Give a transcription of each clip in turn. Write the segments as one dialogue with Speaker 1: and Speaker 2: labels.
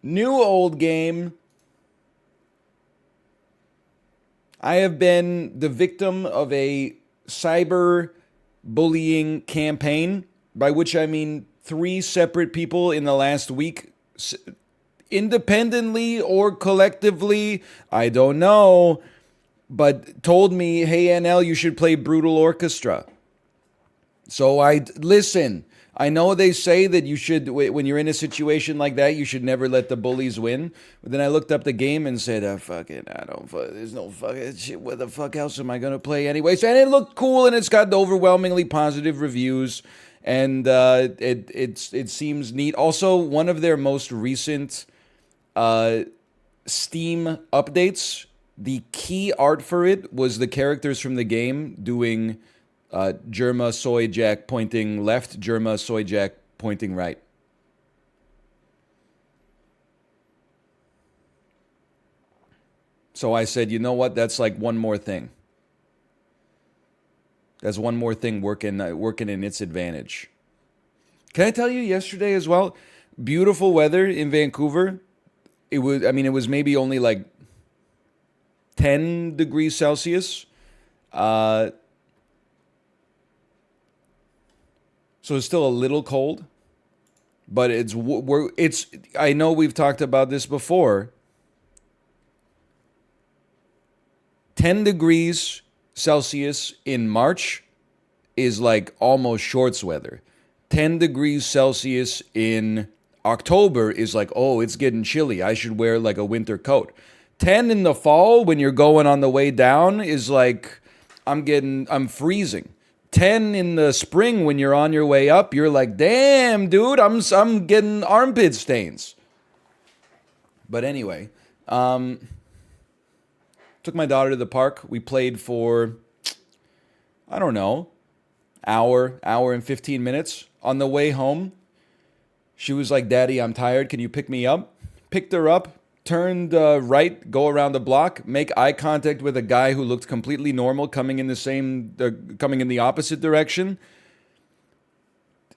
Speaker 1: New old game. I have been the victim of a cyber bullying campaign, by which I mean three separate people in the last week, independently or collectively, I don't know, but told me, hey, NL, you should play Brutal Orchestra. So I listen. I know they say that you should, when you're in a situation like that, you should never let the bullies win. But then I looked up the game and said, fuck it, I don't, there's no fucking shit. What the fuck else am I gonna play anyways? And it looked cool, and it's got overwhelmingly positive reviews, and it seems neat. Also, one of their most recent uh, Steam updates. The key art for it was the characters from the game doing Germa soy jack pointing left, Germa soy jack pointing right. So I said, you know what? That's like one more thing. That's one more thing working in its advantage. Can I tell you yesterday as well? Beautiful weather in Vancouver. It was. I mean, it was maybe only like 10 degrees Celsius. Uh, so it's still a little cold, but it's. I know we've talked about this before. 10 degrees Celsius in March is like almost shorts weather. 10 degrees Celsius in October is like, oh, it's getting chilly. I should wear like a winter coat. 10 in the fall when you're going on the way down is like, I'm freezing. 10 in the spring when you're on your way up, you're like, damn, dude, I'm getting armpit stains. But anyway, took my daughter to the park. We played for, I don't know, hour and 15 minutes. On the way home, she was like, Daddy, I'm tired. Can you pick me up? Picked her up, turned right, go around the block, make eye contact with a guy who looked completely normal coming in coming in the opposite direction.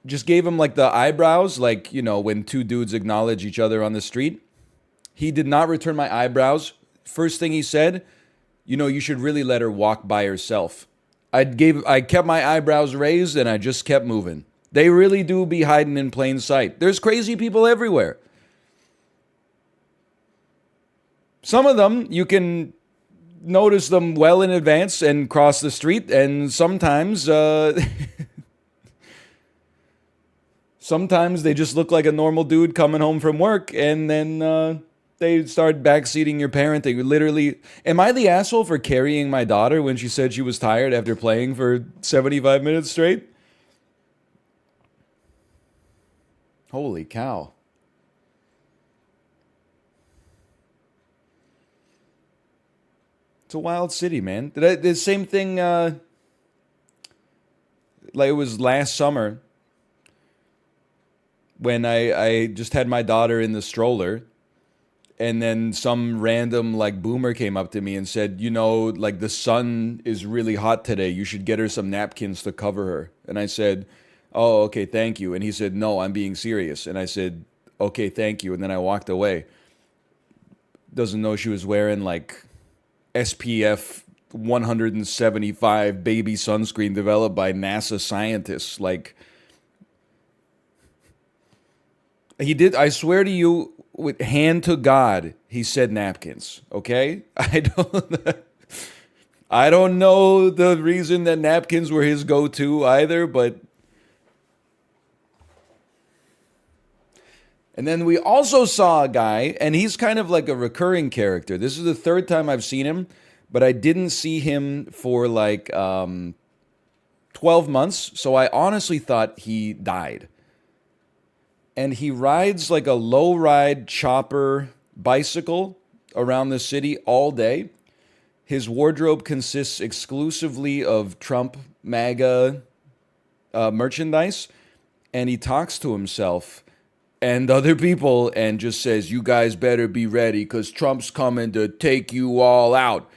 Speaker 1: Just gave him like the eyebrows, like, you know, when two dudes acknowledge each other on the street. He did not return my eyebrows. First thing he said, you know, you should really let her walk by herself. I kept my eyebrows raised and I just kept moving. They really do be hiding in plain sight. There's crazy people everywhere. Some of them you can notice them well in advance and cross the street, and sometimes sometimes they just look like a normal dude coming home from work, and then they start backseating your parent. They literally, am I the asshole for carrying my daughter when she said she was tired after playing for 75 minutes straight? Holy cow. It's a wild city, man. The same thing, like it was last summer when I just had my daughter in the stroller, and then some random like boomer came up to me and said, you know, like the sun is really hot today. You should get her some napkins to cover her. And I said, oh, okay, thank you. And he said, no, I'm being serious. And I said, okay, thank you. And then I walked away. Doesn't know she was wearing like SPF 175 baby sunscreen developed by NASA scientists. Like, he did, I swear to you, with hand to God, he said napkins. Okay? I don't know the reason that napkins were his go-to either, but and then we also saw a guy, and he's kind of like a recurring character. This is the third time I've seen him, but I didn't see him for like 12 months, so I honestly thought he died. And he rides like a low ride chopper bicycle around the city all day. His wardrobe consists exclusively of Trump MAGA merchandise, and he talks to himself and other people and just says, you guys better be ready because Trump's coming to take you all out.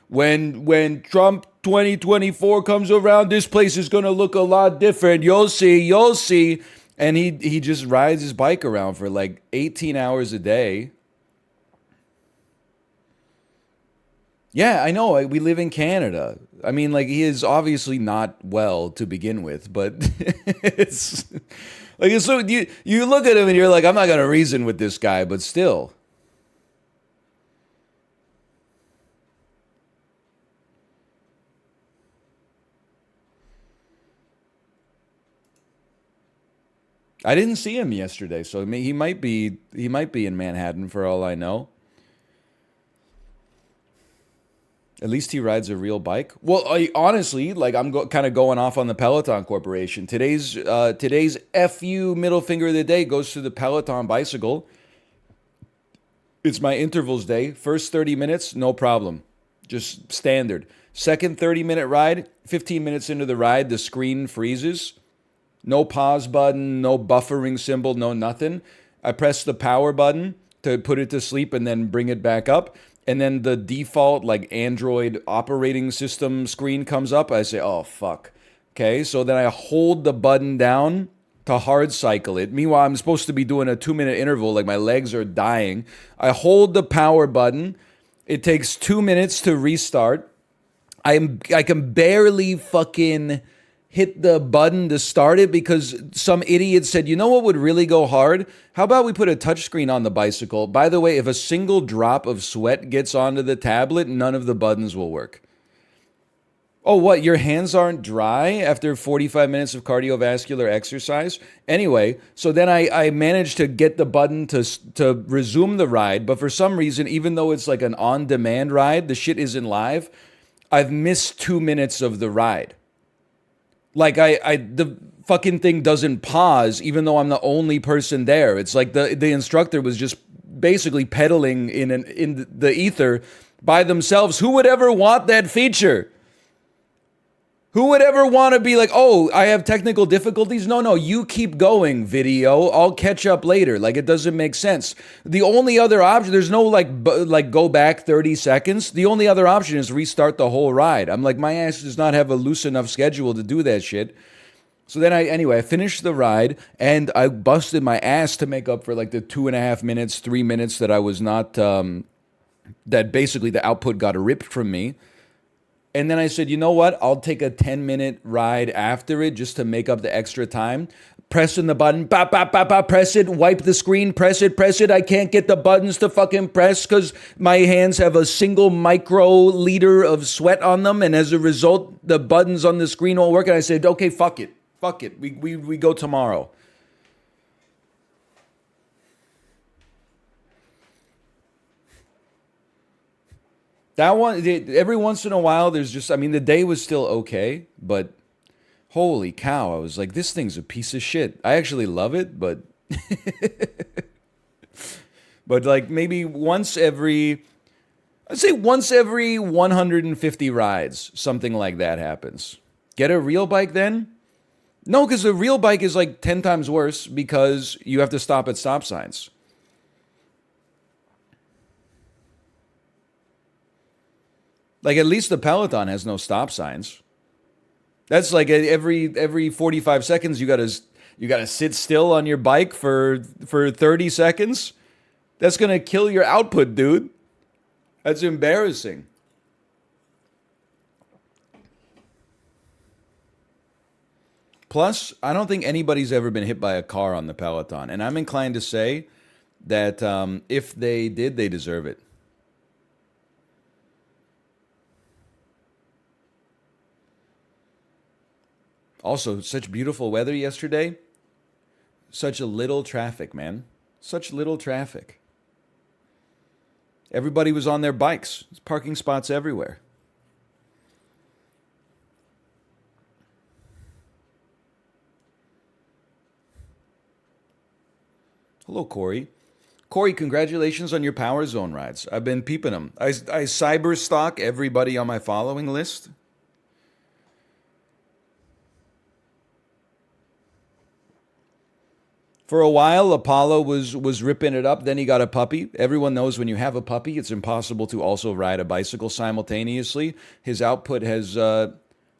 Speaker 1: When Trump 2024 comes around, this place is going to look a lot different. You'll see, you'll see. And he just rides his bike around for like 18 hours a day. Yeah, I know. We live in Canada. I mean, like he is obviously not well to begin with, but it's like so you look at him and you're like, I'm not gonna reason with this guy, but still. I didn't see him yesterday, so I mean, he might be in Manhattan for all I know. At least he rides a real bike. Well, honestly, like I'm kind of going off on the Peloton Corporation. Today's FU middle finger of the day goes to the Peloton bicycle. It's my intervals day. First 30 minutes, no problem. Just standard. Second 30-minute ride, 15 minutes into the ride, the screen freezes. No pause button, no buffering symbol, no nothing. I press the power button to put it to sleep and then bring it back up. And then the default like Android operating system screen comes up. I say, oh, fuck. Okay, so then I hold the button down to hard cycle it. Meanwhile, I'm supposed to be doing a 2-minute interval, like my legs are dying. I hold the power button. It takes 2 minutes to restart. I can barely fucking hit the button to start it because some idiot said, you know what would really go hard? How about we put a touchscreen on the bicycle? By the way, if a single drop of sweat gets onto the tablet, none of the buttons will work. Oh, what? Your hands aren't dry after 45 minutes of cardiovascular exercise? Anyway, so then I managed to get the button to resume the ride, but for some reason, even though it's like an on-demand ride, the shit isn't live. I've missed 2 minutes of the ride. Like the fucking thing doesn't pause, even though I'm the only person there. It's like the instructor was just basically pedaling in the ether by themselves. Who would ever want that feature? Who would ever want to be like, oh, I have technical difficulties? No, you keep going, video. I'll catch up later. Like, it doesn't make sense. The only other option, there's no like go back 30 seconds. The only other option is restart the whole ride. I'm like, my ass does not have a loose enough schedule to do that shit. So then I finished the ride and I busted my ass to make up for like the 2.5 minutes, 3 minutes that I was not, that basically the output got ripped from me. And then I said, you know what? I'll take a 10-minute ride after it just to make up the extra time. Pressing the button, bop, bop, bop, bop, press it, wipe the screen, press it. I can't get the buttons to fucking press because my hands have a single microliter of sweat on them. And as a result, the buttons on the screen won't work. And I said, okay, fuck it. We go tomorrow. That one, every once in a while, there's just, I mean, the day was still okay, but holy cow, I was like, this thing's a piece of shit. I actually love it, but, but like maybe I'd say once every 150 rides, something like that happens. Get a real bike then? No, because a real bike is like 10 times worse because you have to stop at stop signs. Like at least the Peloton has no stop signs. That's like every 45 seconds you gotta sit still on your bike for 30 seconds. That's gonna kill your output, dude. That's embarrassing. Plus, I don't think anybody's ever been hit by a car on the Peloton, and I'm inclined to say that if they did, they deserve it. Also, such beautiful weather yesterday. Such a little traffic, man. Such little traffic. Everybody was on their bikes. There's parking spots everywhere. Hello, Corey. Corey, congratulations on your Power Zone rides. I've been peeping them. I cyber stalk everybody on my following list. For a while, Apollo was ripping it up. Then he got a puppy. Everyone knows when you have a puppy, it's impossible to also ride a bicycle simultaneously. His output has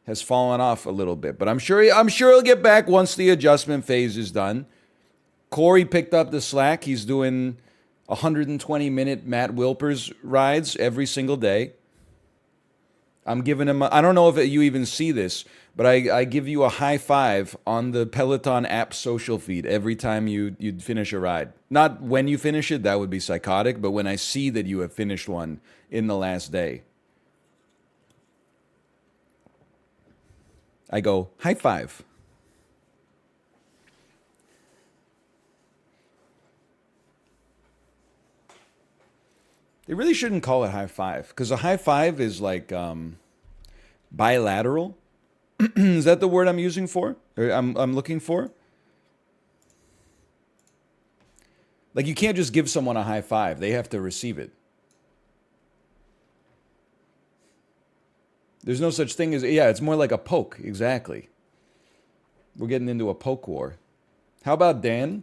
Speaker 1: has fallen off a little bit, but I'm sure he'll get back once the adjustment phase is done. Corey picked up the slack. He's doing 120-minute Matt Wilpers rides every single day. I'm giving him, I don't know if you even see this, but I give you a high five on the Peloton app social feed every time you finish a ride. Not when you finish it, that would be psychotic, but when I see that you have finished one in the last day, I go, high five. They really shouldn't call it high five, because a high five is like bilateral. Is that the word I'm using for? Or I'm looking for? Like, you can't just give someone a high five. They have to receive it. There's no such thing as, yeah, it's more like a poke. Exactly. We're getting into a poke war. How about Dan?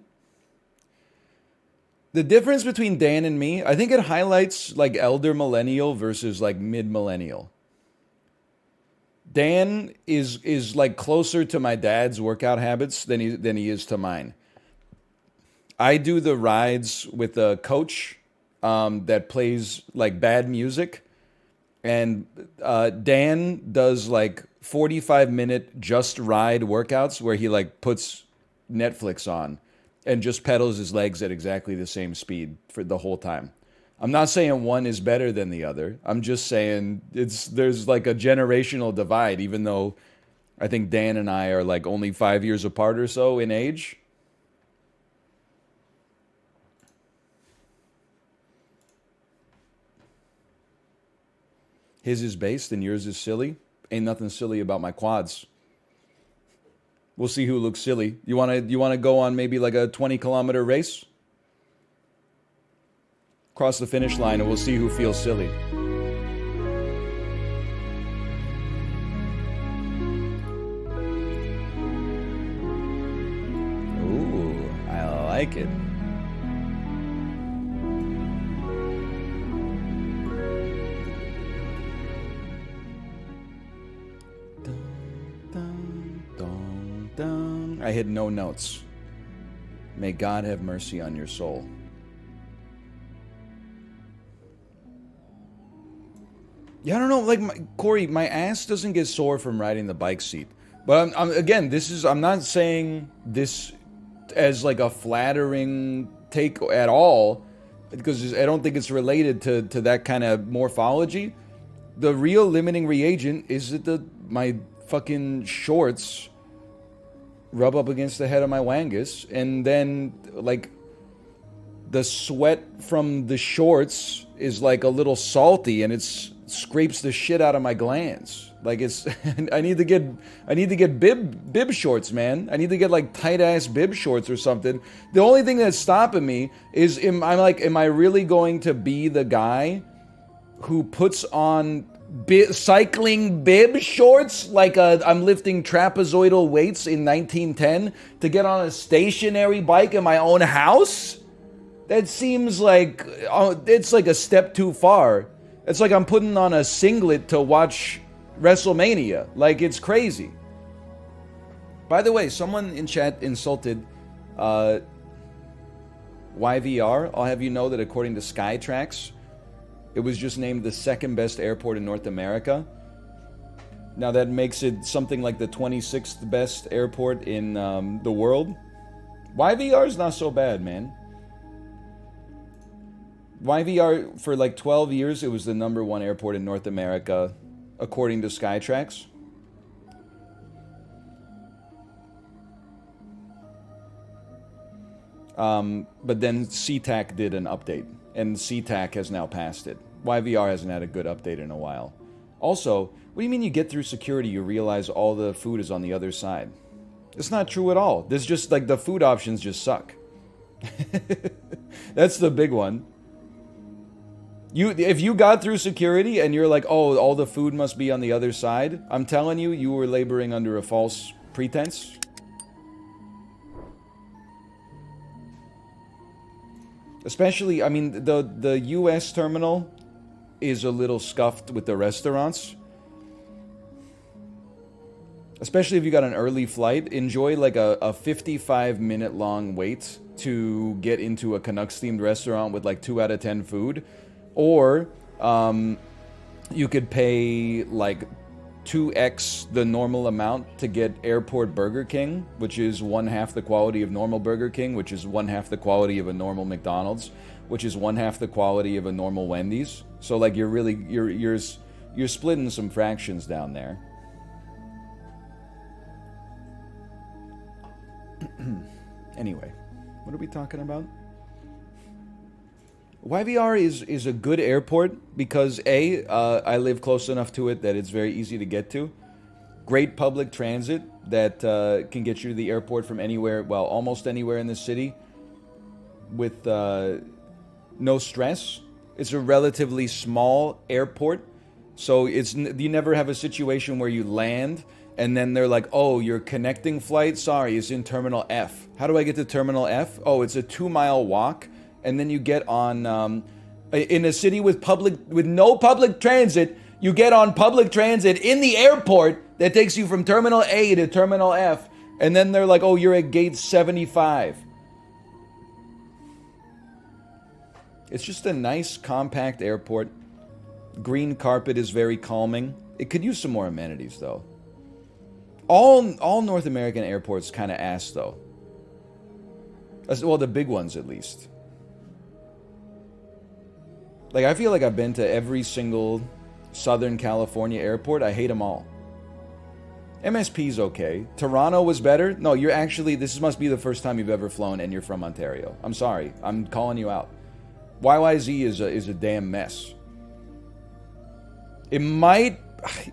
Speaker 1: The difference between Dan and me, I think it highlights like elder millennial versus like mid millennial. Dan is like closer to my dad's workout habits than he is to mine. I do the rides with a coach that plays like bad music, and Dan does like 45-minute just ride workouts where he like puts Netflix on and just pedals his legs at exactly the same speed for the whole time. I'm not saying one is better than the other. I'm just saying there's like a generational divide, even though I think Dan and I are like only 5 years apart or so in age. His is based and yours is silly. Ain't nothing silly about my quads. We'll see who looks silly. You wanna go on maybe like a 20-kilometer race? Cross the finish line and we'll see who feels silly. Ooh, I like it. I hit no notes. May God have mercy on your soul. Yeah, I don't know. Like, Corey, my ass doesn't get sore from riding the bike seat. But again, I'm not saying this as like a flattering take at all, because I don't think it's related to that kind of morphology. The real limiting reagent is that my fucking shorts rub up against the head of my wangus, and then like the sweat from the shorts is like a little salty, and it scrapes the shit out of my glands. Like, it's I need to get bib shorts, man. I need to get like tight ass bib shorts or something. The only thing that's stopping me is am I really going to be the guy who puts on cycling bib shorts like I'm lifting trapezoidal weights in 1910 to get on a stationary bike in my own house? That seems like it's like a step too far. It's like I'm putting on a singlet to watch WrestleMania. Like, it's crazy. By the way, someone in chat insulted YVR. I'll have you know that according to Skytrax, it was just named the second best airport in North America. Now that makes it something like the 26th best airport in the world. YVR is not so bad, man. YVR, for like 12 years, it was the #1 airport in North America, according to Skytrax. But then SeaTac did an update, and SeaTac has now passed it. YVR hasn't had a good update in a while. Also, what do you mean you get through security, you realize all the food is on the other side? It's not true at all. There's just, like, the food options just suck. That's the big one. If you got through security and you're like, oh, all the food must be on the other side, I'm telling you, you were laboring under a false pretense. Especially, I mean, the U.S. terminal is a little scuffed with the restaurants. especially if you got an early flight, enjoy like a 55-minute long wait to get into a Canucks themed restaurant with like 2 out of 10 food. Or you could pay like 2x the normal amount to get airport Burger King, which is 1/2 the quality of normal Burger King, which is 1/2 the quality of a normal McDonald's, which is 1/2 the quality of a normal Wendy's. So like you're splitting some fractions down there. Anyway, what are we talking about? YVR is a good airport because I live close enough to it that it's very easy to get to. Great public transit that can get you to the airport from anywhere, well, almost anywhere in the city with no stress. It's a relatively small airport, so you never have a situation where you land and then they're like, oh, your connecting flight, sorry, is in Terminal F. How do I get to Terminal F? Oh, it's a 2-mile walk. And then you get on, in a city with no public transit, you get on public transit in the airport that takes you from Terminal A to Terminal F. And then they're like, oh, you're at gate 75. It's just a nice, compact airport. Green carpet is very calming. It could use some more amenities, though. All North American airports kind of ass, though. Well, the big ones, at least. Like, I feel like I've been to every single Southern California airport. I hate them all. MSP's okay. Toronto was better. No, this must be the first time you've ever flown and you're from Ontario. I'm sorry. I'm calling you out. YYZ is a damn mess. It might,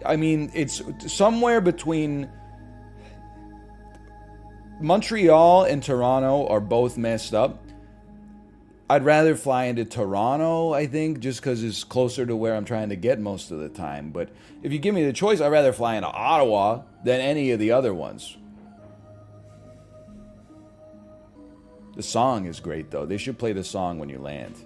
Speaker 1: it's somewhere between Montreal and Toronto are both messed up. I'd rather fly into Toronto, I think, just because it's closer to where I'm trying to get most of the time. But if you give me the choice, I'd rather fly into Ottawa than any of the other ones. The song is great, though. They should play the song when you land.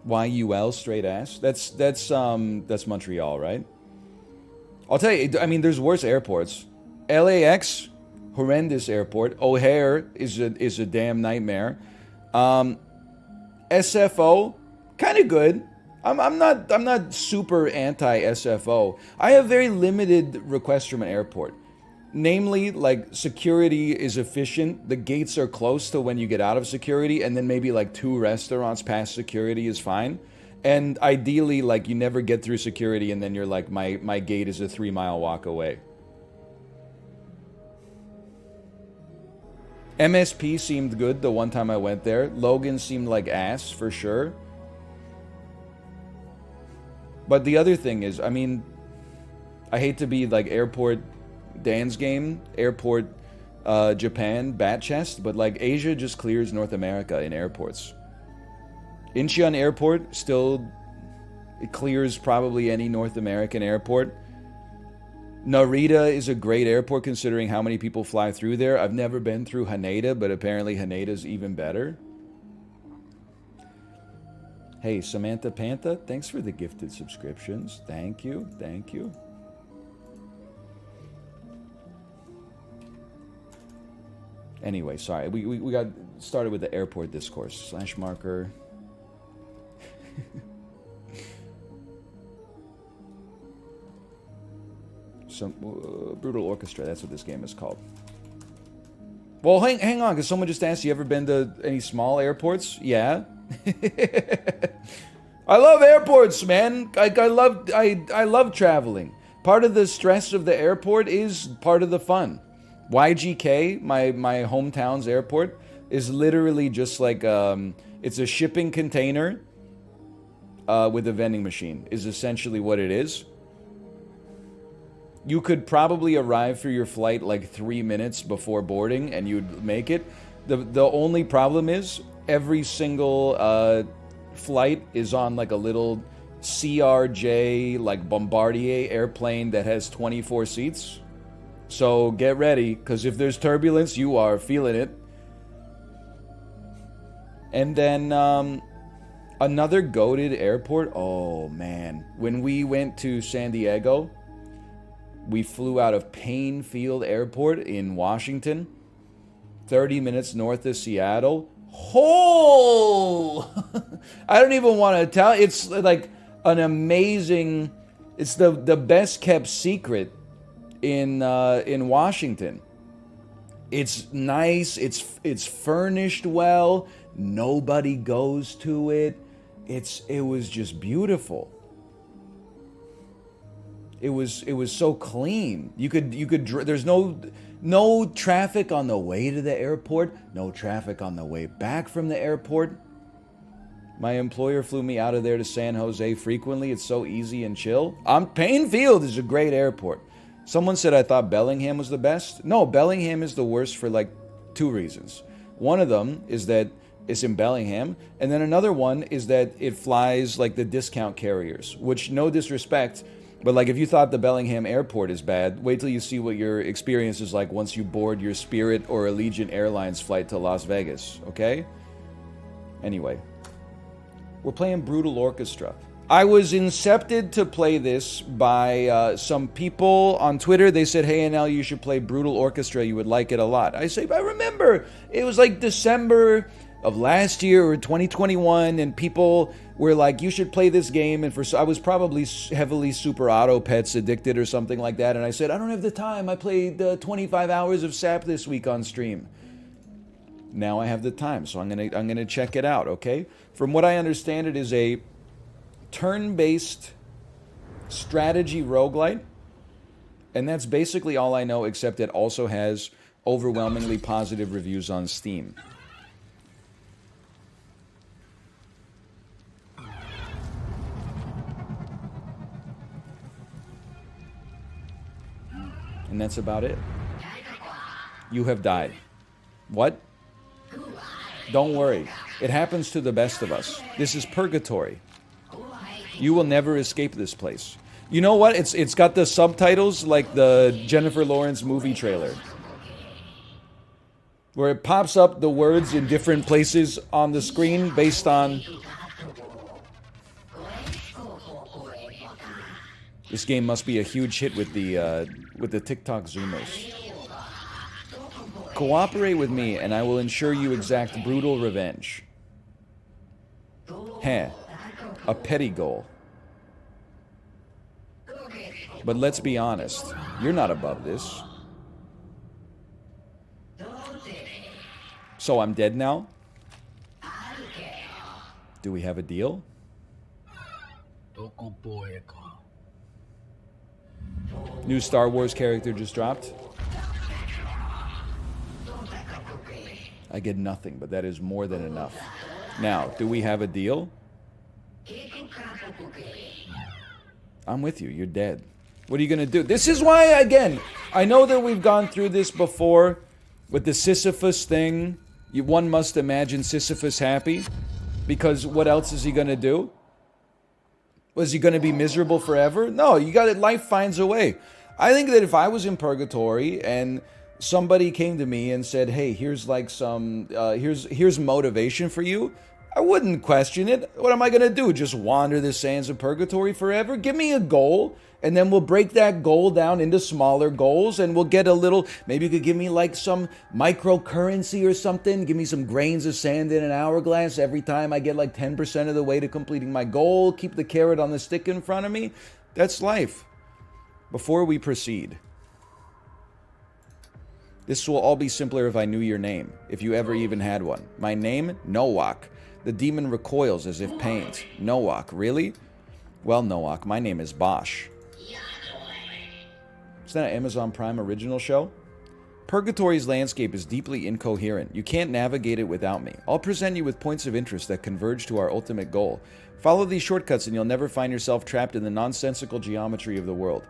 Speaker 1: YUL, straight ass. That's Montreal, right? I'll tell you, there's worse airports. LAX, horrendous airport. O'Hare is a damn nightmare. SFO, kind of good. I'm not super anti SFO. I have very limited requests from an airport. Namely, like, security is efficient. The gates are close to when you get out of security, and then maybe like 2 restaurants past security is fine. And ideally, like, you never get through security and then you're like, my gate is a 3-mile walk away. MSP seemed good the one time I went there. Logan seemed like ass, for sure. But the other thing is, I hate to be like airport Dan's game, airport Japan, bat chest, but like Asia just clears North America in airports. Incheon Airport it clears probably any North American airport. Narita is a great airport considering how many people fly through there. I've never been through Haneda, but apparently Haneda's even better. Hey, Samantha Pantha, thanks for the gifted subscriptions. Thank you. Thank you. Anyway, sorry. We got started with the airport discourse. / marker. Some Brutal Orchestra, that's what this game is called. Well, hang on, because someone just asked, you ever been to any small airports? Yeah. I love airports, man. I love traveling. Part of the stress of the airport is part of the fun. YGK, my hometown's airport, is literally just like it's a shipping container with a vending machine, is essentially what it is. You could probably arrive for your flight like 3 minutes before boarding and you'd make it. The only problem is every single flight is on like a little CRJ, like Bombardier airplane that has 24 seats. So get ready, because if there's turbulence, you are feeling it. And then Another goated airport? Oh, man. When we went to San Diego, we flew out of Payne Field Airport in Washington, 30 minutes north of Seattle. Oh! I don't even want to tell. It's like an amazing... It's the best kept secret in Washington. It's nice. It's furnished well. Nobody goes to it. It was just beautiful. It was so clean. You could there's no traffic on the way to the airport, no traffic on the way back from the airport. My employer flew me out of there to San Jose frequently. It's so easy and chill. Payne Field is a great airport. Someone said I thought Bellingham was the best. No, Bellingham is the worst for like 2 reasons. One of them is that it's in Bellingham, and then another one is that it flies like the discount carriers, which, no disrespect, but like if you thought the Bellingham airport is bad, wait till you see what your experience is like once you board your Spirit or Allegiant Airlines flight to Las Vegas, okay? Anyway, we're playing Brutal Orchestra. I was incepted to play this by some people on Twitter. They said, hey, NL, you should play Brutal Orchestra. You would like it a lot. I say, I remember. It was like December of last year or 2021, and people were like, you should play this game. And I was probably heavily Super Auto Pets addicted or something like that. And I said, I don't have the time. I played 25 hours of SAP this week on stream. Now I have the time, so I'm gonna check it out, okay? From what I understand, it is a turn-based strategy roguelite, and that's basically all I know, except it also has overwhelmingly positive reviews on Steam. And that's about it. You have died. What? Don't worry. It happens to the best of us. This is purgatory. You will never escape this place. You know what? It's got the subtitles like the Jennifer Lawrence movie trailer, where it pops up the words in different places on the screen based on... This game must be a huge hit with the TikTok Zoomers. Cooperate with me, and I will ensure you exact brutal revenge. Heh. A petty goal. But let's be honest, you're not above this. So I'm dead now? Do we have a deal? New Star Wars character just dropped. I get nothing, but that is more than enough. Now, do we have a deal? I'm with you. You're dead. What are you going to do? This is why, again, I know that we've gone through this before with the Sisyphus thing. One must imagine Sisyphus happy, because what else is he going to do? Was he going to be miserable forever? No, you got it. Life finds a way. I think that if I was in purgatory and somebody came to me and said, hey, here's like some, here's motivation for you, I wouldn't question it. What am I going to do? Just wander the sands of purgatory forever? Give me a goal, and then we'll break that goal down into smaller goals, and we'll get a little, maybe you could give me like some microcurrency or something. Give me some grains of sand in an hourglass every time I get like 10% of the way to completing my goal. Keep the carrot on the stick in front of me. That's life. Before we proceed, this will all be simpler if I knew your name, if you ever even had one. My name? Nowak. The demon recoils as if pained. Nowak, really? Well, Nowak, my name is Bosch. Is that an Amazon Prime original show? Purgatory's landscape is deeply incoherent. You can't navigate it without me. I'll present you with points of interest that converge to our ultimate goal. Follow these shortcuts and you'll never find yourself trapped in the nonsensical geometry of the world.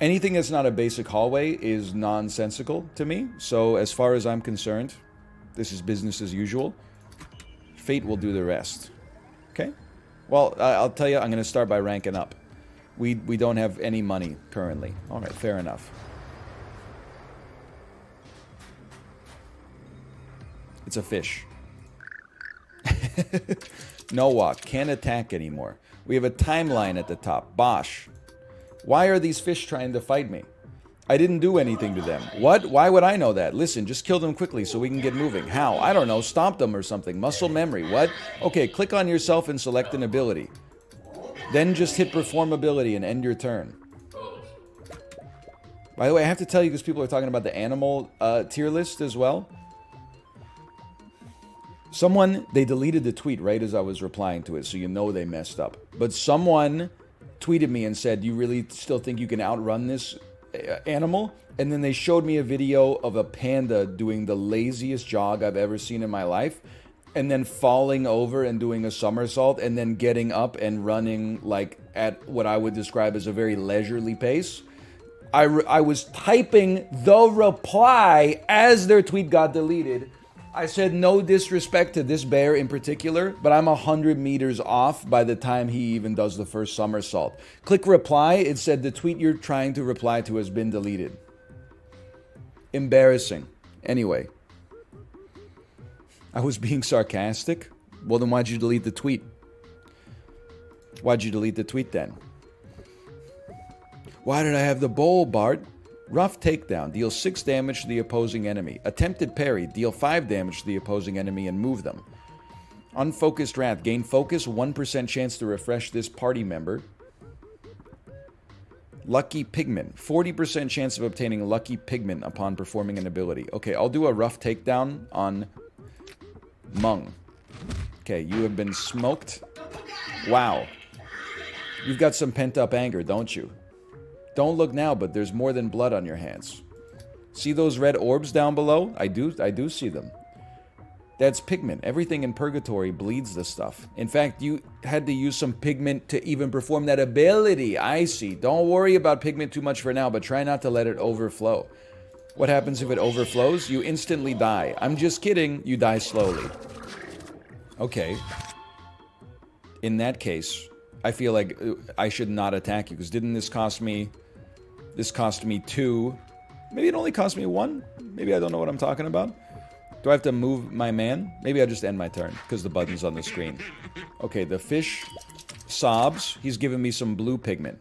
Speaker 1: Anything that's not a basic hallway is nonsensical to me, so as far as I'm concerned, this is business as usual. Fate will do the rest. Okay? Well, I'll tell you, I'm going to start by ranking up. We don't have any money currently. All right, fair enough. It's a fish. No walk. Can't attack anymore. We have a timeline at the top. Bosh. Why are these fish trying to fight me? I didn't do anything to them. What? Why would I know that? Listen, just kill them quickly so we can get moving. How? I don't know. Stomp them or something. Muscle memory. What? Okay, click on yourself and select an ability. Then just hit perform ability and end your turn. By the way, I have to tell you, because people are talking about the animal tier list as well. Someone, they deleted the tweet right as I was replying to it, so you know they messed up. But someone tweeted me and said, you really still think you can outrun this animal? And then they showed me a video of a panda doing the laziest jog I've ever seen in my life, and then falling over and doing a somersault, and then getting up and running like at what I would describe as a very leisurely pace. I was typing the reply as their tweet got deleted. I said, no disrespect to this bear in particular, but I'm 100 meters off by the time he even does the first somersault. Click reply. It said the tweet you're trying to reply to has been deleted. Embarrassing. Anyway, I was being sarcastic. Well, then why'd you delete the tweet? Why'd you delete the tweet then? Why did I have the bowl, Bart? Rough takedown. Deal 6 damage to the opposing enemy. Attempted parry. Deal 5 damage to the opposing enemy and move them. Unfocused wrath. Gain focus. 1% chance to refresh this party member. Lucky pigment. 40% chance of obtaining lucky pigment upon performing an ability. Okay, I'll do a rough takedown on Mung. Okay, you have been smoked. Wow. You've got some pent-up anger, don't you? Don't look now, but there's more than blood on your hands. See those red orbs down below? I do see them. That's pigment. Everything in purgatory bleeds this stuff. In fact, you had to use some pigment to even perform that ability. I see. Don't worry about pigment too much for now, but try not to let it overflow. What happens if it overflows? You instantly die. I'm just kidding. You die slowly. Okay. In that case, I feel like I should not attack you, because didn't this cost me... This cost me 2. Maybe it only cost me 1. Maybe I don't know what I'm talking about. Do I have to move my man? Maybe I'll just end my turn, because the button's on the screen. Okay, the fish sobs. He's giving me some blue pigment.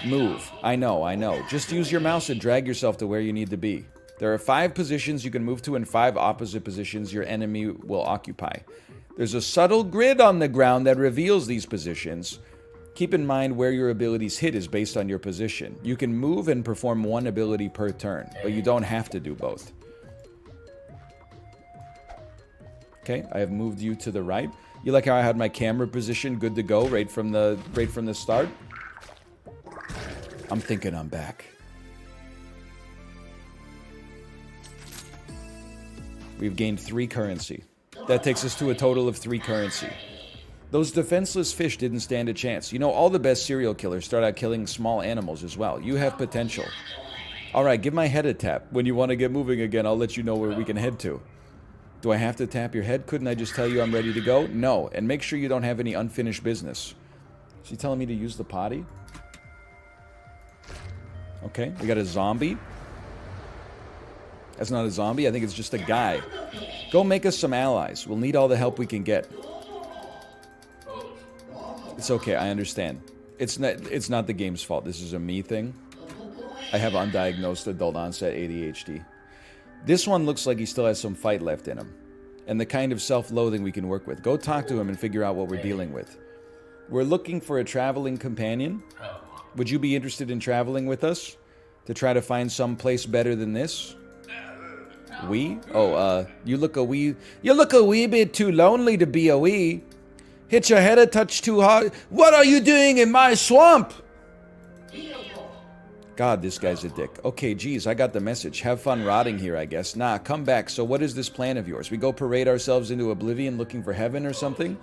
Speaker 1: Move. I know. Just use your mouse and drag yourself to where you need to be. There are 5 positions you can move to and 5 opposite positions your enemy will occupy. There's a subtle grid on the ground that reveals these positions. Keep in mind where your abilities hit is based on your position. You can move and perform 1 ability per turn, but you don't have to do both. Okay, I have moved you to the right. You like how I had my camera position good to go right from the start? I'm thinking I'm back. We've gained 3 currency. That takes us to a total of 3 currency. Those defenseless fish didn't stand a chance. You know, all the best serial killers start out killing small animals as well. You have potential. Alright, give my head a tap. When you want to get moving again, I'll let you know where we can head to. Do I have to tap your head? Couldn't I just tell you I'm ready to go? No. And make sure you don't have any unfinished business. Is he telling me to use the potty? Okay, we got a zombie. That's not a zombie. I think it's just a guy. Go make us some allies. We'll need all the help we can get. It's okay, I understand. It's not the game's fault. This is a me thing. I have undiagnosed adult onset ADHD. This one looks like he still has some fight left in him. And the kind of self-loathing we can work with. Go talk to him and figure out what we're dealing with. We're looking for a traveling companion. Would you be interested in traveling with us? To try to find some place better than this? We? Oh, you look a wee bit too lonely to be a wee. Hit your head a touch too hard. What are you doing in my swamp? God, this guy's a dick. Okay, geez, I got the message. Have fun rotting here, I guess. Nah, come back. So what is this plan of yours? We go parade ourselves into oblivion looking for heaven or something?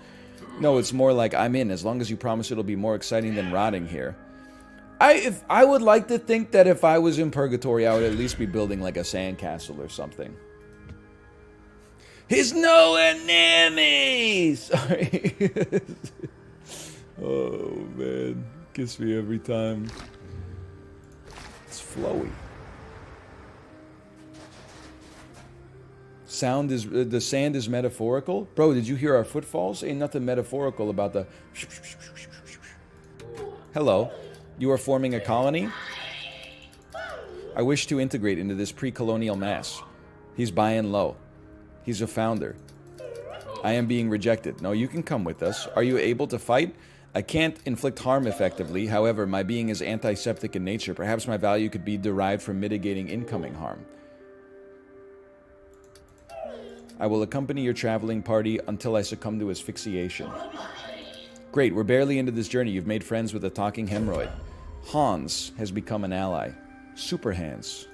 Speaker 1: No, it's more like I'm in, as long as you promise it'll be more exciting than rotting here. I would like to think that if I was in purgatory, I would at least be building like a sandcastle or something. He's nowhere near me! Sorry. Oh, man. Kiss me every time. It's flowy. The sand is metaphorical? Bro, did you hear our footfalls? Ain't nothing metaphorical about the... Hello. You are forming a colony? I wish to integrate into this pre-colonial mass. He's buying low. He's a founder. I am being rejected. No, you can come with us. Are you able to fight? I can't inflict harm effectively. However, my being is antiseptic in nature. Perhaps my value could be derived from mitigating incoming harm. I will accompany your traveling party until I succumb to asphyxiation. Great, we're barely into this journey. You've made friends with a talking hemorrhoid. Hans has become an ally. Super Hans.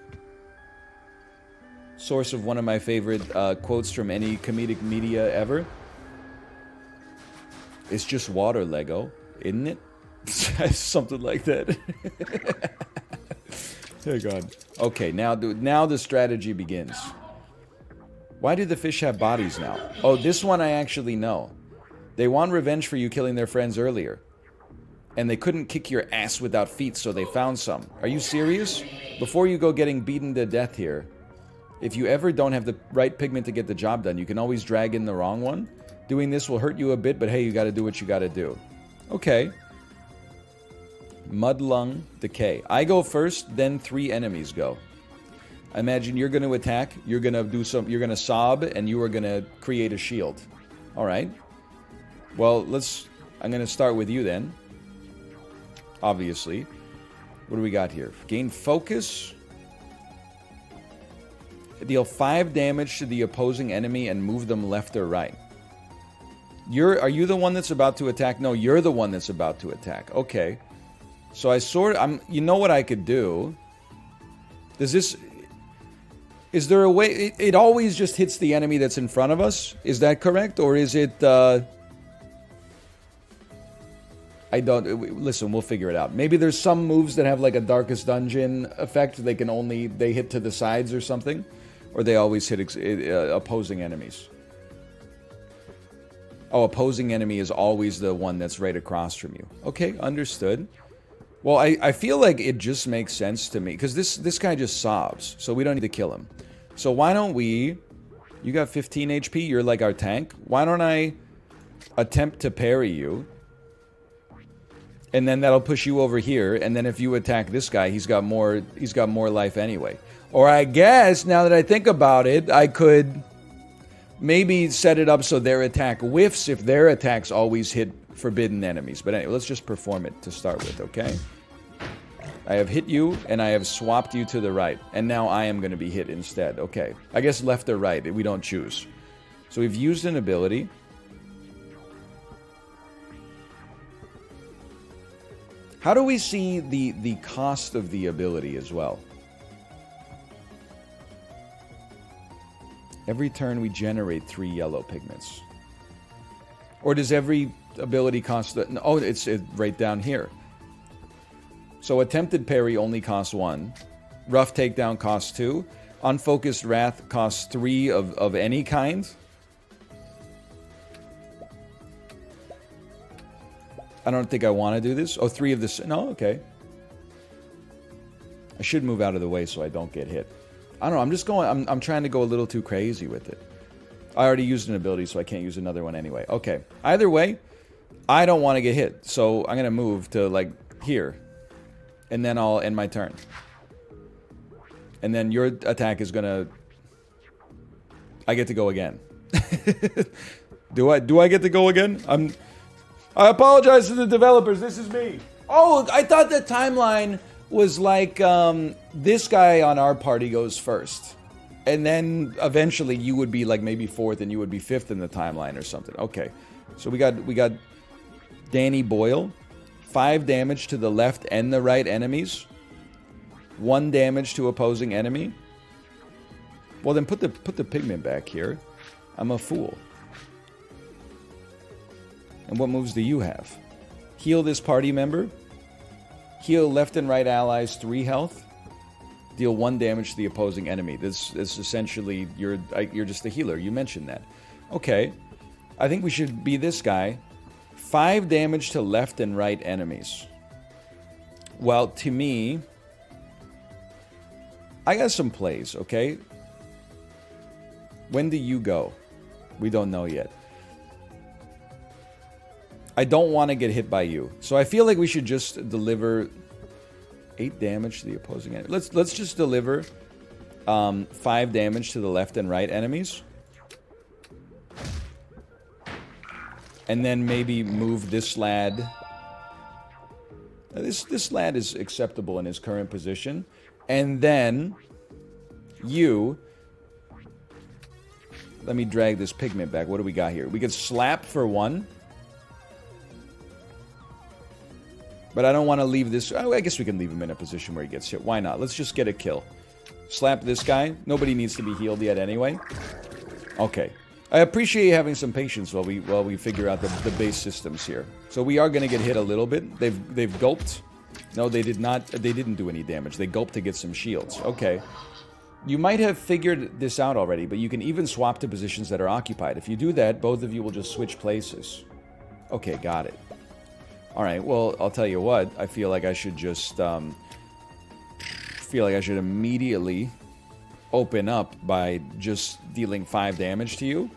Speaker 1: Source of one of my favorite quotes from any comedic media ever. It's just water, Lego, isn't it? Something like that. Oh God. Okay, now the strategy begins. Why do the fish have bodies now? Oh, this one I actually know. They want revenge for you killing their friends earlier. And they couldn't kick your ass without feet, so they found some. Are you serious? Before you go getting beaten to death here, if you ever don't have the right pigment to get the job done, you can always drag in the wrong one. Doing this will hurt you a bit, but hey, you gotta do what you gotta do. Okay. Mud lung decay. I go first, then 3 enemies go. I imagine you're gonna attack, you're gonna sob, and you are gonna create a shield. Alright. Well, I'm gonna start with you then. Obviously. What do we got here? Gain focus. Deal 5 damage to the opposing enemy and move them left or right. Are you the one that's about to attack? No, you're the one that's about to attack. Okay. So you know what I could do? Is there a way, it always just hits the enemy that's in front of us? Is that correct? Or is it, listen, we'll figure it out. Maybe there's some moves that have like a Darkest Dungeon effect. They hit to the sides or something. Or they always hit opposing enemies. Oh, opposing enemy is always the one that's right across from you. Okay, understood. Well, I feel like it just makes sense to me. Because this guy just sobs. So we don't need to kill him. So why don't we... You got 15 HP. You're like our tank. Why don't I attempt to parry you? And then that'll push you over here. And then if you attack this guy, he's got more life anyway. Or I guess, now that I think about it, I could maybe set it up so their attack whiffs if their attacks always hit forbidden enemies. But anyway, let's just perform it to start with, okay? I have hit you, and I have swapped you to the right. And now I am going to be hit instead. Okay. I guess left or right. We don't choose. So we've used an ability. How do we see the cost of the ability as well? Every turn we generate 3 yellow pigments. Or does every ability cost... Oh, it's right down here. So attempted parry only costs 1. Rough takedown costs 2. Unfocused wrath costs 3 of any kind. I don't think I want to do this. Oh, 3 of this... No, okay. I should move out of the way so I don't get hit. I don't know, I'm just going... I'm trying to go a little too crazy with it. I already used an ability, so I can't use another one anyway. Okay. Either way, I don't want to get hit. So I'm going to move to, like, here. And then I'll end my turn. And then your attack is going to... I get to go again. Do I get to go again? I apologize to the developers. This is me. Oh, I thought the timeline was like this guy on our party goes first. And then eventually you would be like maybe 4th and you would be 5th in the timeline or something. Okay. So we got Danny Boyle. 5 damage to the left and the right enemies. 1 damage to opposing enemy. Well, then put the pigment back here. I'm a fool. And what moves do you have? Heal this party member. Heal left and right allies 3 health. Deal 1 damage to the opposing enemy. This essentially, you're just a healer. You mentioned that. Okay. I think we should be this guy. 5 damage to left and right enemies. Well, to me, I got some plays, okay? When do you go? We don't know yet. I don't want to get hit by you. So I feel like we should just deliver 8 damage to the opposing enemy. Let's just deliver 5 damage to the left and right enemies. And then maybe move this lad. This lad is acceptable in his current position. And then you... Let me drag this pigment back. What do we got here? We could slap for 1. But I don't want to leave this... Oh, I guess we can leave him in a position where he gets hit. Why not? Let's just get a kill. Slap this guy. Nobody needs to be healed yet anyway. Okay. I appreciate you having some patience while we figure out the base systems here. So we are going to get hit a little bit. They've gulped. No, they did not. They didn't do any damage. They gulped to get some shields. Okay. You might have figured this out already, but you can even swap to positions that are occupied. If you do that, both of you will just switch places. Okay, got it. Alright, well, I'll tell you what. I feel like I should just, immediately open up by just dealing 5 damage to you.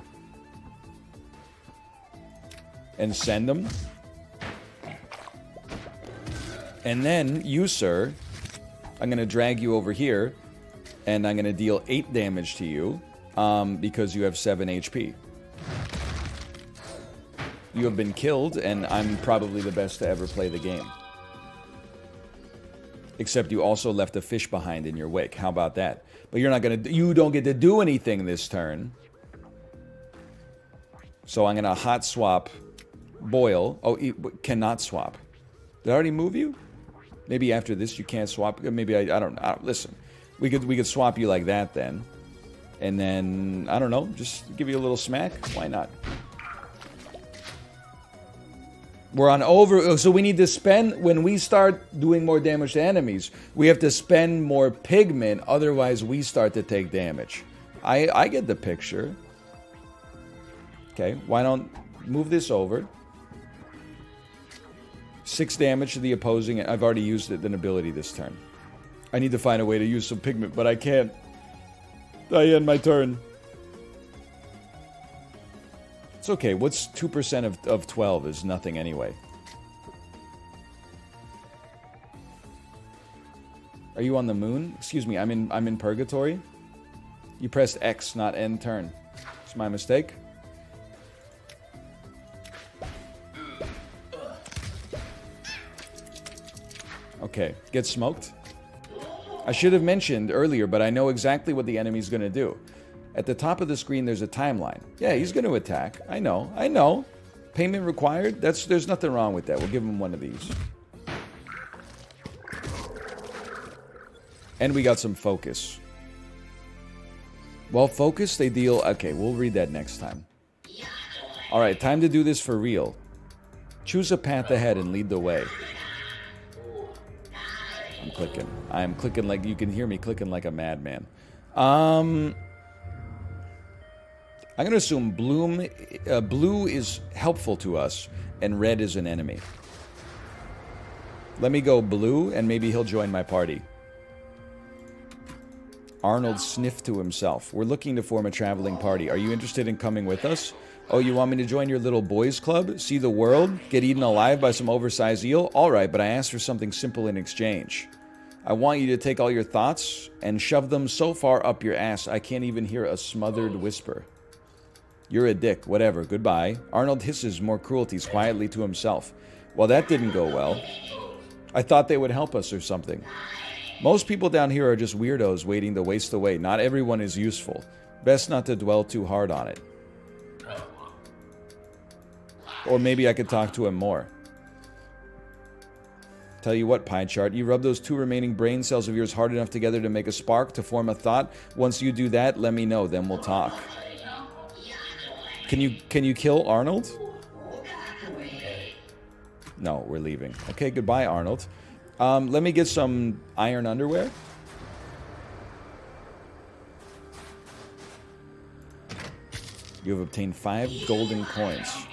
Speaker 1: And send them. And then, you, sir, I'm going to drag you over here. And I'm going to deal 8 damage to you, because you have 7 HP. You have been killed, and I'm probably the best to ever play the game. Except you also left a fish behind in your wake. How about that? But you're not going to... You don't get to do anything this turn. So I'm going to hot swap Boyle. Oh, cannot swap. Did I already move you? Maybe after this you can't swap. Maybe I don't know. Listen. We could swap you like that then. And then, I don't know, just give you a little smack. Why not? We're on over... So we need to spend... When we start doing more damage to enemies, we have to spend more pigment. Otherwise, we start to take damage. I get the picture. Okay, why don't... Move this over. 6 damage to the opposing... I've already used an ability this turn. I need to find a way to use some pigment, but I can't. I end my turn. It's okay. What's 2% of 12 is nothing anyway. Are you on the moon? Excuse me, I'm in purgatory. You pressed X, not end turn. It's my mistake. Okay, get smoked. I should have mentioned earlier, but I know exactly what the enemy's going to do. At the top of the screen, there's a timeline. Yeah, he's going to attack. I know. Payment required? There's nothing wrong with that. We'll give him one of these. And we got some focus. Well, focus, they deal... Okay, we'll read that next time. Alright, time to do this for real. Choose a path ahead and lead the way. I'm clicking like... You can hear me clicking like a madman. I'm going to assume blue is helpful to us, and red is an enemy. Let me go blue, and maybe he'll join my party. Arnold sniffed to himself. We're looking to form a traveling party. Are you interested in coming with us? Oh, you want me to join your little boys club? See the world? Get eaten alive by some oversized eel? Alright, but I asked for something simple in exchange. I want you to take all your thoughts and shove them so far up your ass I can't even hear a smothered whisper. You're a dick. Whatever. Goodbye. Arnold hisses more cruelties quietly to himself. Well, that didn't go well. I thought they would help us or something. Most people down here are just weirdos waiting to waste away. Not everyone is useful. Best not to dwell too hard on it. Or maybe I could talk to him more. Tell you what, pie chart, you rub those 2 remaining brain cells of yours hard enough together to make a spark, to form a thought. Once you do that, let me know, then we'll talk. Can you kill Arnold? No, we're leaving. Okay, goodbye, Arnold. Let me get some iron underwear. You have obtained 5 golden coins.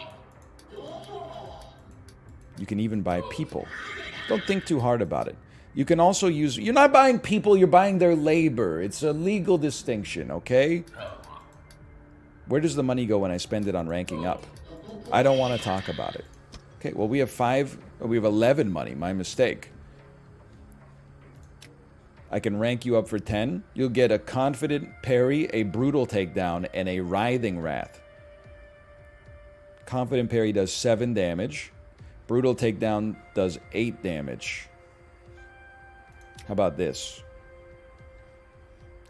Speaker 1: You can even buy people. Don't think too hard about it. You can also use... You're not buying people, you're buying their labor. It's a legal distinction, okay? Where does the money go when I spend it on ranking up? I don't want to talk about it. Okay, well, we have 11 money. My mistake. I can rank you up for 10. You'll get a confident parry, a brutal takedown, and a writhing wrath. Confident parry does 7 damage. Brutal takedown does 8 damage. How about this?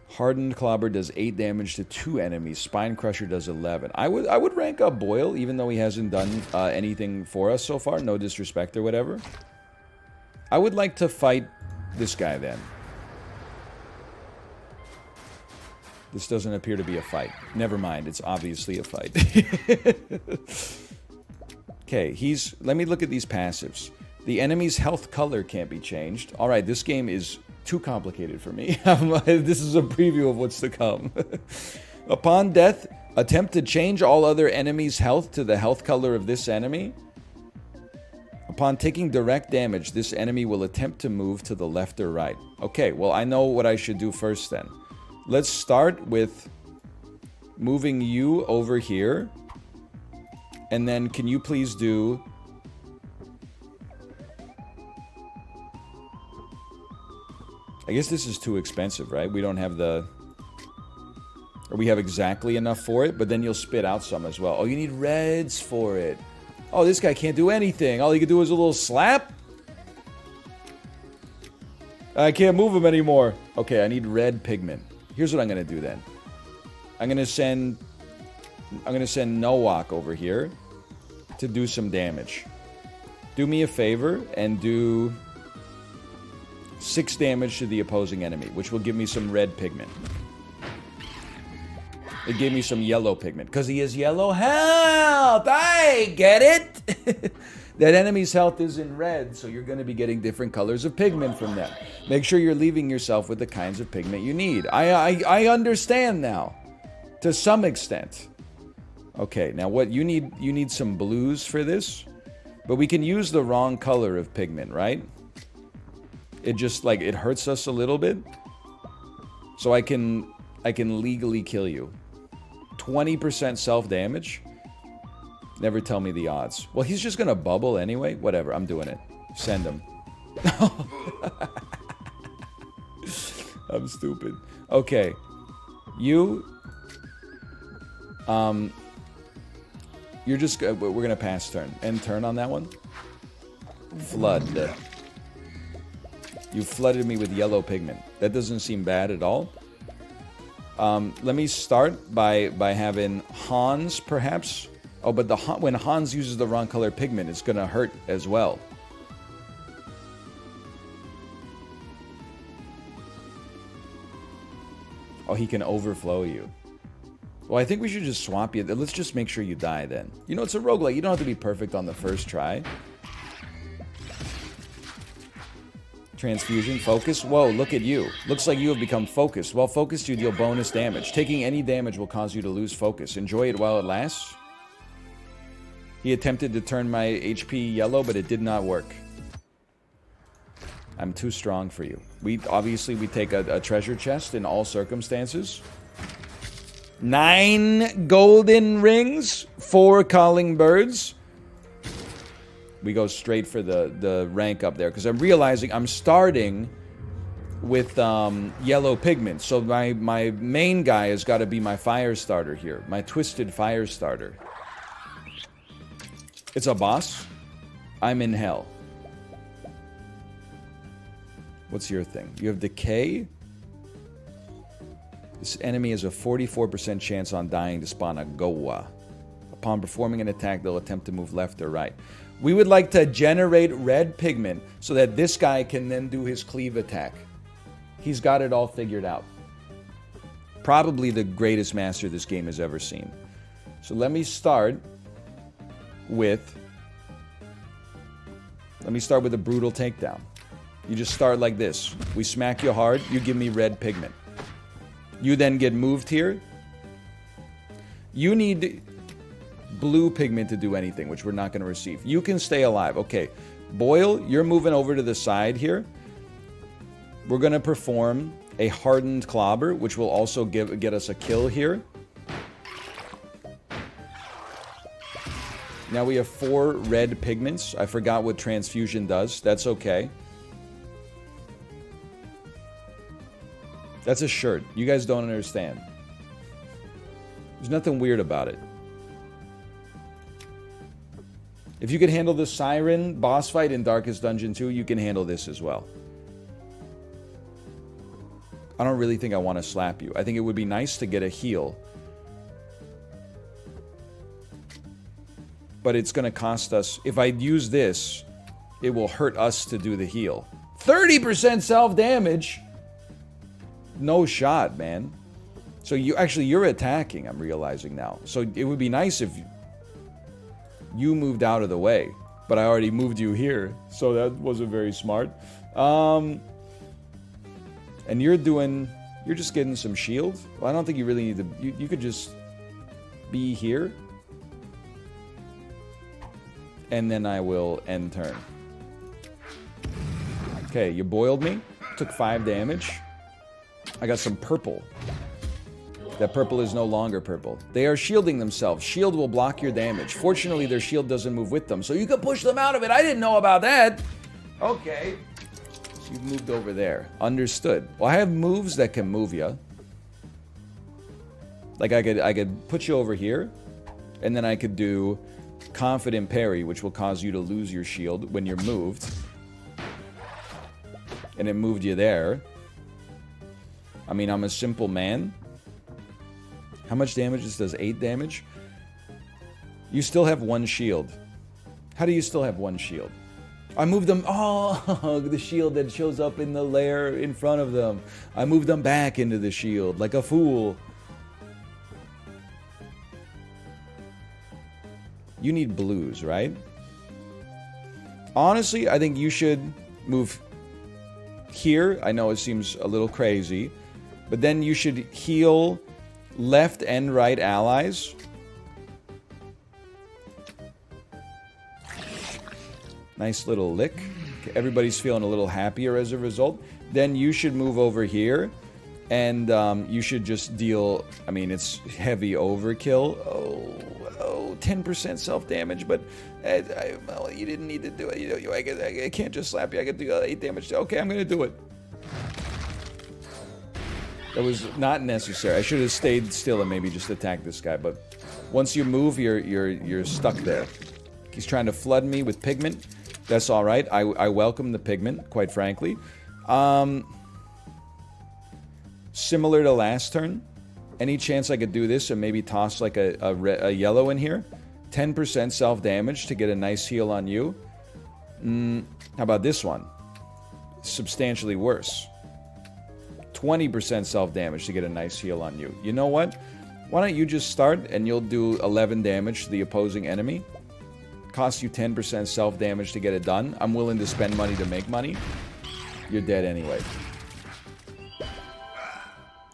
Speaker 1: Hardened Clobber does 8 damage to 2 enemies. Spine Crusher does 11. I would rank up Boyle, even though he hasn't done anything for us so far. No disrespect or whatever. I would like to fight this guy then. This doesn't appear to be a fight. Never mind, it's obviously a fight. Okay, let me look at these passives. The enemy's health color can't be changed. Alright, this game is too complicated for me. This is a preview of what's to come. Upon death, attempt to change all other enemies' health to the health color of this enemy. Upon taking direct damage, this enemy will attempt to move to the left or right. Okay, well, I know what I should do first then. Let's start with moving you over here. And then can you please do... I guess this is too expensive, right? We don't have the... Or we have exactly enough for it, but then you'll spit out some as well. Oh, you need reds for it. Oh, this guy can't do anything. All he can do is a little slap? I can't move him anymore. Okay, I need red pigment. Here's what I'm going to do then. I'm going to send Nowak over here to do some damage. Do me a favor and do 6 damage to the opposing enemy, which will give me some red pigment. It gave me some yellow pigment, because he has yellow health! I get it! That enemy's health is in red, so you're going to be getting different colors of pigment from them. Make sure you're leaving yourself with the kinds of pigment you need. I understand now, to some extent. Okay, now what you need some blues for this, but we can use the wrong color of pigment, right? It just, like, it hurts us a little bit. So I can legally kill you. 20% self-damage? Never tell me the odds. Well, he's just gonna bubble anyway. Whatever, I'm doing it. Send him. I'm stupid. Okay. You... You're just... we're gonna pass turn. End turn on that one. Flood. You flooded me with yellow pigment. That doesn't seem bad at all. Let me start by having Hans, perhaps. Oh, but when Hans uses the wrong color pigment, it's gonna hurt as well. Oh, he can overflow you. Well, I think we should just swap you. Let's just make sure you die then. You know, it's a roguelike. You don't have to be perfect on the first try. Transfusion, focus. Whoa, look at you. Looks like you have become focused. While focused, you deal bonus damage. Taking any damage will cause you to lose focus. Enjoy it while it lasts. He attempted to turn my HP yellow, but it did not work. I'm too strong for you. We take a treasure chest in all circumstances. 9 golden rings, 4 calling birds. We go straight for the rank up there, because I'm realizing I'm starting with yellow pigment. So my main guy has got to be my fire starter here, my twisted fire starter. It's a boss. I'm in hell. What's your thing? You have decay. This enemy has a 44% chance on dying to spawn a Goa. Upon performing an attack, they'll attempt to move left or right. We would like to generate red pigment so that this guy can then do his cleave attack. He's got it all figured out. Probably the greatest master this game has ever seen. So let me start with a brutal takedown. You just start like this. We smack you hard, you give me red pigment. You then get moved here. You need blue pigment to do anything, which we're not going to receive. You can stay alive. Okay, Boyle, you're moving over to the side here. We're going to perform a hardened clobber, which will also get us a kill here. Now we have 4 red pigments. I forgot what transfusion does. That's okay. That's a shirt. You guys don't understand. There's nothing weird about it. If you could handle the Siren boss fight in Darkest Dungeon 2, you can handle this as well. I don't really think I want to slap you. I think it would be nice to get a heal. But it's going to cost us... If I use this, it will hurt us to do the heal. 30% self-damage! No shot, man. So you're attacking, I'm realizing now. So it would be nice if you moved out of the way. But I already moved you here, so that wasn't very smart. And you're just getting some shield? Well, I don't think you really need to... You could just be here. And then I will end turn. Okay, you boiled me. Took 5 damage. I got some purple. That purple is no longer purple. They are shielding themselves. Shield will block your damage. Fortunately, their shield doesn't move with them, so you can push them out of it. I didn't know about that. Okay. So you've moved over there. Understood. Well, I have moves that can move you. Like I could put you over here, and then I could do Confident Parry, which will cause you to lose your shield when you're moved. And it moved you there. I mean, I'm a simple man. How much damage? This does 8 damage. You still have 1 shield. How do you still have 1 shield? I moved them. Oh, the shield that shows up in the lair in front of them. I moved them back into the shield like a fool. You need blues, right? Honestly, I think you should move here. I know it seems a little crazy, but then you should heal left and right allies. Nice little lick. Everybody's feeling a little happier as a result. Then you should move over here, and you should just deal... I mean, it's heavy overkill. Oh, 10% self-damage, but well, you didn't need to do it. I can't just slap you. I can do 8 damage. Okay, I'm going to do it. That was not necessary. I should have stayed still and maybe just attacked this guy, but once you move, you're stuck there. He's trying to flood me with pigment. That's all right. I welcome the pigment, quite frankly. Similar to last turn, any chance I could do this and maybe toss like a yellow in here? 10% self-damage to get a nice heal on you. How about this one? Substantially worse. 20% self-damage to get a nice heal on you. You know what? Why don't you just start and you'll do 11 damage to the opposing enemy? Costs you 10% self-damage to get it done. I'm willing to spend money to make money. You're dead anyway.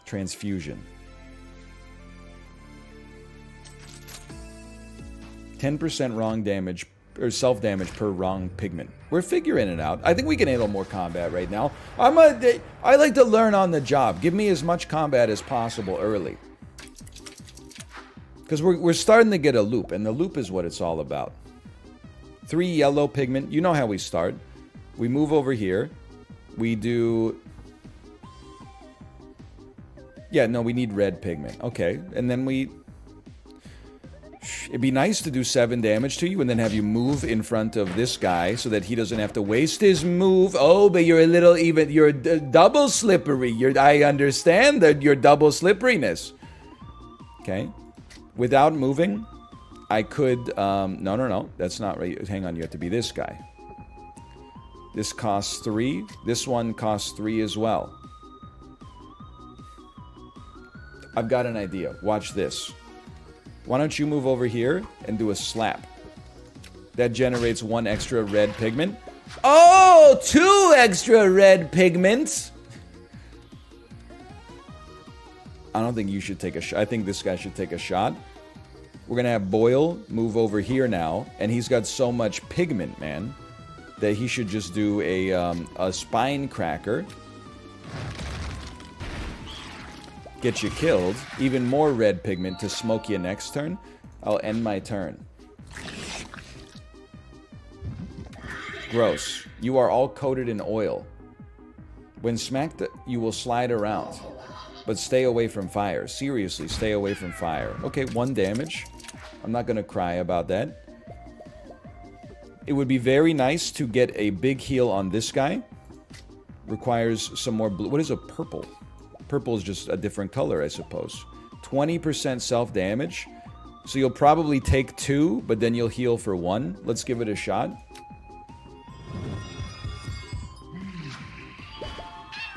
Speaker 1: Transfusion. 10% wrong damage, or self-damage per wrong pigment. We're figuring it out. I think we can handle more combat right now. I like to learn on the job. Give me as much combat as possible early. Because we're starting to get a loop, and the loop is what it's all about. 3 yellow pigment. You know how we start. We move over here. We do... Yeah, no, we need red pigment. Okay, and then we... It'd be nice to do 7 damage to you and then have you move in front of this guy so that he doesn't have to waste his move. Oh, but you're a little even... You're double slippery. I understand that your double slipperiness. Okay. Without moving, I could... No. That's not right. Hang on, you have to be this guy. This costs 3. This one costs 3 as well. I've got an idea. Watch this. Why don't you move over here and do a slap? That generates 1 extra red pigment. Oh, 2 extra red pigments. I don't think you should take a shot. I think this guy should take a shot. We're going to have Boyle move over here now. And he's got so much pigment, man, that he should just do a spine cracker. Get you killed. Even more red pigment to smoke you next turn. I'll end my turn. Gross. You are all coated in oil. When smacked, you will slide around. But stay away from fire. Seriously, stay away from fire. Okay, 1 damage. I'm not gonna cry about that. It would be very nice to get a big heal on this guy. Requires some more blue. What is a purple? Purple is just a different color, I suppose. 20% self-damage. So you'll probably take 2, but then you'll heal for 1. Let's give it a shot.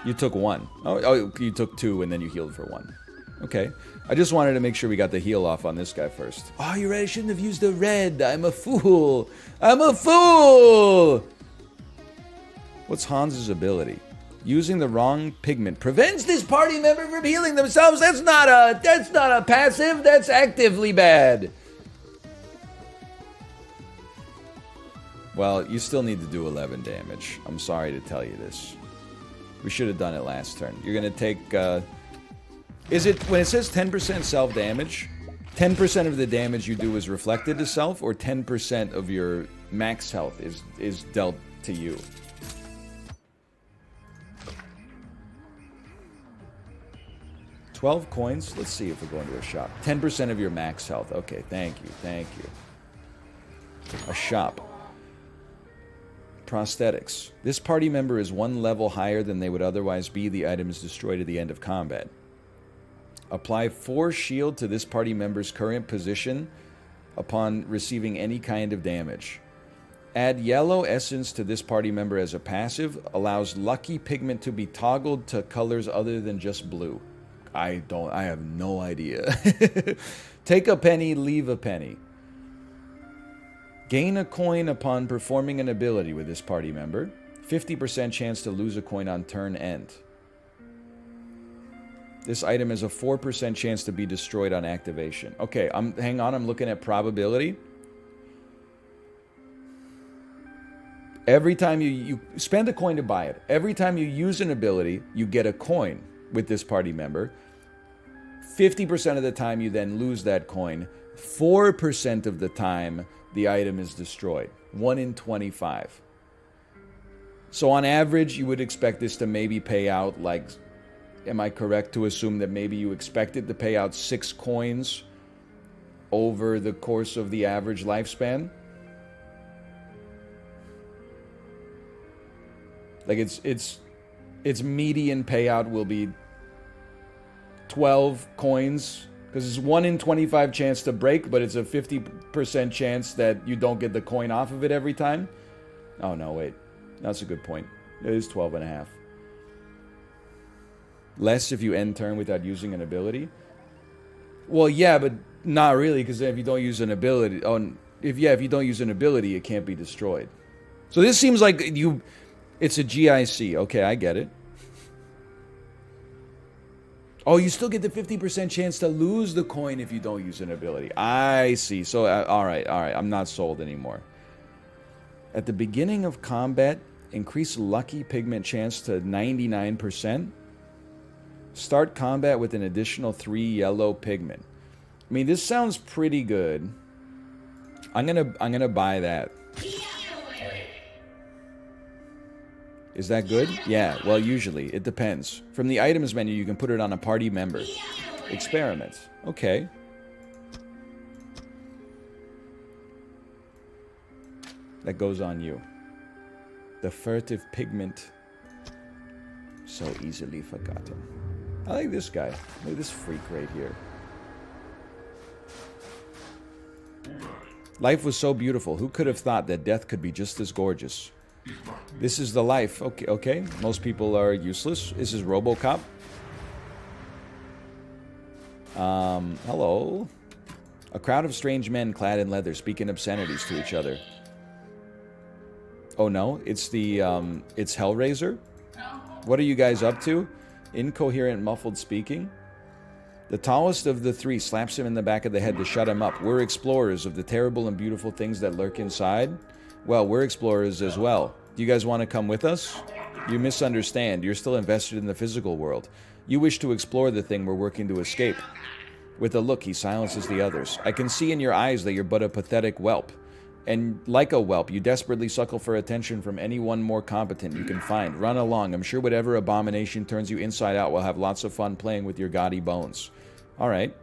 Speaker 1: You took 1. Oh, you took 2 and then you healed for 1. Okay. I just wanted to make sure we got the heal off on this guy first. Oh, you're right. I shouldn't have used the red. I'm a fool. I'm a fool! What's Hans's ability? Using the wrong pigment prevents this party member from healing themselves. That's not a passive. That's actively bad. Well, you still need to do 11 damage. I'm sorry to tell you this. We should have done it last turn. You're going to take... is it... When it says 10% self-damage, 10% of the damage you do is reflected to self, or 10% of your max health is dealt to you? $12 coins. Let's see if we're going to a shop. 10% of your max health. Okay, thank you. Thank you. A shop. Prosthetics. This party member is 1 level higher than they would otherwise be. The item is destroyed at the end of combat. Apply 4 shield to this party member's current position upon receiving any kind of damage. Add yellow essence to this party member as a passive. Allows lucky pigment to be toggled to colors other than just blue. I have no idea. Take a penny, leave a penny. Gain a coin upon performing an ability with this party member. 50% chance to lose a coin on turn end. This item has a 4% chance to be destroyed on activation. Okay, hang on, I'm looking at probability. Every time you spend a coin to buy it, every time you use an ability, you get a coin with this party member. 50% of the time you then lose that coin. 4% of the time the item is destroyed. 1 in 25. So on average, you would expect this to maybe pay out like... Am I correct to assume that maybe you expect it to pay out 6 coins over the course of the average lifespan? Like its median payout will be 12 coins, because it's 1 in 25 chance to break, but it's a 50% chance that you don't get the coin off of it every time. Oh no, wait. That's a good point. It is 12 and a half. Less if you end turn without using an ability. Well, yeah, but not really, because if you don't use an ability, if you don't use an ability, it can't be destroyed. So this seems like it's a GIC. Okay, I get it. Oh, you still get the 50% chance to lose the coin if you don't use an ability. I see. So, all right. I'm not sold anymore. At the beginning of combat, increase lucky pigment chance to 99%. Start combat with an additional 3 yellow pigment. I mean, this sounds pretty good. I'm gonna buy that. Is that good? Yeah, well, usually. It depends. From the items menu, you can put it on a party member. Experiment. Okay. That goes on you. The furtive pigment. So easily forgotten. I like this guy. Look at this freak right here. Life was so beautiful. Who could have thought that death could be just as gorgeous? This is the life. Okay. Most people are useless. This is RoboCop. Hello. A crowd of strange men clad in leather speaking obscenities to each other. Oh no, it's it's Hellraiser? What are you guys up to? Incoherent, muffled speaking. The tallest of the 3 slaps him in the back of the head to shut him up. We're explorers of the terrible and beautiful things that lurk inside. Well, we're explorers as well. Do you guys want to come with us? You misunderstand. You're still invested in the physical world. You wish to explore the thing we're working to escape. With a look, he silences the others. I can see in your eyes that you're but a pathetic whelp. And like a whelp, you desperately suckle for attention from anyone more competent you can find. Run along. I'm sure whatever abomination turns you inside out will have lots of fun playing with your gaudy bones. All right.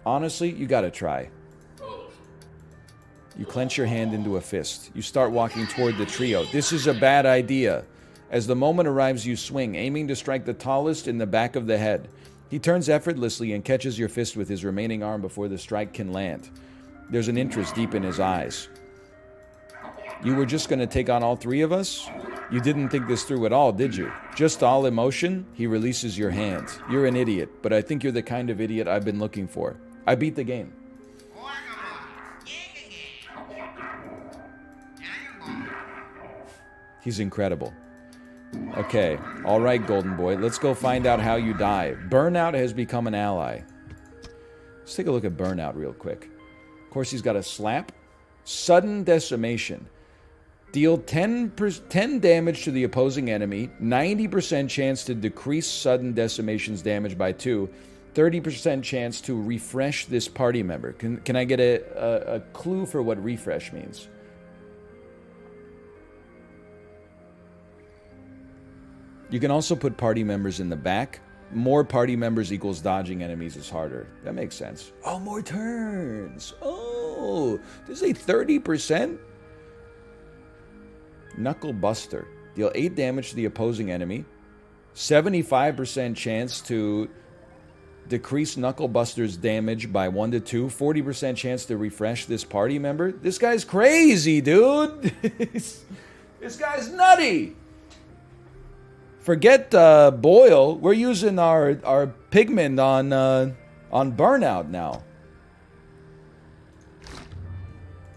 Speaker 1: Honestly, you gotta try. You clench your hand into a fist. You start walking toward the trio. This is a bad idea. As the moment arrives, you swing, aiming to strike the tallest in the back of the head. He turns effortlessly and catches your fist with his remaining arm before the strike can land. There's an interest deep in his eyes. You were just going to take on all three of us? You didn't think this through at all, did you? Just all emotion? He releases your hand. You're an idiot, but I think you're the kind of idiot I've been looking for. I beat the game. He's incredible. Okay, all right, Golden Boy, let's go find out how you die. Burnout has become an ally. Let's take a look at Burnout real quick. Of course, he's got a slap. Sudden decimation. Deal 10 damage to the opposing enemy. 90% chance to decrease sudden decimation's damage by 2. 30% chance to refresh this party member. Can I get a clue for what refresh means? You can also put party members in the back. More party members equals dodging enemies is harder. That makes sense. Oh, more turns. Oh, there's a 30%? Knuckle Buster. Deal 8 damage to the opposing enemy. 75% chance to decrease Knuckle Buster's damage by 1 to 2. 40% chance to refresh this party member. This guy's crazy, dude. This guy's nutty. Forget Boyle. We're using our pigment on Burnout now.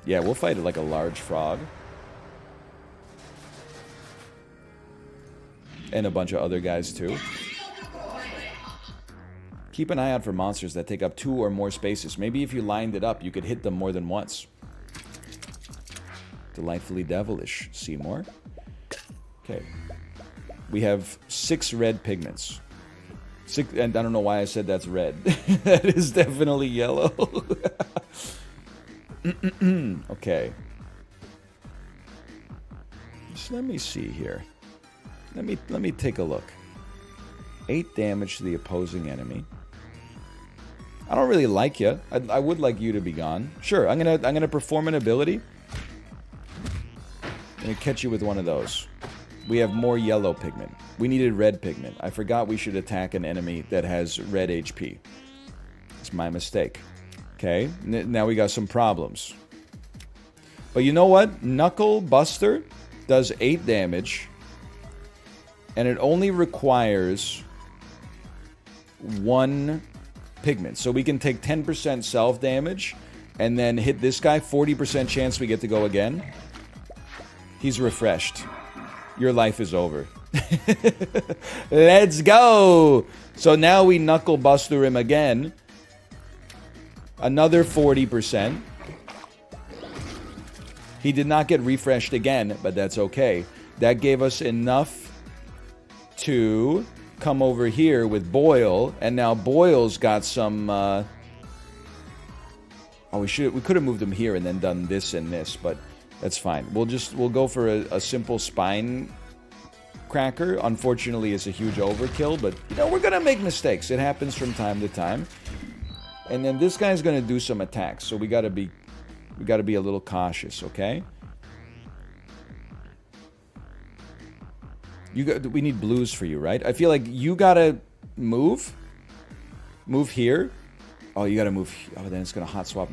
Speaker 1: Yeah, we'll fight it like a large frog. And a bunch of other guys too. Keep an eye out for monsters that take up 2 or more spaces. Maybe if you lined it up, you could hit them more than once. Delightfully devilish. Seymour. Okay. We have 6 red pigments. 6, and I don't know why I said that's red. That is definitely yellow. Okay. Just let me see here. Let me take a look. 8 damage to the opposing enemy. I don't really like you. I would like you to be gone. Sure, I'm gonna perform an ability. I'm gonna catch you with one of those. We have more yellow pigment. We needed red pigment. I forgot we should attack an enemy that has red HP. It's my mistake. Okay, now we got some problems. But you know what? Knuckle Buster does 8 damage. And it only requires 1 pigment. So we can take 10% self-damage and then hit this guy. 40% chance we get to go again. He's refreshed. Your life is over. Let's go! So now we Knuckle Buster him again. Another 40%. He did not get refreshed again, but that's okay. That gave us enough to come over here with Boyle, and now Boyle's got some we could have moved him here and then done this and this, but that's fine. We'll go for a simple spine cracker. Unfortunately, it's a huge overkill, but you know, we're gonna make mistakes. It happens from time to time. And then this guy's gonna do some attacks, so we gotta be a little cautious, okay? We need blues for you, right? I feel like you gotta move here. Oh, you gotta move. Oh, then it's gonna hot swap.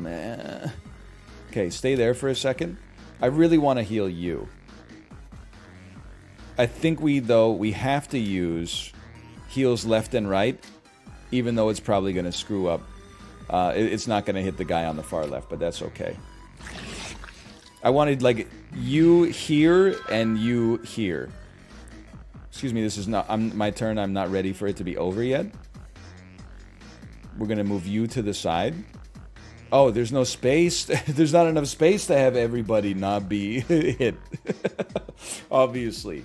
Speaker 1: Okay, stay there for a second. I really want to heal you. I think we have to use heals left and right, even though it's probably gonna screw up. It's not gonna hit the guy on the far left, but that's okay. I wanted like you here and you here. Excuse me, this is not my turn. I'm not ready for it to be over yet. We're going to move you to the side. Oh, there's no space. There's not enough space to have everybody not be hit. Obviously.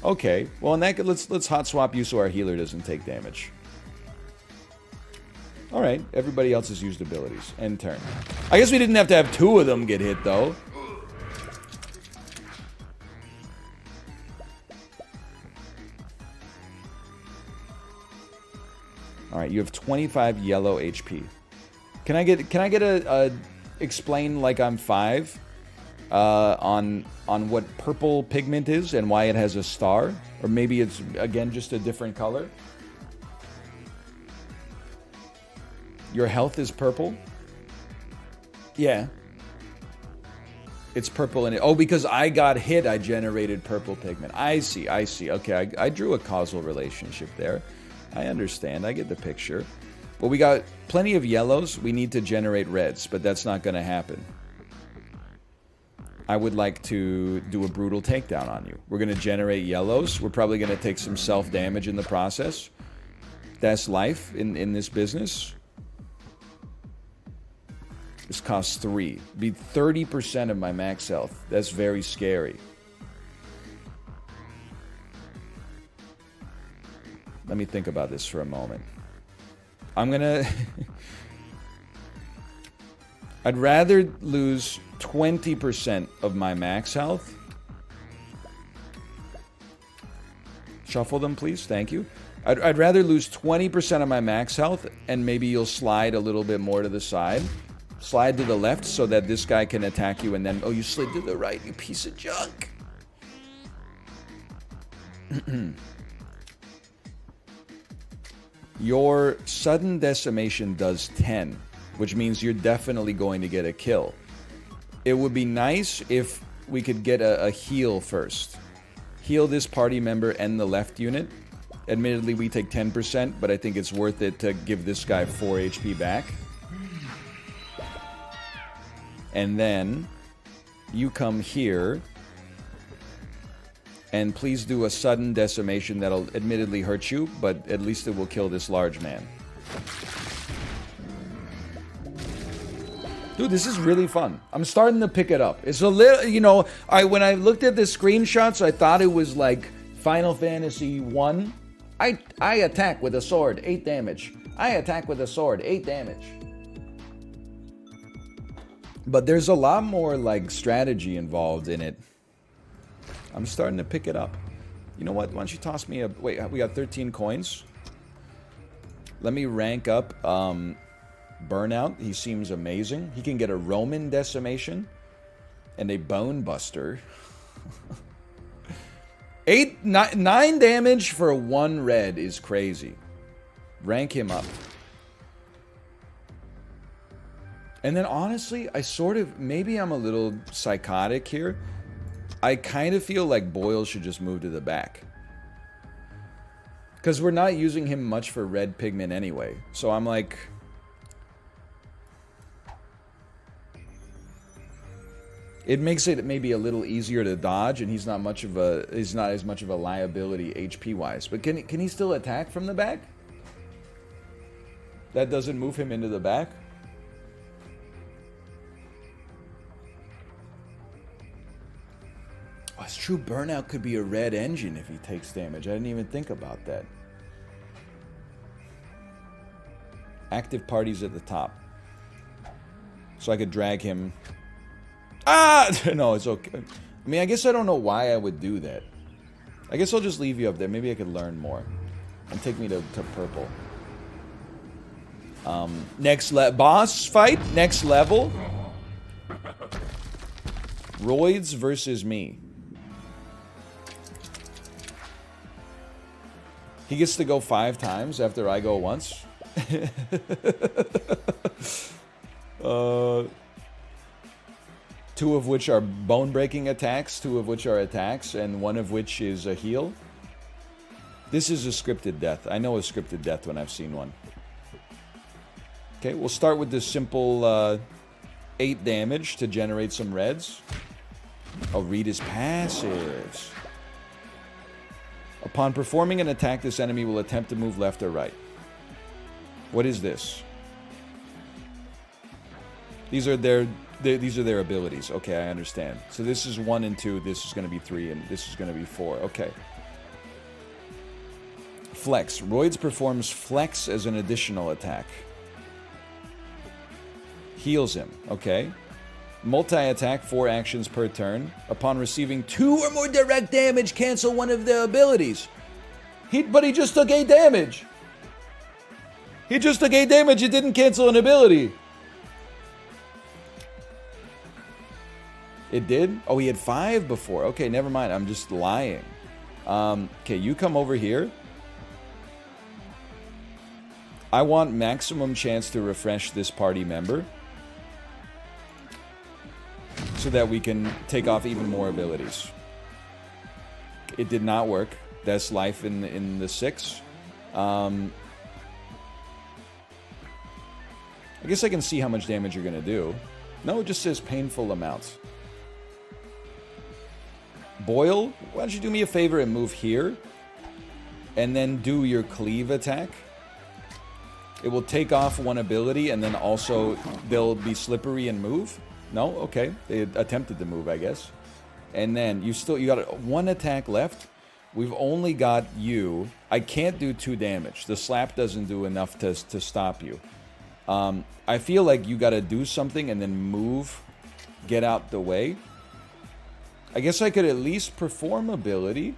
Speaker 1: Okay. Well, in that let's hot swap you so our healer doesn't take damage. All right, everybody else has used abilities. End turn. I guess we didn't have to have 2 of them get hit, though. All right, you have 25 yellow HP. Can I get a explain like I'm 5 on what purple pigment is and why it has a star? Or maybe it's, again, just a different color? Your health is purple? Yeah. It's purple in it. Oh, because I got hit, I generated purple pigment. I see. Okay, I drew a causal relationship there. I understand. I get the picture. Well, we got plenty of yellows. We need to generate reds, but that's not going to happen. I would like to do a brutal takedown on you. We're going to generate yellows. We're probably going to take some self-damage in the process. That's life in this business. This costs 3. Be 30% of my max health. That's very scary. Let me think about this for a moment. I'm gonna... I'd rather lose 20% of my max health. Shuffle them, please. Thank you. I'd rather lose 20% of my max health, and maybe you'll slide a little bit more to the side. Slide to the left so that this guy can attack you, and then... Oh, you slid to the right, you piece of junk. Your sudden decimation does 10, which means you're definitely going to get a kill. It would be nice if we could get a heal first. Heal this party member and the left unit. Admittedly, we take 10%, but I think it's worth it to give this guy 4 HP back. And then you come here. And please do a sudden decimation that'll admittedly hurt you, but at least it will kill this large man. Dude, this is really fun. I'm starting to pick it up. It's a little, you know, when I looked at the screenshots, I thought it was like Final Fantasy 1. I attack with a sword, 8 damage. I attack with a sword, 8 damage. But there's a lot more like strategy involved in it. I'm starting to pick it up. You know what? Why don't you toss me a... Wait, we got 13 coins. Let me rank up Burnout. He seems amazing. He can get a Roman decimation and a Bone Buster. 9 damage for 1 red is crazy. Rank him up. And then honestly, I sort of... Maybe I'm a little psychotic here. I kind of feel like Boyle should just move to the back. Because we're not using him much for red pigment anyway. So I'm like... It makes it maybe a little easier to dodge, and he's not as much of a liability HP-wise. But can he still attack from the back? That doesn't move him into the back? Oh, it's true, Burnout could be a red engine if he takes damage. I didn't even think about that. Active parties at the top. So I could drag him... Ah! No, it's okay. I mean, I guess I don't know why I would do that. I guess I'll just leave you up there. Maybe I could learn more. And take me to purple. Boss fight? Next level? Roids versus me. He gets to go 5 times after I go once. 2 of which are bone-breaking attacks, 2 of which are attacks, and 1 of which is a heal. This is a scripted death. I know a scripted death when I've seen one. Okay, we'll start with this simple 8 damage to generate some reds. I'll read his passives. Upon performing an attack, this enemy will attempt to move left or right. What is this? These are their abilities. Okay, I understand. So this is 1 and 2. This is going to be 3, and this is going to be 4. Okay. Flex. Roids performs Flex as an additional attack. Heals him. Okay. Multi-attack, 4 actions per turn. Upon receiving 2 or more direct damage, cancel one of the abilities. But he just took 8 damage. He just took 8 damage. It didn't cancel an ability. It did? Oh, he had 5 before. Okay, never mind. I'm just lying. Okay, you come over here. I want maximum chance to refresh this party member, so that we can take off even more abilities. It did not work. That's life in the 6. I guess I can see how much damage you're going to do. No, it just says painful amounts. Boyle, why don't you do me a favor and move here? And then do your cleave attack. It will take off 1 ability, and then also they'll be slippery and move. No? Okay. They attempted to move, I guess. And then you got 1 attack left. We've only got you. I can't do 2 damage. The slap doesn't do enough to stop you. I feel like you got to do something and then move. Get out the way. I guess I could at least perform ability.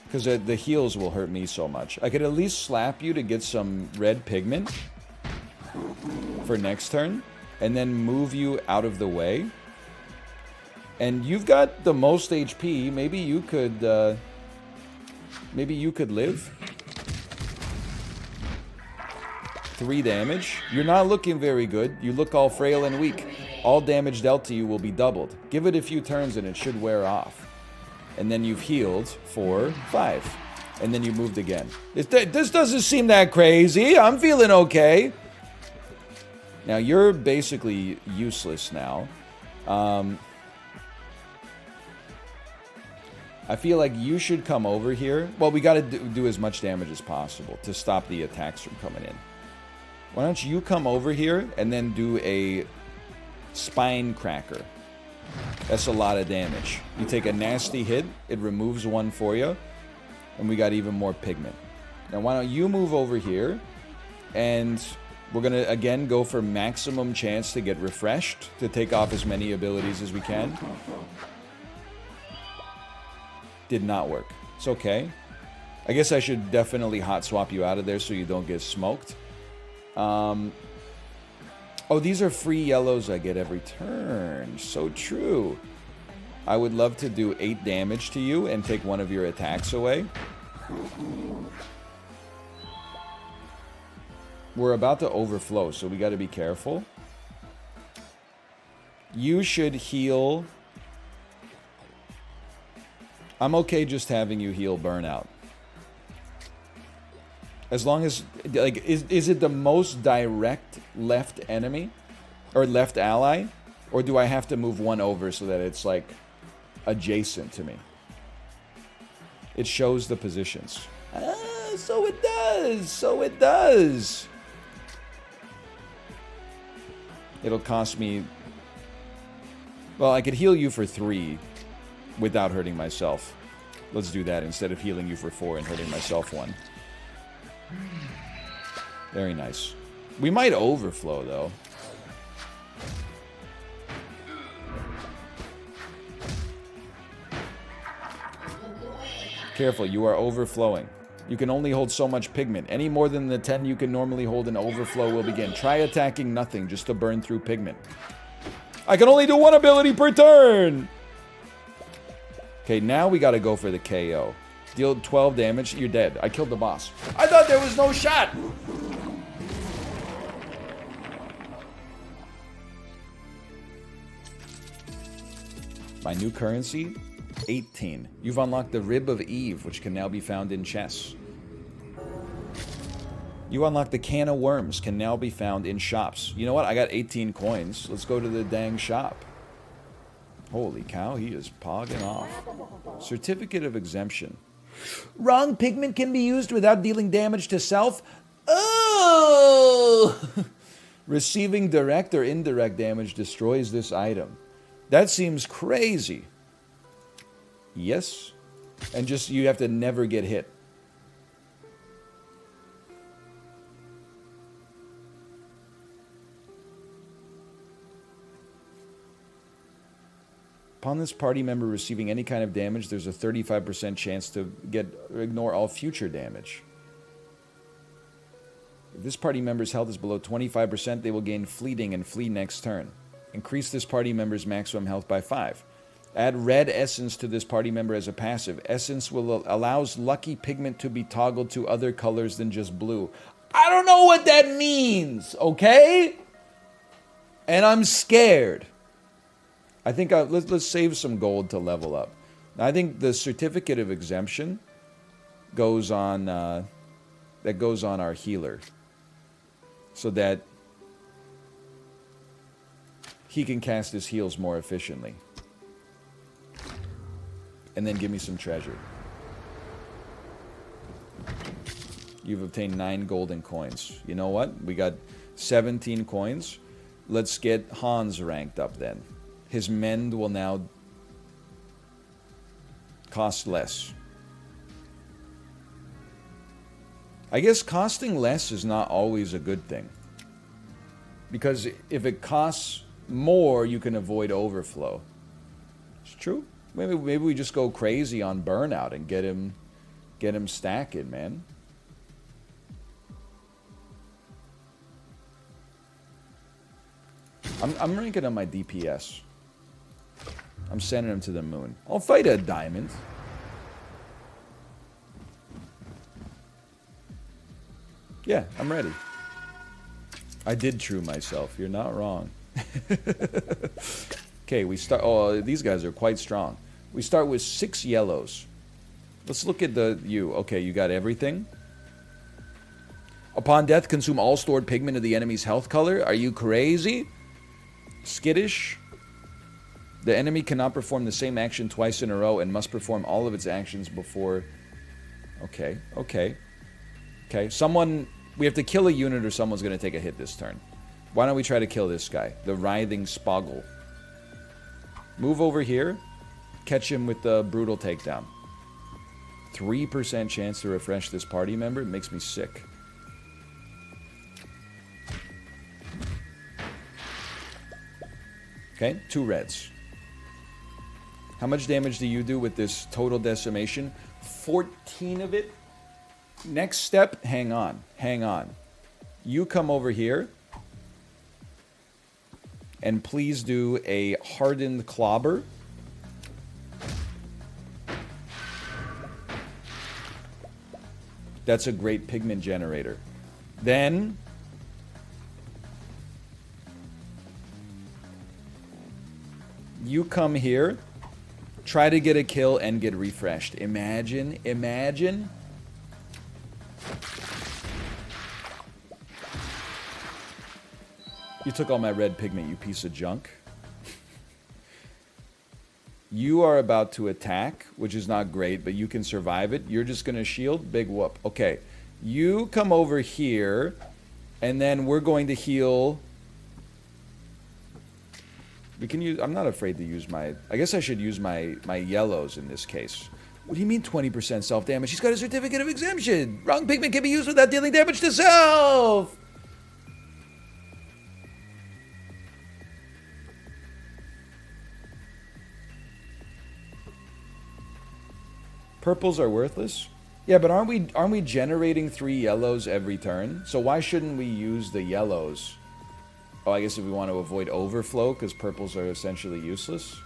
Speaker 1: Because the heals will hurt me so much. I could at least slap you to get some red pigment. For next turn. And then move you out of the way. And you've got the most HP. Maybe you could live. 3 damage. You're not looking very good. You look all frail and weak. All damage dealt to you will be doubled. Give it a few turns and it should wear off. And then you've healed for 5. And then you moved again. This doesn't seem that crazy. I'm feeling okay. Now, you're basically useless now. I feel like you should come over here. Well, we got to do as much damage as possible to stop the attacks from coming in. Why don't you come over here and then do a spine cracker. That's a lot of damage. You take a nasty hit, it removes 1 for you, and we got even more pigment. Now, why don't you move over here, and we're going to, again, go for maximum chance to get refreshed, to take off as many abilities as we can. Did not work. It's okay. I guess I should definitely hot swap you out of there so you don't get smoked. Oh, these are free yellows I get every turn. So true. I would love to do 8 damage to you and take 1 of your attacks away. We're about to overflow, so we got to be careful. You should heal. I'm okay just having you heal burnout. As long as, like, is it the most direct left enemy? Or left ally? Or do I have to move 1 over so that it's, like, adjacent to me? It shows the positions. Ah, so it does! So it does! It'll cost me... Well, I could heal you for 3 without hurting myself. Let's do that instead of healing you for 4 and hurting myself 1. Very nice. We might overflow, though. Careful, you are overflowing. You can only hold so much pigment. Any more than the 10 you can normally hold, an overflow will begin. Try attacking nothing just to burn through pigment. I can only do 1 ability per turn! Okay, now we gotta go for the KO. Deal 12 damage, you're dead. I killed the boss. I thought there was no shot! My new currency? 18. You've unlocked the Rib of Eve, which can now be found in chests. You unlocked the Can of Worms, can now be found in shops. You know what? I got 18 coins. Let's go to the dang shop. Holy cow, he is pogging off. Certificate of Exemption. Wrong pigment can be used without dealing damage to self. Oh! Receiving direct or indirect damage destroys this item. That seems crazy. Yes. And just, you have to never get hit. Upon this party member receiving any kind of damage, there's a 35% chance to ignore all future damage. If this party member's health is below 25%, they will gain fleeting and flee next turn. Increase this party member's maximum health by 5. Add red essence to this party member as a passive. Essence allows lucky pigment to be toggled to other colors than just blue. I don't know what that means, okay? And I'm scared. I think let's save some gold to level up. I think the certificate of exemption goes on that goes on our healer, so that he can cast his heals more efficiently. And then give me some treasure. You've obtained 9 golden coins. You know what? We got 17 coins. Let's get Hans ranked up then. His mend will now cost less. I guess costing less is not always a good thing. Because if it costs more, you can avoid overflow. It's true. Maybe we just go crazy on burnout and get him stacking, man. I'm ranking on my DPS. I'm sending him to the moon. I'll fight a diamond. Yeah, I'm ready. I did true myself. You're not wrong. Okay, we start... Oh, these guys are quite strong. We start with 6 yellows. Let's look at you. Okay, you got everything. Upon death, consume all stored pigment of the enemy's health color. Are you crazy? Skittish. The enemy cannot perform the same action twice in a row and must perform all of its actions before... Okay. We have to kill a unit or someone's going to take a hit this turn. Why don't we try to kill this guy? The Writhing Spoggle. Move over here. Catch him with the Brutal Takedown. 3% chance to refresh this party member. It makes me sick. Okay, 2 reds. How much damage do you do with this total decimation? 14 of it. Next step, hang on. You come over here. And please do a hardened clobber. That's a great pigment generator. Then... you come here. Try to get a kill and get refreshed. Imagine. You took all my red pigment, you piece of junk. You are about to attack, which is not great, but you can survive it. You're just going to shield. Big whoop. Okay. You come over here, and then we're going to heal... We can use... I'm not afraid to use my... I guess I should use my yellows in this case. What do you mean 20% self-damage? He's got a certificate of exemption. Wrong pigment can be used without dealing damage to self. Purples are worthless? Yeah, but aren't we generating 3 yellows every turn? So why shouldn't we use the yellows? Oh, I guess if we want to avoid overflow, because purples are essentially useless.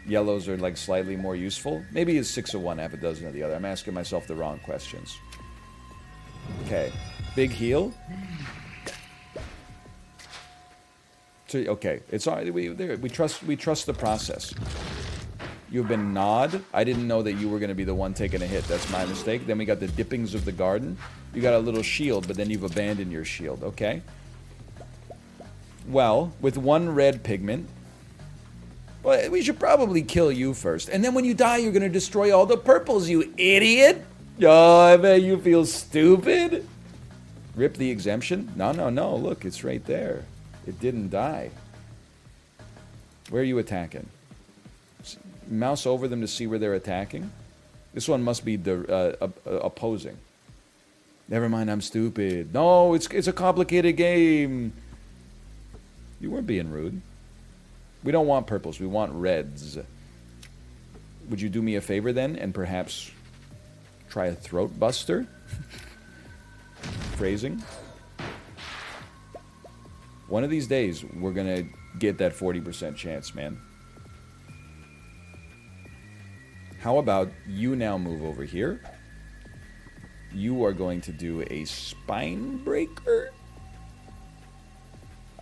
Speaker 1: Yellows are like slightly more useful. Maybe it's 6 of one, half a dozen of the other. I'm asking myself the wrong questions. Okay, big heal. So, okay, it's all right. We trust the process. You've been gnawed. I didn't know that you were going to be the one taking a hit. That's my mistake. Then we got the dippings of the garden. You got a little shield, but then you've abandoned your shield. Okay. Well, with 1 red pigment, well, we should probably kill you first. And then when you die, you're going to destroy all the purples, you idiot. Oh, I bet you feel stupid. Rip the exemption? No. Look, it's right there. It didn't die. Where are you attacking? Mouse over them to see where they're attacking. This one must be opposing. Never mind, I'm stupid. No, it's a complicated game. You weren't being rude. We don't want purples. We want reds. Would you do me a favor then and perhaps try a throat buster? Phrasing. One of these days, we're going to get that 40% chance, man. How about you now move over here? You are going to do a spine breaker.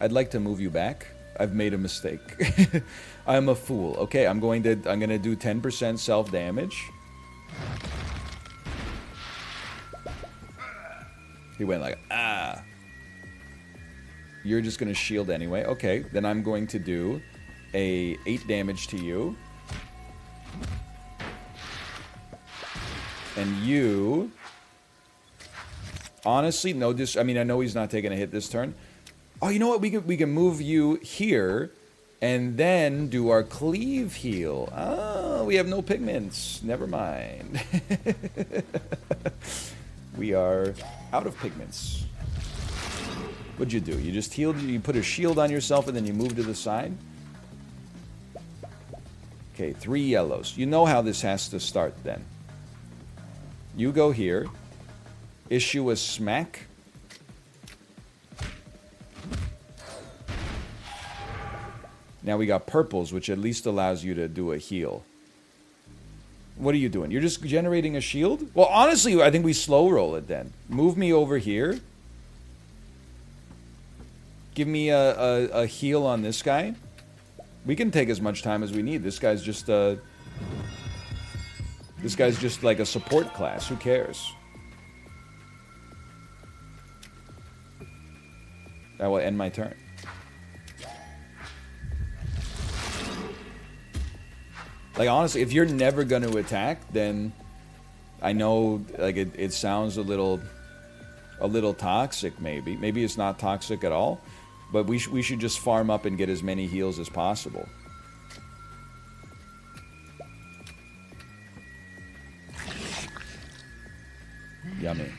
Speaker 1: I'd like to move you back. I've made a mistake. I'm a fool. Okay, I'm going to do 10% self-damage. He went like, ah. You're just going to shield anyway. Okay, then I'm going to do a 8 damage to you. And you... Honestly, no, I mean, I know he's not taking a hit this turn. Oh, you know what? We can move you here and then do our cleave heal. Oh, we have no pigments. Never mind. We are out of pigments. What'd you do? You just healed, you put a shield on yourself and then you move to the side? Okay, 3 yellows. You know how this has to start then. You go here. Issue a smack. Now we got purples, which at least allows you to do a heal. What are you doing? You're just generating a shield? Well, honestly, I think we slow roll it then. Move me over here. Give me a heal on this guy. We can take as much time as we need. This guy's just like a support class. Who cares? That will end my turn. Like, honestly, if you're never going to attack, then I know, like, it sounds a little toxic, maybe. Maybe it's not toxic at all, but we should just farm up and get as many heals as possible. Yummy.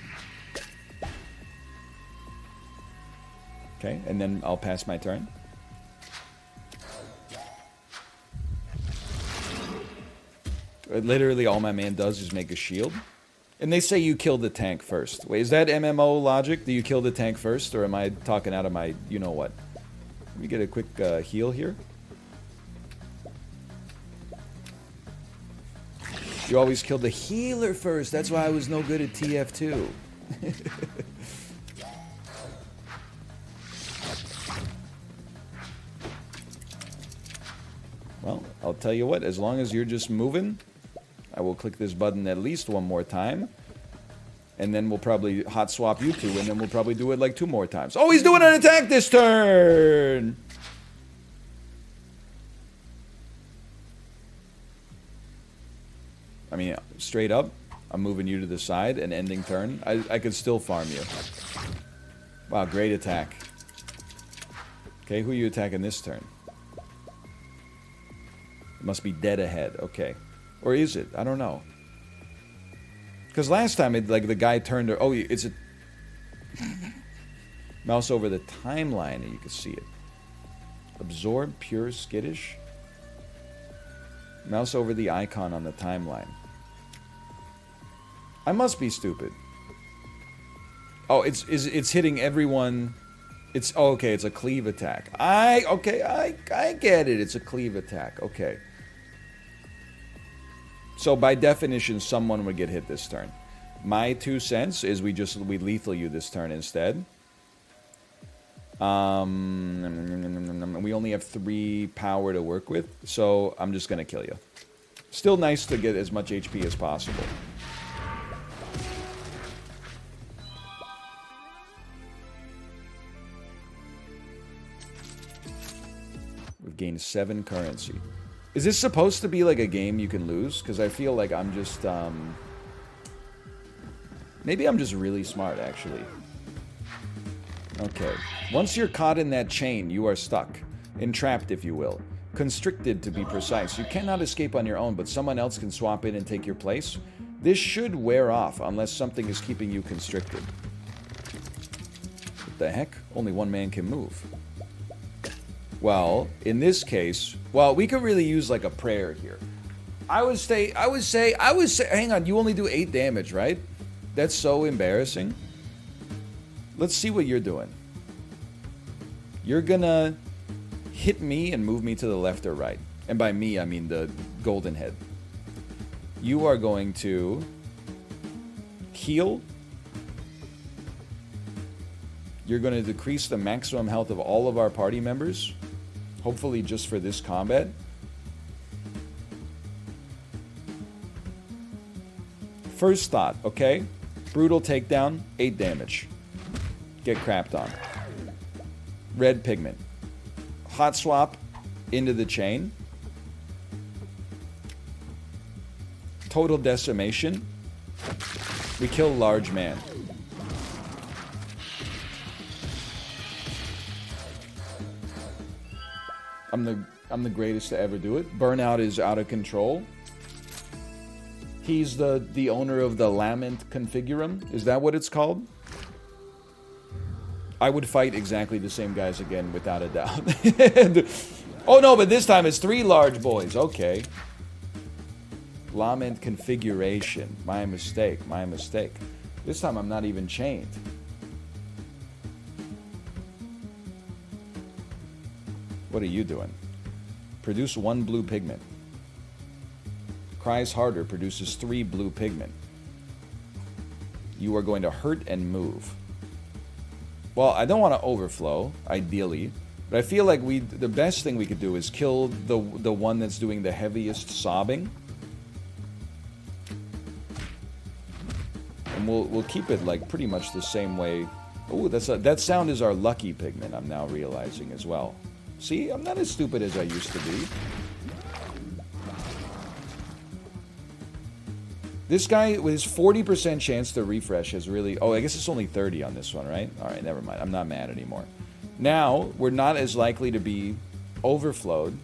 Speaker 1: Okay, and then I'll pass my turn. Literally all my man does is make a shield. And they say you kill the tank first. Wait, is that MMO logic? Do you kill the tank first? Or am I talking out of my you-know-what? Let me get a quick heal here. You always kill the healer first. That's why I was no good at TF2. Well, I'll tell you what. As long as you're just moving... I will click this button at least one more time. And then we'll probably hot swap you two, and then we'll probably do it like 2 more times. Oh, he's doing an attack this turn! I mean, straight up, I'm moving you to the side and ending turn. I could still farm you. Wow, great attack. Okay, who are you attacking this turn? It must be dead ahead. Okay. Or is it? I don't know. Because last time, like, the guy turned... Oh, it's a... Mouse over the timeline, and you can see it. Absorb, pure, skittish. Mouse over the icon on the timeline. I must be stupid. Oh, it's hitting everyone... It's... Oh, okay, it's a cleave attack. I get it. It's a cleave attack. Okay. So by definition, someone would get hit this turn. My 2 cents is we lethal you this turn instead. We only have 3 power to work with, so I'm just gonna kill you. Still nice to get as much HP as possible. We've gained 7 currency. Is this supposed to be like a game you can lose? Because I feel like I'm just, maybe I'm just really smart, actually. Okay. Once you're caught in that chain, you are stuck. Entrapped, if you will. Constricted, to be precise. You cannot escape on your own, but someone else can swap in and take your place. This should wear off, unless something is keeping you constricted. What the heck? Only one man can move. Well, in this case, well, we could really use like a prayer here. I would say, hang on, you only do 8 damage, right? That's so embarrassing. Let's see what you're doing. You're gonna hit me and move me to the left or right. And by me, I mean the golden head. You are going to heal. You're going to decrease the maximum health of all of our party members. Hopefully just for this combat. First thought, okay? Brutal takedown, 8 damage. Get crapped on. Red pigment. Hot swap into the chain. Total decimation. We kill large man. I'm the greatest to ever do it. Burnout is out of control. He's the owner of the Lament Configurum. Is that what it's called? I would fight exactly the same guys again without a doubt. Oh no, but this time it's 3 large boys. Okay. Lament Configuration. My mistake. My mistake. This time I'm not even chained. What are you doing? Produce 1 blue pigment. Cries harder, produces 3 blue pigment. You are going to hurt and move. Well, I don't want to overflow, ideally. But I feel like the best thing we could do is kill the one that's doing the heaviest sobbing. And we'll keep it like pretty much the same way. Oh, that sound is our lucky pigment, I'm now realizing as well. See, I'm not as stupid as I used to be. This guy with his 40% chance to refresh has really... Oh, I guess it's only 30 on this one, right? Alright, never mind. I'm not mad anymore. Now, we're not as likely to be overflowed.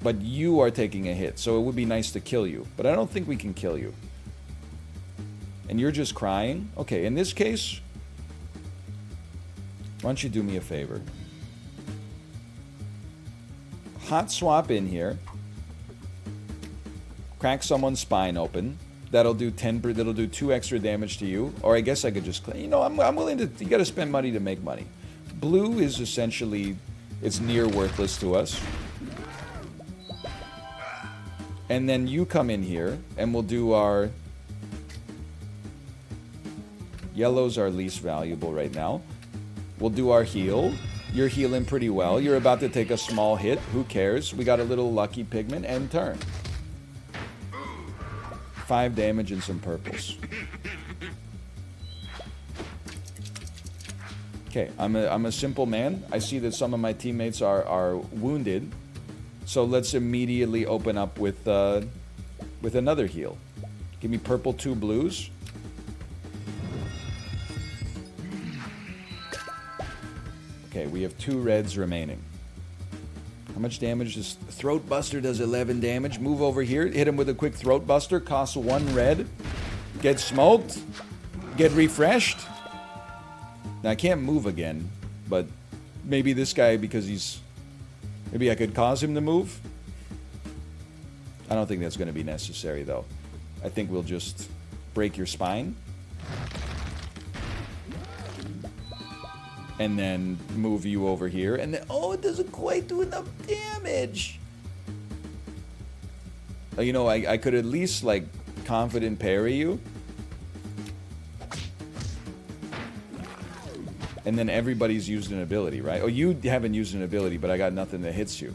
Speaker 1: But you are taking a hit, so it would be nice to kill you. But I don't think we can kill you. And you're just crying? Okay, in this case... Why don't you do me a favor? Hot swap in here. Crack someone's spine open. That'll do 2 extra damage to you. Or I guess I could just... You know, I'm willing to... You gotta spend money to make money. Blue is essentially... It's near worthless to us. And then you come in here, and we'll do our... Yellow's our least valuable right now. We'll do our heal. You're healing pretty well. You're about to take a small hit. Who cares? We got a little lucky pigment. End turn. 5 damage and some purples. Okay, I'm a simple man. I see that some of my teammates are wounded. So let's immediately open up with another heal. Give me purple 2 blues. Okay, we have 2 reds remaining. How much damage does... Throat Buster does 11 damage. Move over here. Hit him with a quick Throat Buster. Costs 1 red. Get smoked. Get refreshed. Now, I can't move again. But maybe this guy, because he's... Maybe I could cause him to move. I don't think that's going to be necessary, though. I think we'll just break your spine. And then move you over here. And then, oh, it doesn't quite do enough damage. You know, I could at least, like, confident parry you. And then everybody's used an ability, right? Oh, you haven't used an ability, but I got nothing that hits you.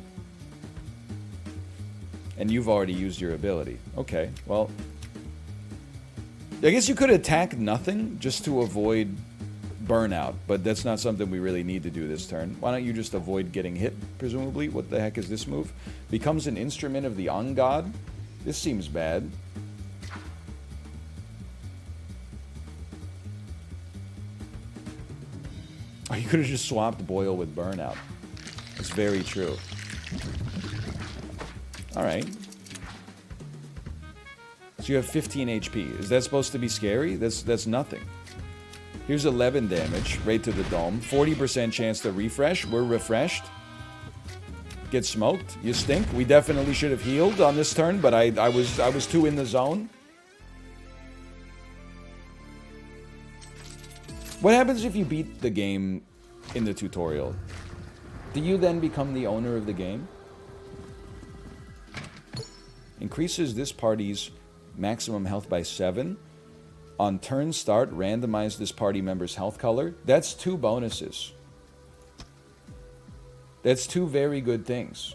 Speaker 1: And you've already used your ability. Okay, well... I guess you could attack nothing just to avoid... burnout, but that's not something we really need to do this turn. Why don't you just avoid getting hit, presumably? What the heck is this move? Becomes an instrument of the on-god? This seems bad. Oh, you could have just swapped Boil with burnout. That's very true. Alright. So you have 15 HP. Is that supposed to be scary? That's nothing. Here's 11 damage, right to the dome. 40% chance to refresh. We're refreshed. Get smoked. You stink. We definitely should have healed on this turn, but I was too in the zone. What happens if you beat the game in the tutorial? Do you then become the owner of the game? Increases this party's maximum health by 7. On turn start, randomize this party member's health color. That's 2 bonuses. That's 2 very good things.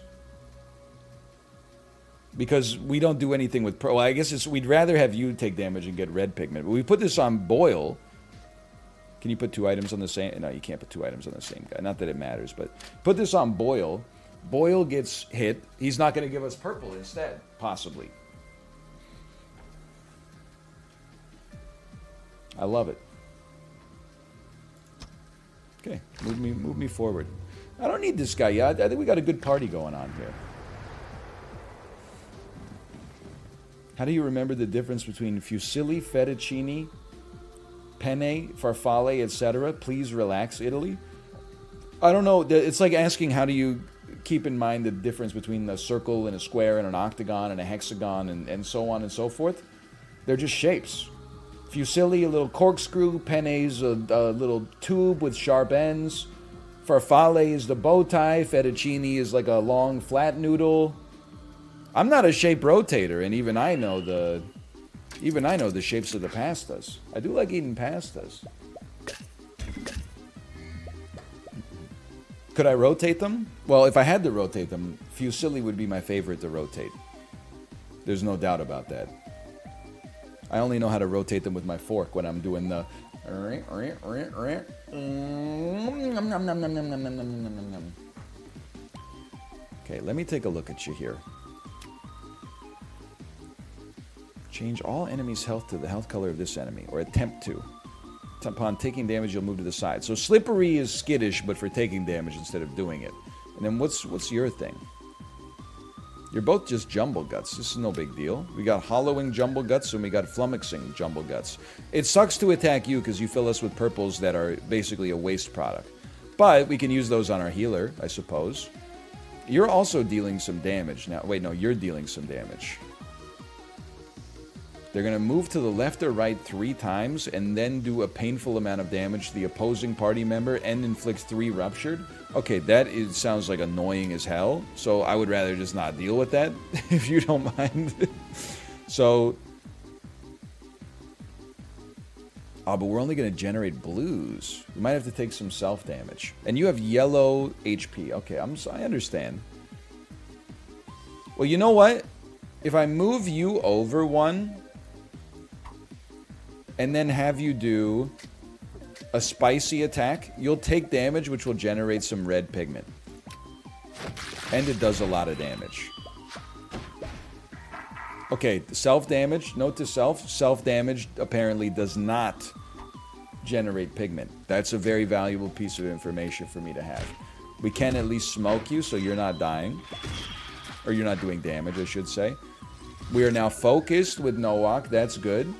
Speaker 1: Because we don't do anything with... Well, I guess we'd rather have you take damage and get red pigment. But we put this on Boil. Can you put 2 items on the same... No, you can't put 2 items on the same guy. Not that it matters, but... Put this on Boil. Boil gets hit. He's not going to give us purple instead. Possibly. I love it. Okay, move me forward. I don't need this guy yet. I think we got a good party going on here. How do you remember the difference between fusilli, fettuccine, penne, farfalle, etc.? Please relax, Italy. I don't know. It's like asking how do you keep in mind the difference between a circle and a square and an octagon and a hexagon and so on and so forth. They're just shapes. Fusilli, a little corkscrew. Penne's a little tube with sharp ends. Farfalle is the bow tie. Fettuccine is like a long flat noodle. I'm not a shape rotator, and even I know the shapes of the pastas. I do like eating pastas. Could I rotate them? Well, if I had to rotate them, fusilli would be my favorite to rotate. There's no doubt about that. I only know how to rotate them with my fork when I'm doing the... Okay, let me take a look at you here. Change all enemies' health to the health color of this enemy, or attempt to. Upon taking damage, you'll move to the side. So Slippery is skittish, but for taking damage instead of doing it. And then what's your thing? You're both just Jumble Guts. This is no big deal. We got Hollowing Jumble Guts, and we got Flummoxing Jumble Guts. It sucks to attack you, because you fill us with purples that are basically a waste product. But we can use those on our healer, I suppose. You're also dealing some damage. Now, wait, no, you're dealing some damage. They're going to move to the left or right 3 times and then do a painful amount of damage to the opposing party member and inflict 3 ruptured. Okay, sounds like annoying as hell, so I would rather just not deal with that, if you don't mind. So... Oh, but we're only going to generate blues. We might have to take some self-damage. And you have yellow HP. Okay, I understand. Well, you know what? If I move you over 1... and then have you do a spicy attack, you'll take damage, which will generate some red pigment. And it does a lot of damage. Okay, self-damage, note to self, self-damage apparently does not generate pigment. That's a very valuable piece of information for me to have. We can at least smoke you, so you're not dying. Or you're not doing damage, I should say. We are now focused with Nowak, that's good.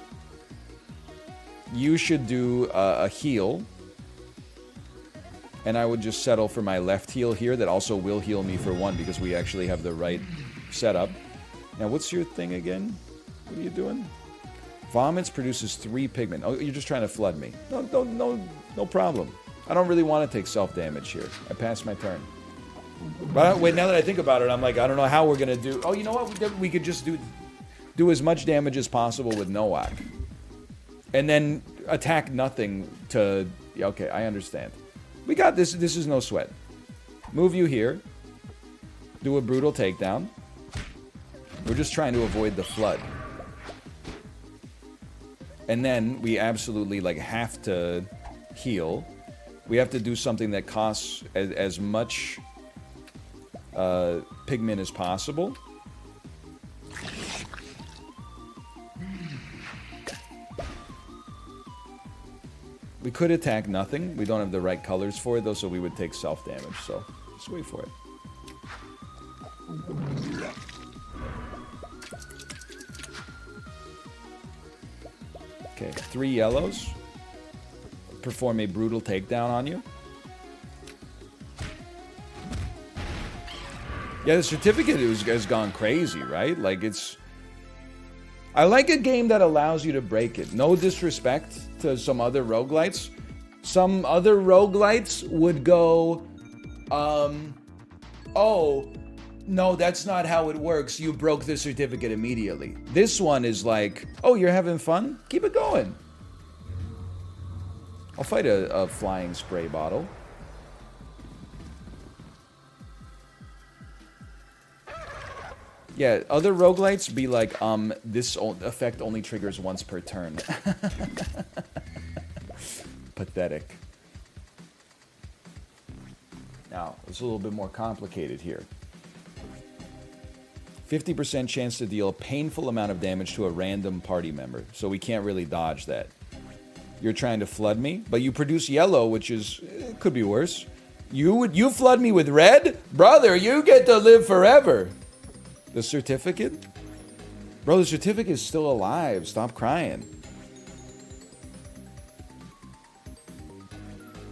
Speaker 1: You should do a heal. And I would just settle for my left heal here. That also will heal me for 1 because we actually have the right setup. Now, what's your thing again? What are you doing? Vomits produces 3 pigment. Oh, you're just trying to flood me. No problem. I don't really want to take self-damage here. I passed my turn. But wait, now that I think about it, I'm like, I don't know how we're going to do... Oh, you know what? We could just do as much damage as possible with Nowak. And then attack nothing to... Okay, I understand. We got this. This is no sweat. Move you here. Do a brutal takedown. We're just trying to avoid the flood. And then we absolutely have to heal. We have to do something that costs as much pigment as possible. We could attack nothing. We don't have the right colors for it, though, so we would take self-damage. So, just wait for it. Okay, 3 yellows. perform a brutal takedown on you. Yeah, the certificate has gone crazy, right? Like, it's... I like a game that allows you to break it. No disrespect to some other roguelites. Some other roguelites would go, oh, no, that's not how it works. You broke the certificate immediately. This one is like, oh, you're having fun? Keep it going. I'll fight a flying spray bottle. Yeah, other roguelites be like, this effect only triggers once per turn. Pathetic. Now, it's a little bit more complicated here. 50% chance to deal a painful amount of damage to a random party member, so we can't really dodge that. You're trying to flood me, but you produce yellow, which is, it could be worse. You flood me with red? Brother, you get to live forever. The certificate? Bro, the certificate is still alive. Stop crying.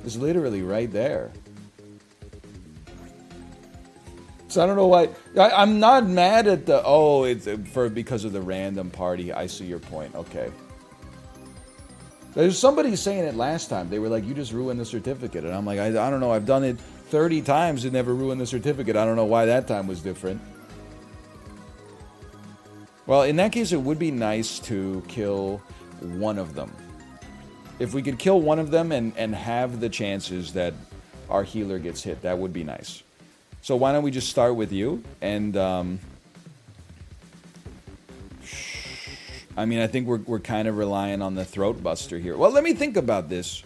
Speaker 1: It's literally right there. So I don't know why. I'm not mad at the... Oh, it's because of the random party. I see your point. Okay. There's somebody saying it last time. They were like, you just ruined the certificate. And I'm like, I don't know. I've done it 30 times and never ruined the certificate. I don't know why that time was different. Well, in that case, it would be nice to kill one of them. If we could kill one of them and have the chances that our healer gets hit, that would be nice. So why don't we just start with you? And, I mean, I think we're kind of relying on the throat buster here. Well, let me think about this.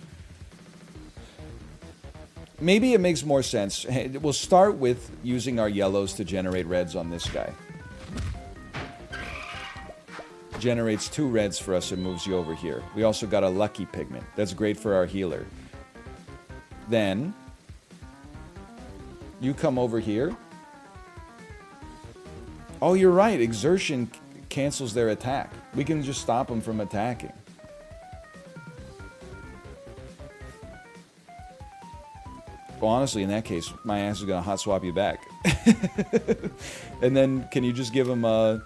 Speaker 1: Maybe it makes more sense. We'll start with using our yellows to generate reds on this guy. Generates 2 reds for us and moves you over here. We also got a lucky pigment. That's great for our healer. Then you come over here. Oh, you're right. Exertion cancels their attack. We can just stop them from attacking. Well, honestly, in that case, my ass is gonna hot swap you back. And then, can you just give him a...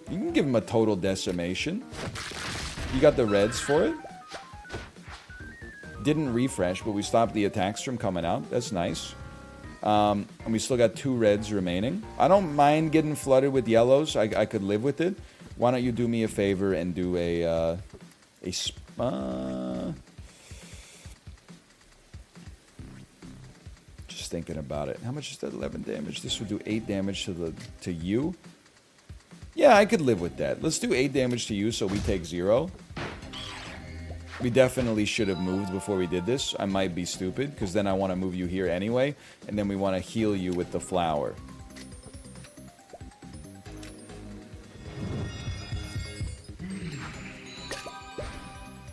Speaker 1: You can give him a total decimation. You got the reds for it. Didn't refresh, but we stopped the attacks from coming out. That's nice. And we still got 2 reds remaining. I don't mind getting flooded with yellows. I could live with it. Why don't you do me a favor and do just thinking about it. How much is that? 11 damage. This would do 8 damage to you. Yeah, I could live with that. Let's do 8 damage to you so we take 0. We definitely should have moved before we did this. I might be stupid, because then I want to move you here anyway, and then we want to heal you with the flower.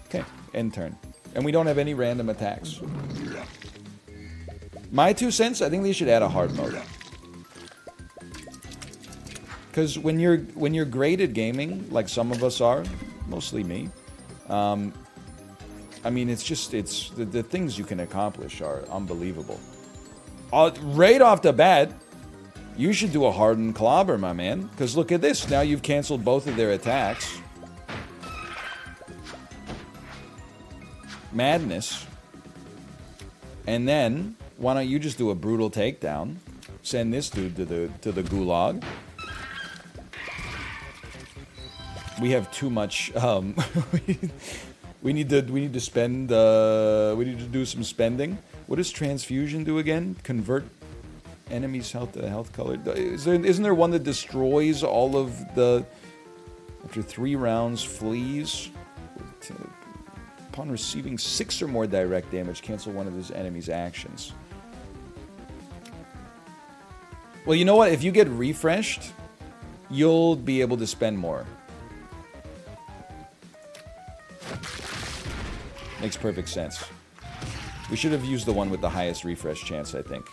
Speaker 1: Okay, end turn. And we don't have any random attacks. My 2 cents, I think they should add a hard mode. Because when you're great at gaming, like some of us are, mostly me, I mean, it's the things you can accomplish are unbelievable. Right off the bat, you should do a hardened clobber, my man. Because look at this, now you've canceled both of their attacks. Madness. And then, why don't you just do a brutal takedown? Send this dude to the gulag. We have too much. We need to spend. We need to do some spending. What does transfusion do again? Convert enemies' health to health color. Isn't there one that destroys all of the? After 3 rounds, flees. Upon receiving 6 or more direct damage, cancel one of his enemy's actions. Well, you know what? If you get refreshed, you'll be able to spend more. Makes perfect sense. We should have used the one with the highest refresh chance, I think.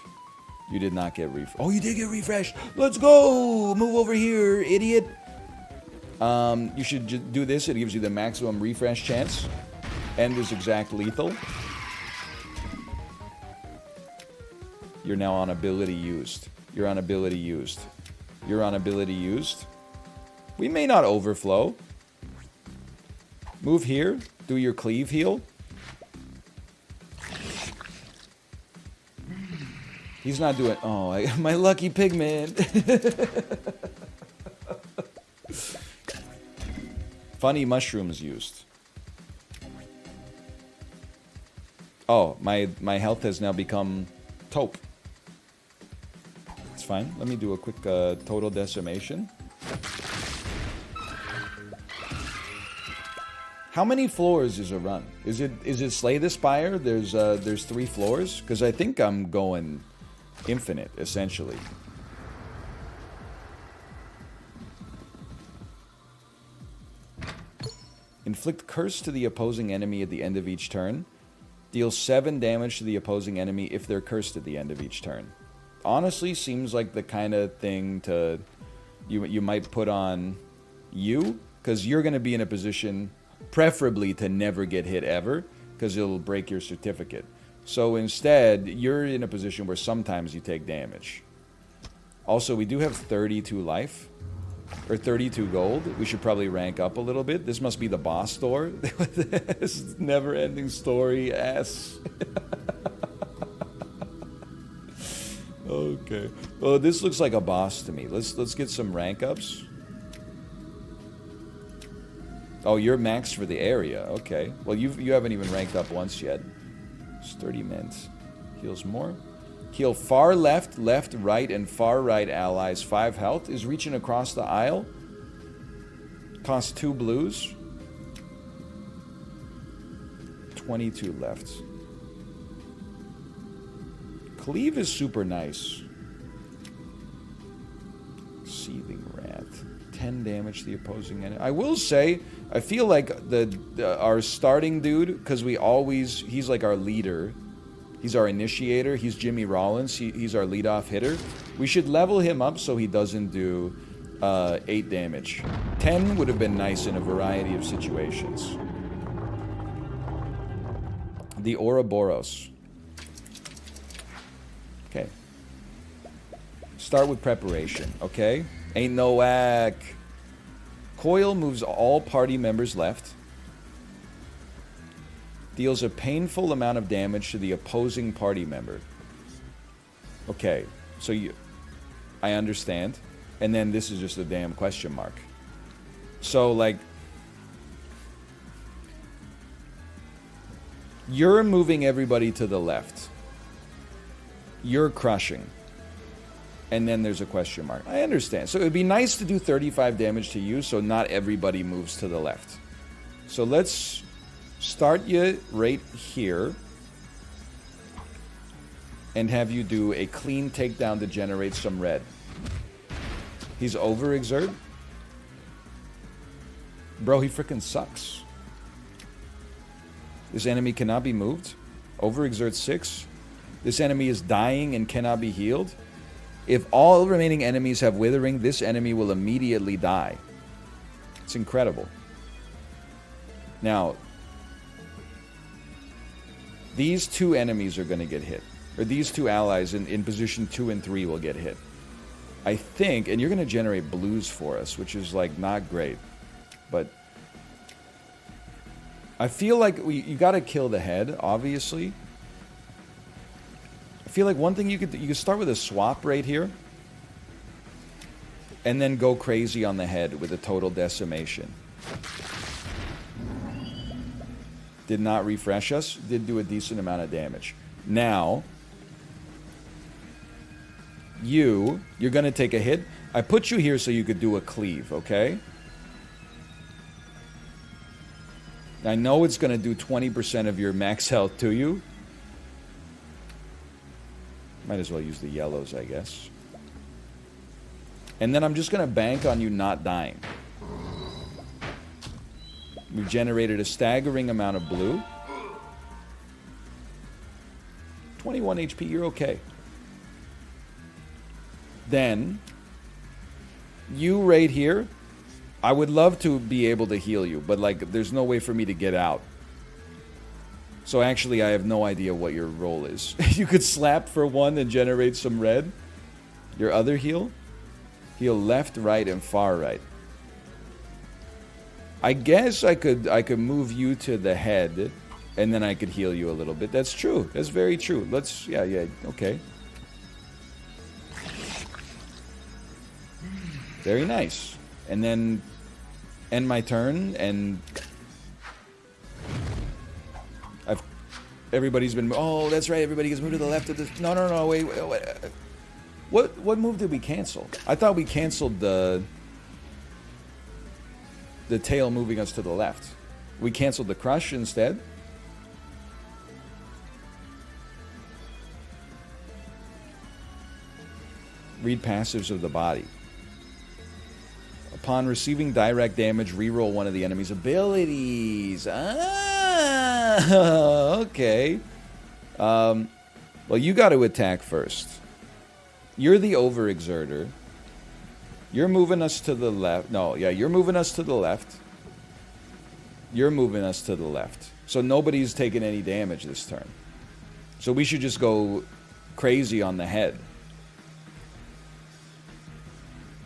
Speaker 1: You did not get refreshed. Oh, you did get refreshed! Let's go! Move over here, idiot! You should do this. It gives you the maximum refresh chance. End is exact lethal. You're now on ability used. You're on ability used. You're on ability used. We may not overflow. Move here. Do your cleave heal. He's not doing... Oh, my lucky pigment. Funny mushrooms used. Oh, my health has now become taupe. It's fine. Let me do a quick total decimation. How many floors is a run? Is it Slay the Spire? There's 3 floors? Because I think I'm going infinite, essentially. Inflict curse to the opposing enemy at the end of each turn. Deal 7 damage to the opposing enemy if they're cursed at the end of each turn. Honestly, seems like the kind of thing to you might put on you, because you're going to be in a position, preferably, to never get hit ever, because it'll break your certificate. So instead, you're in a position where sometimes you take damage. Also, we do have 32 life, or 32 gold. We should probably rank up a little bit. This must be the boss store. This never-ending story ass. Okay. Oh, this looks like a boss to me. Let's get some rank ups. Oh, you're maxed for the area. Okay. Well, you haven't even ranked up once yet. Sturdy mint. Heals more. Heal far left, left, right, and far right allies 5 health. Is reaching across the aisle. Costs 2 blues. 22 left. Cleave is super nice. Seething Wrath. 10 damage to the opposing enemy. I will say, I feel like our starting dude, because he's like our leader. He's our initiator. He's Jimmy Rollins. He's our leadoff hitter. We should level him up so he doesn't do 8 damage. 10 would have been nice in a variety of situations. The Ouroboros. Okay. Start with preparation, okay? Ain't no whack. Coil moves all party members left. Deals a painful amount of damage to the opposing party member. Okay, so I understand. And then this is just a damn question mark. So, like, you're moving everybody to the left. You're crushing. And then there's a question mark. I understand. So it would be nice to do 35 damage to you so not everybody moves to the left. So let's start you right here and have you do a clean takedown to generate some red. He's overexert. Bro, he freaking sucks. This enemy cannot be moved. Overexert 6. This enemy is dying and cannot be healed. If all remaining enemies have withering, this enemy will immediately die. It's incredible. Now, these 2 enemies are going to get hit. Or these 2 allies in position 2 and 3 will get hit. I think, and you're going to generate blues for us, which is, like, not great. But I feel like you got to kill the head, obviously. I feel like one thing you could start with a swap right here. And then go crazy on the head with a total decimation. Did not refresh us. Did do a decent amount of damage. Now, you're going to take a hit. I put you here so you could do a cleave, okay? I know it's going to do 20% of your max health to you. Might as well use the yellows, I guess. And then I'm just going to bank on you not dying. We've generated a staggering amount of blue. 21 HP, you're okay. Then, you right here, I would love to be able to heal you, but like, there's no way for me to get out. So actually, I have no idea what your roll is. You could slap for 1 and generate some red. Your other heal? Heal left, right, and far right. I guess I could move you to the head, and then I could heal you a little bit. That's true. That's very true. Let's, yeah, okay. Very nice. And then end my turn, and everybody's been... Oh, that's right. Everybody gets moved to the left of this. No. Wait. What move did we cancel? I thought we canceled the tail moving us to the left. We canceled the crush instead. Read passives of the body. Upon receiving direct damage, reroll one of the enemy's abilities. Okay. Well, you got to attack first. You're the overexerter. You're moving us to the left. No, yeah, you're moving us to the left. You're moving us to the left. So nobody's taking any damage this turn. So we should just go crazy on the head.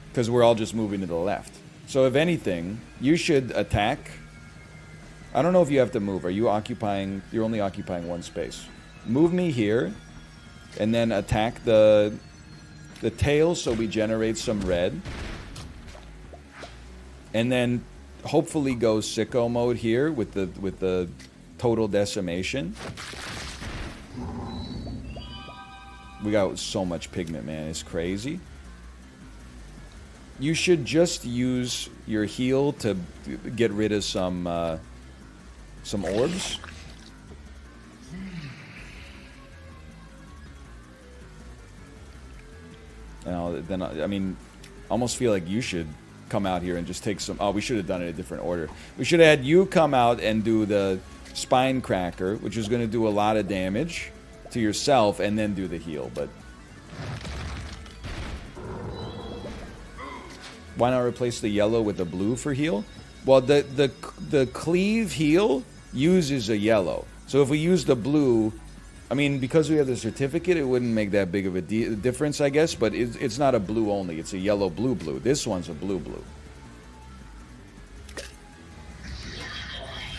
Speaker 1: Because we're all just moving to the left. So if anything, you should attack. I don't know if you have to move. Are you occupying... You're only occupying 1 space. Move me here. And then attack the tail so we generate some red. And then hopefully go sicko mode here with the total decimation. We got so much pigment, man. It's crazy. You should just use your heal to get rid of some orbs. Then I mean, almost feel like you should come out here and just take some... Oh, we should have done it in a different order. We should have had you come out and do the spine cracker, which is going to do a lot of damage to yourself, and then do the heal, but... Why not replace the yellow with the blue for heal? Well, the cleave heal uses a yellow. So if we use the blue... I mean, because we have the certificate, it wouldn't make that big of a difference, I guess. But it's not a blue only. It's a yellow, blue, blue. This one's a blue, blue.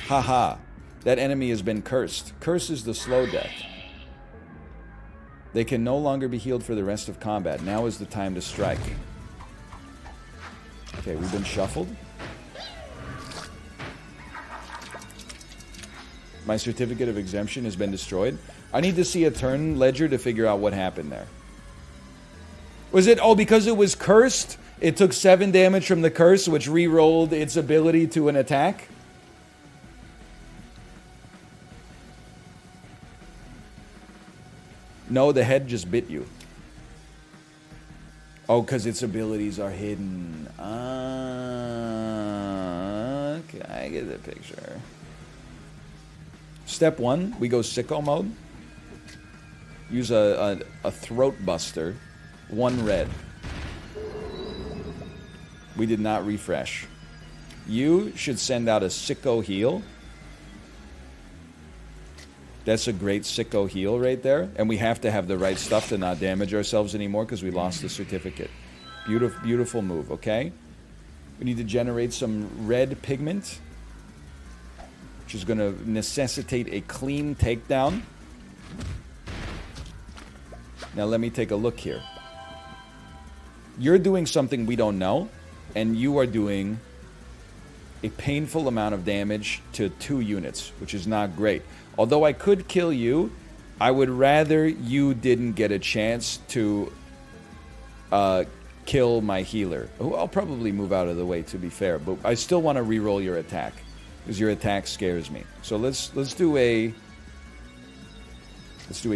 Speaker 1: Haha. That enemy has been cursed. Curse is the slow death. They can no longer be healed for the rest of combat. Now is the time to strike. Okay, we've been shuffled. My certificate of exemption has been destroyed. I need to see a turn ledger to figure out what happened there. Was it... Oh, because it was cursed? It took 7 damage from the curse, which re-rolled its ability to an attack? No, the head just bit you. Oh, because its abilities are hidden. Okay, I get the picture. Step 1, we go sicko mode. Use a throat buster. 1 red. We did not refresh. You should send out a sicko heal. That's a great sicko heal right there. And we have to have the right stuff to not damage ourselves anymore because we lost the certificate. Beautiful, beautiful move, okay? We need to generate some red pigment, which is going to necessitate a clean takedown. Now let me take a look here. You're doing something we don't know, and you are doing a painful amount of damage to 2 units, which is not great. Although I could kill you, I would rather you didn't get a chance to kill my healer. Who I'll probably move out of the way, to be fair, but I still want to re-roll your attack because your attack scares me. So let's do a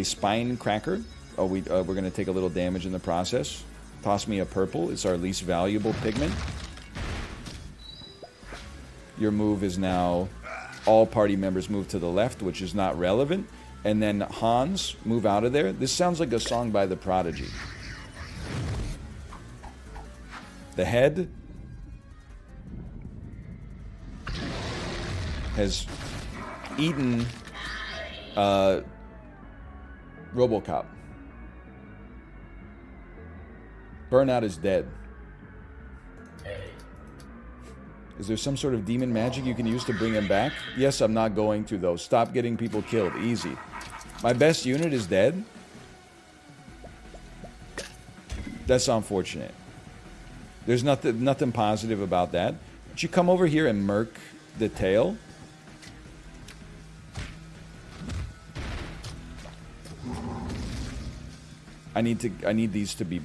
Speaker 1: spine cracker. Oh, we're going to take a little damage in the process. Toss me a purple. It's our least valuable pigment. Your move is now all party members move to the left, which is not relevant. And then Hans, move out of there. This sounds like a song by The Prodigy. The head has eaten RoboCop. Burnout is dead. Is there some sort of demon magic you can use to bring him back? Yes, I'm not going to, though. Stop getting people killed. Easy. My best unit is dead? That's unfortunate. There's nothing positive about that. Would you come over here and murk the tail? I need these to be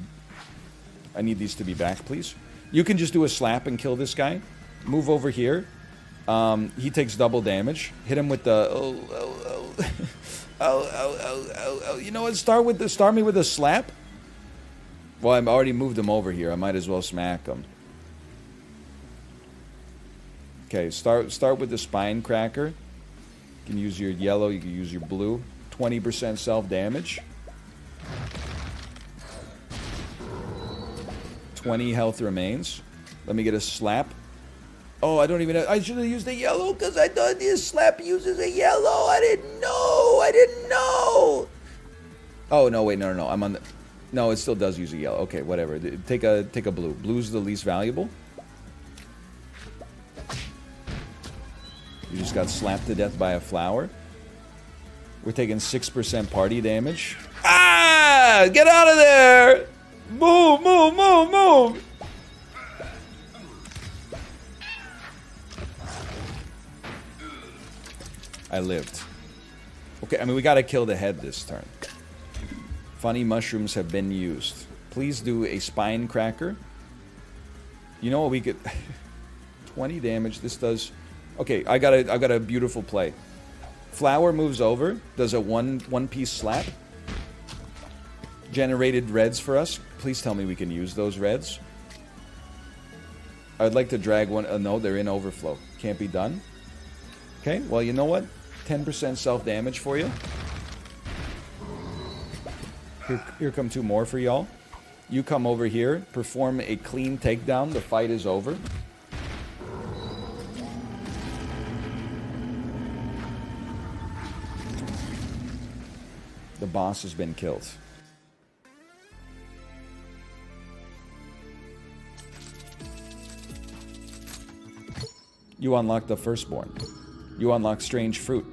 Speaker 1: back, please. You can just do a slap and kill this guy. Move over here. He takes double damage. Hit him with the oh. You know what? Start me with a slap. Well, I've already moved him over here. I might as well smack him. Okay, start with the spine cracker. You can use your yellow, you can use your blue. 20% self-damage. 20 health remains. Let me get a slap. Oh, I don't even have, I should have used the yellow because I thought this slap uses a yellow. I didn't know. Oh, no, wait, no. I'm on the... No, it still does use a yellow. Okay, whatever. Take a blue. Blue's the least valuable. You just got slapped to death by a flower. We're taking 6% party damage. Ah! Get out of there! Move! I lived. Okay, I mean, we gotta kill the head this turn. Funny mushrooms have been used. Please do a spine cracker. You know what we could... 20 damage. This does... Okay, I got a beautiful play. Flower moves over. Does a one-piece slap. Generated reds for us. Please tell me we can use those reds. I'd like to drag one... no, they're in overflow. Can't be done. Okay, well, you know what? 10% self-damage for you. Here come two more for y'all. You come over here, perform a clean takedown. The fight is over. The boss has been killed. You unlock the firstborn. You unlock strange fruit.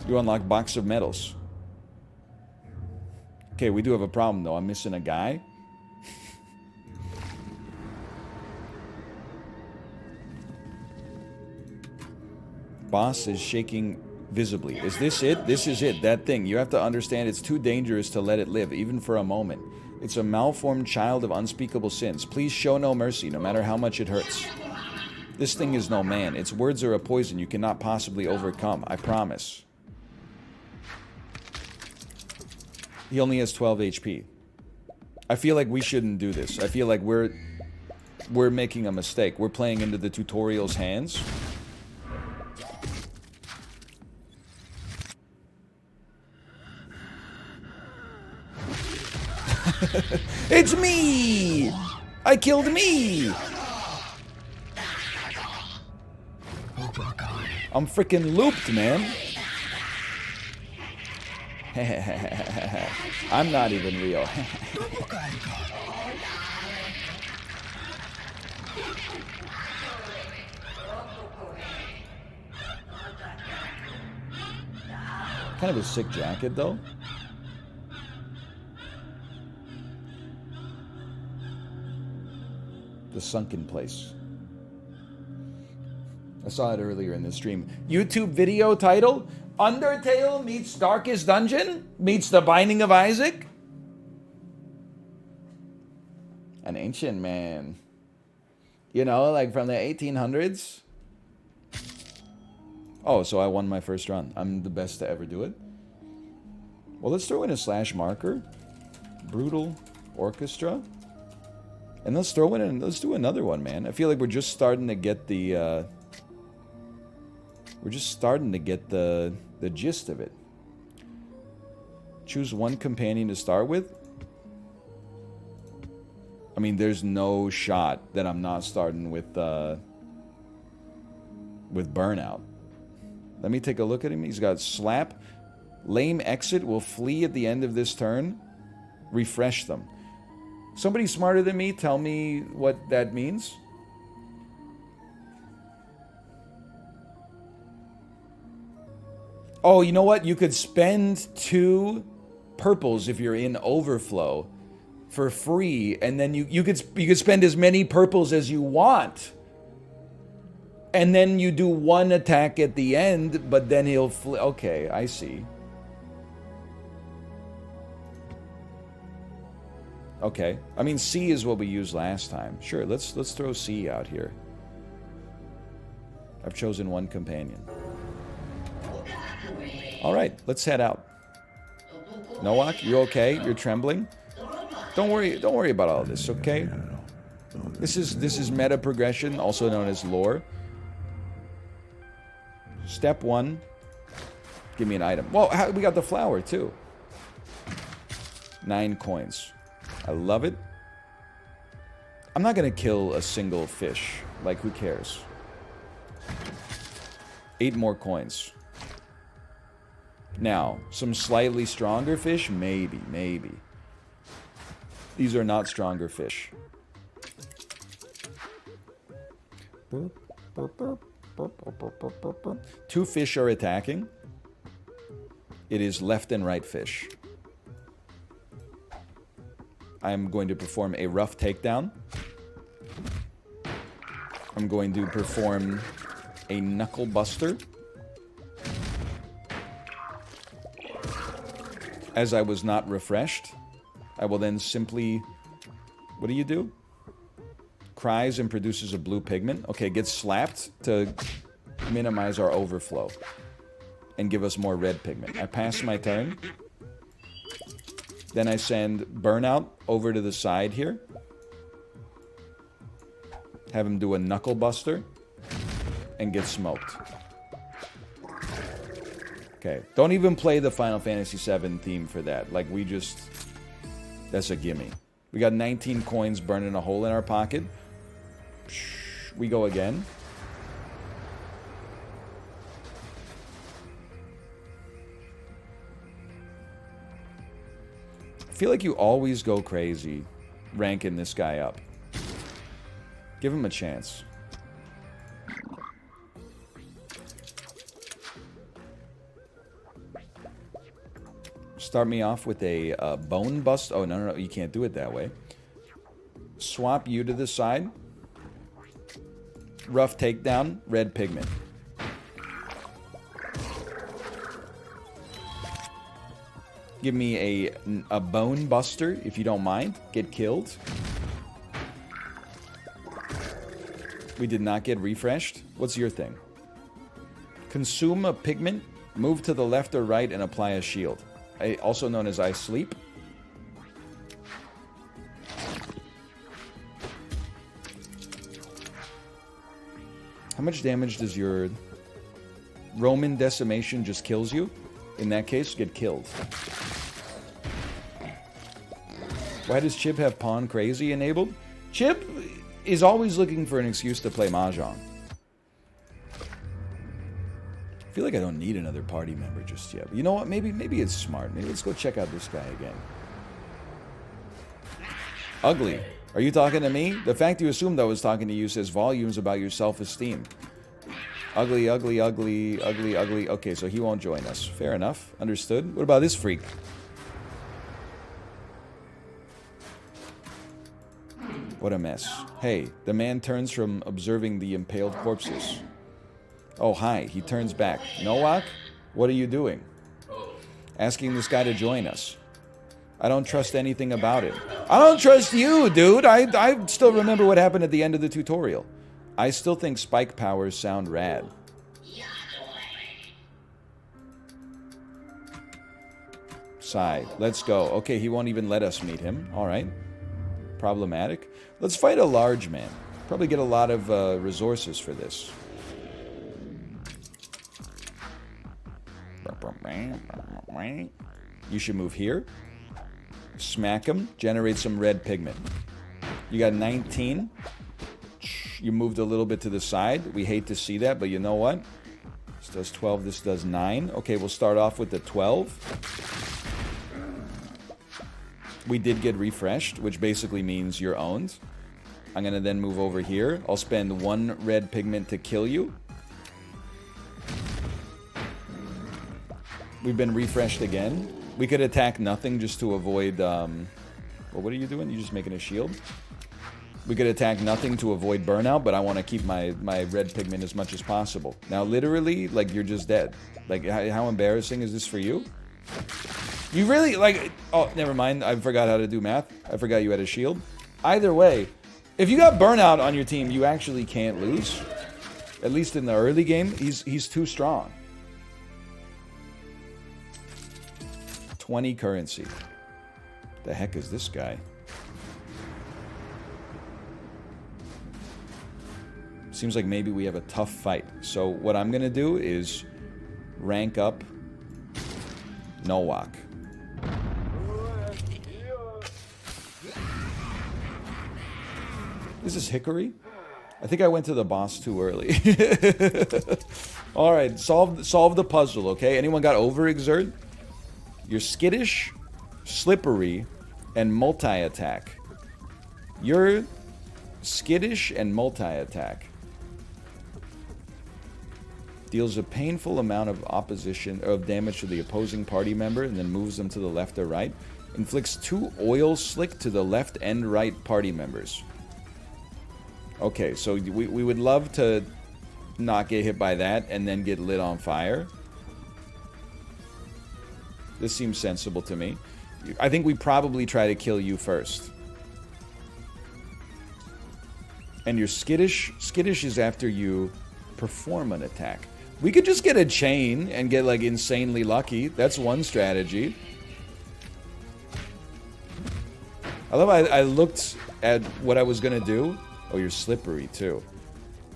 Speaker 1: You unlock box of medals. Okay, we do have a problem, though. I'm missing a guy. Boss is shaking visibly. Is this it? This is it. That thing. You have to understand it's too dangerous to let it live, even for a moment. It's a malformed child of unspeakable sins. Please show no mercy, no matter how much it hurts. This thing is no man. Its words are a poison you cannot possibly overcome. I promise. He only has 12 HP. I feel like we shouldn't do this. I feel like we're making a mistake. We're playing into the tutorial's hands. It's me! I killed me! I'm freaking looped, man. I'm not even real. Kind of a sick jacket, though. The sunken place. I saw it earlier in the stream. YouTube video title: Undertale meets Darkest Dungeon meets The Binding of Isaac. An ancient man. You know, like from the 1800s. Oh, so I won my first run. I'm the best to ever do it. Well, let's throw in a slash marker. Brutal Orchestra. And let's throw in and let's do another one, man. I feel like we're just starting to get the the gist of it. Choose one companion to start with. I mean, there's no shot that I'm not starting with Burnout. Let me take a look at him. He's got slap. Lame exit will flee at the end of this turn. Refresh them. Somebody smarter than me, tell me what that means. Oh, you know what? You could spend 2 purples if you're in overflow for free, and then you could spend as many purples as you want. And then you do 1 attack at the end, but then he'll flee. Okay, I see. Okay. I mean, C is what we used last time. Sure, let's throw C out here. I've chosen 1 companion. All right, let's head out. Nowak, you okay? You're trembling? Don't worry about all this, okay? This is meta progression, also known as lore. Step 1, give me an item. Well, we got the flower too. 9 coins. I love it. I'm not gonna kill a single fish. Like, who cares? 8 more coins. Now, some slightly stronger fish? Maybe. These are not stronger fish. 2 fish are attacking. It is left and right fish. I am going to perform a rough takedown. I'm going to perform a knuckle buster. As I was not refreshed, I will then simply... What do you do? Cries and produces a blue pigment. Okay, gets slapped to minimize our overflow and give us more red pigment. I pass my turn. Then I send Burnout over to the side here. Have him do a knuckle buster and get smoked. Okay, don't even play the Final Fantasy VII theme for that. Like, we just... That's a gimme. We got 19 coins burning a hole in our pocket. We go again. I feel like you always go crazy ranking this guy up. Give him a chance. Start me off with a bone bust. Oh, no, you can't do it that way. Swap you to the side. Rough takedown, red pigment. Give me a bone buster, if you don't mind. Get killed. We did not get refreshed. What's your thing? Consume a pigment, move to the left or right, and apply a shield. Also known as I sleep. How much damage does your Roman decimation just kills you? In that case, get killed. Why does Chip have Pawn Crazy enabled? Chip is always looking for an excuse to play Mahjong. I feel like I don't need another party member just yet. But you know what? Maybe it's smart. Maybe let's go check out this guy again. Ugly. Are you talking to me? The fact you assumed I was talking to you says volumes about your self-esteem. Ugly, ugly, ugly, ugly, ugly. Okay, so he won't join us. Fair enough. Understood. What about this freak? What a mess. Hey, the man turns from observing the impaled corpses. Oh, hi. He turns back. Nowak? What are you doing? Asking this guy to join us. I don't trust anything about it. I don't trust you, dude. I still remember what happened at the end of the tutorial. I still think spike powers sound rad. Sigh. Let's go. Okay, he won't even let us meet him. All right. Problematic. Let's fight a large man. Probably get a lot of resources for this. You should move here. Smack him. Generate some red pigment. You got 19. You moved a little bit to the side. We hate to see that, but you know what? This does 12, this does 9. Okay, we'll start off with the 12. We did get refreshed, which basically means you're owned. I'm going to then move over here. I'll spend 1 red pigment to kill you. We've been refreshed again. We could attack nothing just to avoid... well, what are you doing? You just making a shield? We could attack nothing to avoid burnout, but I want to keep my red pigment as much as possible. Now, literally, like, you're just dead. Like, how embarrassing is this for you? You really, like... Oh, never mind. I forgot how to do math. I forgot you had a shield. Either way, if you got burnout on your team, you actually can't lose. At least in the early game, he's too strong. 20 currency. The heck is this guy? Seems like maybe we have a tough fight. So what I'm gonna do is rank up Nowak. Is this Hickory? I think I went to the boss too early. Alright, solve the puzzle, okay? Anyone got overexert? You're skittish, slippery, and multi-attack. You're skittish and multi-attack. Deals a painful amount of damage to the opposing party member and then moves them to the left or right. Inflicts 2 oil slick to the left and right party members. Okay, so we would love to not get hit by that and then get lit on fire. This seems sensible to me. I think we probably try to kill you first. And you're skittish. Skittish is after you perform an attack. We could just get a chain and get, like, insanely lucky. That's one strategy. I love I looked at what I was going to do. Oh, you're slippery, too.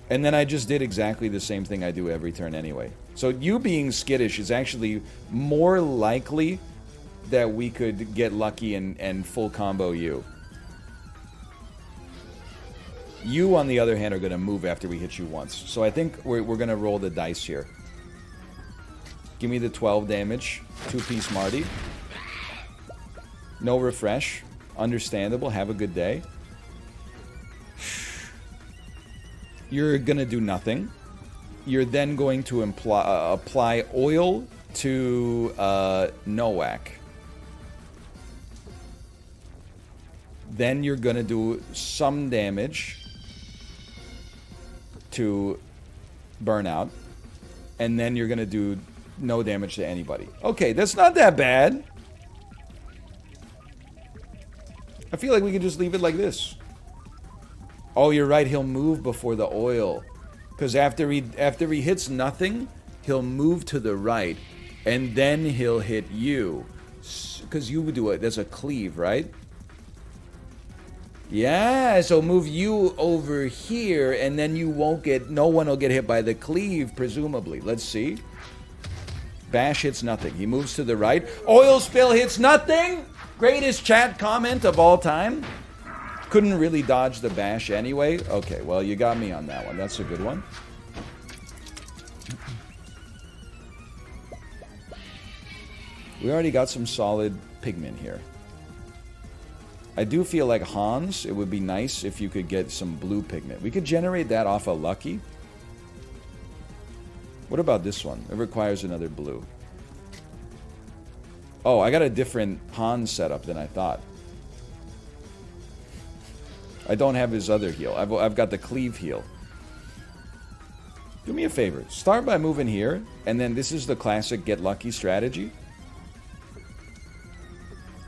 Speaker 1: And then I just did exactly the same thing I do every turn anyway. So you being skittish is actually more likely that we could get lucky and full combo you. You, on the other hand, are going to move after we hit you once. So I think we're going to roll the dice here. Give me the 12 damage. 2-piece Marty. No refresh. Understandable. Have a good day. You're going to do nothing. You're then going to apply oil to Nowak. Then you're going to do some damage to Burnout. And then you're going to do no damage to anybody. Okay, that's not that bad. I feel like we can just leave it like this. Oh, you're right. He'll move before the oil. Because after he hits nothing, he'll move to the right. And then he'll hit you. Because you would do it. There's a cleave, right? Yeah, so move you over here, and then you won't get... No one will get hit by the cleave, presumably. Let's see. Bash hits nothing. He moves to the right. Oil spill hits nothing! Greatest chat comment of all time. Couldn't really dodge the bash anyway. Okay, well, you got me on that one. That's a good one. We already got some solid pigment here. I do feel like Hans, it would be nice if you could get some blue pigment. We could generate that off a Lucky. What about this one? It requires another blue. Oh, I got a different Hans setup than I thought. I don't have his other heal. I've got the cleave heal. Do me a favor. Start by moving here, and then this is the classic get lucky strategy.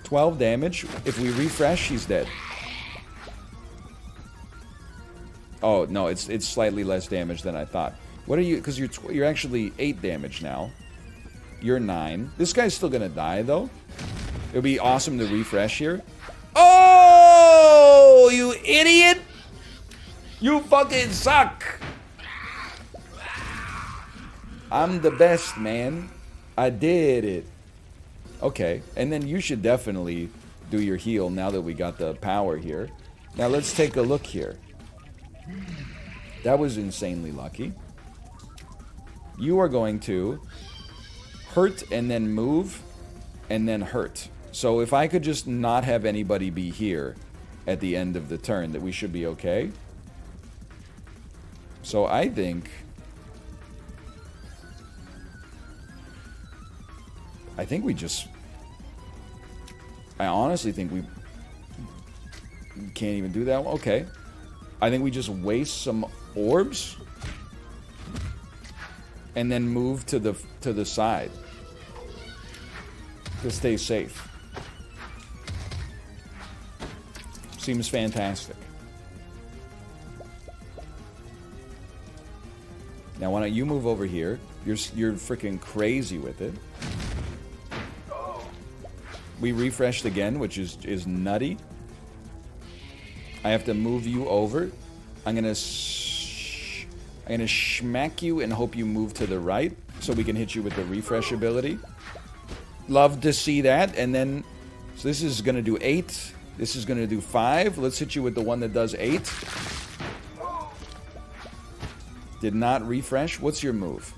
Speaker 1: 12 damage. If we refresh, he's dead. Oh, no, it's slightly less damage than I thought. What are you... Because you're actually 8 damage now. You're 9. This guy's still gonna die, though. It would be awesome to refresh here. Oh, you idiot! You fucking suck! I'm the best, man. I did it. Okay, and then you should definitely do your heal now that we got the power here. Now let's take a look here. That was insanely lucky. You are going to hurt and then move and then hurt. So if I could just not have anybody be here at the end of the turn, that we should be okay. So I think we just... I honestly think we can't even do that. Okay. I think we just waste some orbs and then move to the side to stay safe. Seems fantastic. Now why don't you move over here? You're freaking crazy with it. We refreshed again, which is nutty. I have to move you over. I'm gonna smack you and hope you move to the right so we can hit you with the refresh ability. Love to see that. And then, so this is gonna do 8. This is gonna do 5. Let's hit you with the one that does 8. Did not refresh. What's your move?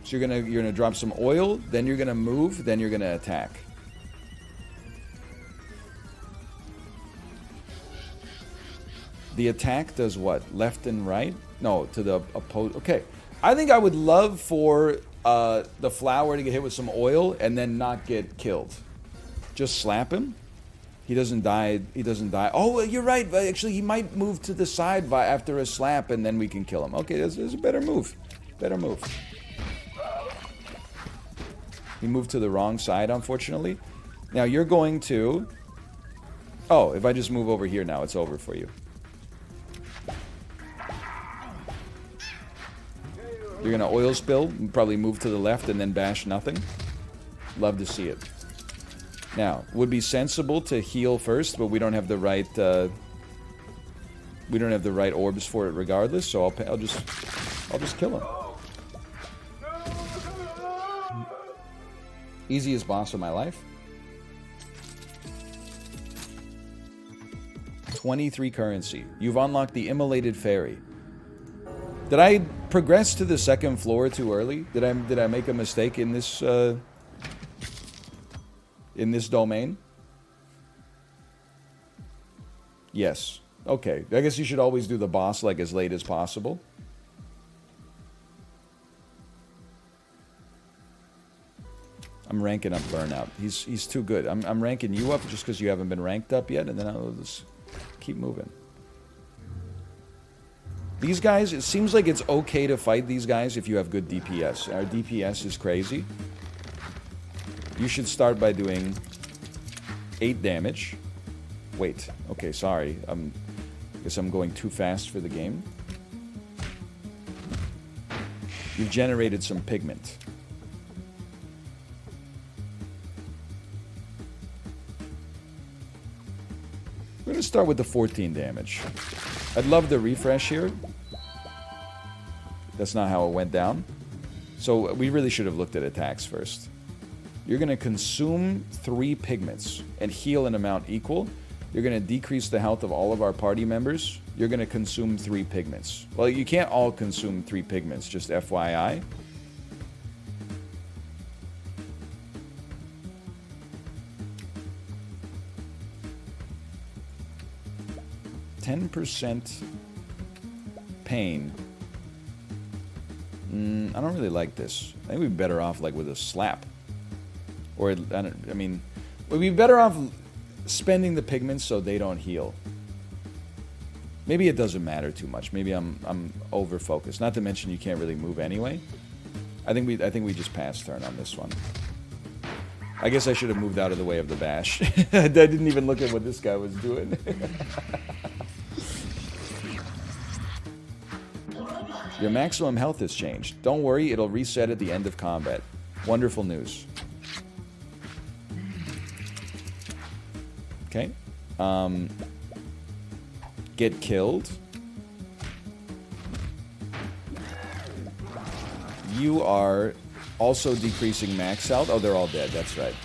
Speaker 1: So you're gonna drop some oil, then you're gonna move, then you're gonna attack. The attack does what? Left and right? No, to the opposite. Okay. I think I would love for the flower to get hit with some oil and then not get killed. Just slap him. He doesn't die. He doesn't die. Oh, you're right. Actually, he might move to the side after a slap and then we can kill him. Okay, there's a better move. Better move. He moved to the wrong side, unfortunately. Now, you're going to... Oh, if I just move over here now, it's over for you. You're going to oil spill, probably move to the left and then bash nothing. Love to see it. Now, would be sensible to heal first, but we don't have the right orbs for it regardless, so I'll just kill him. Easiest boss of my life. 23 currency. You've unlocked the Immolated Fairy. Did I progress to the second floor too early? Did I make a mistake in this domain? Yes. Okay. I guess you should always do the boss like as late as possible. I'm ranking up Burnout. He's too good. I'm ranking you up just because you haven't been ranked up yet, and then I'll just keep moving. These guys, it seems like it's okay to fight these guys if you have good DPS. Our DPS is crazy. You should start by doing 8 damage. Wait. Okay, sorry. Guess I'm going too fast for the game. You've generated some pigment. We're going to start with the 14 damage. I'd love the refresh here. That's not how it went down. So we really should have looked at attacks first. You're going to consume 3 pigments and heal an amount equal. You're going to decrease the health of all of our party members. You're going to consume 3 pigments. Well, you can't all consume 3 pigments, just FYI. %, pain. I don't really like this. I think we'd be better off like with a slap. Or, I mean, we'd be better off spending the pigments so they don't heal. Maybe it doesn't matter too much. Maybe I'm over focused. Not to mention you can't really move anyway. I think we just passed turn on this one. I guess I should have moved out of the way of the bash. I didn't even look at what this guy was doing. Your maximum health has changed. Don't worry, it'll reset at the end of combat. Wonderful news. Okay. Get killed. You are also decreasing max health. Oh, they're all dead. That's right.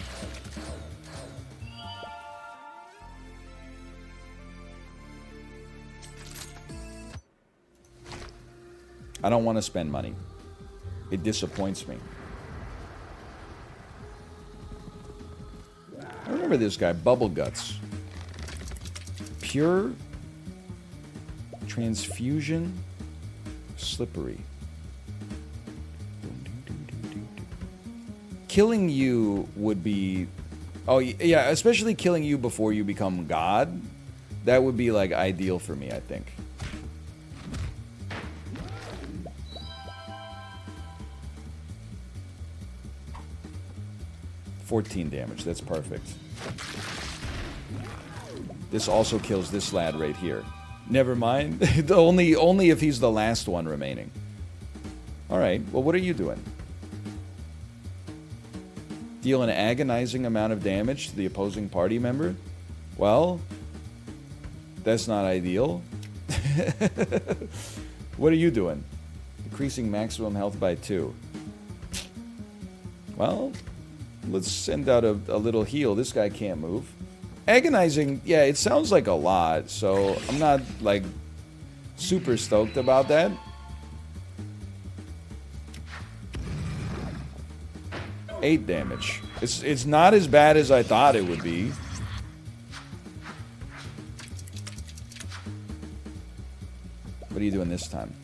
Speaker 1: I don't want to spend money. It disappoints me. I remember this guy, Bubble Guts. Pure transfusion, slippery. Killing you would be... Oh, yeah, especially killing you before you become God. That would be, like, ideal for me, I think. $14 damage, that's perfect. This also kills this lad right here. Never mind. only if he's the last one remaining. Alright, well, what are you doing? Deal an agonizing amount of damage to the opposing party member? Well, that's not ideal. What are you doing? Decreasing maximum health by 2. Well, let's send out a little heal. This guy can't move. Agonizing, yeah, it sounds like a lot, so I'm not, like, super stoked about that. $8 damage. It's not as bad as I thought it would be. What are you doing this time?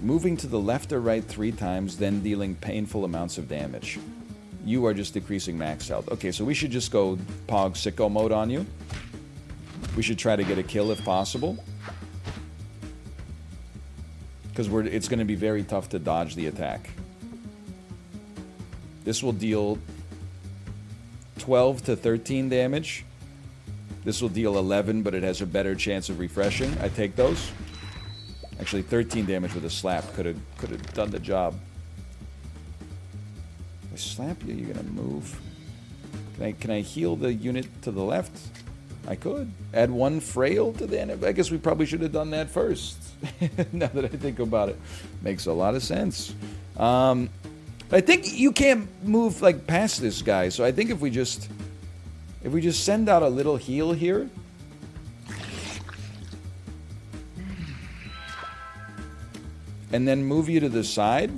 Speaker 1: Moving to the left or right 3 times, then dealing painful amounts of damage. You are just decreasing max health. Okay, so we should just go Pog Sicko mode on you. We should try to get a kill if possible. Because it's going to be very tough to dodge the attack. This will deal 12 to 13 damage. This will deal 11, but it has a better chance of refreshing. I take those. Actually, 13 damage with a slap could have done the job. If I slap you, you're gonna move. Can I heal the unit to the left? I could. Add 1 frail to the end. I guess we probably should have done that first. Now that I think about it. Makes a lot of sense. I think you can't move like past this guy, so I think if we just send out a little heal here. And then move you to the side,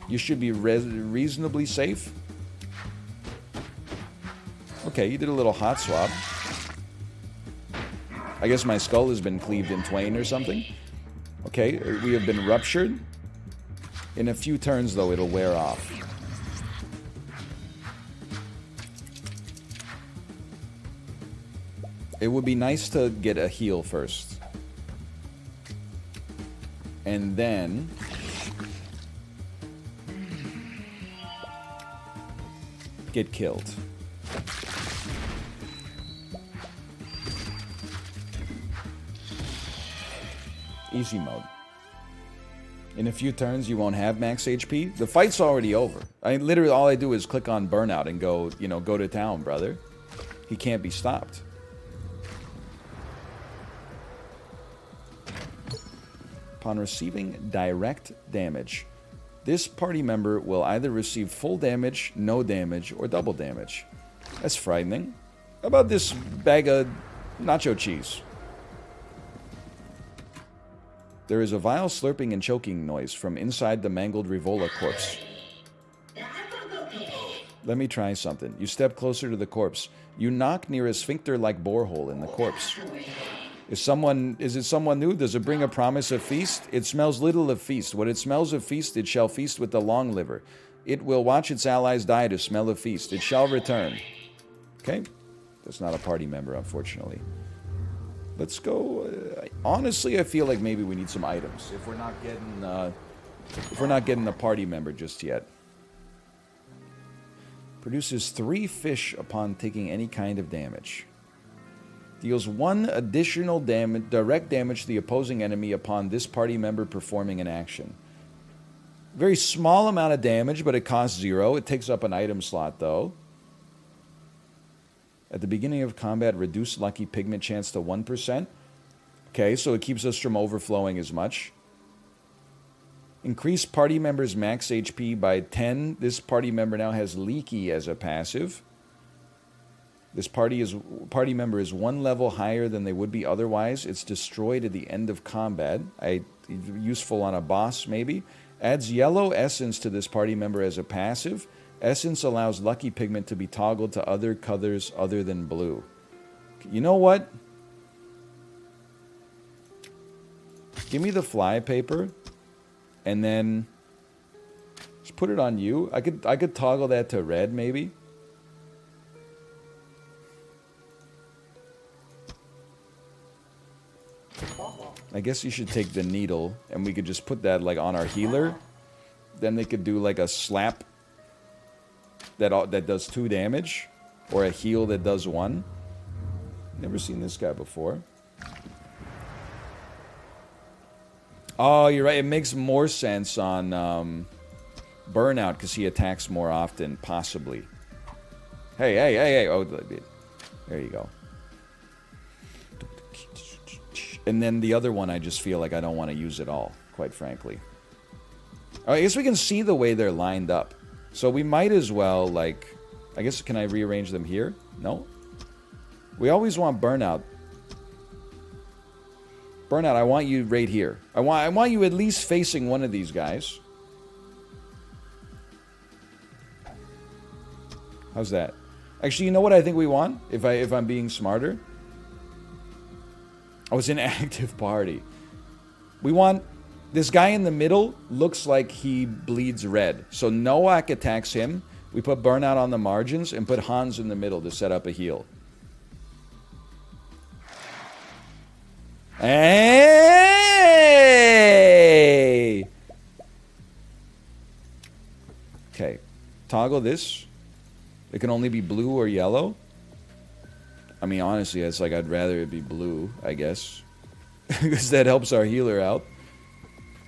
Speaker 1: you should be reasonably safe. Okay, you did a little hot swap. I guess my skull has been cleaved in twain or something. Okay, we have been ruptured. In a few turns, though, it'll wear off. It would be nice to get a heal first. And then... get killed. Easy mode. In a few turns, you won't have max HP. The fight's already over. Literally, all I do is click on Burnout and go, go to town, brother. He can't be stopped. Upon receiving direct damage, this party member will either receive full damage, no damage, or double damage. That's frightening. How about this bag of nacho cheese? There is a vile slurping and choking noise from inside the mangled Rivola corpse. Let me try something. You step closer to the corpse. You knock near a sphincter-like borehole in the corpse. Is it someone new? Does it bring a promise of feast? It smells little of feast. When it smells of feast, it shall feast with the long liver. It will watch its allies die to smell of feast. It shall return. Okay? That's not a party member, unfortunately. Let's go. Honestly, I feel like maybe we need some items if we're not getting a party member just yet. Produces 3 fish upon taking any kind of damage. Deals 1 additional direct damage to the opposing enemy upon this party member performing an action. Very small amount of damage, but it costs 0. It takes up an item slot, though. At the beginning of combat, reduce lucky pigment chance to 1%. Okay, so it keeps us from overflowing as much. Increase party member's max HP by 10. This party member now has Leaky as a passive. This party member is 1 level higher than they would be otherwise. It's destroyed at the end of combat. Useful on a boss, maybe. Adds yellow essence to this party member as a passive. Essence allows lucky pigment to be toggled to other colors other than blue. You know what? Give me the fly paper, and then just put it on you. I could toggle that to red, maybe. I guess you should take the needle, and we could just put that like on our healer. Then they could do like a slap that does 2 damage, or a heal that does 1. Never seen this guy before. Oh, you're right. It makes more sense on Burnout because he attacks more often, possibly. Hey. Oh, there you go. And then the other one, I just feel like I don't want to use at all, quite frankly. I guess we can see the way they're lined up. So we might as well, like... I guess, can I rearrange them here? No? We always want Burnout. Burnout, I want you right here. I want you at least facing one of these guys. How's that? Actually, you know what I think we want? If I'm being smarter? Oh, it's an active party. We want... This guy in the middle looks like he bleeds red. So Noak attacks him. We put Burnout on the margins and put Hans in the middle to set up a heal. Hey! Okay. Toggle this. It can only be blue or yellow. I mean, honestly, it's like I'd rather it be blue, I guess. Because that helps our healer out.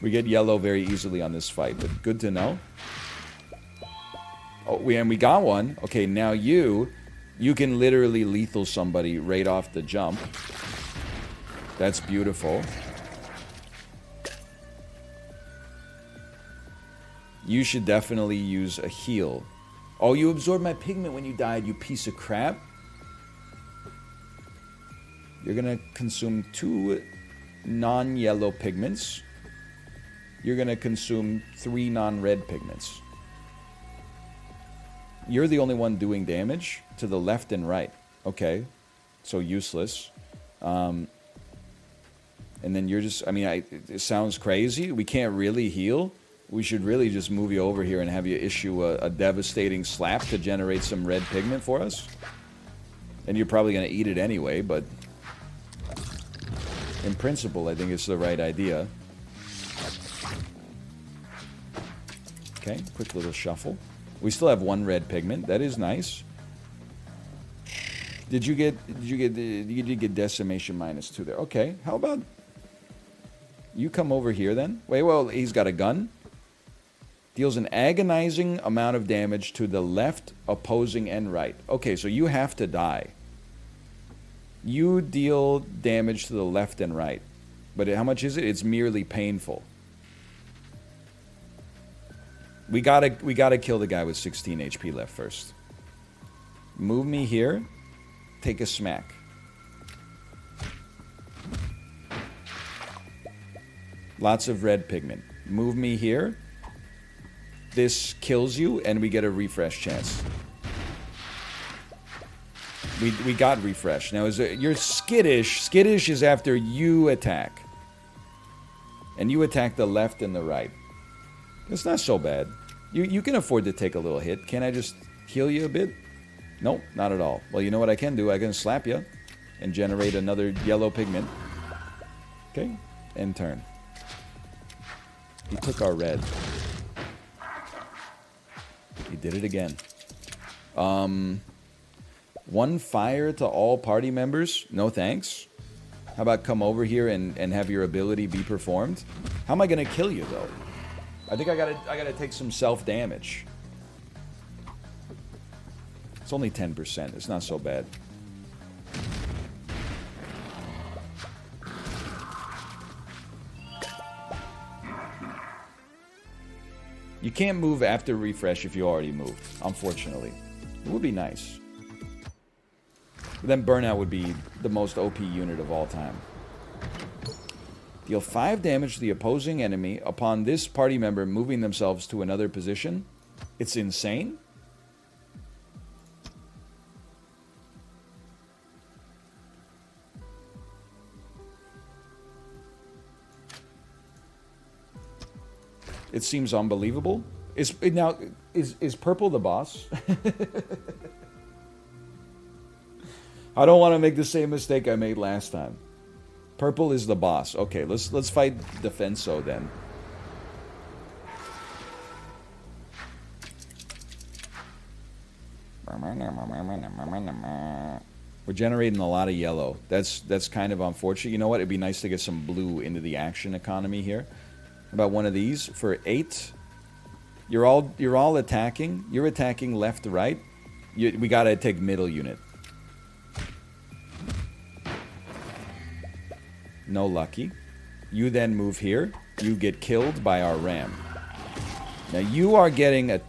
Speaker 1: We get yellow very easily on this fight, but good to know. Oh, we got one. Okay, now you can literally lethal somebody right off the jump. That's beautiful. You should definitely use a heal. Oh, you absorbed my pigment when you died, you piece of crap. You're gonna consume 2 non-yellow pigments. You're gonna consume 3 non-red pigments. You're the only one doing damage to the left and right. Okay, so useless. And then you're just, I mean, it sounds crazy. We can't really heal. We should really just move you over here and have you issue a devastating slap to generate some red pigment for us. And you're probably going to eat it anyway, but in principle, I think it's the right idea. Okay, quick little shuffle. We still have 1 red pigment. That is nice. Did you get decimation -2 there? Okay, how about you come over here then? Wait, well, he's got a gun. Deals an agonizing amount of damage to the left, opposing, and right. Okay, so you have to die. You deal damage to the left and right. But how much is it? It's merely painful. We gotta kill the guy with 16 HP left first. Move me here. Take a smack. Lots of red pigment. Move me here. This kills you, and we get a refresh chance. We got refresh. Now, you're skittish. Skittish is after you attack. And you attack the left and the right. It's not so bad. You can afford to take a little hit. Can I just heal you a bit? Nope, not at all. Well, you know what I can do? I can slap you and generate another yellow pigment. Okay, end turn. He took our red. He did it again. 1 fire to all party members? No thanks. How about come over here and have your ability be performed? How am I gonna kill you though? I think I gotta take some self-damage. It's only 10%. It's not so bad. You can't move after refresh if you already moved, unfortunately. It would be nice. But then Burnout would be the most OP unit of all time. Deal 5 damage to the opposing enemy upon this party member moving themselves to another position. It's insane. It seems unbelievable. Is purple the boss? I don't want to make the same mistake I made last time. Purple is the boss. Okay, let's fight Defenso then. We're generating a lot of yellow. That's kind of unfortunate. You know what? It'd be nice to get some blue into the action economy here. About one of these for 8. You're all attacking. You're attacking left to right. We gotta take middle unit. No lucky. You then move here. You get killed by our ram. Now you are getting a...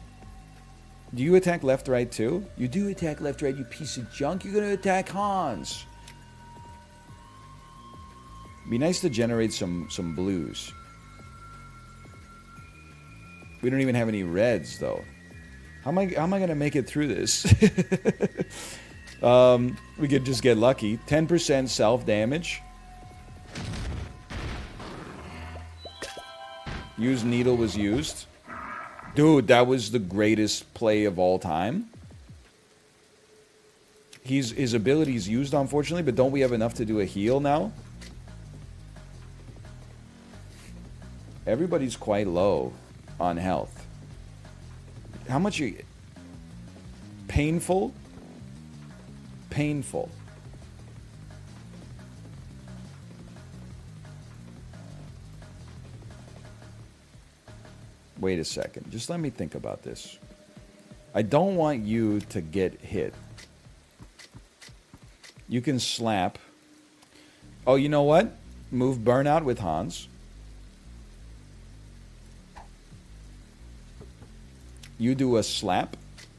Speaker 1: Do you attack left right too? You do attack left right, you piece of junk. You're gonna attack Hans. Be nice to generate some blues. We don't even have any reds though. How am I gonna make it through this? We could just get lucky. 10% self damage. Use needle was used. Dude, that was the greatest play of all time. His ability's used, unfortunately, but don't we have enough to do a heal now? Everybody's quite low on health. How much are you... Painful? Painful. Wait a second. Just let me think about this. I don't want you to get hit. You can slap. Oh, you know what? Move burnout with Hans. You do a slap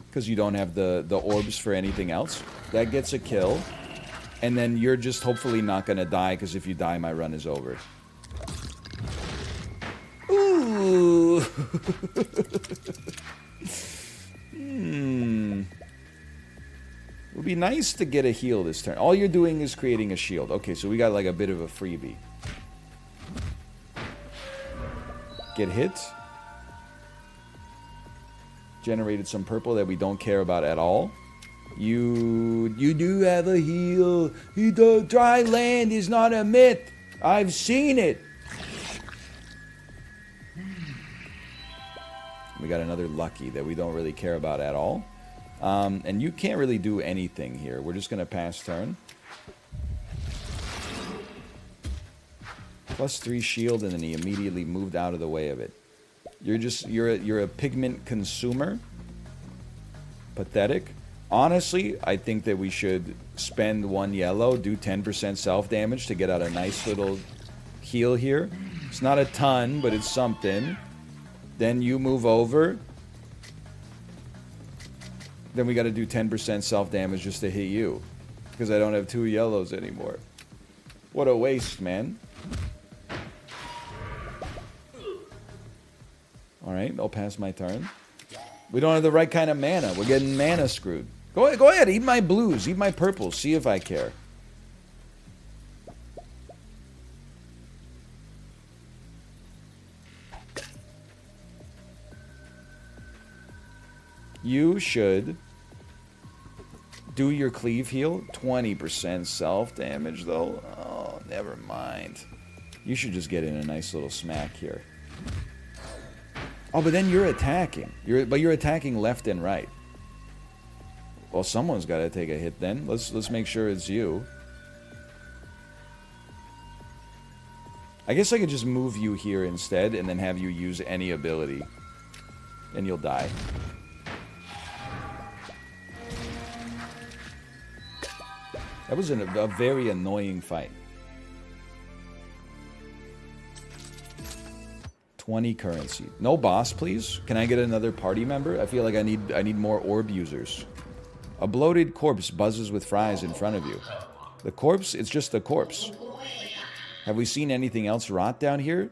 Speaker 1: because you don't have the orbs for anything else. That gets a kill. And then you're just hopefully not going to die because if you die, my run is over. Ooh. It would be nice to get a heal this turn. All you're doing is creating a shield. Okay, so we got like a bit of a freebie. Get hit. Generated some purple that we don't care about at all. You do have a heal. Dry land is not a myth. I've seen it. We got another lucky that we don't really care about at all. And you can't really do anything here. We're just going to pass turn. +3 shield, and then he immediately moved out of the way of it. You're a pigment consumer. Pathetic. Honestly, I think that we should spend 1 yellow, do 10% self-damage to get out a nice little heal here. It's not a ton, but it's something. Then you move over. Then we got to do 10% self-damage just to hit you. Because I don't have 2 yellows anymore. What a waste, man. Alright, I'll pass my turn. We don't have the right kind of mana. We're getting mana screwed. Go ahead, eat my blues, eat my purples, see if I care. You should do your cleave heal. 20% self-damage, though. Oh, never mind. You should just get in a nice little smack here. Oh, but then you're attacking. You're attacking left and right. Well, someone's got to take a hit then. Let's make sure it's you. I guess I could just move you here instead and then have you use any ability. And you'll die. That was a very annoying fight. 20 currency. No boss, please. Can I get another party member? I feel like I need more orb users. A bloated corpse buzzes with fries in front of you. The corpse, it's just a corpse. Have we seen anything else rot down here?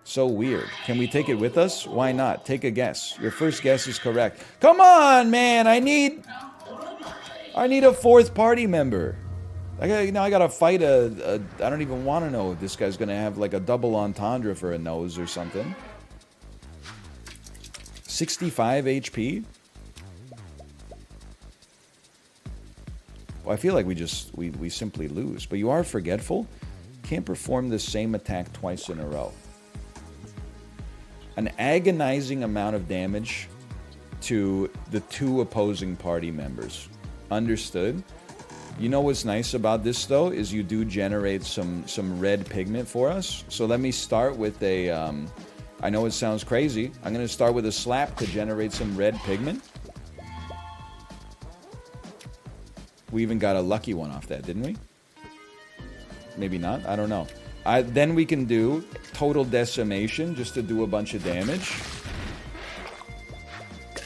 Speaker 1: So weird. Can we take it with us? Why not? Take a guess. Your first guess is correct. Come on, man! I need a fourth party member. I gotta fight I don't even want to know if this guy's gonna have like a double entendre for a nose or something. 65 HP? Well, I feel like we simply lose. But you are forgetful. Can't perform the same attack twice in a row. An agonizing amount of damage to the two opposing party members. Understood? You know what's nice about this, though, is you do generate some red pigment for us. So let me start with a... I know it sounds crazy. I'm going to start with a slap to generate some red pigment. We even got a lucky one off that, didn't we? Maybe not. I don't know. Then we can do total decimation just to do a bunch of damage.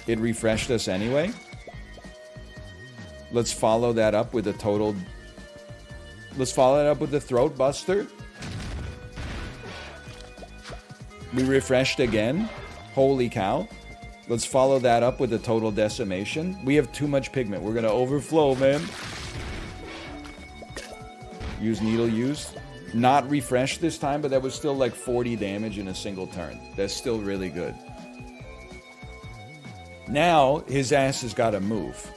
Speaker 1: It refreshed us anyway. Let's follow that up with a total... Let's follow it up with the Throat Buster. We refreshed again. Holy cow. Let's follow that up with a total decimation. We have too much pigment. We're going to overflow, man. Use needle used. Not refreshed this time, but that was still like 40 damage in a single turn. That's still really good. Now, his ass has got to move.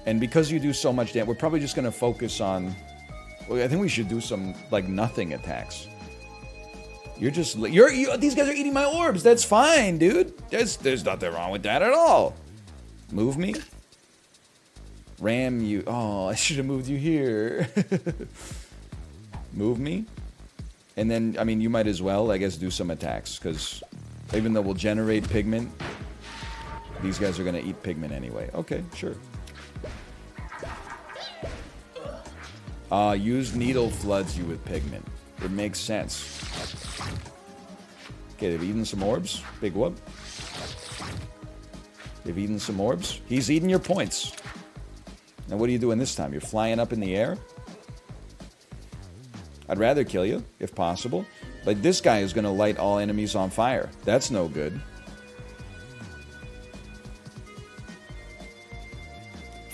Speaker 1: And because you do so much damage, we're probably just going to focus on... Well, I think we should do some, like, nothing attacks. You're just... these guys are eating my orbs. That's fine, dude. There's nothing wrong with that at all. Move me. Ram you. Oh, I should have moved you here. Move me. And then, I mean, you might as well, I guess, do some attacks. Because even though we'll generate pigment, these guys are going to eat pigment anyway. Okay, sure. Use needle floods you with pigment. It makes sense. Okay, they've eaten some orbs. Big whoop. They've eaten some orbs. He's eating your points. Now what are you doing this time? You're flying up in the air? I'd rather kill you, if possible. But this guy is going to light all enemies on fire. That's no good.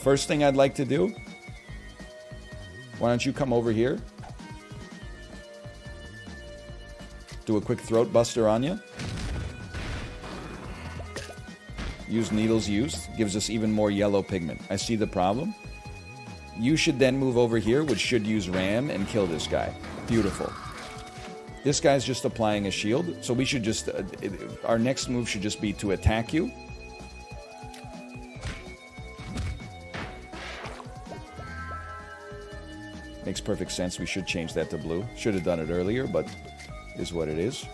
Speaker 1: First thing I'd like to do... Why don't you come over here? Do a quick throat buster on you. Use needles used. Gives us even more yellow pigment. I see the problem. You should then move over here, which should use ram, and kill this guy. Beautiful. This guy's just applying a shield, so we should just... our next move should just be to attack you. Makes perfect sense. We should change that to blue. Should have done it earlier, but is what it is.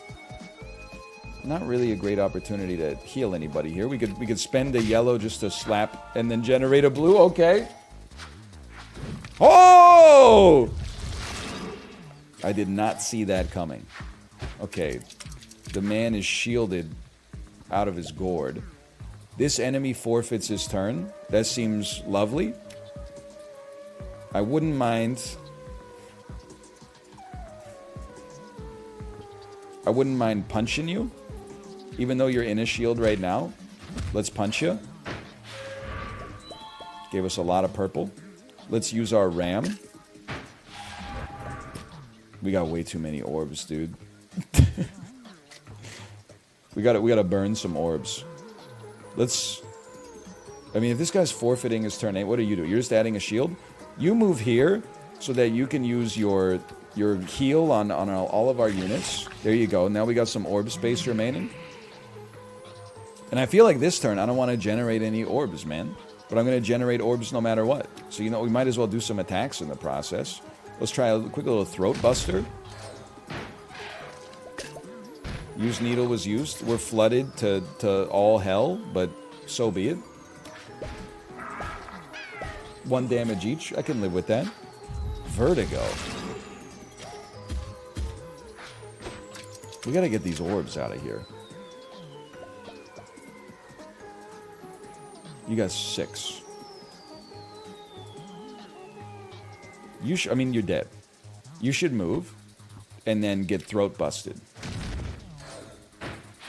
Speaker 1: Not really a great opportunity to heal anybody here. We could spend a yellow just to slap and then generate a blue. Okay. Oh! I did not see that coming. Okay. The man is shielded out of his gourd. This enemy forfeits his turn. That seems lovely. I wouldn't mind... I wouldn't mind punching you. Even though you're in a shield right now. Let's punch you. Gave us a lot of purple. Let's use our ram. We got way too many orbs, dude. we gotta burn some orbs. Let's... I mean, if this guy's forfeiting his turn 8, what do? You're just adding a shield? You move here so that you can use your heal on all of our units. There you go. Now we got some orb space remaining. And I feel like this turn, I don't want to generate any orbs, man. But I'm going to generate orbs no matter what. So, you know, we might as well do some attacks in the process. Let's try a quick little throat buster. Use needle was used. We're flooded to all hell, but so be it. 1 damage each. I can live with that. Vertigo. We gotta get these orbs out of here. You got 6. I mean, you're dead. You should move and then get throat busted.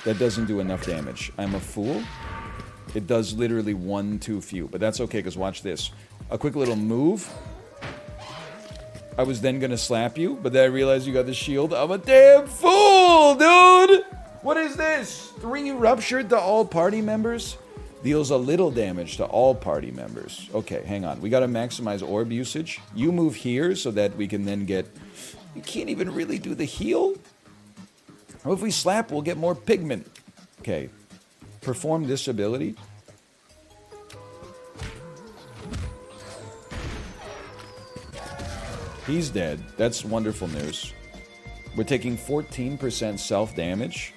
Speaker 1: That doesn't do enough damage. I'm a fool. It does literally one too few, but that's okay, because watch this. A quick little move. I was then gonna slap you, but then I realized you got the shield. I'm a damn fool, dude! What is this? 3 ruptured to all party members? Deals a little damage to all party members. Okay, hang on. We gotta maximize orb usage. You move here so that we can then get... You can't even really do the heal? Or if we slap, we'll get more pigment. Okay. Perform this ability. He's dead. That's wonderful news. We're taking 14% self-damage.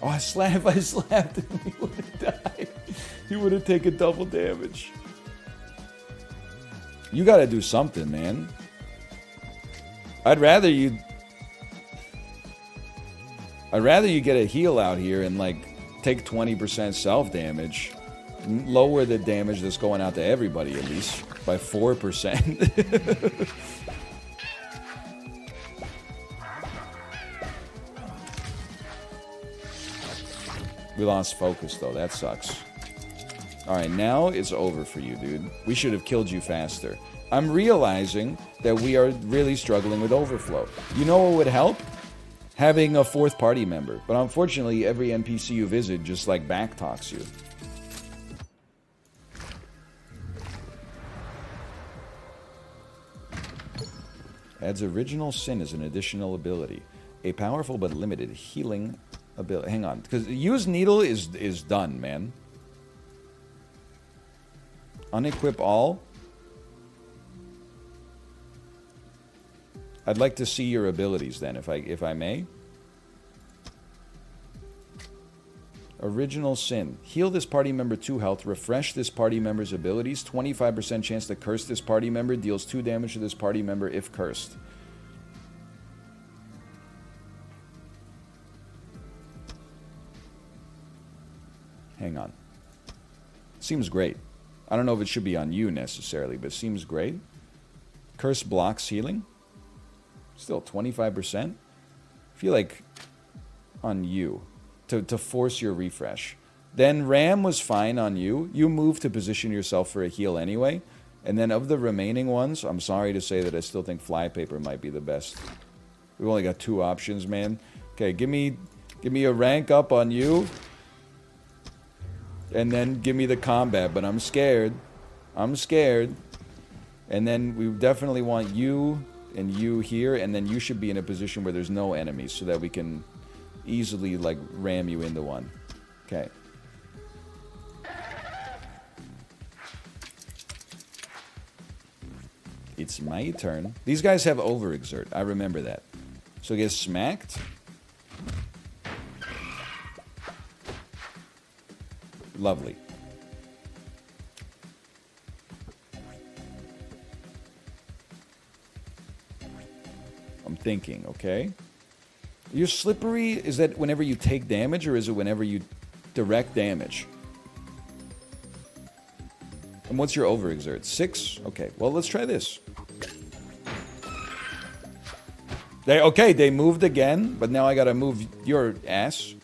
Speaker 1: Oh, if I slapped him, he would have died. He would have taken double damage. You gotta do something, man. I'd rather you get a heal out here and, like, take 20% self-damage. Lower the damage that's going out to everybody, at least, by 4%. We lost focus, though. That sucks. Alright, now it's over for you, dude. We should have killed you faster. I'm realizing that we are really struggling with overflow. You know what would help? Having a 4th party member. But unfortunately, every NPC you visit just, like, backtalks you. Adds Original Sin as an additional ability. A powerful but limited healing ability. Hang on, because use needle is done, man. Unequip all. I'd like to see your abilities then, if I may. Original Sin. Heal this party member 2 health. Refresh this party member's abilities. 25% chance to curse this party member. Deals 2 damage to this party member if cursed. Hang on. Seems great. I don't know if it should be on you necessarily, but seems great. Curse blocks healing. Still 25%. I feel like on you. To force your refresh. Then Ram was fine on you. You moved to position yourself for a heal anyway. And then of the remaining ones, I'm sorry to say that I still think Flypaper might be the best. We've only got 2 options, man. Okay, give me a rank up on you. And then give me the combat, but I'm scared. I'm scared. And then we definitely want you and you here, and then you should be in a position where there's no enemies so that we can easily, like, ram you into one. Okay. It's my turn. These guys have overexert. I remember that. So get smacked. Lovely. I'm thinking, okay? Your slippery, is that whenever you take damage, or is it whenever you direct damage? And what's your overexert? 6? Okay, well, let's try this. They moved again, but now I gotta move your ass.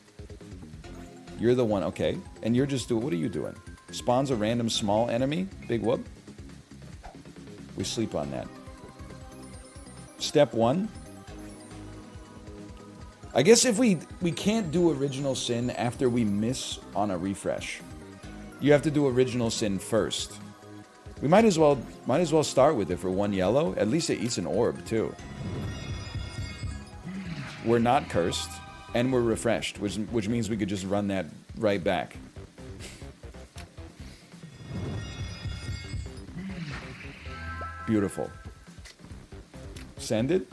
Speaker 1: You're the one, okay. And you're just doing, what are you doing? Spawns a random small enemy? Big whoop. We sleep on that. Step 1. I guess if we can't do Original Sin after we miss on a refresh. You have to do Original Sin first. We might as well start with it for 1 yellow. At least it eats an orb too. We're not cursed, and we're refreshed, which means we could just run that right back. Beautiful. Send it.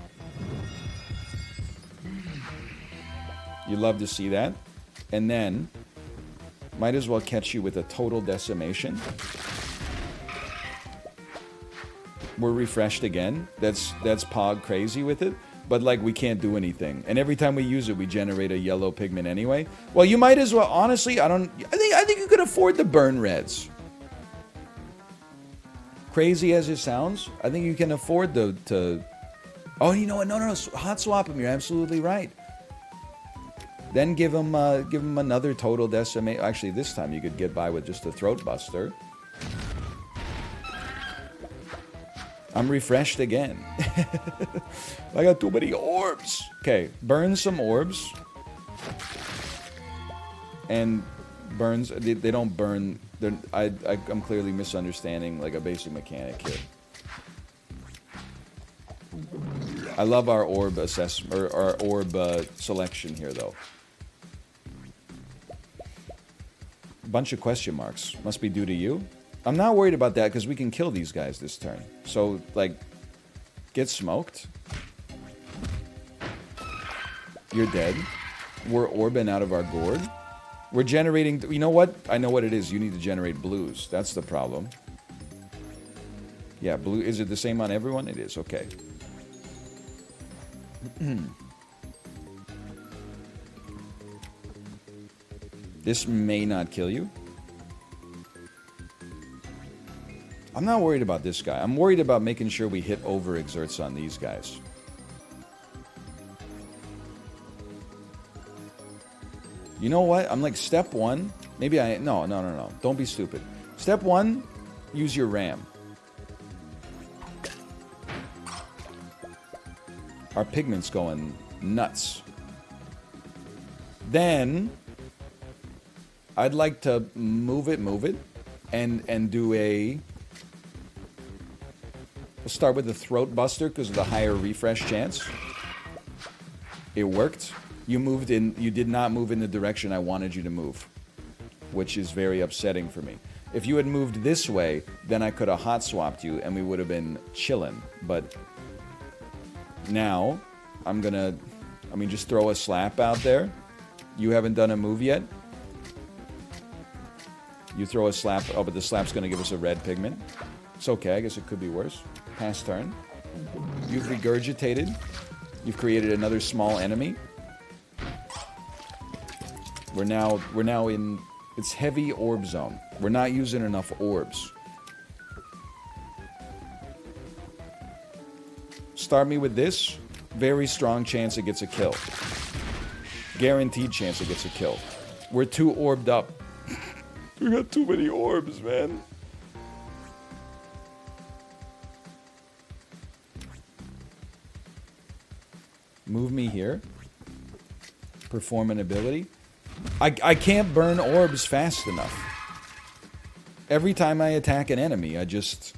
Speaker 1: You love to see that. And then, might as well catch you with a total decimation. We're refreshed again. That's Pog crazy with it. But, like, we can't do anything. And every time we use it, we generate a yellow pigment anyway. Well, you might as well, honestly, I think you could afford the burn reds. Crazy as it sounds, I think you can afford to Oh, you know what? No, hot swap him. You're absolutely right. Then give him another total decimate. Actually, this time you could get by with just a throat buster. I'm refreshed again. I got too many orbs. Okay, burn some orbs. And burns, they don't burn. I'm clearly misunderstanding like a basic mechanic here. I love our orb assessment, or our orb selection here, though. Bunch of question marks. Must be due to you. I'm not worried about that because we can kill these guys this turn. So, like, get smoked. You're dead. We're orbing out of our gourd. We're generating... You know what? I know what it is. You need to generate blues. That's the problem. Yeah, blue... Is it the same on everyone? It is. Okay. This may not kill you. I'm not worried about this guy. I'm worried about making sure we hit overexerts on these guys. You know what? I'm like, step one. Maybe I... No. Don't be stupid. Step one, use your RAM. Our pigment's going nuts. Then, I'd like to move it, and do a... We'll start with the Throat Buster because of the higher refresh chance. It worked. You moved in... You did not move in the direction I wanted you to move, which is very upsetting for me. If you had moved this way, then I could have hot swapped you and we would have been chilling. But now, I'm gonna... I mean, just throw a slap out there. You haven't done a move yet. You throw a slap. Oh, but the slap's gonna give us a red pigment. It's okay. I guess it could be worse. Pass turn. You've regurgitated. You've created another small enemy. We're now in... It's heavy orb zone. We're not using enough orbs. Start me with this. Very strong chance it gets a kill. Guaranteed chance it gets a kill. We're too orbed up. We got too many orbs, man. Move me here. Perform an ability. I can't burn orbs fast enough. Every time I attack an enemy, I just...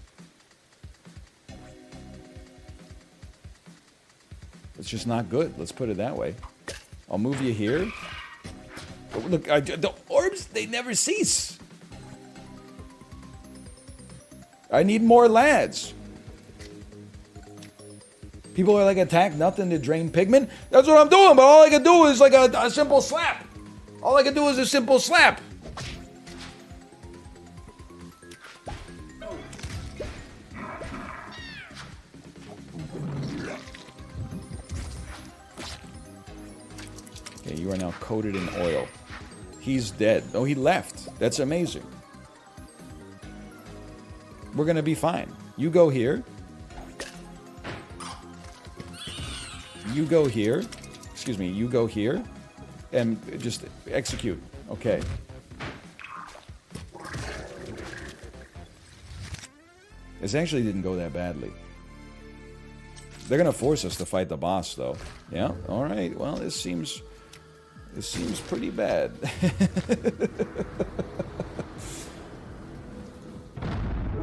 Speaker 1: It's just not good. Let's put it that way. I'll move you here. Oh, look, the orbs, they never cease. I need more lads. People are like, attack nothing to drain pigment. That's what I'm doing, but all I can do is like a simple slap. All I can do is a simple slap. Okay, you are now coated in oil. He's dead. Oh, he left. That's amazing. We're gonna be fine. You go here. You go here. Excuse me, you go here. And just execute. Okay. This actually didn't go that badly. They're gonna force us to fight the boss, though. Yeah. All right. Well, this seems pretty bad.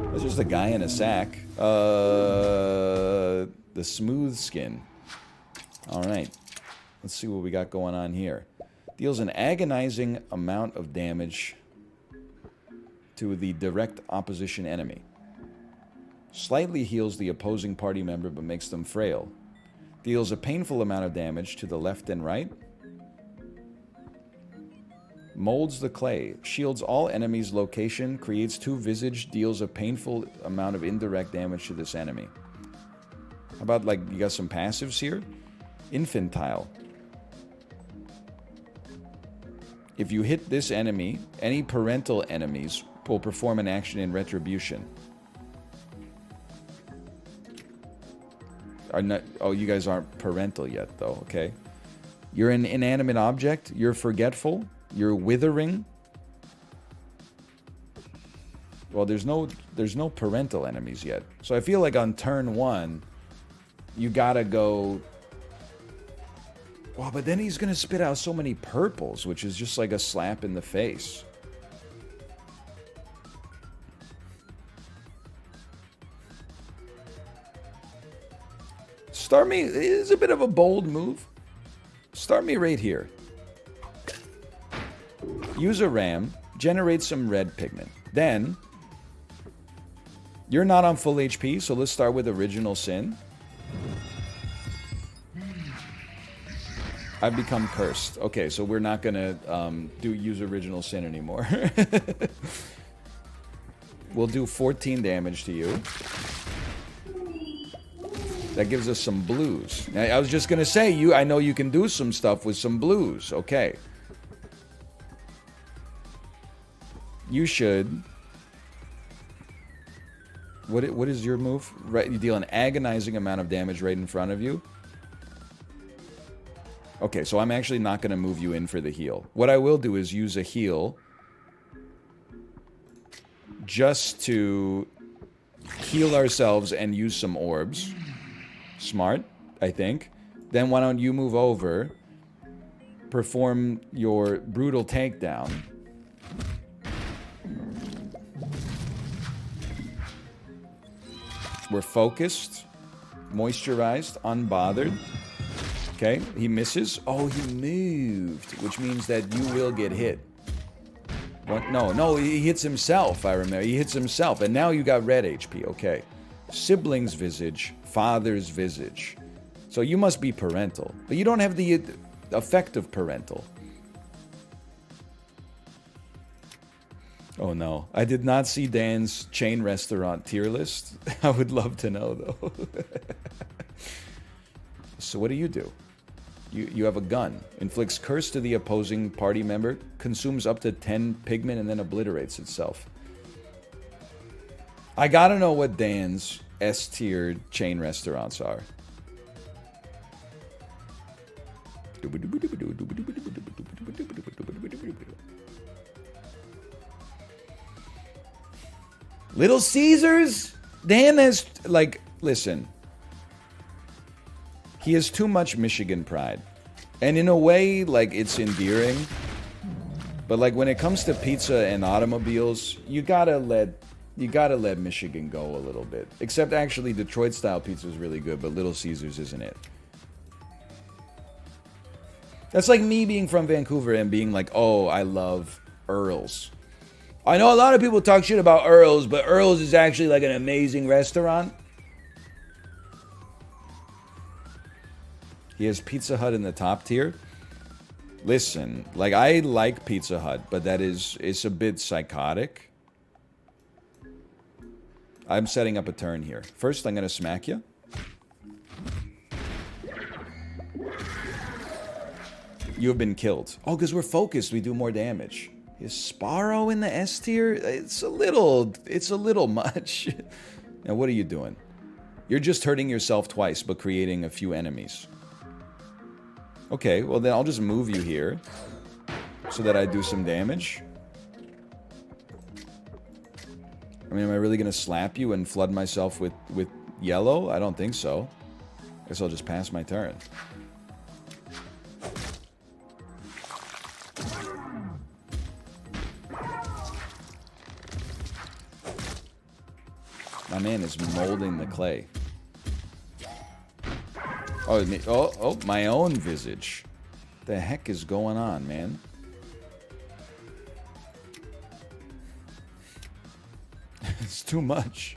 Speaker 1: There's just a guy in a sack. The smooth skin. All right. Let's see what we got going on here. Deals an agonizing amount of damage to the direct opposition enemy. Slightly heals the opposing party member but makes them frail. Deals a painful amount of damage to the left and right. Molds the clay. Shields all enemies' location. Creates 2 visage. Deals a painful amount of indirect damage to this enemy. How about, like, you got some passives here? Infantile. If you hit this enemy, any parental enemies will perform an action in retribution. Are not, oh, you guys aren't parental yet, though. Okay. You're an inanimate object. You're forgetful. You're withering. Well, there's no parental enemies yet. So I feel like on turn 1, you gotta go... Well, but then he's gonna spit out so many purples, which is just like a slap in the face. Start me is a bit of a bold move. Start me right here. Use a ram, generate some red pigment. Then, you're not on full HP, so let's start with Original Sin. I've become cursed. Okay, so we're not gonna use Original Sin anymore. We'll do 14 damage to you. That gives us some blues. I was just gonna say, I know you can do some stuff with some blues. Okay. You should. What is your move? Right, you deal an agonizing amount of damage right in front of you. Okay, so I'm actually not going to move you in for the heal. What I will do is use a heal just to heal ourselves and use some orbs. Smart, I think. Then why don't you move over, perform your brutal takedown. We're focused, moisturized, unbothered. Okay, he misses. Oh, he moved, which means that you will get hit. What? No, he hits himself, I remember. He hits himself, and now you got red HP. Okay. Sibling's visage, father's visage. So you must be parental, but you don't have the effect of parental. Oh no, I did not see Dan's chain restaurant tier list. I would love to know, though. So what do? You have a gun. Inflicts curse to the opposing party member. Consumes up to 10 pigment and then obliterates itself. I gotta know what Dan's S-tier chain restaurants are. Little Caesars? Dan has, like, listen. He has too much Michigan pride. And in a way, like, it's endearing. But, like, when it comes to pizza and automobiles, you gotta let Michigan go a little bit. Except, actually, Detroit-style pizza is really good, but Little Caesars isn't it. That's like me being from Vancouver and being like, oh, I love Earl's. I know a lot of people talk shit about Earl's, but Earl's is actually like an amazing restaurant. He has Pizza Hut in the top tier. Listen, like, I like Pizza Hut, but it's a bit psychotic. I'm setting up a turn here. First, I'm going to smack you. You have been killed. Oh, because we're focused, we do more damage. Is Sparrow in the S tier? It's a little much. Now, what are you doing? You're just hurting yourself twice, but creating a few enemies. Okay, well then I'll just move you here so that I do some damage. I mean, am I really gonna slap you and flood myself with yellow? I don't think so. I guess I'll just pass my turn. My man is molding the clay. Oh, my own visage. The heck is going on, man? It's too much.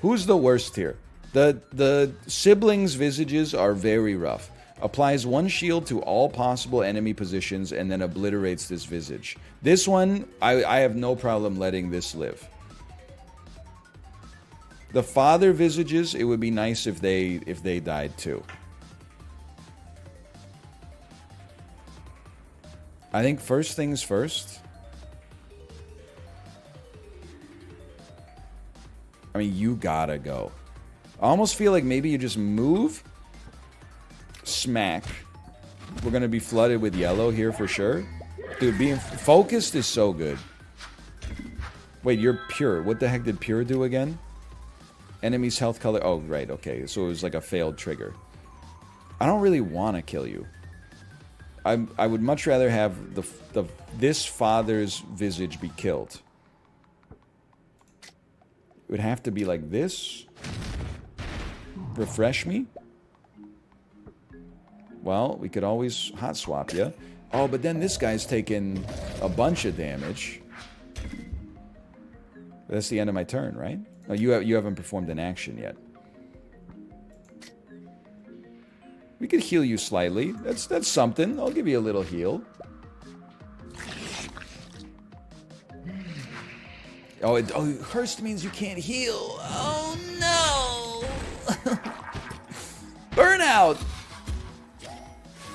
Speaker 1: Who's the worst here? The siblings' visages are very rough. Applies 1 shield to all possible enemy positions and then obliterates this visage. This one, I have no problem letting this live. The father visages, it would be nice if they died too. I think first things first. I mean, you gotta go. I almost feel like maybe you just move, smack. We're going to be flooded with yellow here for sure. Dude, being focused is so good. Wait, you're pure. What the heck did pure do again? Enemy's health color. Oh, right. Okay. So it was like a failed trigger. I don't really want to kill you. I would much rather have this father's visage be killed. It would have to be like this. Refresh me. Well, we could always hot swap you. Oh, but then this guy's taking a bunch of damage. That's the end of my turn, right? No, you haven't performed an action yet. We could heal you slightly. That's something. I'll give you a little heal. Oh, Hurst means you can't heal. Oh, no. Burnout.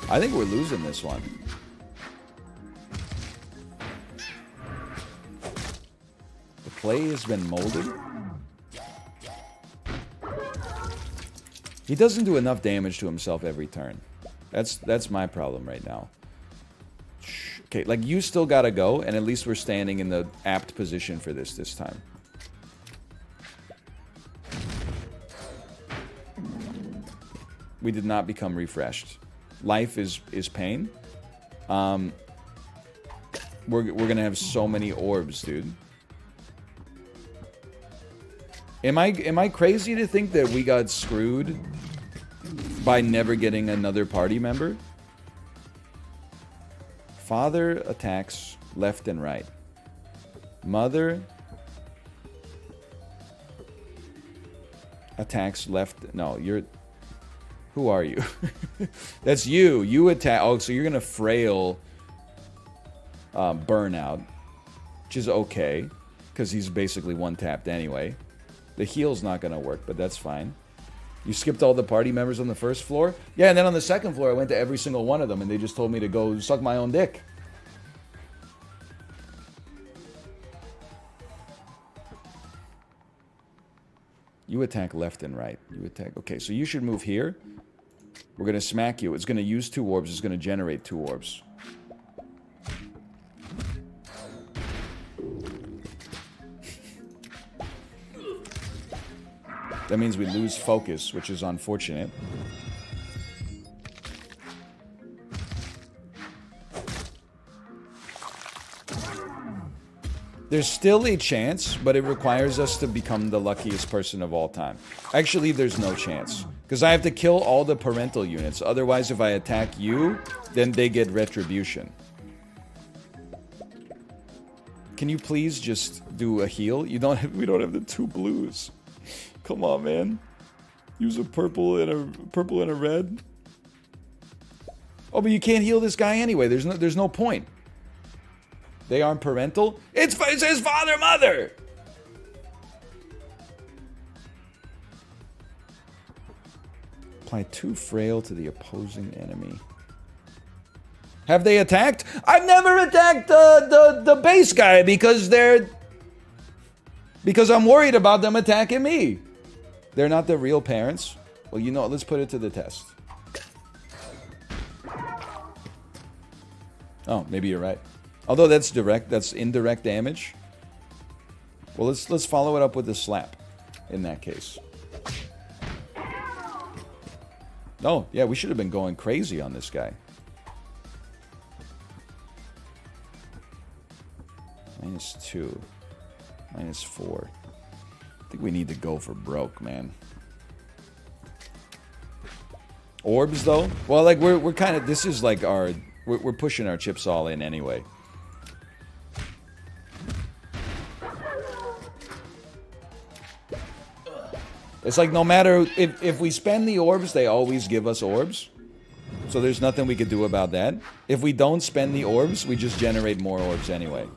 Speaker 1: I think we're losing this one. The play has been molded. He doesn't do enough damage to himself every turn. That's my problem right now. Okay, like you still gotta go, and at least we're standing in the apt position for this time. We did not become refreshed. Life is pain. We're gonna have so many orbs, dude. Am I crazy to think that we got screwed by never getting another party member? Father attacks left and right. Mother attacks left. No, you're... Who are you? That's you. You attack... Oh, so you're going to frail burnout. Which is okay. Because he's basically one-tapped anyway. The heal's not going to work, but that's fine. You skipped all the party members on the first floor? Yeah, and then on the second floor, I went to every single one of them, and they just told me to go suck my own dick. You attack left and right. You attack... Okay, so you should move here. We're going to smack you. It's going to use 2 orbs. It's going to generate 2 orbs. That means we lose focus, which is unfortunate. There's still a chance, but it requires us to become the luckiest person of all time. Actually, there's no chance. Because I have to kill all the parental units. Otherwise, if I attack you, then they get retribution. Can you please just do a heal? We don't have the 2 blues. Come on, man. Use a purple and a red. Oh, but you can't heal this guy anyway. There's no point. They aren't parental. It says father, mother. Apply 2 frail to the opposing enemy. Have they attacked? I've never attacked the base guy because I'm worried about them attacking me. They're not the real parents. Well, you know, let's put it to the test. Oh, maybe you're right. Although that's direct, that's indirect damage. Well, let's follow it up with a slap in that case. Oh, yeah, we should have been going crazy on this guy. -2. -4. I think we need to go for broke, man. Orbs, though? Well, like, we're kind of... This is like our... We're pushing our chips all in anyway. It's like no matter... If we spend the orbs, they always give us orbs. So there's nothing we could do about that. If we don't spend the orbs, we just generate more orbs anyway.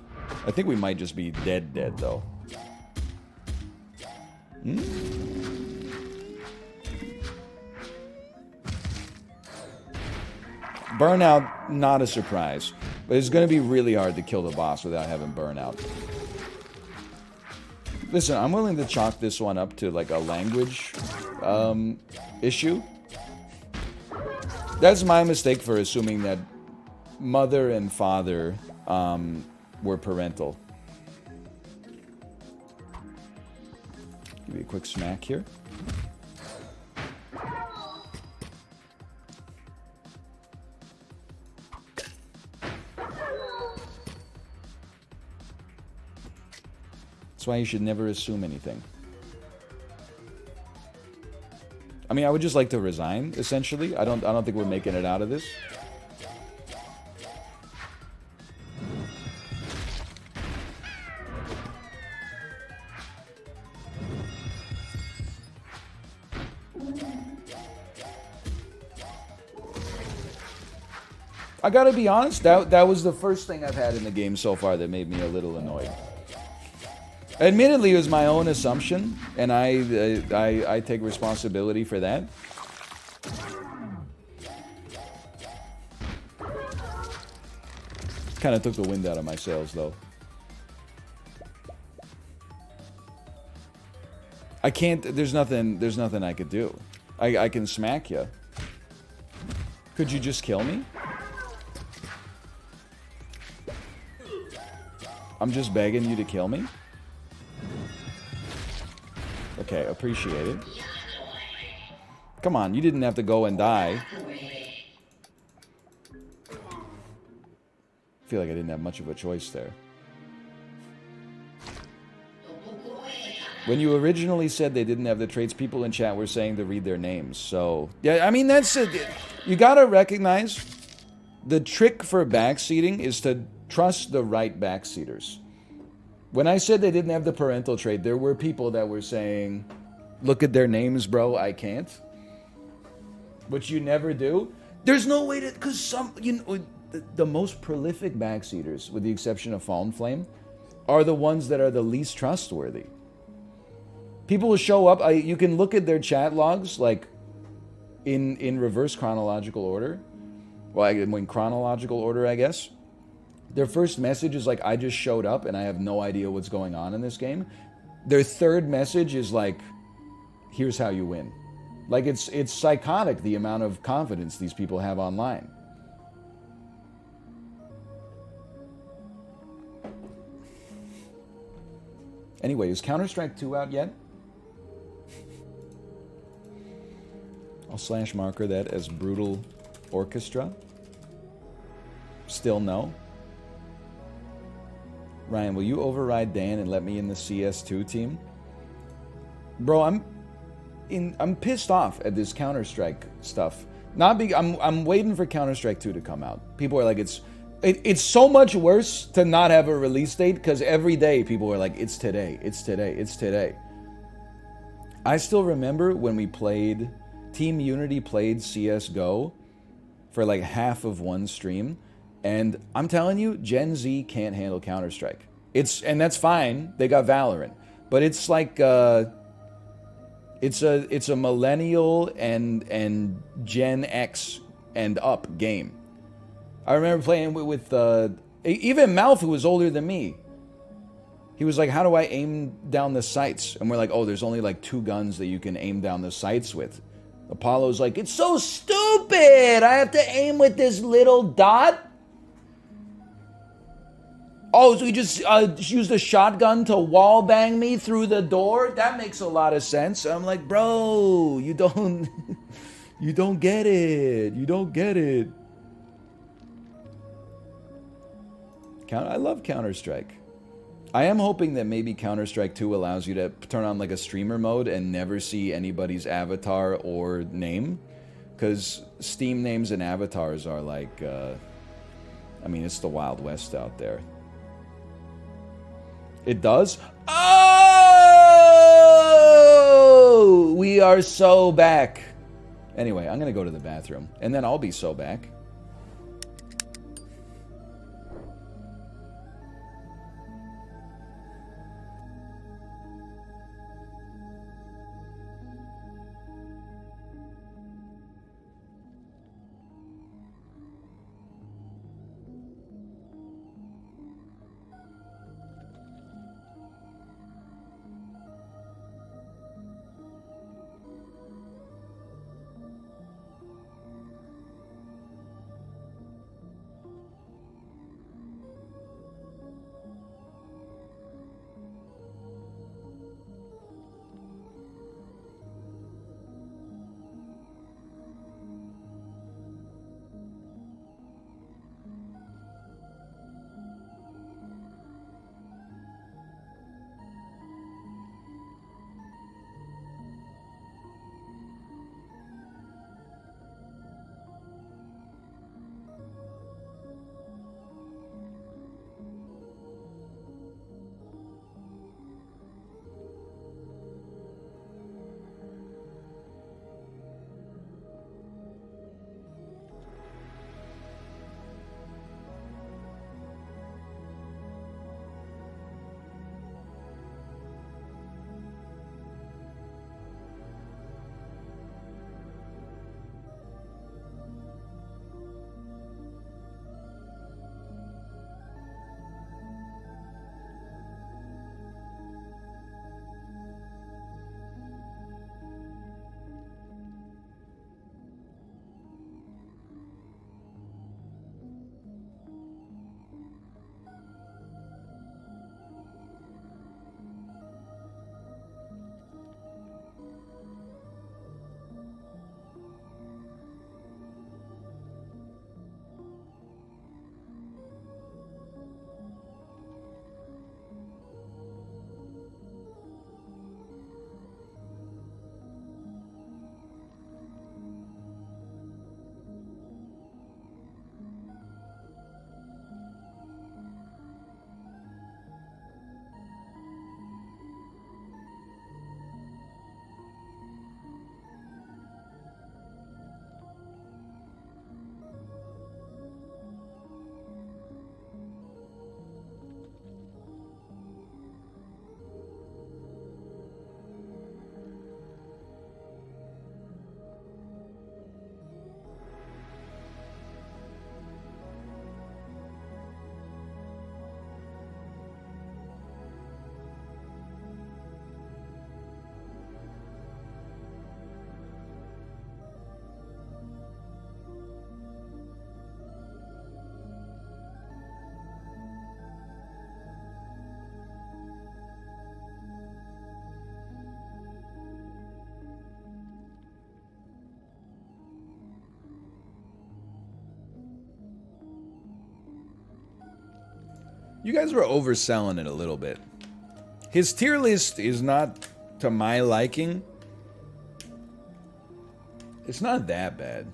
Speaker 1: I think we might just be dead, though. Burnout, not a surprise. But it's going to be really hard to kill the boss without having burnout. Listen, I'm willing to chalk this one up to like a language issue. That's my mistake for assuming that mother and father were parental. Give you a quick smack here. That's why you should never assume anything. I mean, I would just like to resign, essentially. I don't think we're making it out of this. I gotta be honest, that was the first thing I've had in the game so far that made me a little annoyed. Admittedly, it was my own assumption, and I take responsibility for that. Kind of took the wind out of my sails, though. I can't. There's nothing I could do. I can smack you. Could you just kill me? I'm just begging you to kill me. Okay, appreciate it. Come on, you didn't have to go and die. I feel like I didn't have much of a choice there. When you originally said they didn't have the traits, people in chat were saying to read their names. So, yeah, I mean, that's it. You gotta recognize the trick for backseating is to trust the right backseaters. When I said they didn't have the parental trait, there were people that were saying, look at their names, bro, I can't. Which you never do. There's no way to, because some, you know, the most prolific backseaters, with the exception of Fallen Flame, are the ones that are the least trustworthy. People will show up, you can look at their chat logs, like, in reverse chronological order. Well, in chronological order, I guess. Their first message is like, I just showed up and I have no idea what's going on in this game. Their third message is like, here's how you win. Like, it's psychotic, the amount of confidence these people have online. Anyway, is Counter-Strike 2 out yet? I'll slash marker that as Brutal Orchestra. Still no. Ryan, will you override Dan and let me in the CS2 team? Bro, I'm pissed off at this Counter-Strike stuff. I'm waiting for Counter-Strike 2 to come out. People are like, it's so much worse to not have a release date because every day people are like, it's today, it's today, it's today. I still remember when we played, Team Unity played CSGO for like half of one stream. And I'm telling you, Gen Z can't handle Counter-Strike. And that's fine. They got Valorant, but it's like it's a millennial and Gen X and up game. I remember playing with even Malf, who was older than me. He was like, "How do I aim down the sights?" And we're like, "Oh, there's only like 2 guns that you can aim down the sights with." Apollo's like, "It's so stupid. I have to aim with this little dot." Oh, so you just used a shotgun to wall bang me through the door? That makes a lot of sense. I'm like, bro, you don't get it. You don't get it. I love Counter-Strike. I am hoping that maybe Counter-Strike 2 allows you to turn on like a streamer mode and never see anybody's avatar or name. Because Steam names and avatars are like, I mean, it's the Wild West out there. It does? Oh! We are so back. Anyway, I'm going to go to the bathroom. And then I'll be so back. You guys were overselling it a little bit. His tier list is not to my liking. It's not that bad.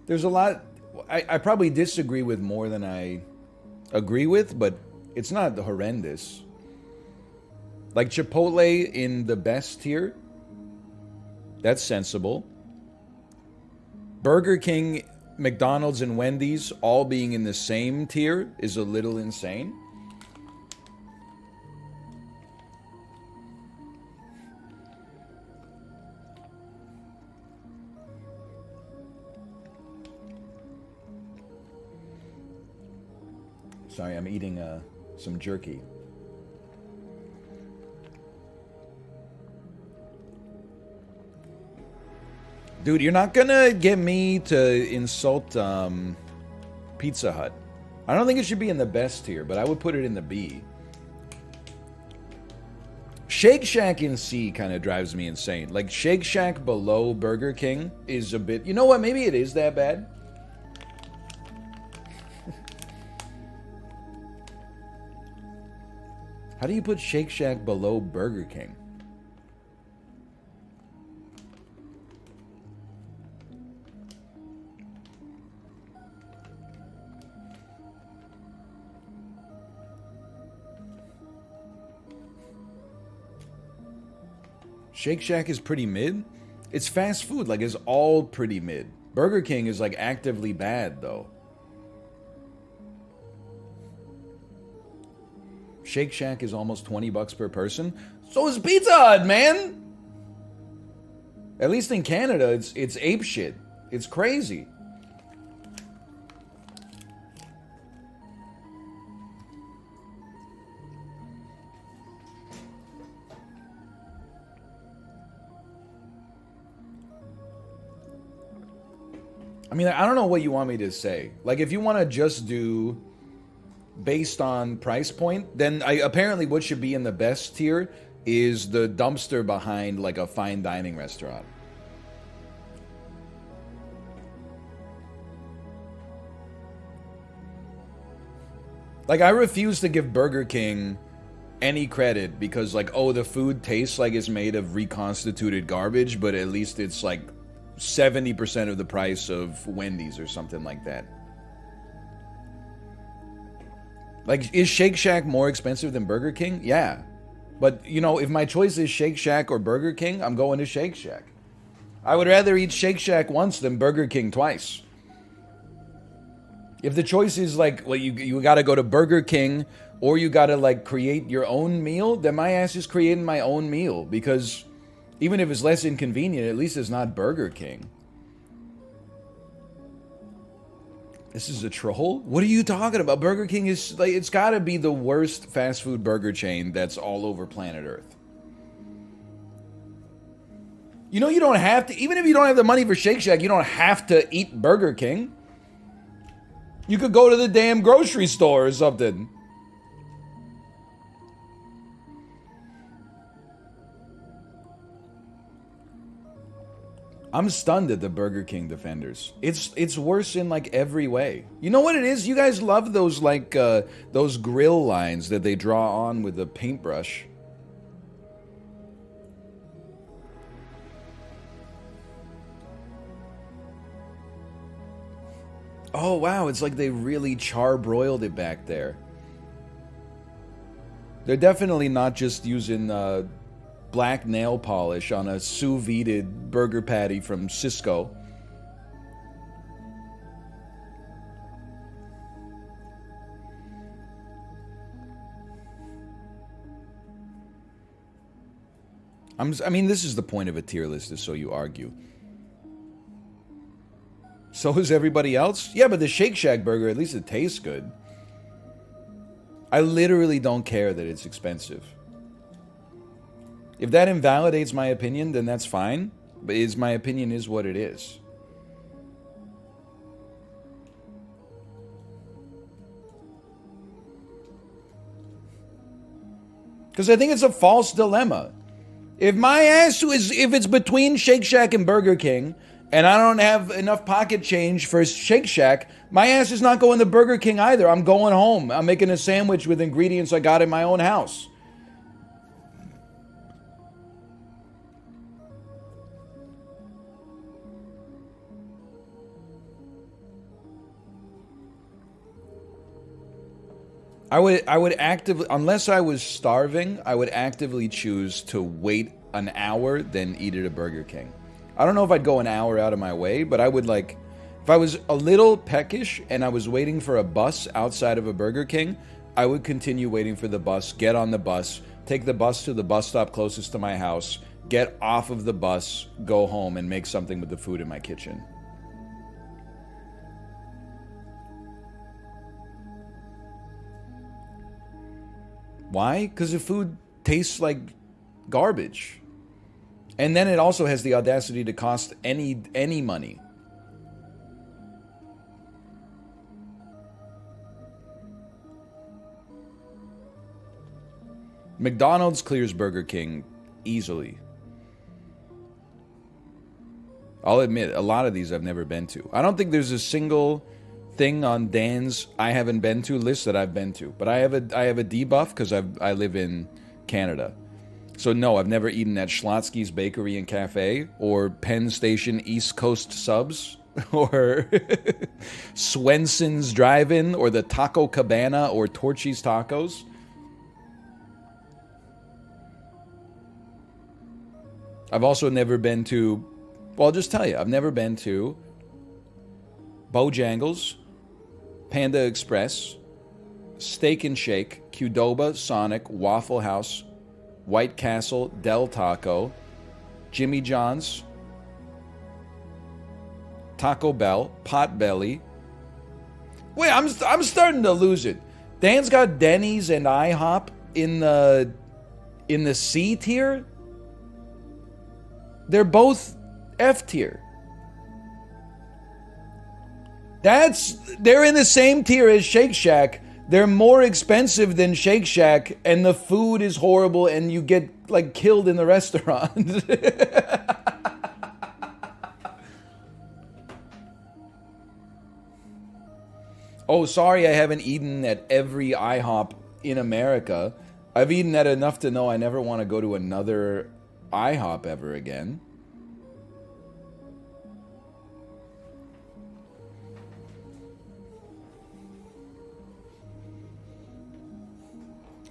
Speaker 1: There's a lot I probably disagree with more than I agree with, but it's not horrendous. Like Chipotle in the best tier, that's sensible. Burger King, McDonald's, and Wendy's all being in the same tier is a little insane. Sorry, I'm eating some jerky. Dude, you're not gonna get me to insult Pizza Hut. I don't think it should be in the best tier, but I would put it in the B. Shake Shack in C kind of drives me insane. Like, Shake Shack below Burger King is a bit... You know what? Maybe it is that bad. How do you put Shake Shack below Burger King? Shake Shack is pretty mid. It's fast food, like it's all pretty mid. Burger King is like actively bad though. Shake Shack is almost 20 bucks per person. So is Pizza Hut, man. At least in Canada, it's ape shit. It's crazy. I mean, I don't know what you want me to say. Like, if you want to just do based on price point, then apparently what should be in the best tier is the dumpster behind, like, a fine dining restaurant. Like, I refuse to give Burger King any credit because, like, oh, the food tastes like it's made of reconstituted garbage, but at least it's, like, 70% of the price of Wendy's or something like that. Like, is Shake Shack more expensive than Burger King? Yeah. But, you know, if my choice is Shake Shack or Burger King, I'm going to Shake Shack. I would rather eat Shake Shack once than Burger King twice. If the choice is like, well, you got to go to Burger King or you got to, like, create your own meal, then my ass is creating my own meal because... even if it's less inconvenient, at least it's not Burger King. This is a troll? What are you talking about? Burger King is, like, it's gotta be the worst fast food burger chain that's all over planet Earth. You know, you don't have to, even if you don't have the money for Shake Shack, you don't have to eat Burger King. You could go to the damn grocery store or something. I'm stunned at the Burger King defenders. It's worse in, like, every way. You know what it is? You guys love those, like, those grill lines that they draw on with a paintbrush. Oh, wow, it's like they really charbroiled it back there. They're definitely not just using, black nail polish on a sous vide burger patty from Cisco. I mean, this is the point of a tier list, is so you argue. So is everybody else? Yeah, but the Shake Shack burger, at least it tastes good. I literally don't care that it's expensive. If that invalidates my opinion, then that's fine. But my opinion is what it is. Because I think it's a false dilemma. If my ass if it's between Shake Shack and Burger King, and I don't have enough pocket change for Shake Shack, my ass is not going to Burger King either. I'm going home. I'm making a sandwich with ingredients I got in my own house. I would actively, unless I was starving, I would actively choose to wait an hour than eat at a Burger King. I don't know if I'd go an hour out of my way, but I would like, if I was a little peckish and I was waiting for a bus outside of a Burger King, I would continue waiting for the bus, get on the bus, take the bus to the bus stop closest to my house, get off of the bus, go home, and make something with the food in my kitchen. Why? Because the food tastes like garbage. And then it also has the audacity to cost any money. McDonald's clears Burger King easily. I'll admit, a lot of these I've never been to. I don't think there's a single thing on Dan's I haven't been to list that I've been to. But I have a debuff because I live in Canada. So no, I've never eaten at Schlotsky's Bakery and Cafe or Penn Station East Coast Subs or Swenson's Drive-In or the Taco Cabana or Torchy's Tacos. I've also never been to, well, I'll just tell you, I've never been to Bojangles, Panda Express, Steak and Shake, Qdoba, Sonic, Waffle House, White Castle, Del Taco, Jimmy John's, Taco Bell, Potbelly. Wait, I'm starting to lose it. Dan's got Denny's and IHOP in the C tier. They're both F tier. They're in the same tier as Shake Shack. They're more expensive than Shake Shack, and the food is horrible, and you get like killed in the restaurant. Oh, sorry, I haven't eaten at every IHOP in America. I've eaten at enough to know I never want to go to another IHOP ever again.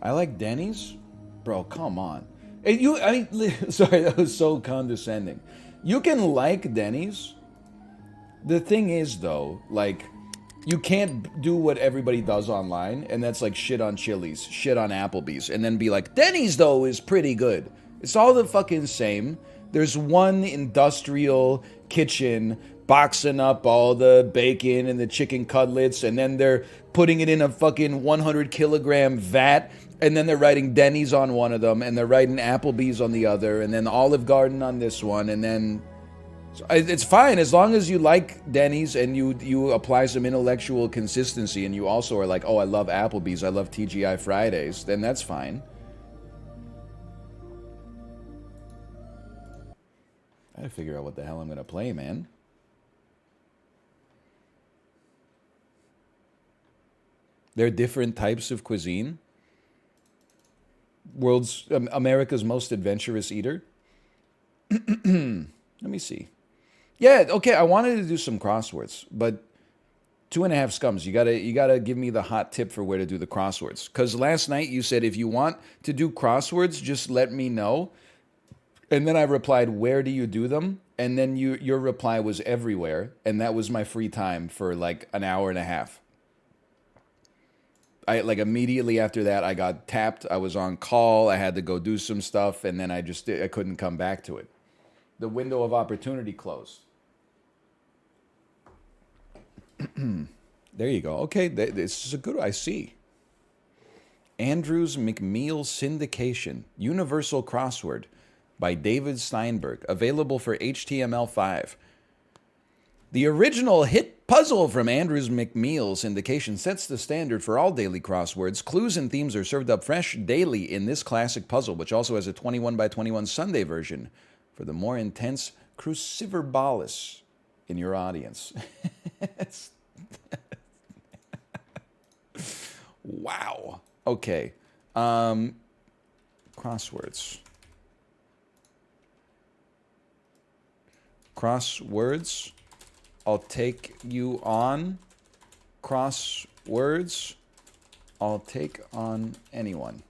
Speaker 1: I like Denny's? Bro, come on. Sorry, that was so condescending. You can like Denny's. The thing is, though, like, you can't do what everybody does online, and that's like shit on Chili's, shit on Applebee's, and then be like, Denny's, though, is pretty good. It's all the fucking same. There's one industrial kitchen boxing up all the bacon and the chicken cutlets, and then they're putting it in a fucking 100 kilogram vat, and then they're writing Denny's on one of them, and they're writing Applebee's on the other, and then Olive Garden on this one, and then it's fine as long as you like Denny's and you apply some intellectual consistency, and you also are like, oh, I love Applebee's, I love TGI Fridays, then that's fine. I gotta figure out what the hell I'm gonna play, man. There are different types of cuisine. America's most adventurous eater. Let me see. Yeah, okay, I wanted to do some crosswords, but 2.5 scums. You gotta give me the hot tip for where to do the crosswords. Because last night you said if you want to do crosswords, just let me know. And then I replied, where do you do them? And then your reply was everywhere, and that was my free time for like an hour and a half. I like immediately after that I got tapped. I was on call. I had to go do some stuff, and then I couldn't come back to it. The window of opportunity closed. There you go. Okay, this is a good. I see. Andrews McMeel Syndication Universal Crossword by David Steinberg, available for HTML5. The original hit puzzle from Andrews McMeel Syndication sets the standard for all daily crosswords. Clues and themes are served up fresh daily in this classic puzzle, which also has a 21 by 21 Sunday version for the more intense cruciverbalis. in your audience. Wow. Okay. Crosswords. Crosswords. I'll take you on. Crosswords. I'll take on anyone.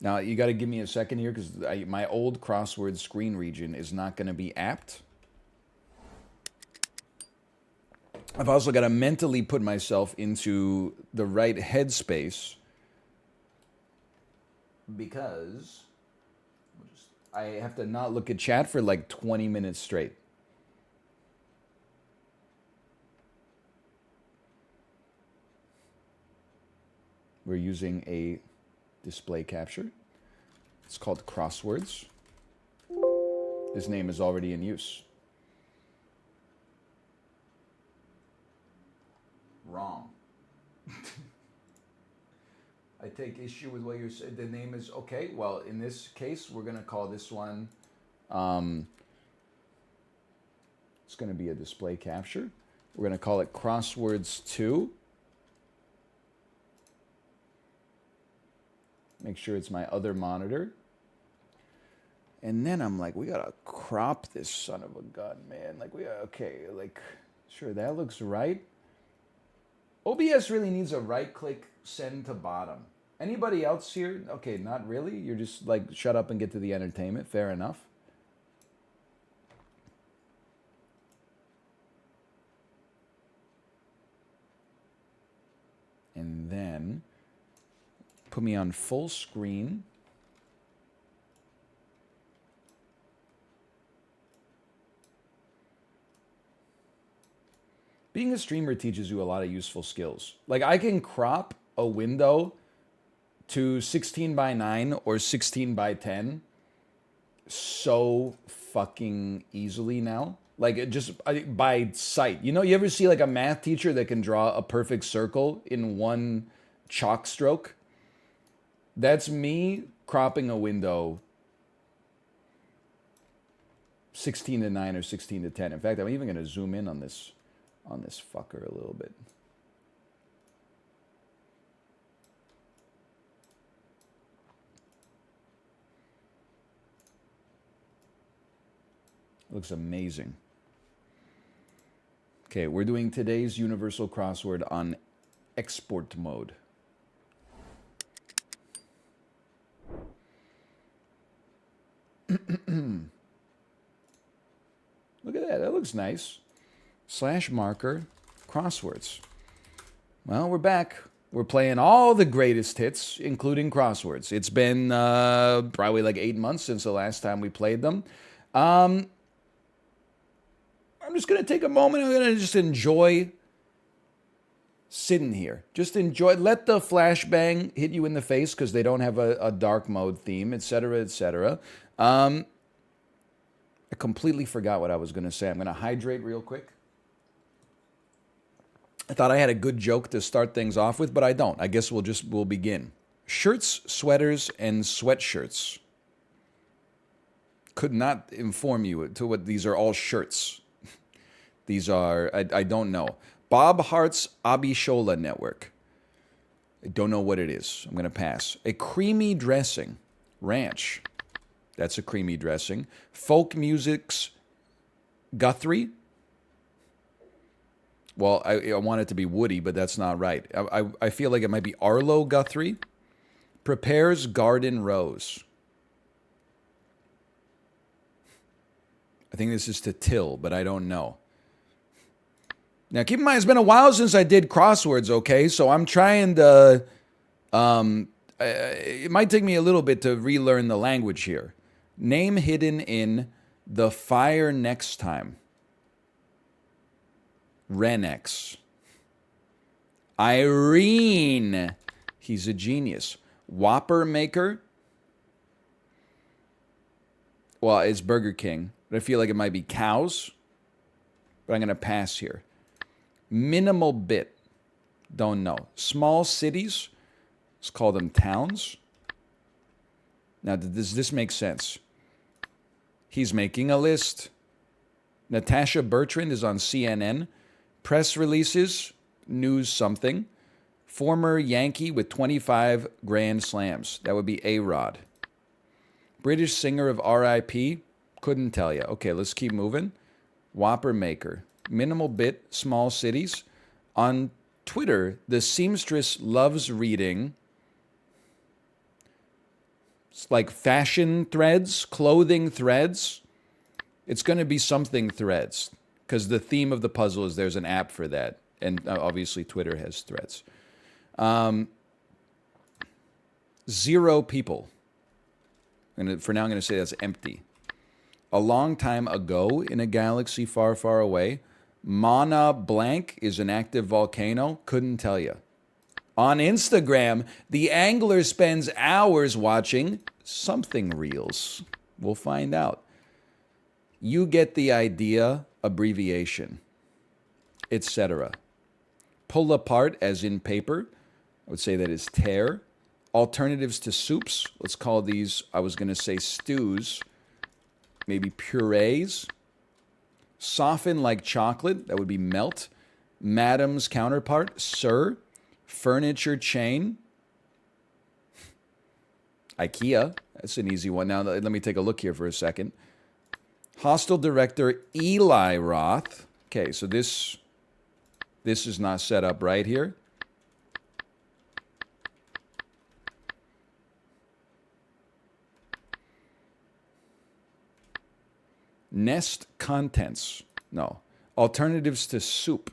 Speaker 1: Now, you got to give me a second here because my old crossword screen region is not going to be apt. I've also got to mentally put myself into the right headspace because I have to not look at chat for like 20 minutes straight. We're using a display capture. It's called Crosswords. This name is already in use. Wrong. I take issue with what you're saying. The name is okay. Well, in this case, we're gonna call this one. It's gonna be a display capture. We're gonna call it Crosswords 2. Make sure it's my other monitor. And then I'm like, we gotta crop this son of a gun, man. Like, okay, like, sure, that looks right. OBS really needs a right-click send to bottom. Anybody else here? Okay, not really. You're just like, shut up and get to the entertainment. Fair enough. And then put me on full screen. Being a streamer teaches you a lot of useful skills. Like, I can crop a window to 16 by 9 or 16 by 10 so fucking easily now. Like, just by sight. You know, you ever see like a math teacher that can draw a perfect circle in one chalk stroke? That's me cropping a window 16 to 9 or 16 to 10. In fact, I'm even going to zoom in on this fucker a little bit. Looks amazing. Okay, we're doing today's universal crossword on export mode. Look at that. That looks nice. / marker crosswords. Well, we're back. We're playing all the greatest hits, including crosswords. It's been probably like 8 months since the last time we played them. I'm just going to take a moment. I'm going to just enjoy sitting here. Just enjoy. Let the flashbang hit you in the face because they don't have a dark mode theme, etc., etc. I completely forgot what I was going to say. I'm going to hydrate real quick. I thought I had a good joke to start things off with, but I don't. I guess we'll begin. Shirts, sweaters, and sweatshirts. Could not inform you to what these are all shirts. These are, I don't know. Bob Hart's Abishola Network. I don't know what it is. I'm going to pass. A creamy dressing. Ranch. That's a creamy dressing. Folk music's Guthrie. Well, I want it to be Woody, but that's not right. I feel like it might be Arlo Guthrie. Prepares garden rose. I think this is to till, but I don't know. Now, keep in mind, it's been a while since I did crosswords, okay? So I'm trying to... it might take me a little bit to relearn the language here. Name hidden in The Fire Next Time. Renex. Irene. He's a genius. Whopper Maker. Well, it's Burger King, but I feel like it might be cows. But I'm going to pass here. Minimal bit. Don't know. Small cities. Let's call them towns. Now, does this make sense? He's making a list. Natasha Bertrand is on CNN. Press releases, news something. Former Yankee with 25 Grand Slams. That would be A-Rod. British singer of R.I.P. Couldn't tell you. Okay, let's keep moving. Whopper maker. Minimal bit, small cities. On Twitter, the seamstress loves reading like fashion threads, clothing threads. It's going to be something threads because the theme of the puzzle is there's an app for that. And obviously Twitter has threads. 0 people. And for now, I'm going to say that's empty. A long time ago in a galaxy far, far away, Mana Blank is an active volcano. Couldn't tell you. On Instagram, the angler spends hours watching something reels. We'll find out. You get the idea, abbreviation, etc. Pull apart, as in paper. I would say that is tear. Alternatives to soups. Let's call these, I was going to say stews, maybe purees. Soften like chocolate. That would be melt. Madam's counterpart, sir. Furniture chain. IKEA. That's an easy one. Now, let me take a look here for a second. Hostel director Eli Roth. Okay, so this is not set up right here. Nest contents. No. Alternatives to soup.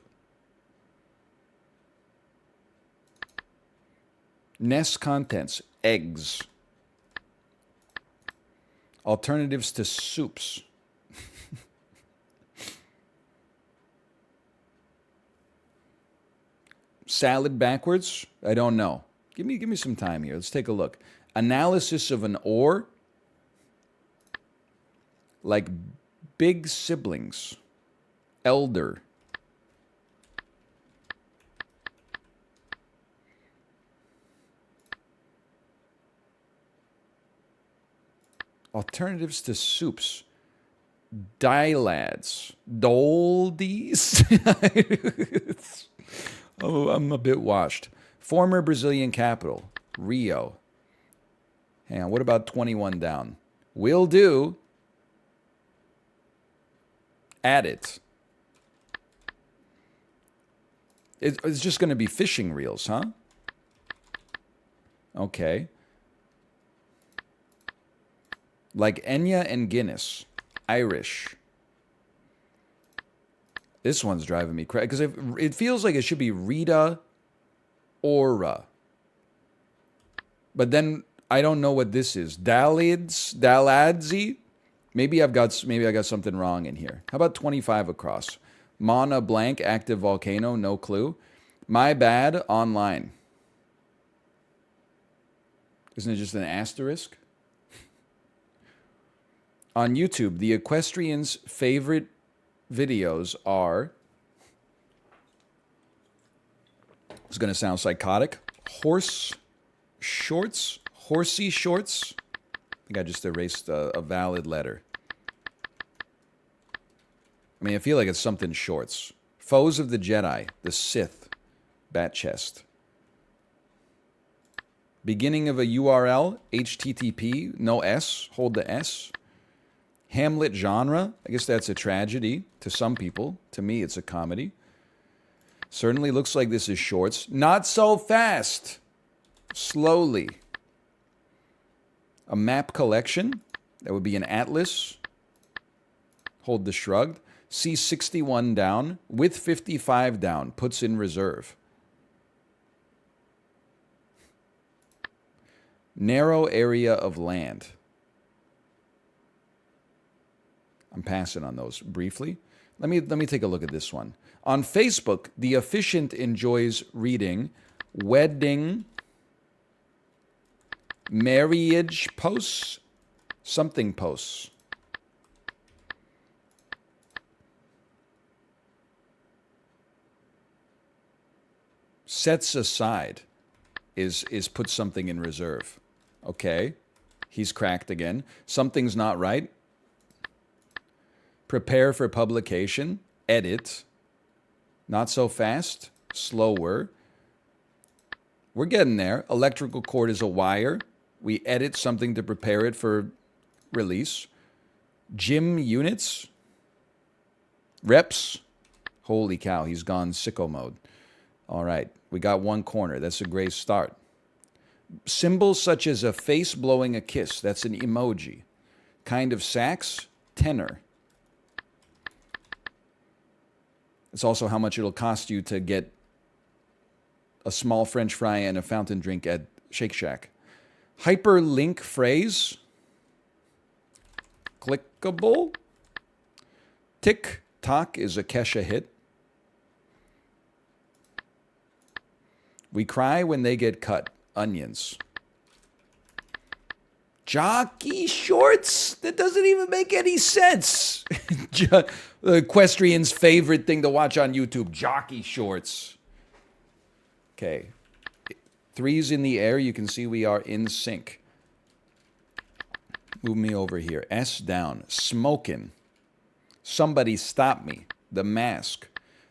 Speaker 1: Nest contents. Eggs. Alternatives to soups. Salad backwards? I don't know. Give me some time here. Let's take a look. Analysis of an ore. Like big siblings. Elder. Alternatives to soups. Dilads. Doldies? Oh, I'm a bit washed. Former Brazilian capital. Rio. Hang on, what about 21 down? Will do. Add it. It's just going to be fishing reels, huh? Okay. Like Enya and Guinness. Irish. This one's driving me crazy because it feels like it should be Rita Ora. But then I don't know what this is. Daladzi? Maybe I got something wrong in here. How about 25 across? Mana Blank, active volcano, no clue. My bad, online. Isn't it just an asterisk? On YouTube, the equestrian's favorite videos are, it's going to sound psychotic, horsey shorts. I think I just erased a valid letter. I mean, I feel like it's something shorts. Foes of the Jedi, the Sith, bat chest. Beginning of a URL, HTTP, no S, hold the S. Hamlet genre, I guess that's a tragedy to some people. To me, it's a comedy. Certainly looks like this is shorts. Not so fast. Slowly. A map collection. That would be an atlas. Hold the shrugged. C61 down with 55 down. Puts in reserve. Narrow area of land. I'm passing on those briefly. Let me take a look at this one. On Facebook, the efficient enjoys reading wedding, marriage posts, something posts. Sets aside is put something in reserve. Okay. He's cracked again. Something's not right. Prepare for publication. Edit. Not so fast. Slower. We're getting there. Electrical cord is a wire. We edit something to prepare it for release. Gym units. Reps. Holy cow, he's gone sicko mode. All right, we got one corner. That's a great start. Symbols such as a face blowing a kiss. That's an emoji. Kind of sax. Tenor. It's also how much it'll cost you to get a small French fry and a fountain drink at Shake Shack. Hyperlink phrase. Clickable. Tick-tock is a Kesha hit. We cry when they get cut. Onions. Jockey shorts? That doesn't even make any sense. The equestrian's favorite thing to watch on YouTube. Jockey shorts. Okay. 3's in the air. You can see we are in sync. Move me over here. S down. Smoking. Somebody stop me. The Mask.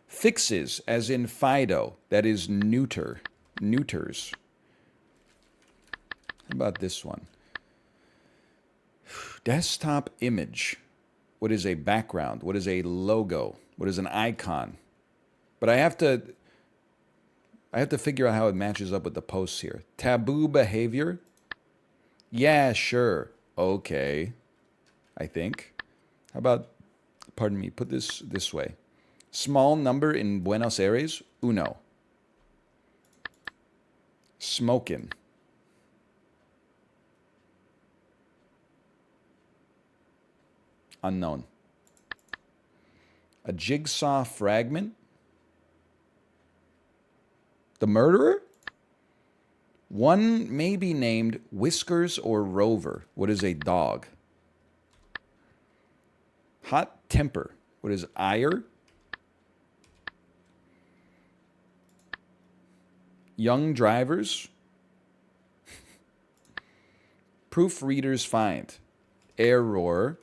Speaker 1: Fixes, as in Fido. That is neuter. Neuters. How about this one? Desktop image. What is a background? What is a logo? What is an icon? But I have to figure out how it matches up with the posts here. Taboo behavior. Yeah, sure. Okay. I think. How about, pardon me, put this way. Small number in Buenos Aires. Uno. Smoking. Unknown. A jigsaw fragment. The murderer? One may be named Whiskers or Rover. What is a dog? Hot temper. What is ire? Young drivers. Proofreaders find. Error.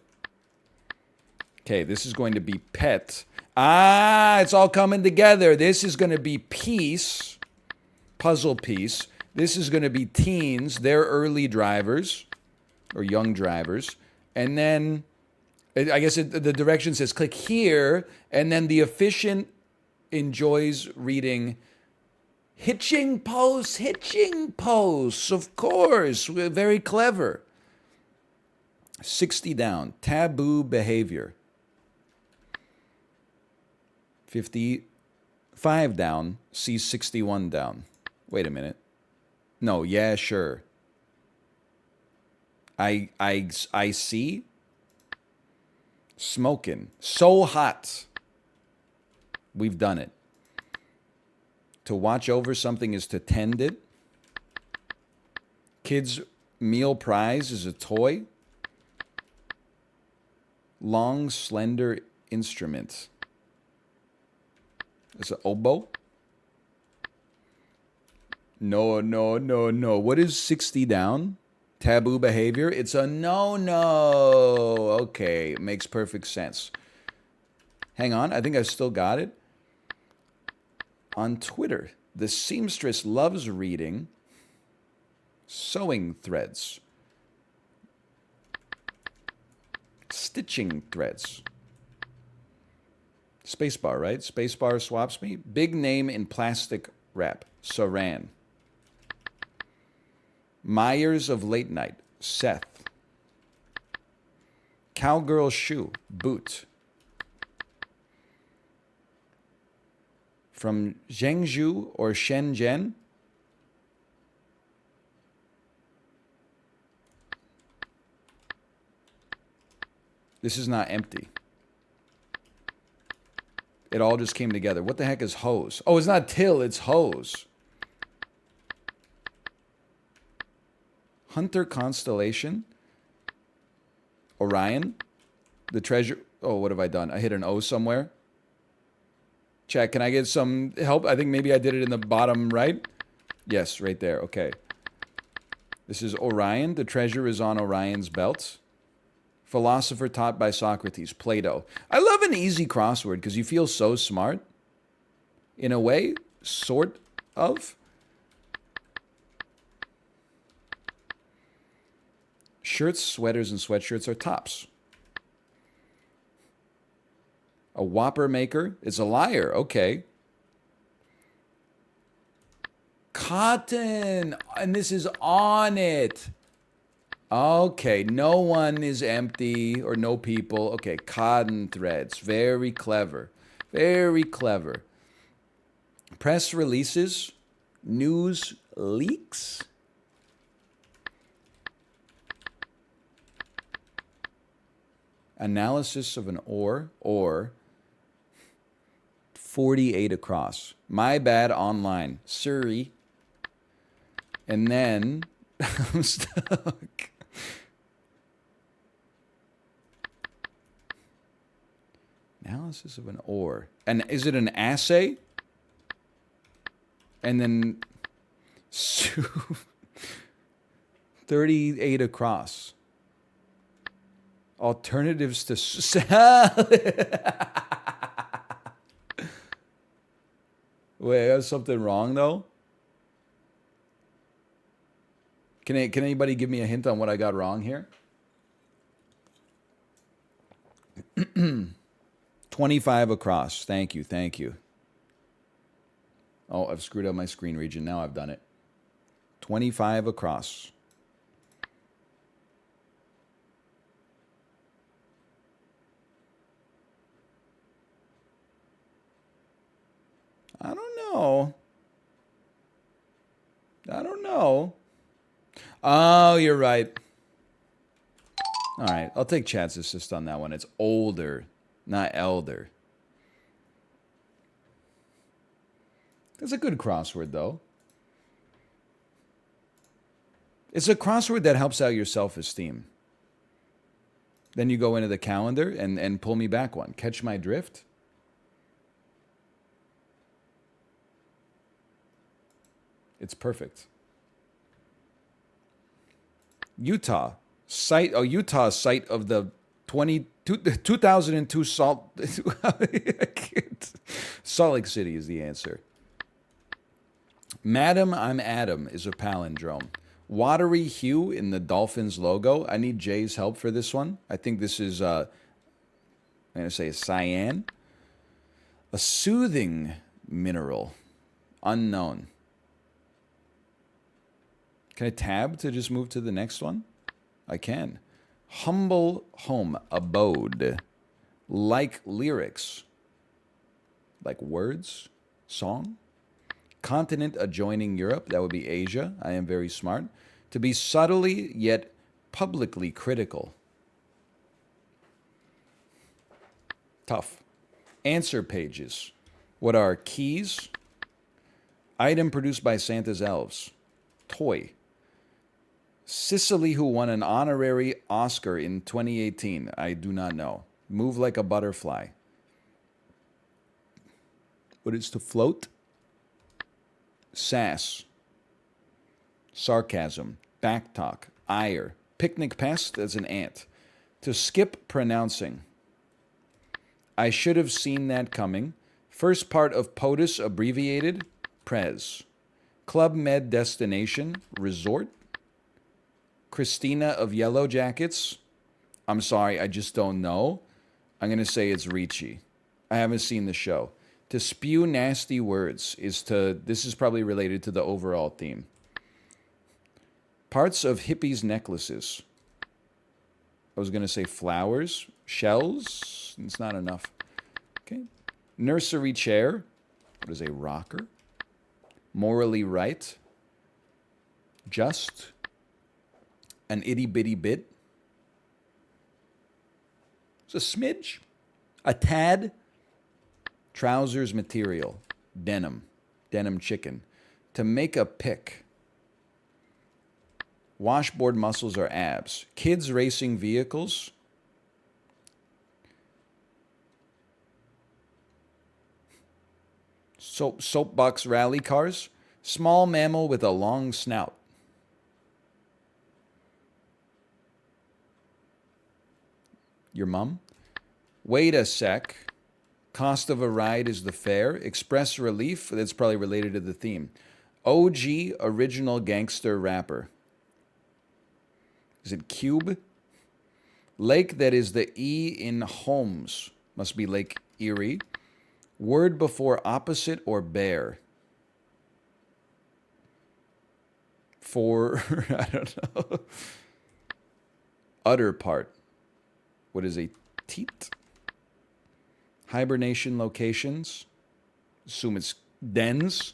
Speaker 1: Okay, this is going to be pet. Ah, it's all coming together. This is going to be piece. Puzzle piece. This is going to be teens. They're early drivers. Or young drivers. And then, I guess the direction says click here. And then the efficient enjoys reading hitching posts. Of course. We're very clever. 60 down. Taboo behavior. 55 down. Sees 61 down. Wait a minute. No, yeah, sure. I see. Smoking. So hot. We've done it. To watch over something is to tend it. Kids' meal prize is a toy. Long, slender instrument. Is it oboe? No. What is 60 down? Taboo behavior? It's a no. Okay, makes perfect sense. Hang on, I think I still got it. On Twitter, the seamstress loves reading sewing threads. Stitching threads. Spacebar, right? Spacebar swaps me. Big name in plastic wrap. Saran. Myers of late night. Seth. Cowgirl shoe. Boot. From Zhengzhou or Shenzhen. This is not empty. It all just came together. What the heck is hose? Oh, it's not till, it's hose. Hunter constellation. Orion. The treasure. Oh, what have I done? I hit an O somewhere. Chat, can I get some help? I think maybe I did it in the bottom right. Yes, right there. Okay. This is Orion. The treasure is on Orion's belt. Philosopher taught by Socrates, Plato. I love an easy crossword because you feel so smart. In a way, sort of. Shirts, sweaters, and sweatshirts are tops. A whopper maker is a liar. Okay. Cotton. And this is on it. Okay. No one is empty or no people. Okay. Cotton threads. Very clever. Very clever. Press releases. News leaks. Analysis of an or 48 across. My bad online. Surrey. And then I'm stuck. Analysis of an or. And is it an assay? And then 38 across. Alternatives to salad. Wait, I got something wrong though? Can anybody give me a hint on what I got wrong here? 25 across. Thank you, thank you. Oh, I've screwed up my screen region. Now I've done it. 25 across. I don't know. I don't know. Oh, you're right. All right, I'll take chat's assist on that one. It's older, not elder. It's a good crossword, though. It's a crossword that helps out your self-esteem. Then you go into the calendar and pull me back one. Catch my drift? It's perfect. Utah site of the 2002 Salt Lake City is the answer. Madam, I'm Adam is a palindrome. Watery hue in the Dolphins logo. I need Jay's help for this one. I think this is I'm going to say a cyan. A soothing mineral. Unknown. Can I tab to just move to the next one? I can. Humble home, abode. Like lyrics. Like words, song. Continent adjoining Europe, that would be Asia. I am very smart. To be subtly yet publicly critical. Tough. Answer pages. What are keys? Item produced by Santa's elves. Toy. Sicily, who won an honorary Oscar in 2018. I do not know. Move like a butterfly. What is to float? Sass. Sarcasm. Backtalk. Ire. Picnic pest as an ant. To skip pronouncing. I should have seen that coming. First part of POTUS abbreviated. Prez. Club Med destination. Resort. Christina of Yellow Jackets. I'm sorry, I just don't know. I'm going to say it's Ricci. I haven't seen the show. To spew nasty words is to... This is probably related to the overall theme. Parts of hippies' necklaces. I was going to say flowers. Shells. It's not enough. Okay. Nursery chair. What is a rocker? Morally right. Just. An itty-bitty bit. It's a smidge. A tad. Trousers material. Denim. Denim chicken. To make a pick. Washboard muscles or abs. Kids racing vehicles. Soapbox rally cars. Small mammal with a long snout. Your mom? Wait a sec. Cost of a ride is the fare. Express relief. That's probably related to the theme. OG, original gangster rapper. Is it Cube? Lake that is the E in Holmes. Must be Lake Erie. Word before opposite or bear. For, I don't know. Utter part. What is a teat? Hibernation locations. Assume it's dens.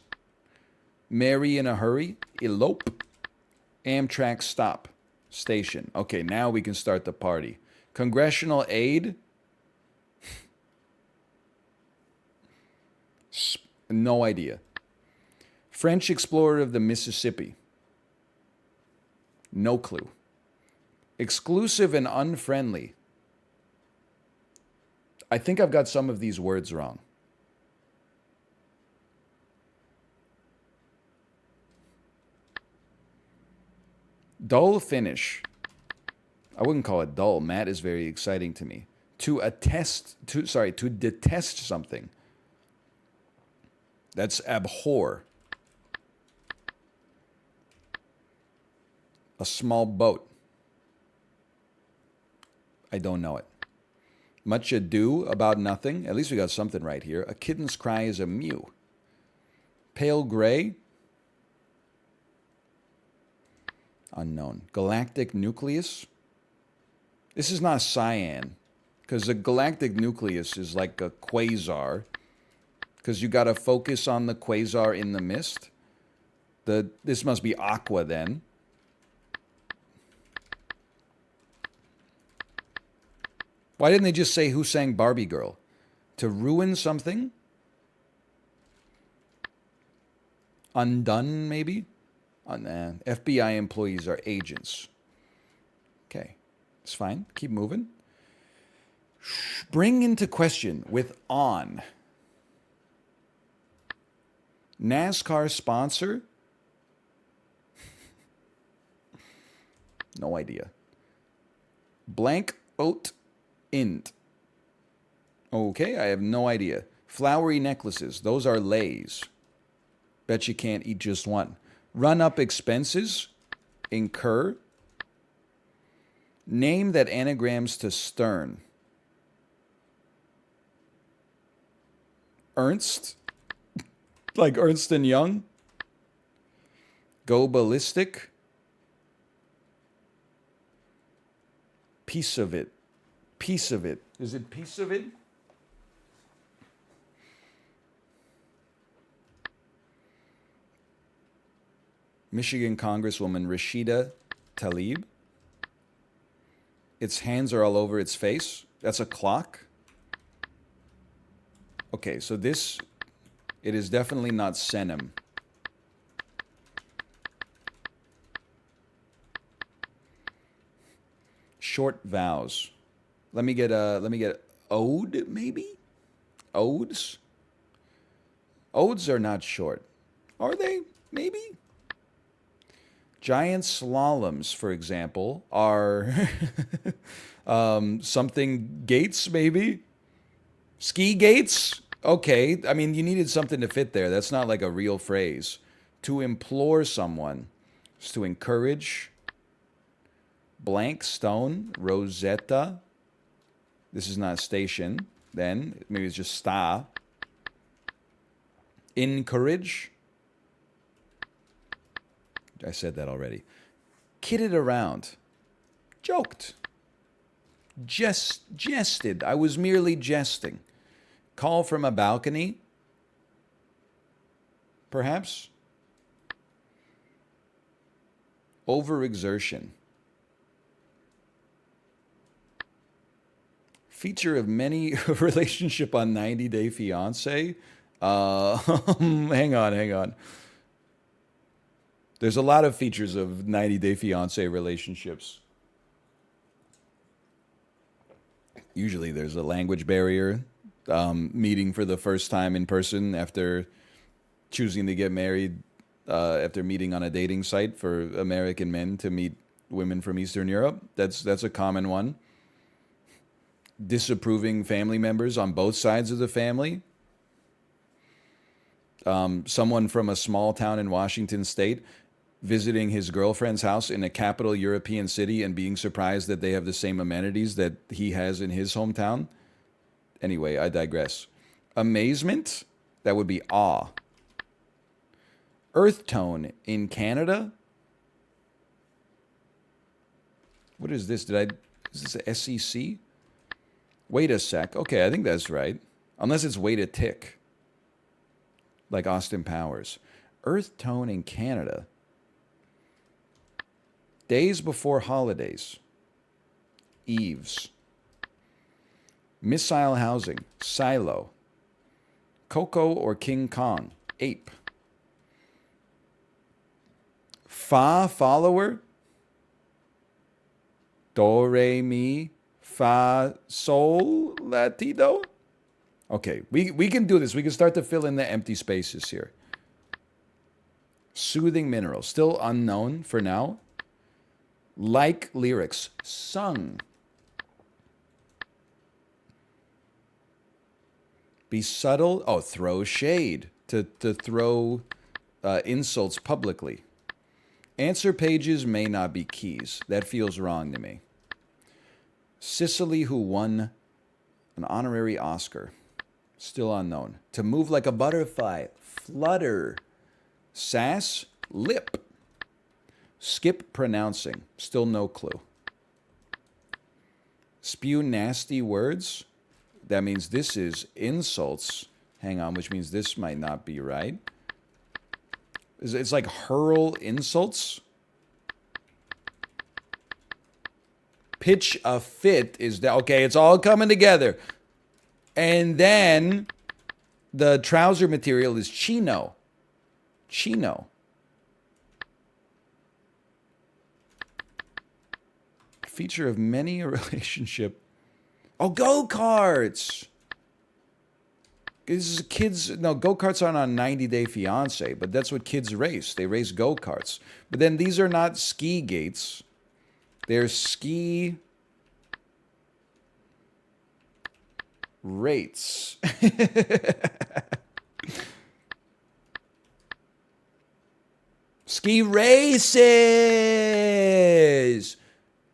Speaker 1: Marry in a hurry. Elope. Amtrak stop. Station. Okay, now we can start the party. Congressional aid. No idea. French explorer of the Mississippi. No clue. Exclusive and unfriendly. I think I've got some of these words wrong. Dull finish. I wouldn't call it dull. Matt is very exciting to me. To detest something. That's abhor. A small boat. I don't know it. Much ado about nothing. At least we got something right here. A kitten's cry is a mew. Pale gray. Unknown. Galactic nucleus. This is not cyan. Because a galactic nucleus is like a quasar. Because you got to focus on the quasar in the mist. This must be aqua then. Why didn't they just say who sang Barbie Girl? To ruin something? Undone, maybe? FBI employees are agents. Okay, it's fine. Keep moving. Bring into question with on. NASCAR sponsor? No idea. Blank oat int. Okay, I have no idea. Flowery necklaces. Those are lays. Bet you can't eat just one. Run up expenses. Incur. Name that anagrams to stern. Ernst. Like Ernst and Young. Go ballistic. Piece of it. Piece of it. Is it piece of it? Michigan Congresswoman Rashida Tlaib. Its hands are all over its face. That's a clock. Okay, so this, it is definitely not Senem. Short vowels. Let me get ode, maybe? Odes? Odes are not short. Are they? Maybe? Giant slaloms, for example, are something gates, maybe? Ski gates? Okay. I mean, you needed something to fit there. That's not like a real phrase. To implore someone is to encourage. Blank stone, Rosetta. This is not station. Then maybe it's just sta. Encourage. I said that already. Kidded around. Joked. Jested. I was merely jesting. Call from a balcony. Perhaps. Overexertion. Feature of many relationship on 90 Day Fiancé. Hang on. There's a lot of features of 90 Day Fiancé relationships. Usually there's a language barrier, meeting for the first time in person after choosing to get married, after meeting on a dating site for American men to meet women from Eastern Europe. That's a common one. disapproving family members on both sides of the family. Someone from a small town in Washington state visiting his girlfriend's house in a capital European city and being surprised that they have the same amenities that he has in his hometown. Anyway, I digress. Amazement, that would be awe. Earth tone in Canada. What is this? Is this a SEC? Wait a sec. Okay, I think that's right. Unless it's wait a tick. Like Austin Powers. Earth tone in Canada. Days before holidays. Eves. Missile housing. Silo. Coco or King Kong. Ape. Fa follower. Do, re, mi, fa, sol, latido. Okay, we can do this. We can start to fill in the empty spaces here. Soothing mineral. Still unknown for now. Like lyrics. Sung. Be subtle. Oh, throw shade. To throw insults publicly. Answer pages may not be keys. That feels wrong to me. Sicily, who won an honorary Oscar. Still unknown. To move like a butterfly. Flutter. Sass. Lip. Skip pronouncing. Still no clue. Spew nasty words. That means this is insults. Hang on, which means this might not be right. It's like hurl insults. Pitch a fit is that. Okay, it's all coming together. And then the trouser material is chino. Chino. Feature of many a relationship. Oh, go-karts. This is kids. No, go-karts aren't on 90 Day Fiance, but that's what kids race. They race go-karts. But then these are not ski gates. They're ski rates. Ski races.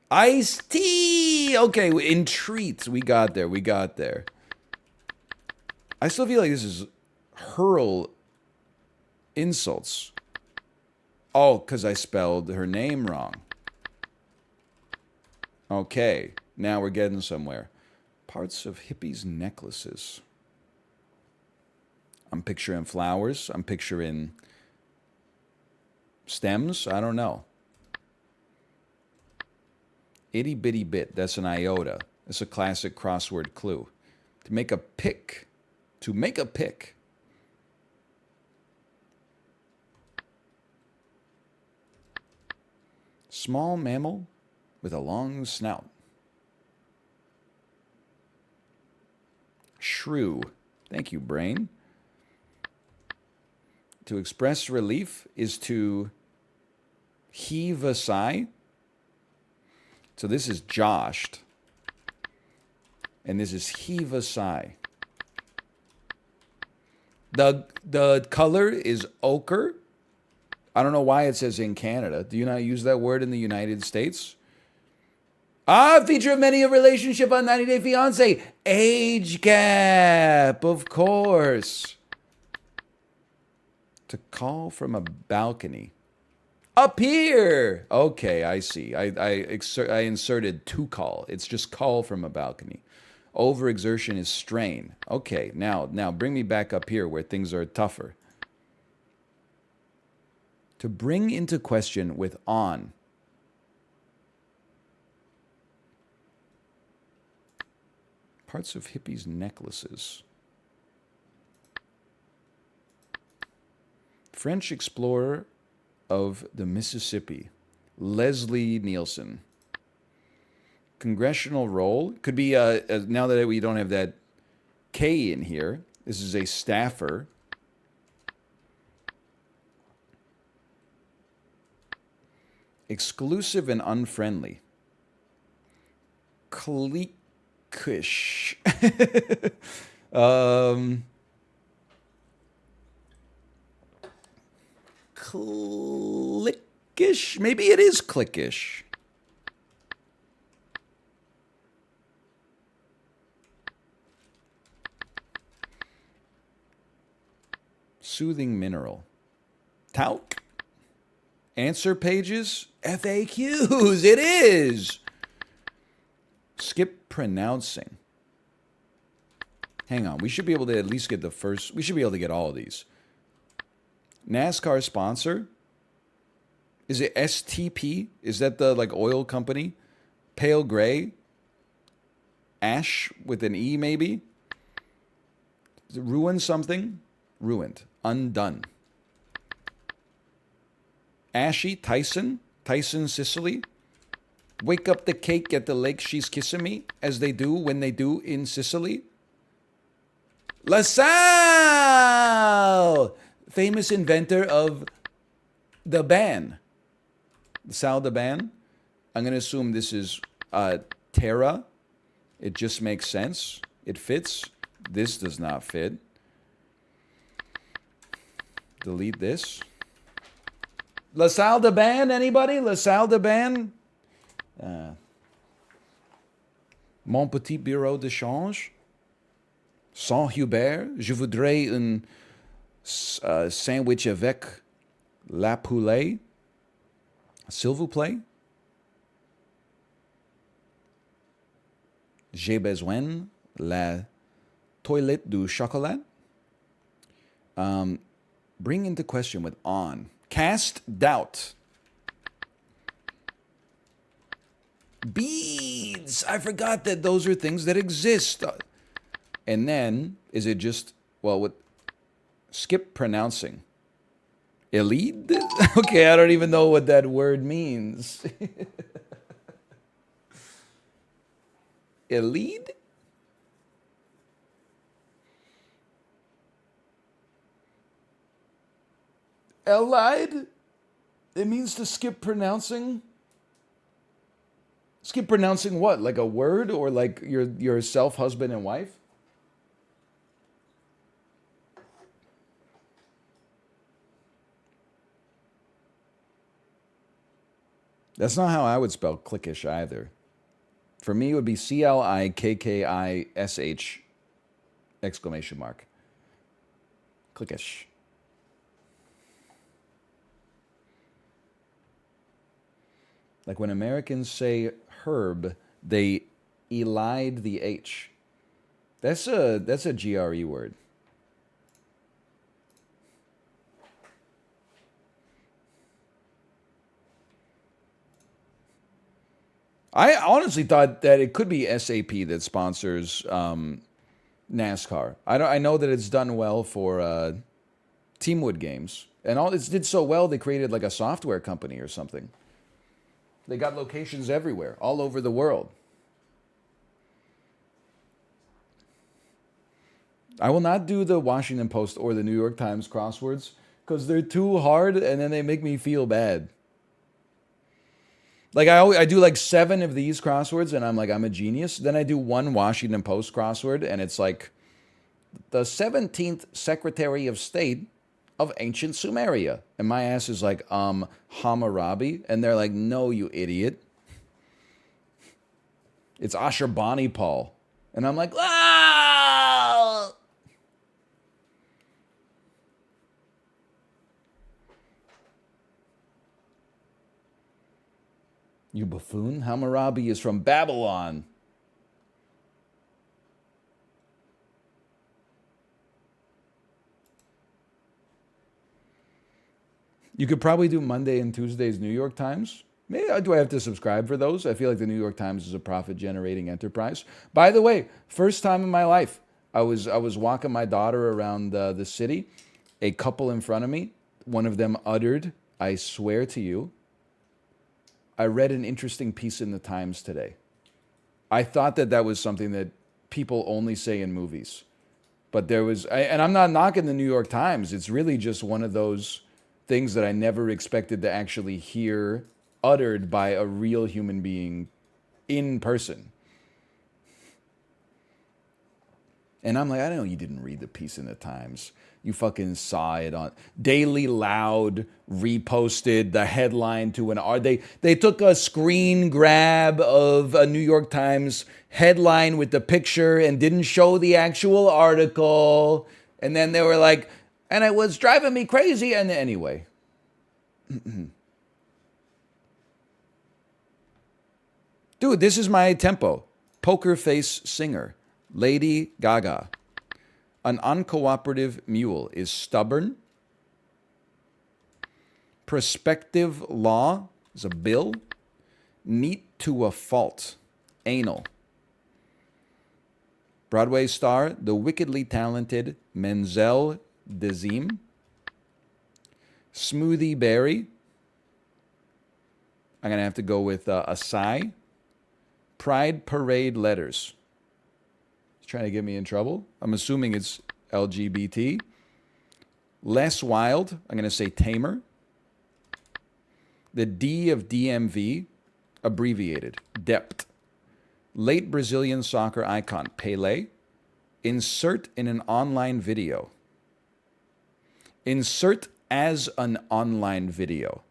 Speaker 1: Iced tea. Okay, in treats. We got there. We got there. I still feel like this is hurl insults. Oh, because I spelled her name wrong. Okay, now we're getting somewhere. Parts of hippies' necklaces. I'm picturing flowers. I'm picturing stems. I don't know. Itty bitty bit. That's an iota. That's a classic crossword clue. To make a pick. To make a pick. Small mammal with a long snout. Shrew. Thank you, brain. To express relief is to heave a sigh. So this is joshed. And this is heave a sigh. The color is ochre. I don't know why it says in Canada. Do you not use that word in the United States? Feature of many a relationship on 90 Day Fiance. Age gap, of course. To call from a balcony. Up here. Okay, I see. I inserted to call. It's just call from a balcony. Overexertion is strain. Okay, now bring me back up here where things are tougher. To bring into question with on. Parts of hippies' necklaces. French explorer of the Mississippi, Leslie Nielsen. Congressional role could be now that we don't have that K in here. This is a staffer. Exclusive and unfriendly. Clickish. um, Clickish. Maybe it is clickish. Soothing mineral. Talc. Answer pages. FAQs. It is. Skip pronouncing. Hang on. We should be able to at least get the first. We should be able to get all of these. NASCAR sponsor. Is it STP? Is that the like oil company? Pale gray. Ash with an E maybe. Ruin something. Ruined. Undone. Ashy. Tyson. Tyson, Sicily. Wake up the cake at the lake, she's kissing me, as they do when they do in Sicily. LaSalle! Famous inventor of the ban. Sal the ban. I'm going to assume this is Terra. It just makes sense. It fits. This does not fit. Delete this. LaSalle the ban, anybody? LaSalle the ban? Mon petit bureau de change. Saint-Hubert. Je voudrais un sandwich avec la poulet. S'il vous plaît. J'ai besoin la toilette du chocolat. Bring into question with on. Cast doubt. Beads. I forgot that those are things that exist. And then, is it just, well, what? Skip pronouncing. Elide? Okay, I don't even know what that word means. Elide? Elide? It means to skip pronouncing? Skip pronouncing what? Like a word or like your self, husband, and wife? That's not how I would spell clickish either. For me, it would be CLIKKISH exclamation mark. Clickish. Like when Americans say herb, they elide the H. That's a GRE word. I honestly thought that it could be SAP that sponsors NASCAR. I know that it's done well for Teamwood games, and it did so well they created like a software company or something. They got locations everywhere, all over the world. I will not do the Washington Post or the New York Times crosswords because they're too hard and then they make me feel bad. Like I do like 7 of these crosswords and I'm like, I'm a genius. Then I do one Washington Post crossword and it's like the 17th Secretary of State of ancient Sumeria. And my ass is like, Hammurabi. And they're like, no, you idiot. It's Ashurbanipal. And I'm like, ah! You buffoon. Hammurabi is from Babylon. You could probably do Monday and Tuesday's New York Times. Maybe do I have to subscribe for those? I feel like the New York Times is a profit-generating enterprise. By the way, first time in my life, I was walking my daughter around the city. A couple in front of me, one of them uttered, "I swear to you, I read an interesting piece in the Times today." I thought that was something that people only say in movies. But there was, and I'm not knocking the New York Times. It's really just one of those things that I never expected to actually hear uttered by a real human being in person. And I'm like, I know you didn't read the piece in the Times. You fucking saw it on Daily Loud, reposted the headline to an art. They took a screen grab of a New York Times headline with the picture and didn't show the actual article. And then they were like, and it was driving me crazy. And anyway. Dude, this is my tempo. Poker face singer. Lady Gaga. An uncooperative mule is stubborn. Prospective law is a bill. Neat to a fault. Anal. Broadway star, the wickedly talented Menzel Dezim. Smoothie Berry. I'm going to have to go with Asai. Pride Parade letters. He's trying to get me in trouble. I'm assuming it's LGBT. Less wild. I'm going to say tamer. The D of DMV, abbreviated. Depth. Late Brazilian soccer icon, Pelé. Insert in an online video. Insert as an online video.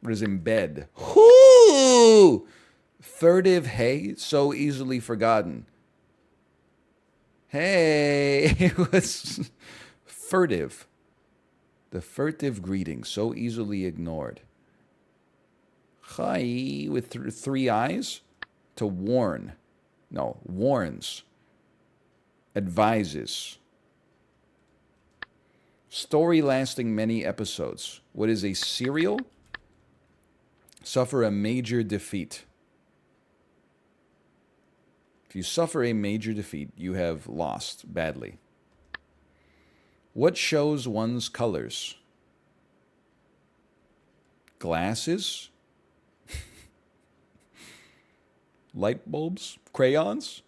Speaker 1: What is embed? Whoo! Furtive, hey, so easily forgotten. Hey, it was furtive. The furtive greeting, so easily ignored. Hi, with three eyes. To warn. No, warns. Advises. Story lasting many episodes. What is a serial? Suffer a major defeat. If you suffer a major defeat, you have lost badly. What shows one's colors? Glasses? Light bulbs? Crayons?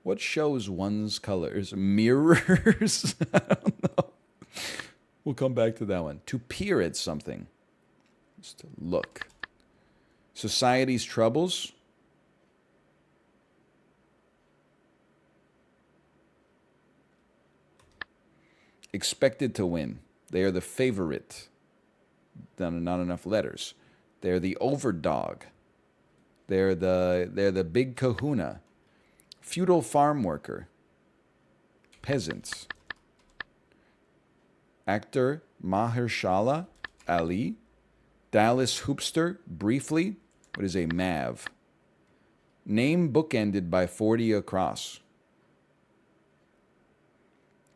Speaker 1: What shows one's colors? Mirrors? I don't know. We'll come back to that one. To peer at something. Just to look. Society's troubles? Expected to win. They are the favorite. Not enough letters. They're the overdog. They're the big kahuna. Feudal farm worker. Peasants. Actor Mahershala Ali. Dallas hoopster, briefly. What is a Mav? Name bookended by 40 across.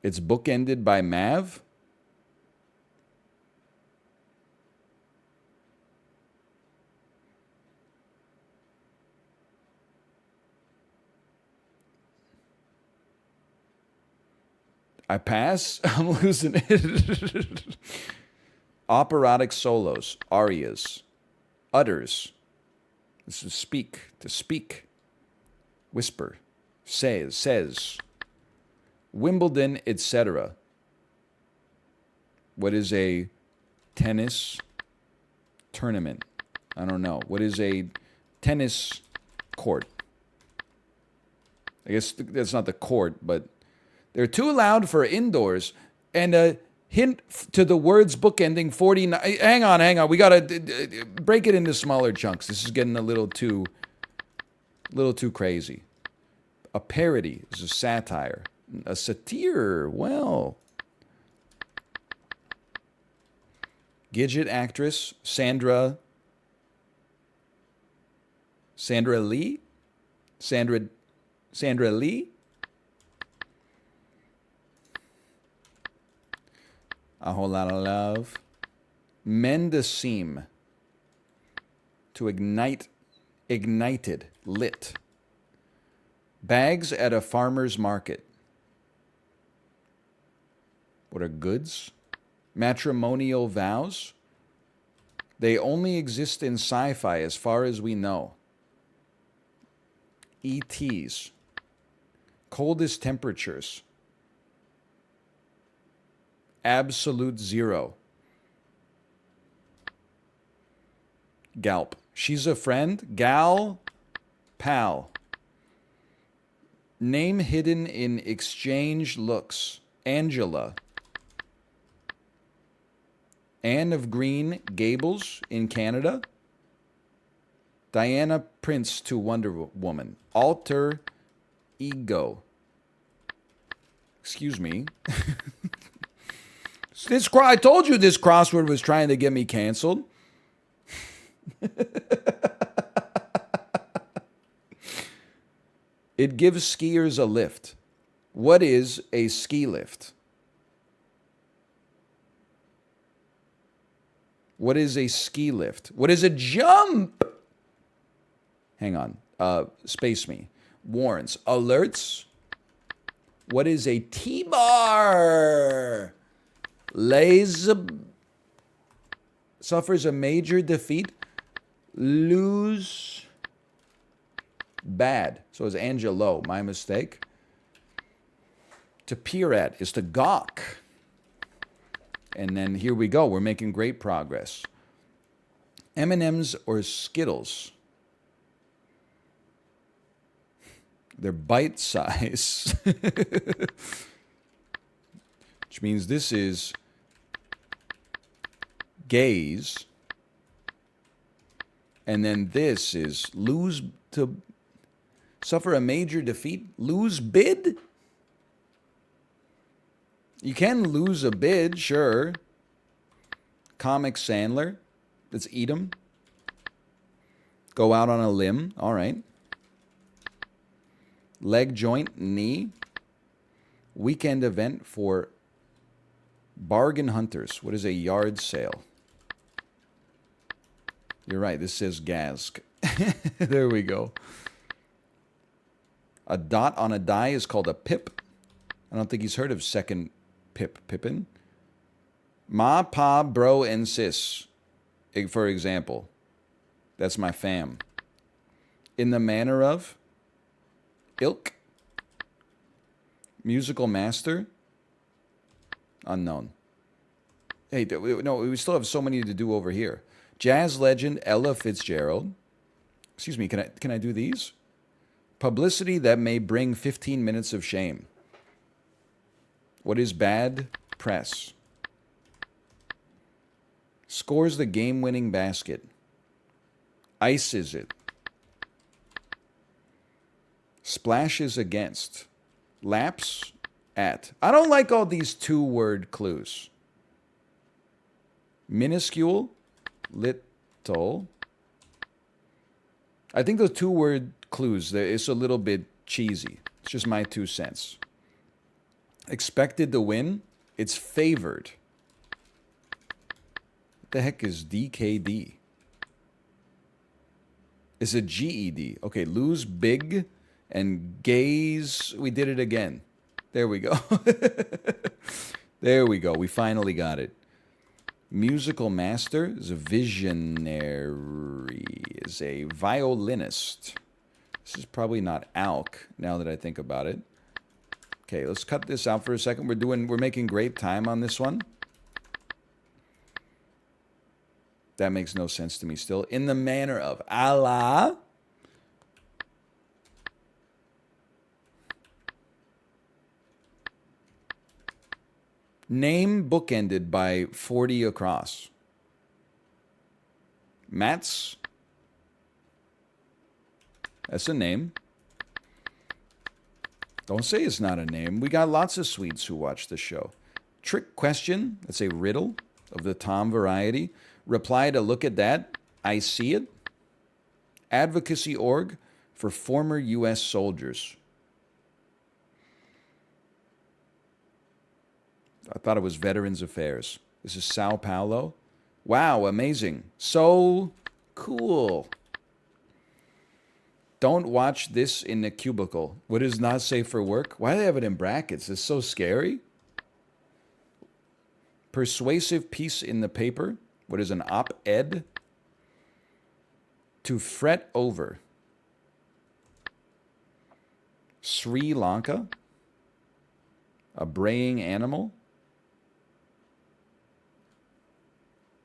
Speaker 1: It's bookended by Mav? I pass? I'm losing it. Operatic solos, arias, utters. This is speak, to speak. Whisper, says. Wimbledon, etc. What is a tennis tournament? I don't know. What is a tennis court? I guess that's not the court, but they're too loud for indoors. And a hint to the words bookending 49. Hang on. We got to break it into smaller chunks. This is getting a little too crazy. A parody is a satire. A satire, well. Gidget actress, Sandra Lee? Sandra Lee? A whole lot of love. Mend a seam. To ignite, ignited, lit. Bags at a farmer's market. What are goods? Matrimonial vows? They only exist in sci-fi as far as we know. ETs. Coldest temperatures. Absolute zero. Galp. She's a friend. Gal. Pal. Name hidden in exchange looks. Angela. Anne of Green Gables in Canada. Diana Prince to Wonder Woman. Alter ego. Excuse me. I told you this crossword was trying to get me canceled. It gives skiers a lift. What is a ski lift? What is a ski lift? What is a jump? Hang on. Space me. Warrants. Alerts. What is a T-bar? Lays suffers a major defeat. Lose. Bad. So is Angelo. My mistake. To peer at is to gawk. And then here we go. We're making great progress. M&M's or Skittles? They're bite size. Which means this is gaze. And then this is lose to suffer a major defeat. Lose bid? You can lose a bid, sure. Comic Sandler. Let's eat 'em. Go out on a limb. All right. Leg joint, knee. Weekend event for bargain hunters. What is a yard sale? You're right. This says Gask. There we go. A dot on a die is called a pip. I don't think he's heard of second Pippin. Ma, pa, bro, and sis, for example. That's my fam. In the manner of. Ilk. Musical master. Unknown. Hey, no, we still have so many to do over here. Jazz legend Ella Fitzgerald. Excuse me, can I do these? Publicity that may bring 15 minutes of shame. What is bad press? Scores the game-winning basket. Ices it. Splashes against. Laps at. I don't like all these two-word clues. Minuscule. Little. I think those two-word clues, it's a little bit cheesy. It's just my 2 cents. Expected to win. It's favored. What the heck is DKD? It's a GED. Okay, lose big and gaze. We did it again. There we go. There we go. We finally got it. Musical master is a visionary, is a violinist. This is probably not Alk, now that I think about it. Okay, let's cut this out for a second. We're making great time on this one. That makes no sense to me still. In the manner of Allah. Name bookended by 40 across. Mats. That's a name. Don't say it's not a name. We got lots of Swedes who watch the show. Trick question. That's a riddle of the Tom variety. Reply to look at that. I see it. Advocacy org for former U.S. soldiers. I thought it was Veterans Affairs. This is Sao Paulo. Wow, amazing. So cool. Don't watch this in the cubicle. What is not safe for work? Why do they have it in brackets? It's so scary. Persuasive piece in the paper. What is an op-ed? To fret over. Sri Lanka. A braying animal.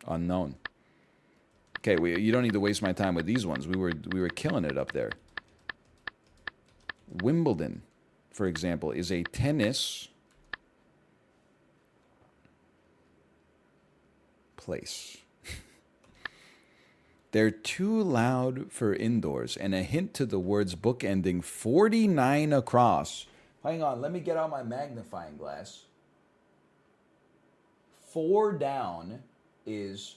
Speaker 1: Unknown. Okay, you don't need to waste my time with these ones. We were killing it up there. Wimbledon, for example, is a tennis place. They're too loud for indoors, and a hint to the words bookending 49 across. Hang on, let me get out my magnifying glass. 4 down is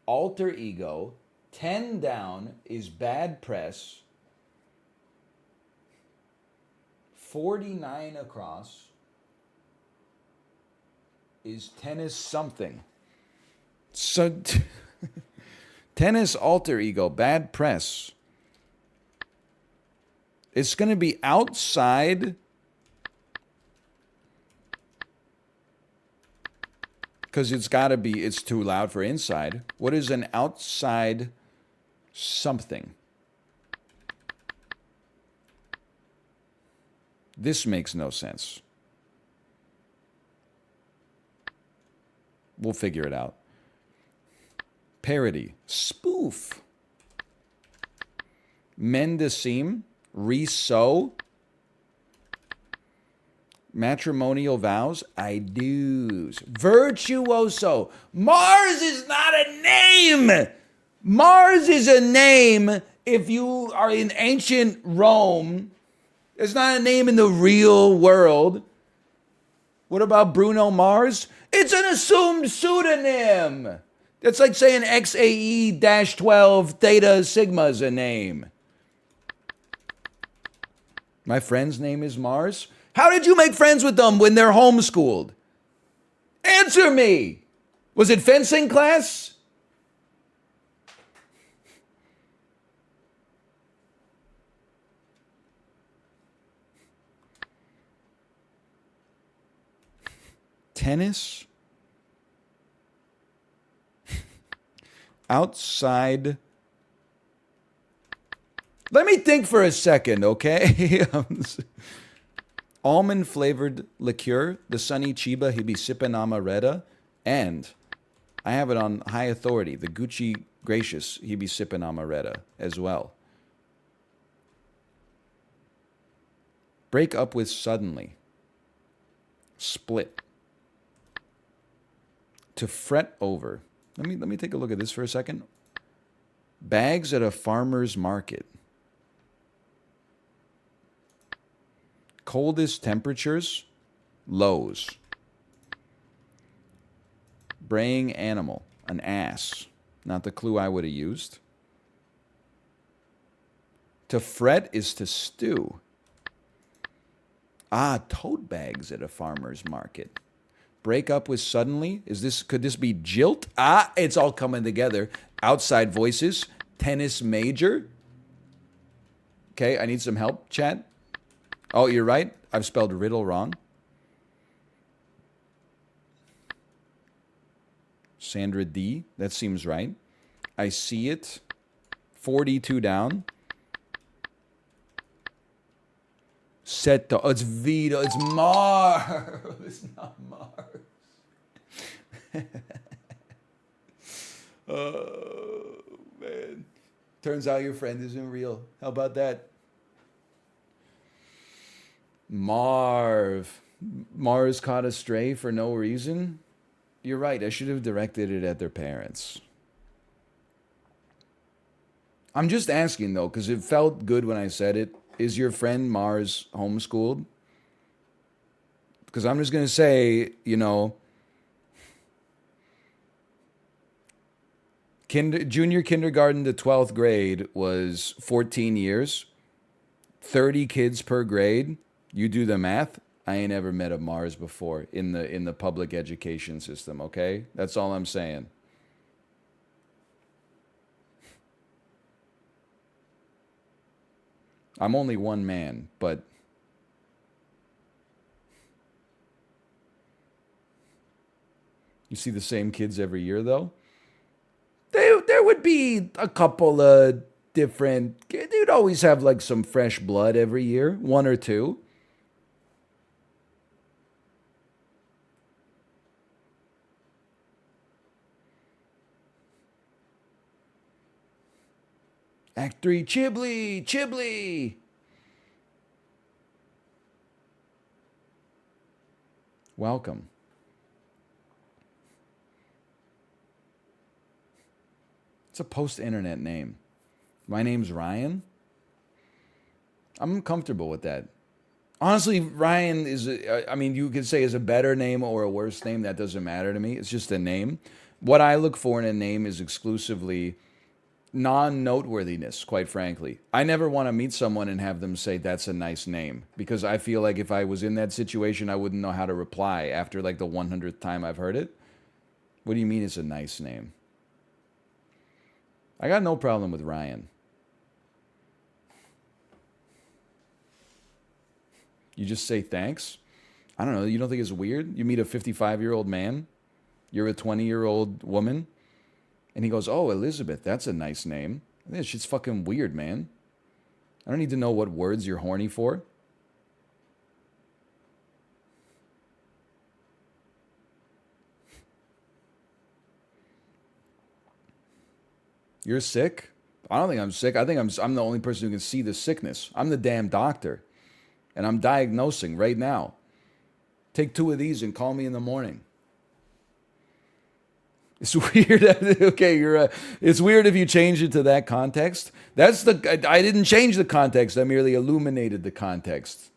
Speaker 1: alter ego. 10 down is bad press. 49 across is tennis something. So, tennis alter ego, bad press. It's going to be outside. Because it's got to be, it's too loud for inside. What is an outside something? This makes no sense. We'll figure it out. Parody. Spoof. Mend a seam. Re-sew. Matrimonial vows. I do's. Virtuoso. Mars is not a name. Mars is a name if you are in ancient Rome. It's not a name in the real world. What about Bruno Mars? It's an assumed pseudonym. It's like saying XAE-12 Theta Sigma is a name. My friend's name is Mars. How did you make friends with them when they're homeschooled? Answer me. Was it fencing class? Tennis? Outside. Let me think for a second, okay? Almond flavored liqueur, the Sunny Chiba Hibisipin Amaretta, and I have it on high authority, the Gucci Gracious Hibisipin Amaretta as well. Break up with suddenly. Split. To fret over. Let me take a look at this for a second. Bags at a farmer's market. Coldest temperatures, lows. Braying animal, an ass. Not the clue I would have used. To fret is to stew. Ah, tote bags at a farmer's market. Break up with suddenly. Could this be jilt? Ah, it's all coming together. Outside voices. Tennis major. Okay, I need some help, chat. Oh, you're right. I've spelled riddle wrong. Sandra D. That seems right. I see it. 42 down. Seto. Oh, it's Vito. It's Mars. It's not Mars. Oh, man. Turns out your friend isn't real. How about that? Mars caught a stray for no reason. You're right. I should have directed it at their parents. I'm just asking, though, because it felt good when I said it. Is your friend Mars homeschooled? Because I'm just going to say, junior kindergarten to 12th grade was 14 years, 30 kids per grade. You do the math. I ain't ever met a Mars before in the public education system, okay? That's all I'm saying. I'm only one man, but you see the same kids every year, though? There would be a couple of different... You'd always have like some fresh blood every year, one or two. – 3, Chiblee! Chiblee! Welcome. It's a post-internet name. My name's Ryan. I'm comfortable with that. Honestly, Ryan is, I mean, you could say is a better name or a worse name. That doesn't matter to me. It's just a name. What I look for in a name is exclusively non-noteworthiness, quite frankly. I never want to meet someone and have them say that's a nice name, because I feel like if I was in that situation, I wouldn't know how to reply after like the 100th time I've heard it. What do you mean it's a nice name? I got no problem with Ryan. You just say thanks? I don't know. You don't think it's weird? You meet a 55-year-old man, you're a 20-year-old woman, and he goes, "Oh, Elizabeth, that's a nice name." This shit's fucking weird, man. I don't need to know what words you're horny for. You're sick? I don't think I'm sick. I think I'm the only person who can see the sickness. I'm the damn doctor. And I'm diagnosing right now. Take 2 of these and call me in the morning. It's weird. Okay, it's weird if you change it to that context. I didn't change the context. I merely illuminated the context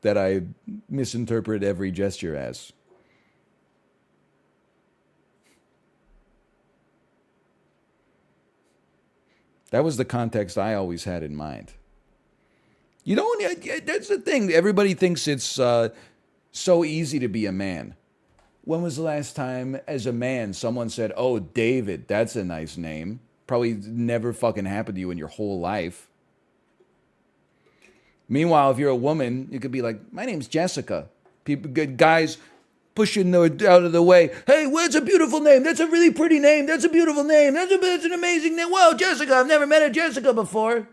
Speaker 1: that I misinterpret every gesture as. That was the context I always had in mind. You don't. That's the thing. Everybody thinks it's so easy to be a man. When was the last time, as a man, someone said, "Oh, David, that's a nice name"? Probably never fucking happened to you in your whole life. Meanwhile, if you're a woman, you could be like, "My name's Jessica." People, good guys, pushing the out of the way. "Hey, what's a beautiful name? That's a really pretty name. That's a beautiful name. That's an amazing name. Whoa, Jessica! I've never met a Jessica before."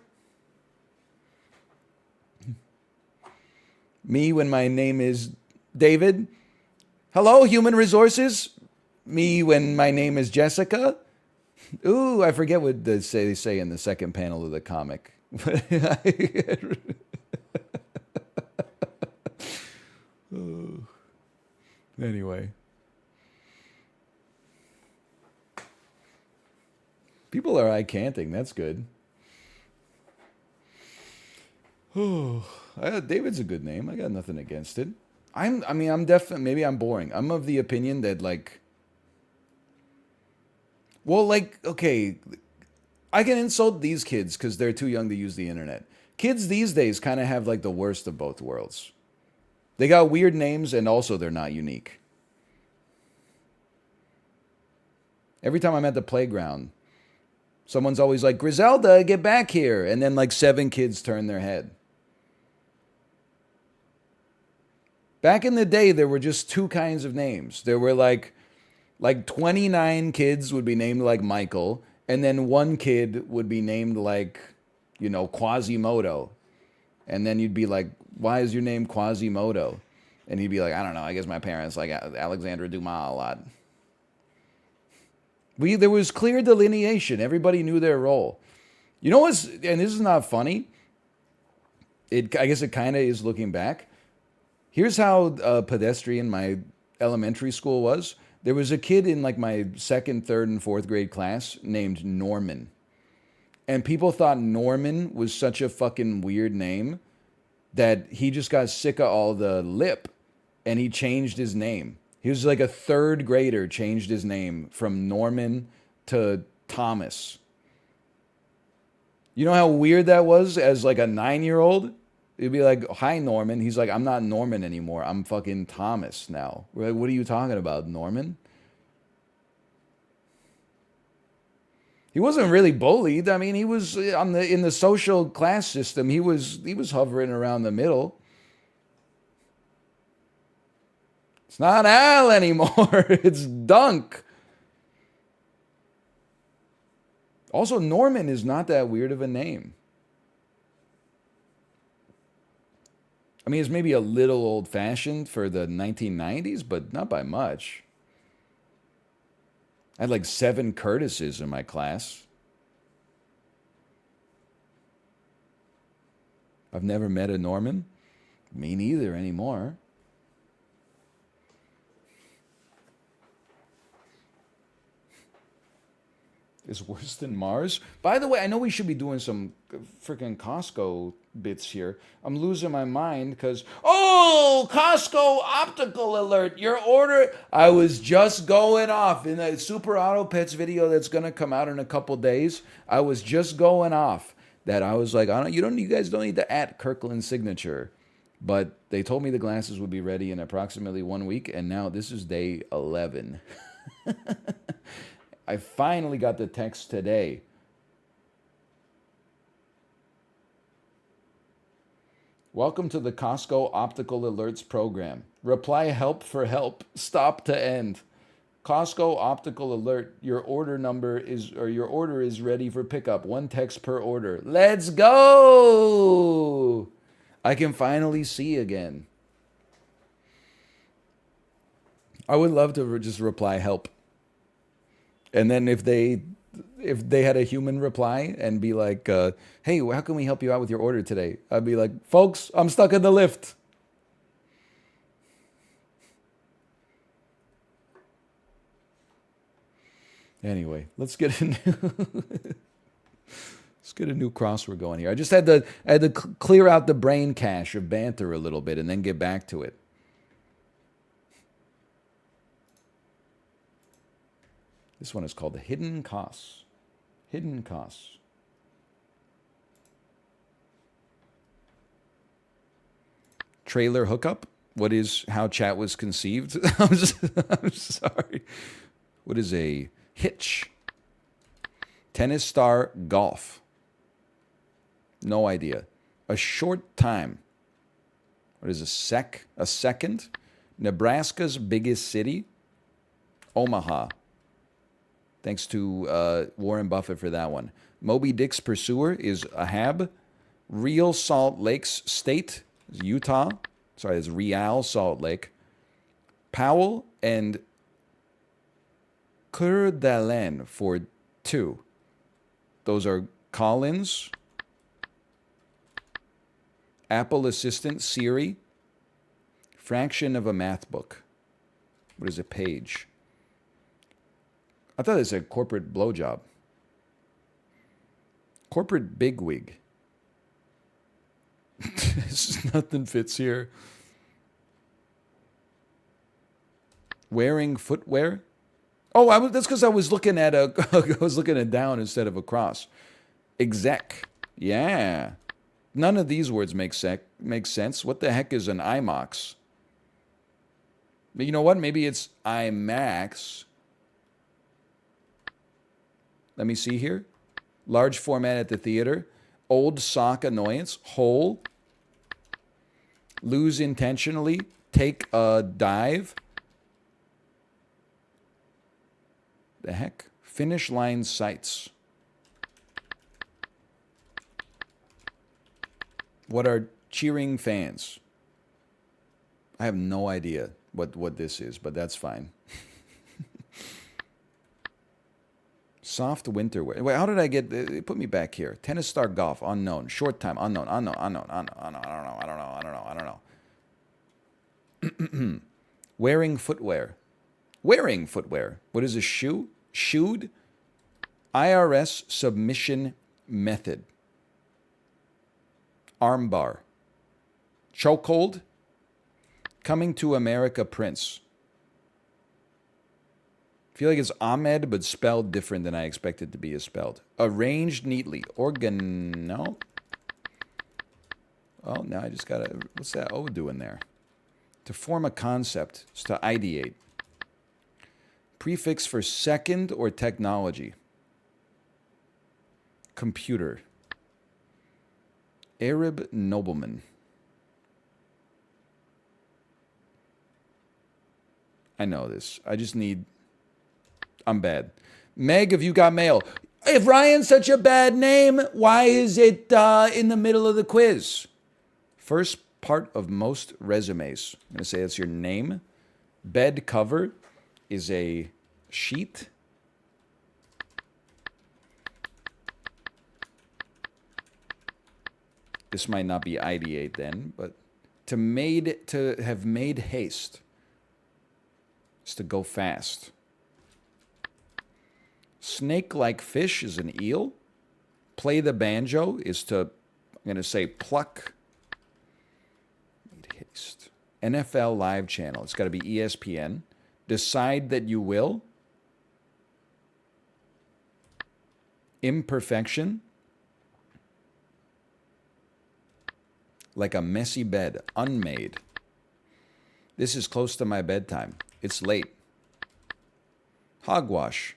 Speaker 1: Me when my name is David. "Hello, human resources." Me when my name is Jessica. Ooh, I forget what they say in the second panel of the comic. Anyway. People are eye-canting. That's good. David's a good name. I got nothing against it. I'm definitely, maybe I'm boring. I'm of the opinion that, like, well, like, okay, I can insult these kids because they're too young to use the internet. Kids these days kind of have, like, the worst of both worlds. They got weird names, and also they're not unique. Every time I'm at the playground, someone's always like, "Griselda, get back here." And then, like, 7 kids turn their head. Back in the day, there were just 2 kinds of names. There were like 29 kids would be named like Michael, and then 1 kid would be named like, Quasimodo. And then you'd be like, "Why is your name Quasimodo?" And he'd be like, "I don't know. I guess my parents like Alexandra Dumas a lot." There was clear delineation. Everybody knew their role. You know what's, and this is not funny. I guess it kind of is looking back. Here's how pedestrian my elementary school was. There was a kid in like my 2nd, 3rd, and 4th grade class named Norman. And people thought Norman was such a fucking weird name that he just got sick of all the lip and he changed his name. He was like a 3rd grader, changed his name from Norman to Thomas. You know how weird that was as like a 9-year-old? It'd be like, "Hi, Norman." He's like, "I'm not Norman anymore. I'm fucking Thomas now." We're like, "What are you talking about, Norman?" He wasn't really bullied. I mean, he was in the social class system. He was hovering around the middle. It's not Al anymore. It's Dunk. Also, Norman is not that weird of a name. I mean, it's maybe a little old-fashioned for the 1990s, but not by much. I had like 7 Curtises in my class. I've never met a Norman. Me neither anymore. is worse than Mars. By the way, I know we should be doing some freaking Costco bits here. I'm losing my mind because, oh, Costco optical alert, your order. I was just going off in that Super Auto Pets video that's going to come out in a couple days. I was just going off that I was like, you guys don't need to at Kirkland signature. But they told me the glasses would be ready in approximately 1 week, and now this is day 11. I finally got the text today. Welcome to the Costco Optical Alerts program. Reply help for help. Stop to end. Costco Optical Alert. Your order is ready for pickup. 1 text per order. Let's go! I can finally see again. I would love to just reply help. And then if they had a human reply and be like, hey, how can we help you out with your order today? I'd be like, folks, I'm stuck in the lift. Anyway, let's get a new crossword going here. I just had to clear out the brain cache of banter a little bit and then get back to it. This one is called the Hidden Costs. Hidden Costs. Trailer hookup. What is how chat was conceived? I'm sorry. What is a hitch? Tennis star golf. No idea. A short time. What is a second? Nebraska's biggest city. Omaha. Thanks to Warren Buffett for that one. Moby Dick's pursuer is Ahab. Real Salt Lake's state is Utah. Sorry, it's Real Salt Lake. Powell and Coeur d'Alene for 2. Those are Collins. Apple Assistant, Siri. Fraction of a math book. What is a page? I thought it was a corporate blowjob. Corporate bigwig. Nothing fits here. Wearing footwear. Oh, that's because I was looking at down instead of across. Exec. Yeah. None of these words make sense. What the heck is an IMAX? But you know what? Maybe it's IMAX. Let me see here. Large format at the theater. Old sock annoyance. Hole. Lose intentionally. Take a dive. The heck? Finish line sights. What are cheering fans? I have no idea what this is, but that's fine. Soft winter wear. Wait, how did I get? It put me back here. Tennis star golf, unknown. Short time, unknown. I don't know. Wearing footwear. Wearing footwear. What is a shoe? Shoed? IRS submission method. Armbar. Chokehold. Coming to America Prince. I feel like it's Ahmed, but spelled different than I expected to be spelled. Arranged neatly. Organo. Oh, now I just got to... What's that O doing there? To form a concept. It's to ideate. Prefix for second or technology. Computer. Arab nobleman. I know this. I just need... I'm bad. Meg, have you got mail? If Ryan's such a bad name, why is it in the middle of the quiz? First part of most resumes. I'm going to say that's your name. Bed cover is a sheet. This might not be ideate then, but to have made haste is to go fast. Snake-like fish is an eel. Play the banjo is to, I'm going to say, pluck. Haste. NFL Live Channel. It's got to be ESPN. Decide that you will. Imperfection. Like a messy bed. Unmade. This is close to my bedtime. It's late. Hogwash.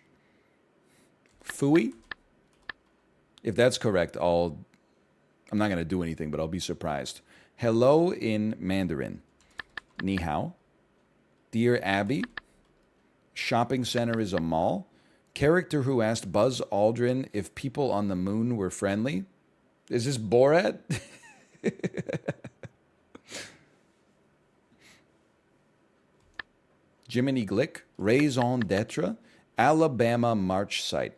Speaker 1: Fooey. If that's correct, I'm not going to do anything, but I'll be surprised. Hello in Mandarin. Ni hao. Dear Abby. Shopping center is a mall. Character who asked Buzz Aldrin if people on the moon were friendly. Is this Borat? Jiminy Glick. Raison d'etre. Alabama March site.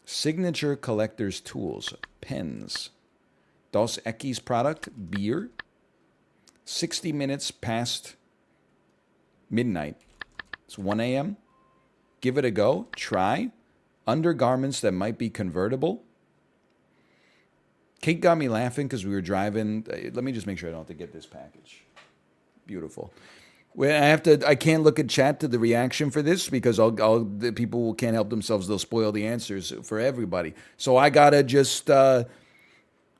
Speaker 1: Signature collector's tools. Pens. Dos Equis product. Beer. 60 minutes past midnight. It's 1 a.m. Give it a go. Try. Undergarments that might be convertible. Kate got me laughing because we were driving. Let me just make sure I don't have to get this package. Beautiful. I can't look at chat to the reaction for this because the people can't help themselves. They'll spoil the answers for everybody. So I gotta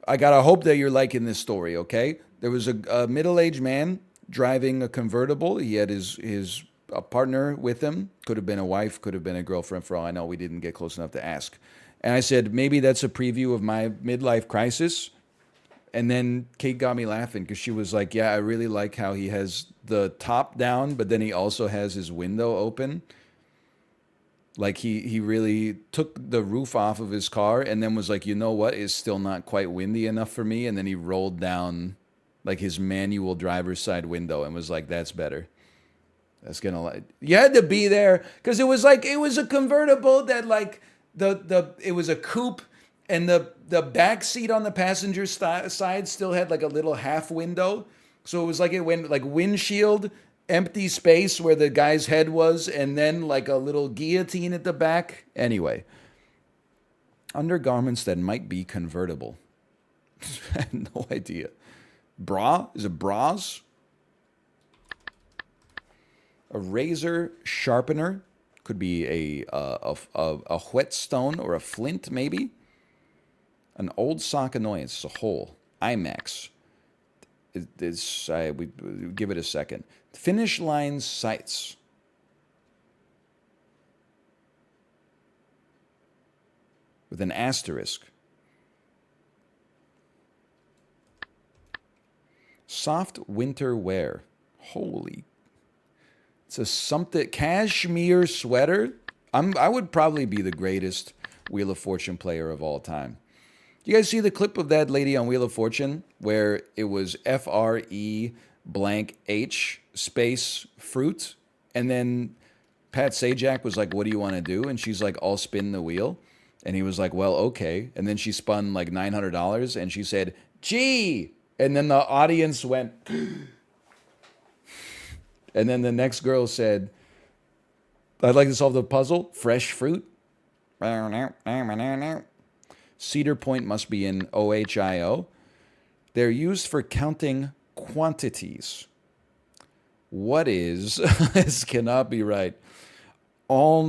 Speaker 1: hope that you're liking this story. Okay, there was a middle-aged man driving a convertible. He had a partner with him. Could have been a wife. Could have been a girlfriend. For all I know, we didn't get close enough to ask. And I said, maybe that's a preview of my midlife crisis. And then Kate got me laughing because she was like, yeah, I really like how he has the top down, but then he also has his window open. Like he really took the roof off of his car and then was like, you know what? It's still not quite windy enough for me. And then he rolled down like his manual driver's side window and was like, that's better. That's gonna you had to be there because it was a convertible that like it was a coupe. And the back seat on the passenger side still had like a little half window. So it was like it went like windshield, empty space where the guy's head was, and then like a little guillotine at the back. Anyway, undergarments that might be convertible. I had no idea. Bra? Is it bras? A razor sharpener. Could be a whetstone or a flint maybe. An old sock annoyance. It's a hole. IMAX. We give it a second. Finish line sights. With an asterisk. Soft winter wear. Holy. It's a something. Cashmere sweater. I would probably be the greatest Wheel of Fortune player of all time. You guys see the clip of that lady on Wheel of Fortune where it was FRE blank H space fruit? And then Pat Sajak was like, what do you want to do? And she's like, I'll spin the wheel. And he was like, well, okay. And then she spun like $900 and she said, gee. And then the audience went. And then the next girl said, I'd like to solve the puzzle. Fresh fruit. Cedar Point must be in OHIO. They're used for counting quantities. What is, this cannot be right. All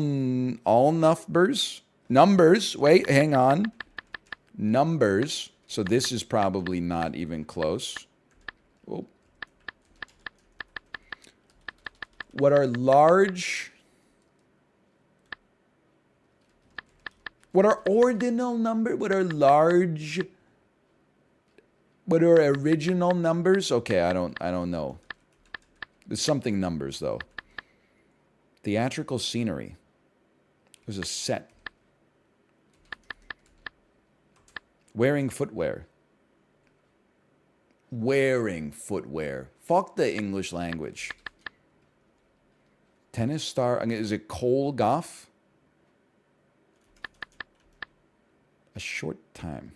Speaker 1: numbers, wait, hang on. Numbers, so this is probably not even close. Oh. What are large... What are ordinal numbers? What are large? What are original numbers? Okay, I don't know. There's something numbers though. Theatrical scenery. There's a set. Wearing footwear. Wearing footwear. Fuck the English language. Tennis star. I mean, is it Cole Goff? A short time.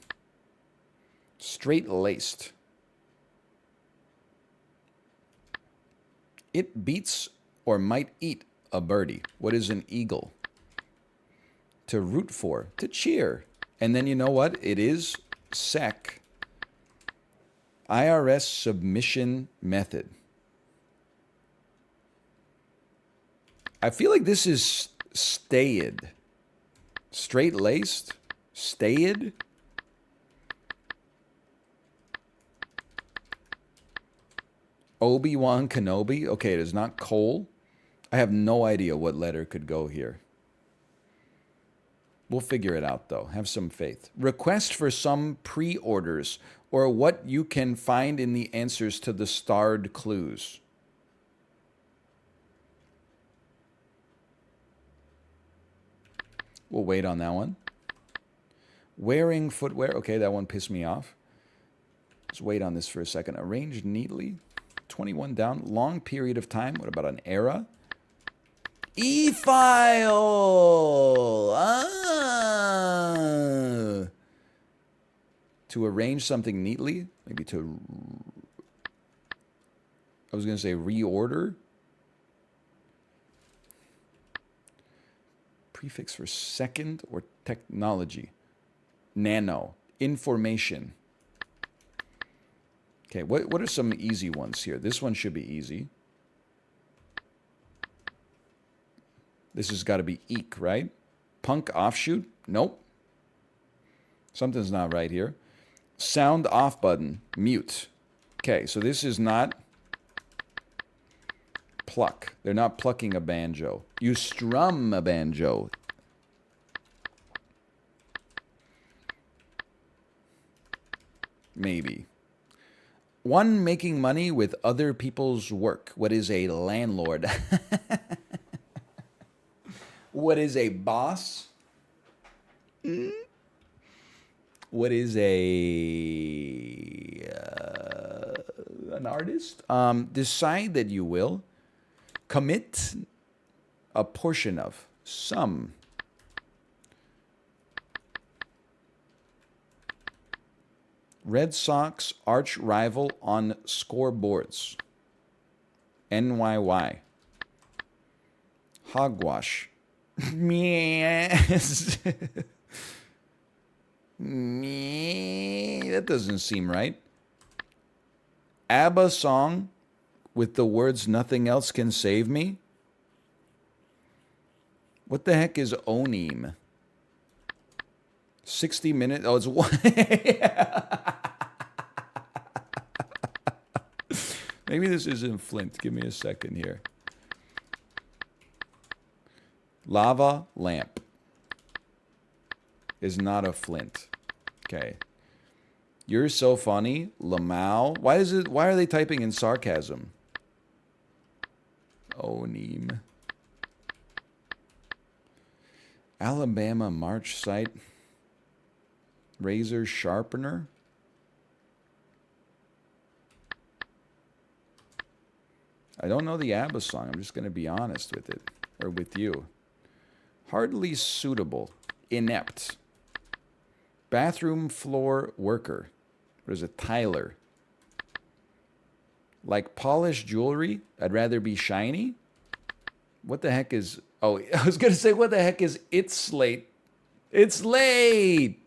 Speaker 1: Straight-laced. It beats or might eat A birdie. What is an eagle? To root for. To cheer. And then you know what? It is SEC. IRS submission method. I feel like this is stayed. Straight-laced? Stayed? Obi-Wan Kenobi? Okay, it is not Cole. I have no idea what letter could go here. We'll figure it out, though. Have some faith. Request for some pre-orders or what you can find in the answers to the starred clues. We'll wait on that one. Wearing footwear. Okay, that one pissed me off. Let's wait on this for a second. Arranged neatly. 21 down. Long period of time. What about an era? E-file! Ah! To arrange something neatly. Maybe to... I was going to say reorder. Prefix for second or technology. Nano. Information. Okay, what are some easy ones here? This one should be easy. This has got to be eek, right? Punk offshoot? Nope. Something's not right here. Sound off button. Mute. Okay, so this is not pluck. They're not plucking a banjo. You strum a banjo. Maybe. One making money with other people's work. What is a landlord? What is a boss? What is an artist? Decide that you will commit a portion of some. Red Sox arch rival on scoreboards. NYY. Hogwash. Yes. That doesn't seem right. ABBA song with the words "Nothing else can save me." What the heck is onim? 60 minutes. Oh, it's one. Maybe this isn't Flint. Give me a second here. Lava lamp is not a Flint. Okay. You're so funny, Lamau. Why are they typing in sarcasm? Onim. Alabama March site. Razor sharpener. I don't know the ABBA song. I'm just going to be honest with it. Or with you. Hardly suitable. Inept. Bathroom floor worker. What is it? Tyler. Like polished jewelry? I'd rather be shiny? What the heck is... Oh, I was going to say, what the heck is It's Late? It's late!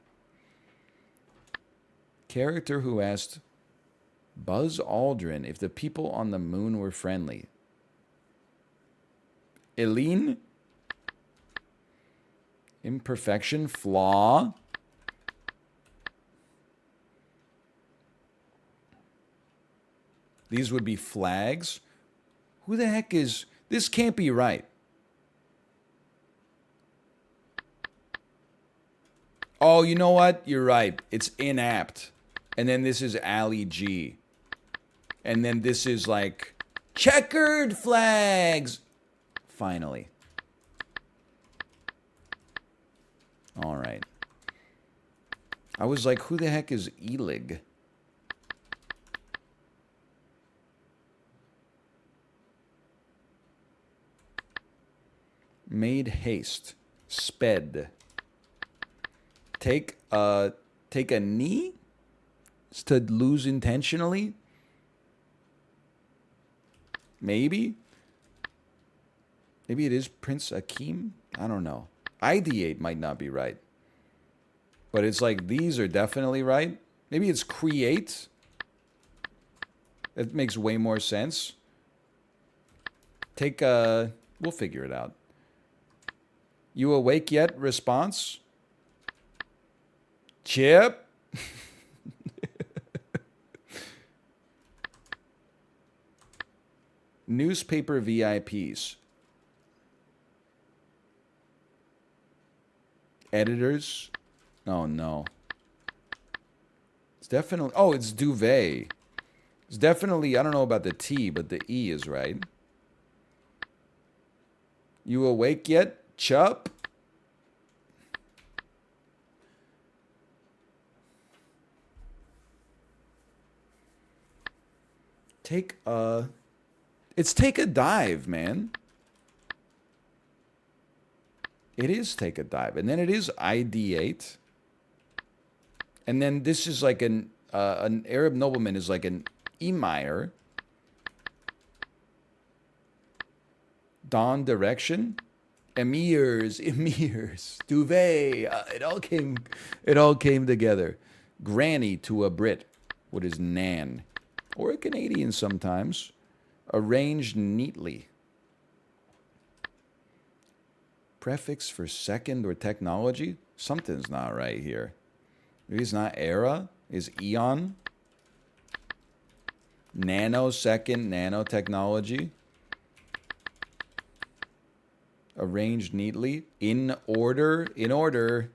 Speaker 1: Character who asked Buzz Aldrin if the people on the moon were friendly. Eileen? Imperfection, flaw. These would be flags. Who the heck is... This can't be right. Oh, you know what? You're right. It's inapt. And then this is Ali G. And then this is like checkered flags. Finally. All right. I was like, who the heck is Elig? Made haste. Sped. Take a knee? To lose intentionally? Maybe? Maybe it is Prince Akeem? I don't know. Ideate might not be right. But it's like these are definitely right. Maybe it's create. It makes way more sense. Take a... We'll figure it out. You awake yet? Response? Chip? Newspaper VIPs. Editors? Oh, no. It's definitely... Oh, it's duvet. It's definitely... I don't know about the T, but the E is right. You awake yet? Chup? Take a... It's take a dive, man. It is take a dive. And then it is ideate. And then this is like an Arab nobleman is like an emir. Dawn direction. Emirs, duvet. It all came together. Granny to a Brit. What is nan? Or a Canadian sometimes. Arranged neatly. Prefix for second or technology? Something's not right here. Maybe it's not era. Is eon? Nanosecond, nanotechnology. Arranged neatly. In order. In order.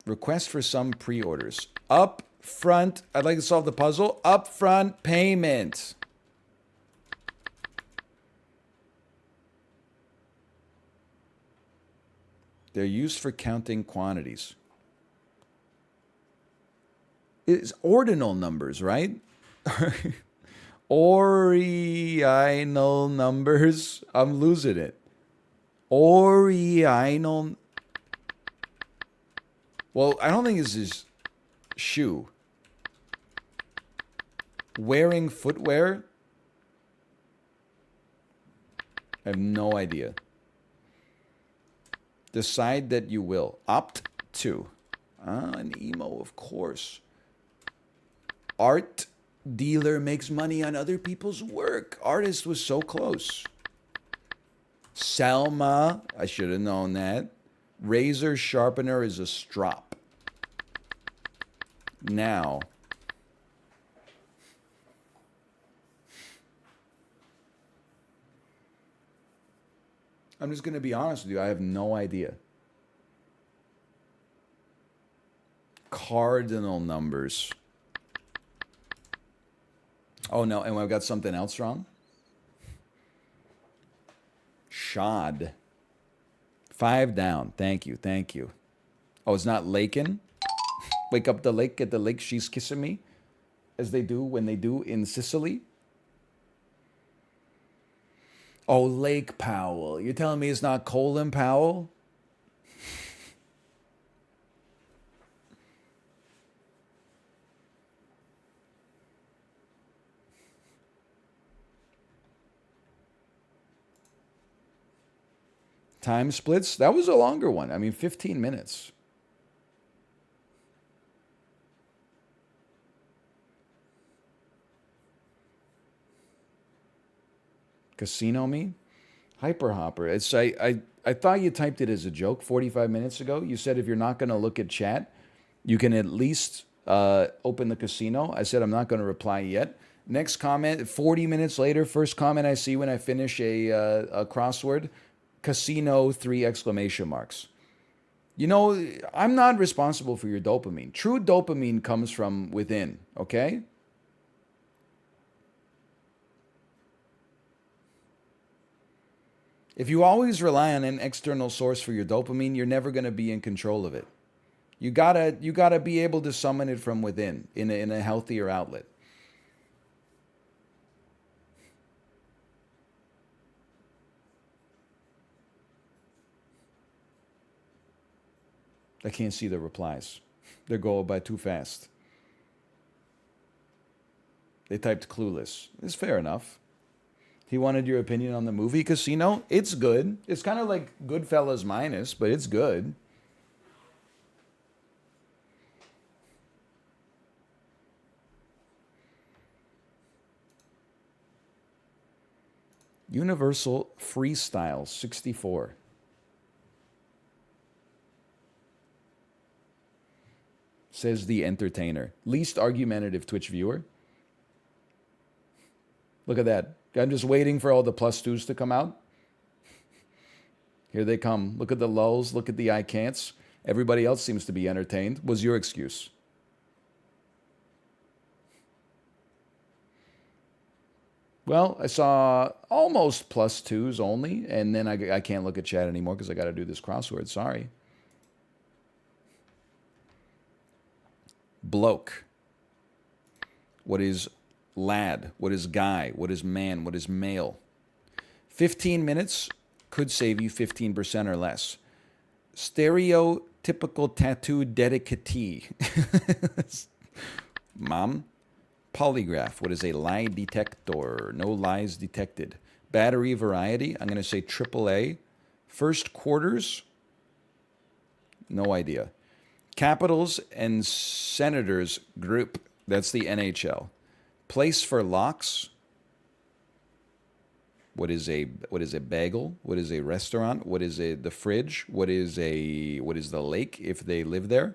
Speaker 1: Request for some pre-orders. Up front. I'd like to solve the puzzle. Upfront payment. They're used for counting quantities. It's ordinal numbers, right? Ordinal numbers. I'm losing it. Ordinal. Well, I don't think this is shoe. Wearing footwear? I have no idea. Decide that you will. Opt to. An emo, of course. Art dealer makes money on other people's work. Artist was so close. Selma, I should have known that. Razor sharpener is a strop. Now. I'm just going to be honest with you. I have no idea. Cardinal numbers. Oh, no. And I've got something else wrong. Shod. 5 down. Thank you. Thank you. Oh, it's not Lakin? Wake up the lake, get the lake, she's kissing me. As they do when they do in Sicily. Oh, Lake Powell. You're telling me it's not Colin Powell? Time splits? That was a longer one. I mean, 15 minutes. Casino me? Hyperhopper. It's I thought you typed it as a joke 45 minutes ago. You said if you're not going to look at chat, you can at least open the casino. I said I'm not going to reply yet. Next comment, 40 minutes later, first comment I see when I finish a crossword, casino 3 exclamation marks. You know, I'm not responsible for your dopamine. True dopamine comes from within, okay? If you always rely on an external source for your dopamine, you're never going to be in control of it. You gotta be able to summon it from within in a healthier outlet. I can't see the replies. They're going by too fast. They typed clueless. It's fair enough. He wanted your opinion on the movie Casino. It's good. It's kind of like Goodfellas minus, but it's good. Universal Freestyle 64. Says the entertainer. Least argumentative Twitch viewer. Look at that. I'm just waiting for all the +2s to come out. Here they come. Look at the lulls. Look at the I can'ts. Everybody else seems to be entertained. What's your excuse? Well, I saw almost +2s only, and then I can't look at chat anymore because I got to do this crossword. Sorry. Bloke. What is lad? What is guy? What is man? What is male? 15 minutes could save you 15% or less. Stereotypical tattoo dedicatee. Mom. Polygraph. What is a lie detector? No lies detected. Battery variety. I'm going to say AAA. First quarters. No idea. Capitals and Senators group. That's the NHL. Place for locks. What is a bagel? What is a restaurant? What is the fridge? What is the lake if they live there?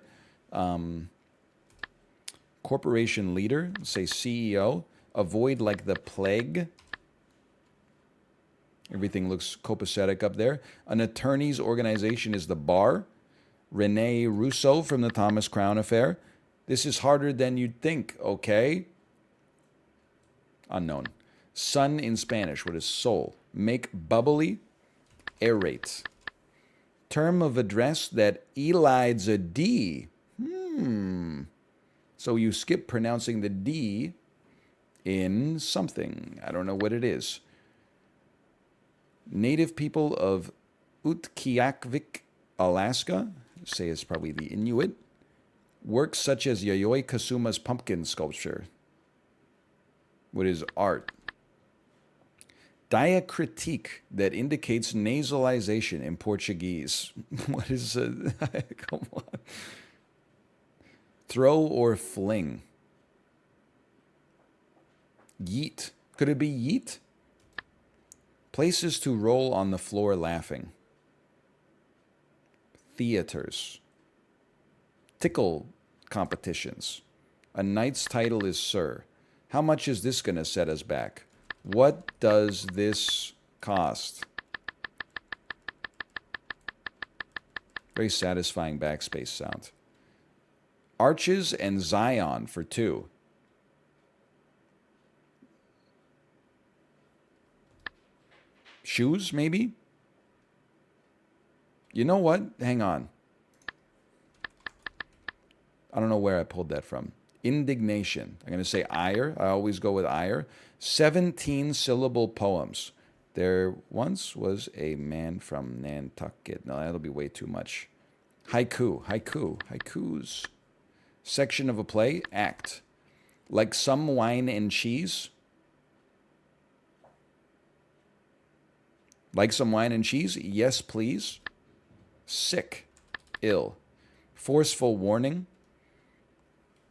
Speaker 1: Corporation leader, say CEO. Avoid like the plague. Everything looks copacetic up there. An attorney's organization is the bar. Rene Russo from the Thomas Crown Affair. This is harder than you'd think, okay? Unknown. Sun in Spanish, what is soul? Make bubbly, aerate. Term of address that elides a D. So you skip pronouncing the D in something. I don't know what it is. Native people of Utqiagvik, Alaska. Say it's probably the Inuit. Works such as Yayoi Kasuma's pumpkin sculpture. What is art? Diacritique that indicates nasalization in Portuguese. What is come on. Throw or fling. Yeet. Could it be yeet? Places to roll on the floor laughing. Theaters. Tickle competitions. A knight's title is Sir. How much is this going to set us back? What does this cost? Very satisfying backspace sound. Arches and Zion for 2. Shoes, maybe? You know what? Hang on. I don't know where I pulled that from. Indignation. I'm going to say ire. I always go with ire. 17-syllable poems. There once was a man from Nantucket. No, that'll be way too much. Haiku. Haikus. Section of a play. Act. Like some wine and cheese. Like some wine and cheese? Yes, please. Sick. Ill. Forceful warning.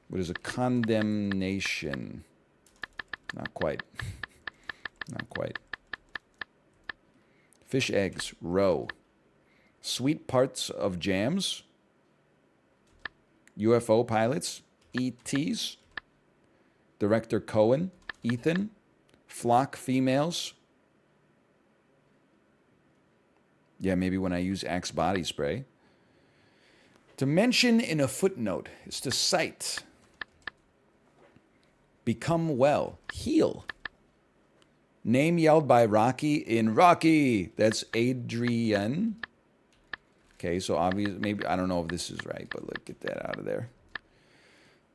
Speaker 1: What is a condemnation? Not quite. Not quite. Fish eggs. Roe. Sweet parts of jams. UFO pilots. ETs. Director Cohen. Ethan. Flock females. Yeah, maybe when I use Axe body spray. To mention in a footnote is to cite. Become well. Heal. Name yelled by Rocky in Rocky. That's Adrian. Okay, so obviously, maybe, I don't know if this is right, but let's get that out of there.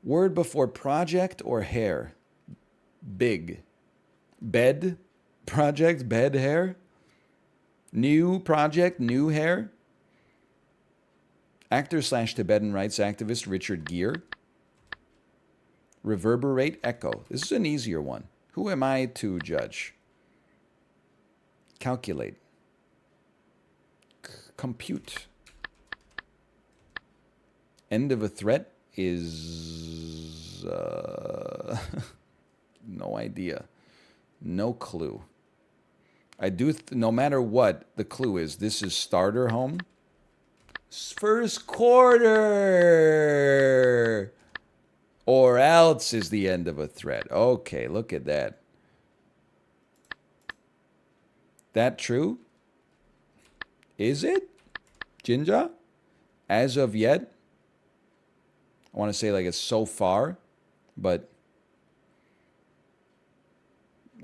Speaker 1: Word before project or hair. Big. Bed. Project, bed, hair. New project, new hair. Actor / Tibetan rights activist Richard Gere. Reverberate, echo. This is an easier one. Who am I to judge? Calculate. Compute. End of a threat is... no idea. No clue. I do... no matter what the clue is, this is starter home. First quarter! Or else is the end of a threat. Okay, look at that. That true? Is it? Jinja? As of yet? I want to say like it's so far, but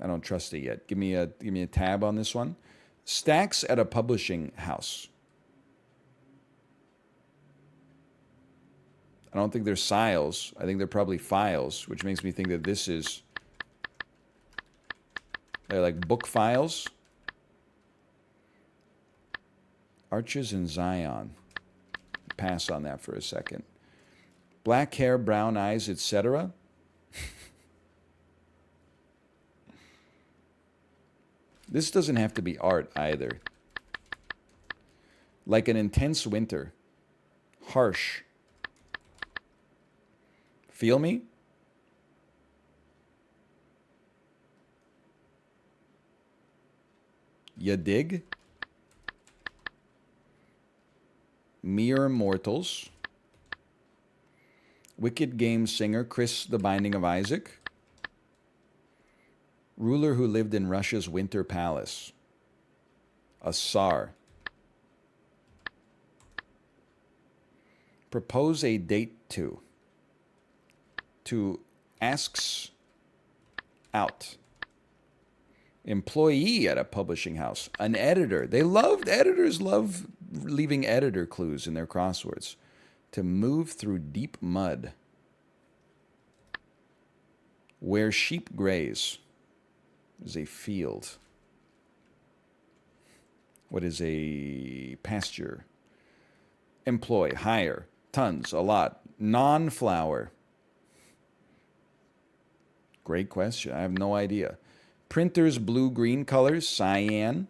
Speaker 1: I don't trust it yet. Give me a tab on this one. Stacks at a publishing house. I don't think they're siles. I think they're probably files, which makes me think that this is... they're like book files. Arches in Zion. Pass on that for a second. Black hair, brown eyes, etc. This doesn't have to be art either. Like an intense winter. Harsh. Feel me? Ya dig? Mere mortals. Wicked game singer Chris the Binding of Isaac. Ruler who lived in Russia's winter palace. A Tsar. Propose a date to. To asks out. Employee at a publishing house. An editor. Editors love leaving editor clues in their crosswords. To move through deep mud. Where sheep graze. Is a field. What is a pasture? Employ, hire, tons, a lot. Non-flower. Great question. I have no idea. Printer's blue-green colors, cyan.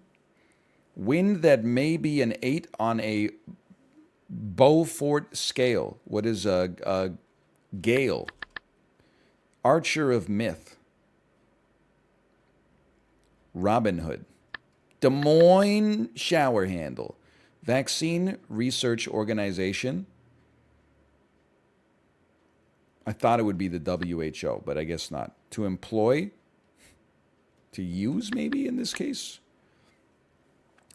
Speaker 1: Wind that may be an 8 on a Beaufort scale. What is a gale? Archer of myth. Robin Hood. Des Moines shower handle. Vaccine Research Organization. I thought it would be the WHO, but I guess not. To employ, to use maybe in this case.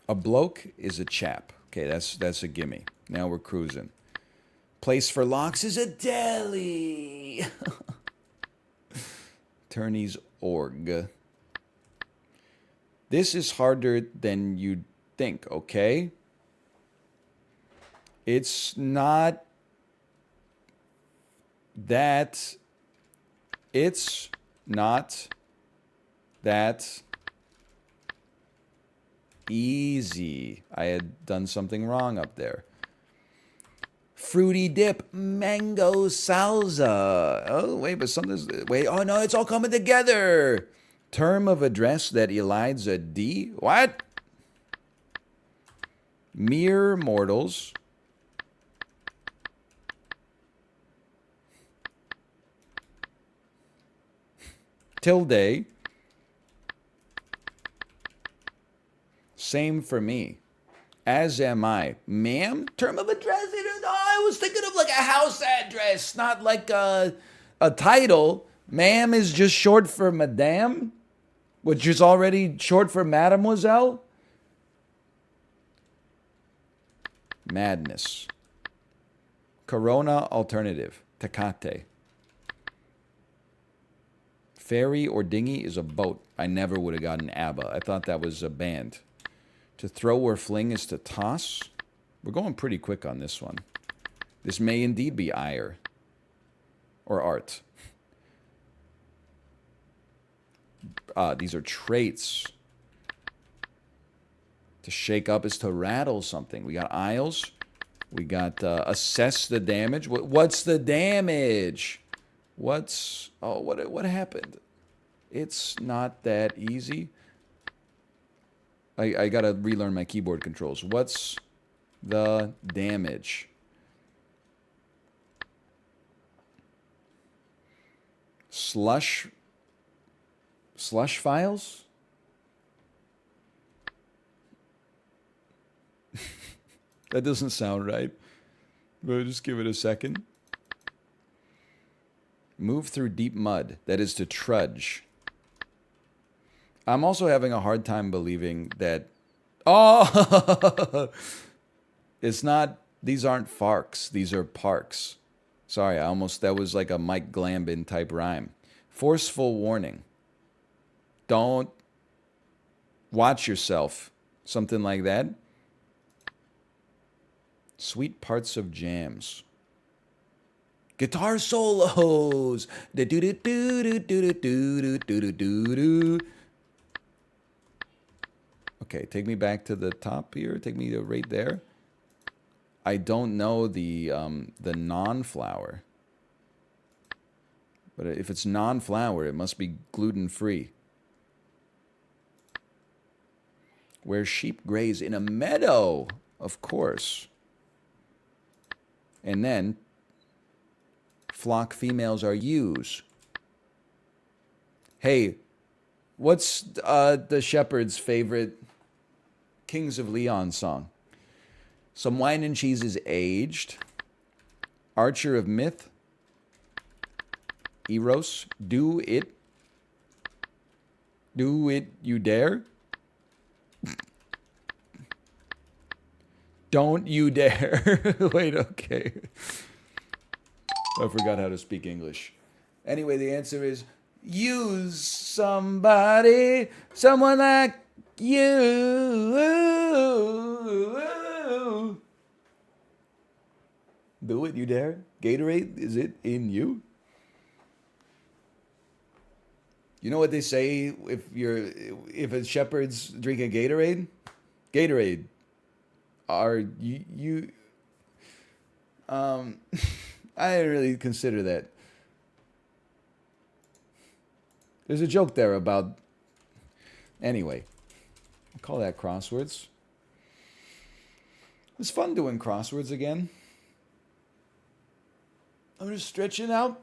Speaker 1: A bloke is a chap. Okay, that's a gimme. Now we're cruising. Place for locks is a deli. Attorney's org. This is harder than you'd think, okay? It's not that. It's not that easy. I had done something wrong up there. Fruity dip, mango salsa. Oh, wait, but something's... wait, oh no, it's all coming together. Term of address that elides a D? What? Mere mortals. Tilde. Same for me. As am I. Ma'am? Term of address? I was thinking of like a house address, not like a title. Ma'am is just short for madame, which is already short for mademoiselle. Madness. Corona alternative. Tecate. Ferry or dinghy is a boat. I never would have gotten ABBA. I thought that was a band. To throw or fling is to toss. We're going pretty quick on this one. This may indeed be ire. Or art. These are traits. To shake up is to rattle something. We got aisles. We got assess the damage. What's the damage? What happened? It's not that easy. I gotta relearn my keyboard controls. What's the damage? Slush files? That doesn't sound right. But just give it a second. Move through deep mud. That is to trudge. I'm also having a hard time believing that... Oh! It's not... These aren't farks. These are parks. Sorry, that was like a Mike Glambin type rhyme. Forceful warning. Don't watch yourself. Something like that. Sweet parts of jams. Guitar solos. Okay, take me back to the top here. Take me to right there. I don't know the non-flour. But if it's non-flour, it must be gluten-free. Where sheep graze in a meadow, of course. And then, flock females are ewes. Hey, what's the shepherd's favorite Kings of Leon song? Some wine and cheese is aged. Archer of myth. Eros. Do it. Do it, you dare. Don't you dare. Wait, okay. I forgot how to speak English. Anyway, the answer is use somebody, someone like you. Do it, you dare. Gatorade, is it in you? You know what they say if a shepherd's drinking Gatorade? Gatorade. Are you I didn't really consider that. There's a joke there about... Anyway, I'll call that crosswords. It's fun doing crosswords again. I'm just stretching out.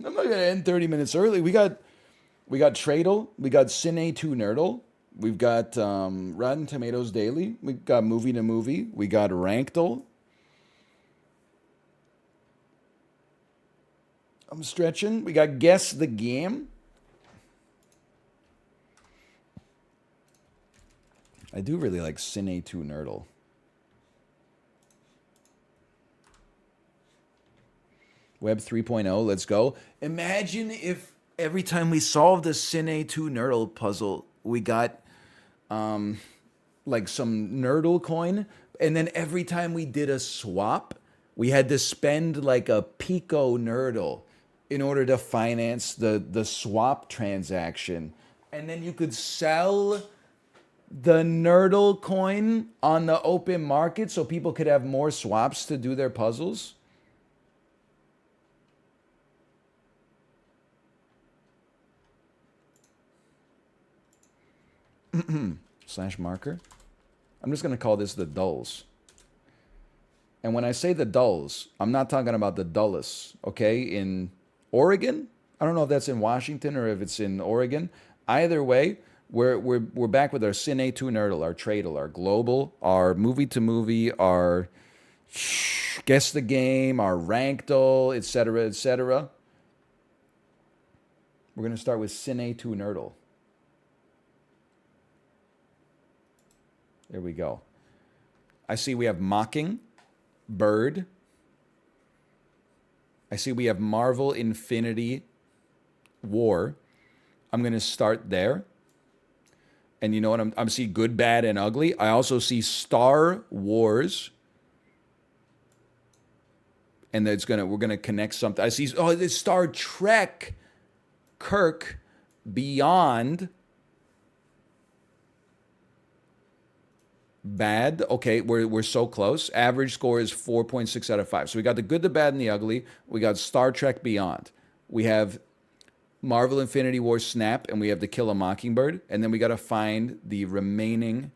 Speaker 1: I'm not gonna end 30 minutes early. We got Tradle, we got Cine 2 Nerdle, we've got Rotten Tomatoes Daily, we got Movie to Movie, we got Rankdle. I'm stretching. We got Guess the Game. I do really like Cine 2 Nerdle. Web 3.0, let's go. Imagine if every time we solved a Cine 2 Nerdle puzzle, we got like some Nerdle coin, and then every time we did a swap, we had to spend like a pico Nerdle in order to finance the swap transaction. And then you could sell the Nerdle coin on the open market so people could have more swaps to do their puzzles. Slash marker. I'm just going to call this the dulls. And when I say the dulls, I'm not talking about the dulles, okay? In Oregon? I don't know if that's in Washington or if it's in Oregon. Either way, we're back with our Cine 2 Nerdle, our Tradle, our Global, our Movie to Movie, our Guess the Game, our Rankdle, etc., etc. We're going to start with Cine 2 Nerdle. There we go. I see we have Mocking, Bird. I see we have Marvel Infinity War. I'm going to start there. And you know what? I'm see Good, Bad, and Ugly. I also see Star Wars. And we're gonna connect something. I see it's Star Trek, Kirk, Beyond. Bad. Okay, we're so close. Average score is 4.6 out of 5. So we got the Good, the Bad, and the Ugly. We got Star Trek Beyond. We have Marvel Infinity War Snap, and we have To Kill a Mockingbird, and then we got to find the remaining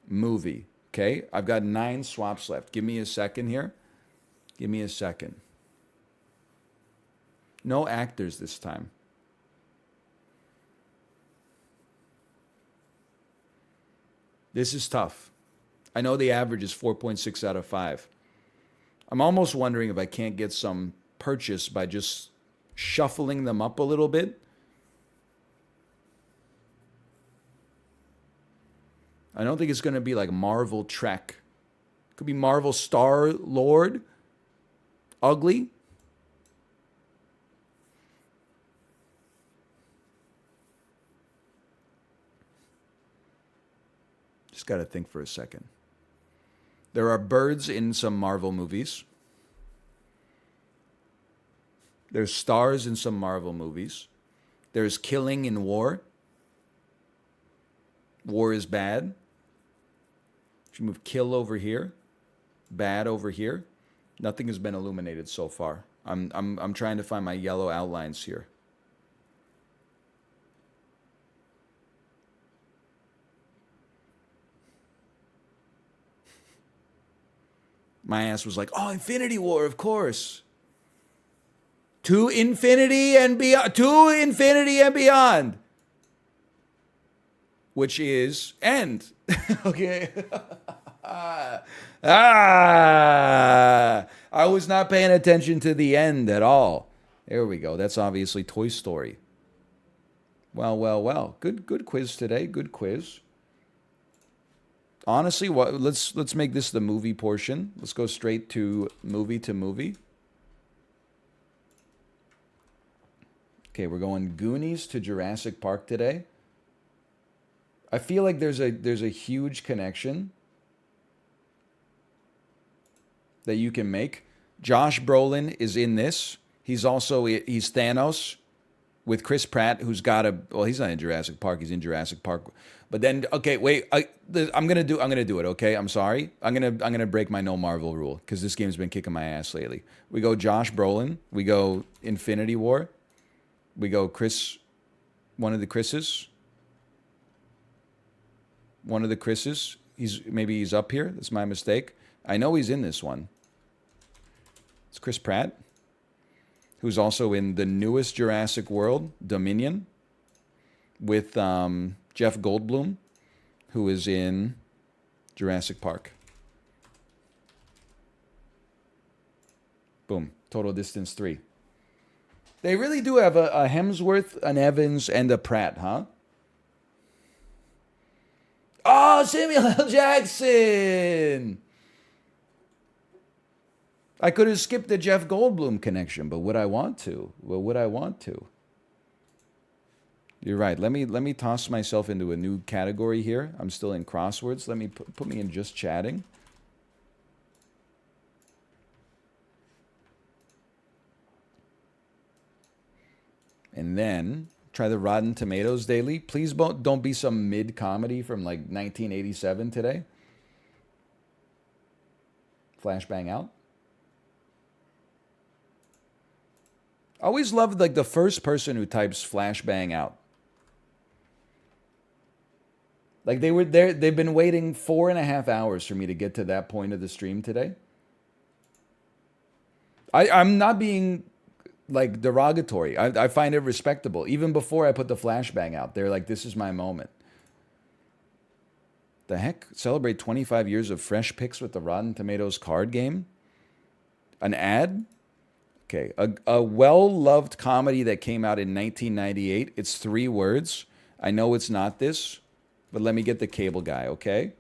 Speaker 1: movie. Okay, I've got 9 swaps left. Give me a second here. Give me a second. No actors this time. This is tough. I know the average is 4.6 out of 5. I'm almost wondering if I can't get some purchase by just shuffling them up a little bit. I don't think it's going to be like Marvel Trek. It could be Marvel Star-Lord. Ugly. Just got to think for a second. There are birds in some Marvel movies. There's stars in some Marvel movies. There's killing in war. War is bad. Should move kill over here. Bad over here. Nothing has been illuminated so far. I'm trying to find my yellow outlines here. My ass was like, oh, Infinity War, of course. To infinity and beyond. To infinity and beyond. Which is end. Okay. I was not paying attention to the end at all. There we go. That's obviously Toy Story. Well. Good quiz today. Good quiz. Honestly, let's make this the movie portion. Let's go straight to movie. Okay, we're going Goonies to Jurassic Park today. I feel like there's a huge connection that you can make. Josh Brolin is in this. He's Thanos with Chris Pratt, who's got he's not in Jurassic Park. He's in Jurassic Park. But then, okay, wait. I'm gonna do it. Okay, I'm sorry. I'm gonna break my no Marvel rule because this game's been kicking my ass lately. We go Josh Brolin. We go Infinity War. We go Chris. One of the Chris's. He's up here. That's my mistake. I know he's in this one. It's Chris Pratt, who's also in the newest Jurassic World, Dominion, with Jeff Goldblum, who is in Jurassic Park. Boom. Total distance 3. They really do have a Hemsworth, an Evans, and a Pratt, huh? Oh, Samuel L. Jackson! I could have skipped the Jeff Goldblum connection, but would I want to? Well, would I want to? You're right. Let me toss myself into a new category here. I'm still in crosswords. Let me put me in just chatting. And then try the Rotten Tomatoes daily. Please don't be some mid-comedy from like 1987 today. Flashbang out. Always loved like the first person who types flashbang out. Like they've been waiting 4.5 hours for me to get to that point of the stream today. I'm not being like derogatory. I find it respectable. Even before I put the flashbang out, they're like, this is my moment. The heck? Celebrate 25 years of fresh picks with the Rotten Tomatoes card game? An ad? Okay, a well-loved comedy that came out in 1998. It's 3 words. I know it's not this, but let me get the cable guy, okay?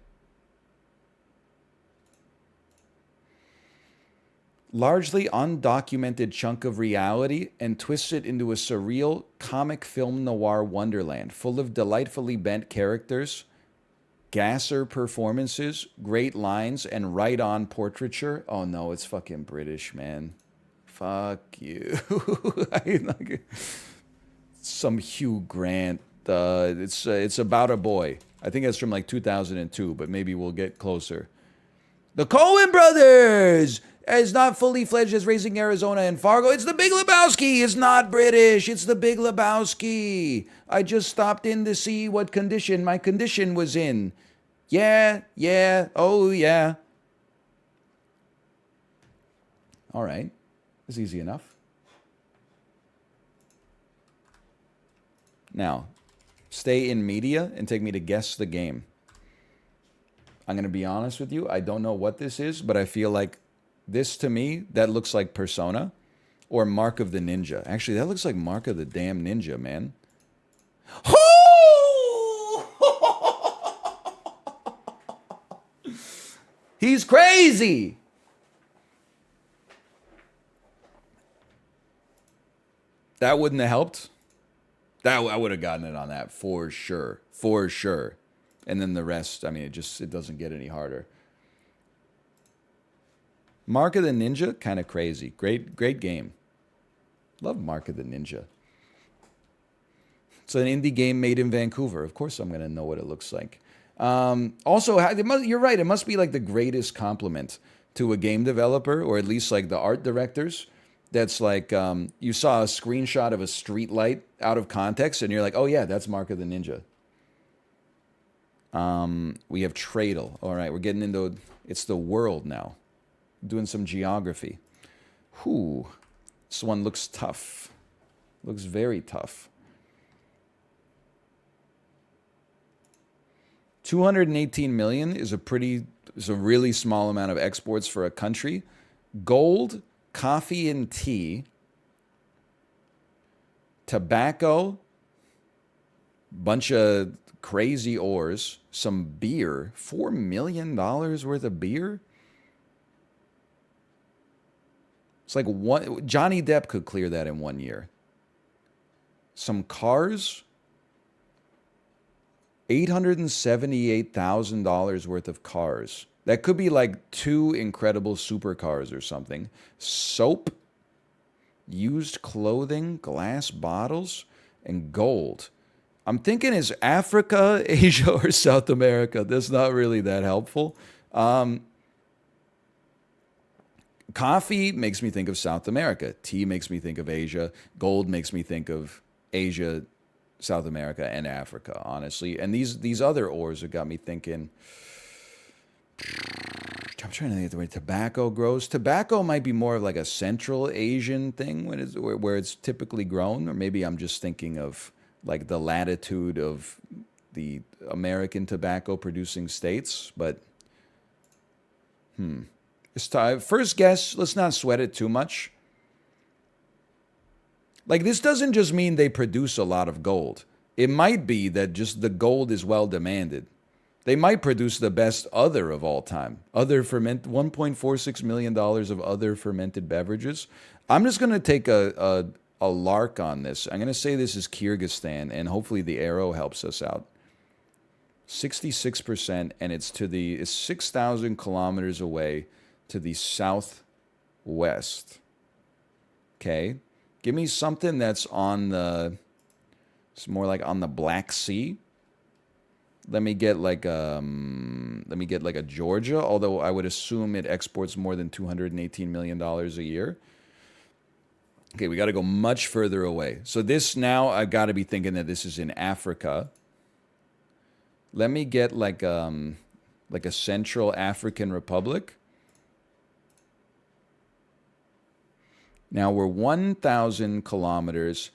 Speaker 1: Largely undocumented chunk of reality and twists it into a surreal comic film noir wonderland full of delightfully bent characters, gasser performances, great lines, and right-on portraiture. Oh no, it's fucking British, man. Fuck you. Some Hugh Grant. It's about a boy. I think that's from like 2002, but maybe we'll get closer. The Coen brothers is not fully fledged as Raising Arizona and Fargo. It's the Big Lebowski. It's not British. It's the Big Lebowski. I just stopped in to see what condition my condition was in. Yeah, yeah, oh yeah. All right. It's easy enough. Now, stay in media and take me to guess the game. I'm going to be honest with you. I don't know what this is, but I feel like this to me, that looks like Persona or Mark of the Ninja. Actually, that looks like Mark of the damn Ninja, man. He's crazy. That wouldn't have helped. That I would have gotten it on that for sure. For sure. And then the rest, I mean, it doesn't get any harder. Mark of the Ninja, kind of crazy. Great game. Love Mark of the Ninja. It's an indie game made in Vancouver. Of course I'm going to know what it looks like. Also, you're right. It must be like the greatest compliment to a game developer, or at least like the art directors. That's like you saw a screenshot of a street light out of context, and you're like, oh yeah, that's Mark of the Ninja. We have Tradle. All right, we're getting into it's the world now. Doing some geography. Whew. This one looks tough. Looks very tough. 218 million is a really small amount of exports for a country. Gold, coffee and tea, tobacco, bunch of crazy ores, some beer, $4 million worth of beer. It's like Johnny Depp could clear that in 1 year. Some cars, $878,000 worth of cars. That could be like 2 incredible supercars or something. Soap, used clothing, glass bottles, and gold. I'm thinking is Africa, Asia, or South America. That's not really that helpful. Coffee makes me think of South America. Tea makes me think of Asia. Gold makes me think of Asia, South America, and Africa, honestly. And these other ores have got me thinking. I'm trying to think of the way tobacco grows. Tobacco might be more of like a Central Asian thing where it's typically grown, or maybe I'm just thinking of like the latitude of the American tobacco producing states. But it's time. First guess. Let's not sweat it too much. Like, this doesn't just mean they produce a lot of gold. It might be that just the gold is well demanded. They might produce the best other of all time. $1.46 million of other fermented beverages. I'm just going to take a lark on this. I'm going to say this is Kyrgyzstan, and hopefully the arrow helps us out. 66%, and it's 6,000 kilometers away to the southwest. Okay? Give me something that's it's more like on the Black Sea. Let me get like a Georgia, although I would assume it exports more than $218 million a year. Okay, we got to go much further away. So this now, I've got to be thinking that this is in Africa. Let me get like a Central African Republic. Now we're 1,000 kilometers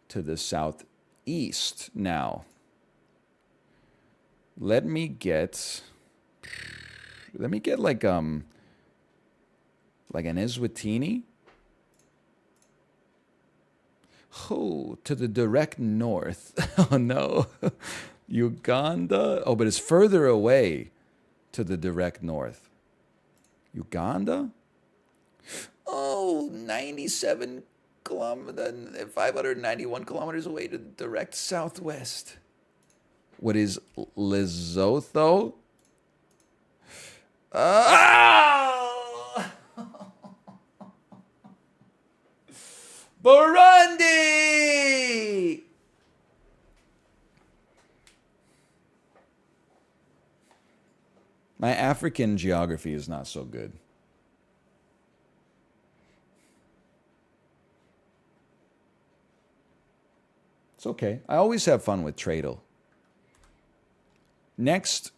Speaker 1: to the southeast now. Let me get like an Eswatini. Oh, to the direct north. Oh no. Uganda. Oh, but it's further away to the direct north. Uganda? Oh, 97 kilometers, 591 kilometers away to the direct southwest. What is Lesotho? Burundi! My African geography is not so good. It's okay. I always have fun with Tradle. Next,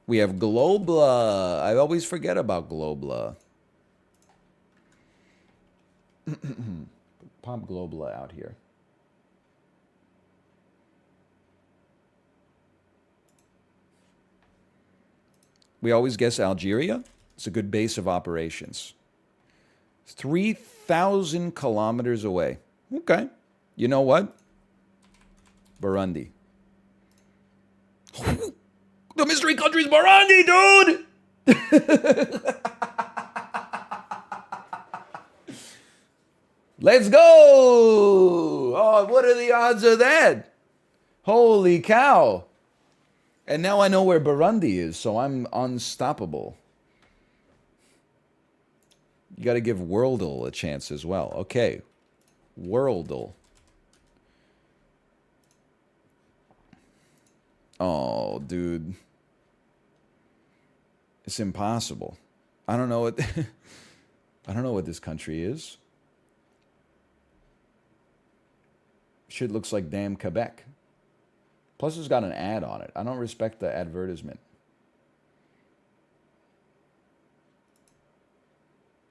Speaker 1: we have Globla. I always forget about Globla. Pop Globla out here. We always guess Algeria. It's a good base of operations. 3,000 kilometers away. Okay. You know what? Burundi. The mystery country's Burundi, dude! Let's go! Oh, what are the odds of that? Holy cow. And now I know where Burundi is, so I'm unstoppable. You got to give Worldle a chance as well. Okay. Worldle. Oh, dude. It's impossible. I don't know what I don't know what this country is. Shit looks like damn Quebec. Plus it's got an ad on it. I don't respect the advertisement.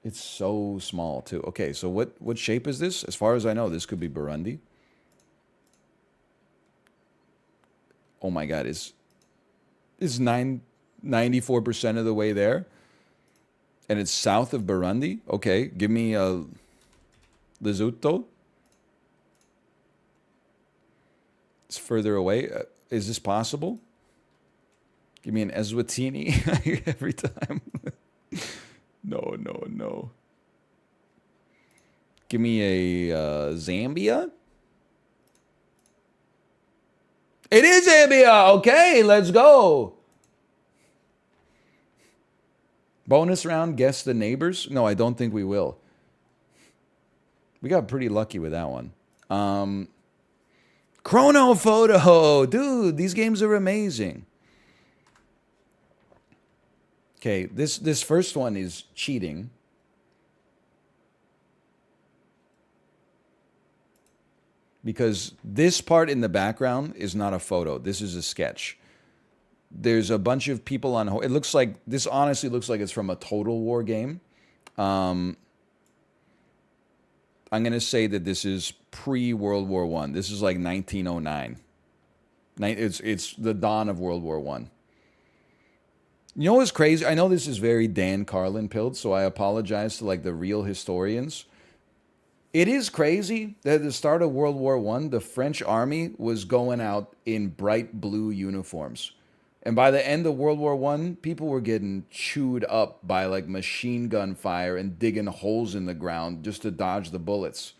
Speaker 1: It's so small too. Okay, so what shape is this? As far as I know, this could be Burundi. Oh my god, is 94% of the way there? And it's south of Burundi? Okay, give me a Lesotho. It's further away. Is this possible? Give me an Eswatini every time. No. Give me a Zambia. It is Zambia. Okay, let's go. Bonus round, guess the neighbors. No, I don't think we will. We got pretty lucky with that one. Chrono Photo. Dude, these games are amazing. Okay, this first one is cheating. Because this part in the background is not a photo. This is a sketch. There's a bunch of people on... It looks like... This honestly looks like it's from a Total War game. I'm going to say that this is pre-World War I. This is like 1909. It's the dawn of World War I. You know what's crazy? I know this is very Dan Carlin pilled, so I apologize to like the real historians. It is crazy that at the start of World War I, the French army was going out in bright blue uniforms. And by the end of World War I, people were getting chewed up by like machine gun fire and digging holes in the ground just to dodge the bullets.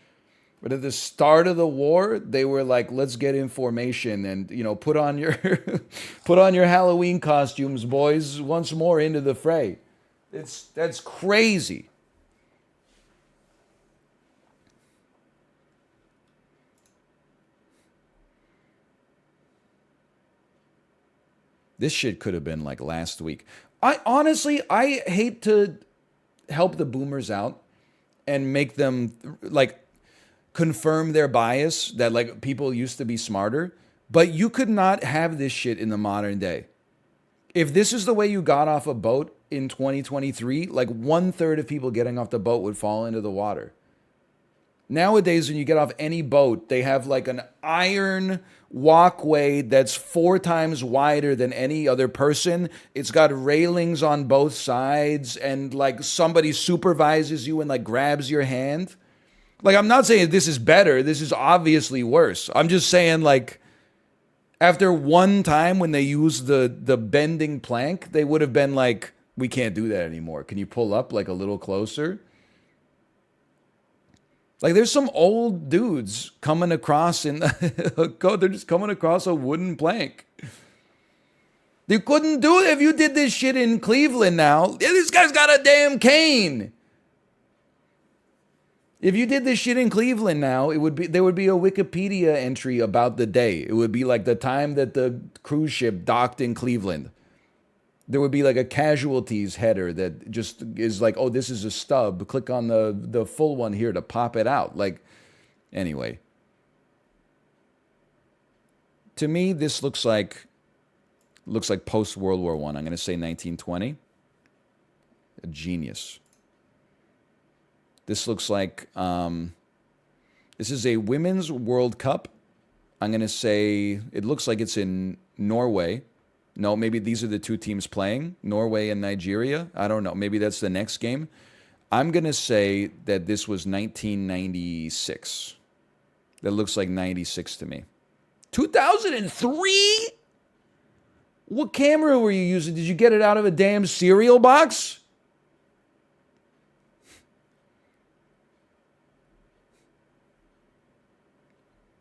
Speaker 1: But at the start of the war, they were like, let's get in formation and, you know, put on your put on your Halloween costumes, boys, once more into the fray. That's crazy. This shit could have been like last week. I hate to help the boomers out and make them like confirm their bias that like people used to be smarter, but you could not have this shit in the modern day. If this is the way you got off a boat in 2023, like 1/3 of people getting off the boat would fall into the water. Nowadays, when you get off any boat, they have like an iron walkway that's 4 times wider than any other person. It's got railings on both sides, and like somebody supervises you and like grabs your hand. Like, I'm not saying this is better. This is obviously worse. I'm just saying, like, after one time when they used the bending plank, they would have been like, we can't do that anymore. Can you pull up like a little closer? Like, there's some old dudes coming across in they're just coming across a wooden plank. You couldn't do it if you did this shit in Cleveland now. Yeah, this guy's got a damn cane. If you did this shit in Cleveland now, there would be a Wikipedia entry about the day. It would be like the time that the cruise ship docked in Cleveland. There would be like a casualties header that just is like, oh, this is a stub. Click on the full one here to pop it out. Like, anyway. To me, this looks like post World War One. I'm going to say 1920. A genius. This looks like this is a Women's World Cup. I'm going to say it looks like it's in Norway. No, maybe these are the two teams playing, Norway and Nigeria. I don't know. Maybe that's the next game. I'm going to say that this was 1996. That looks like 96 to me. 2003? What camera were you using? Did you get it out of a damn cereal box?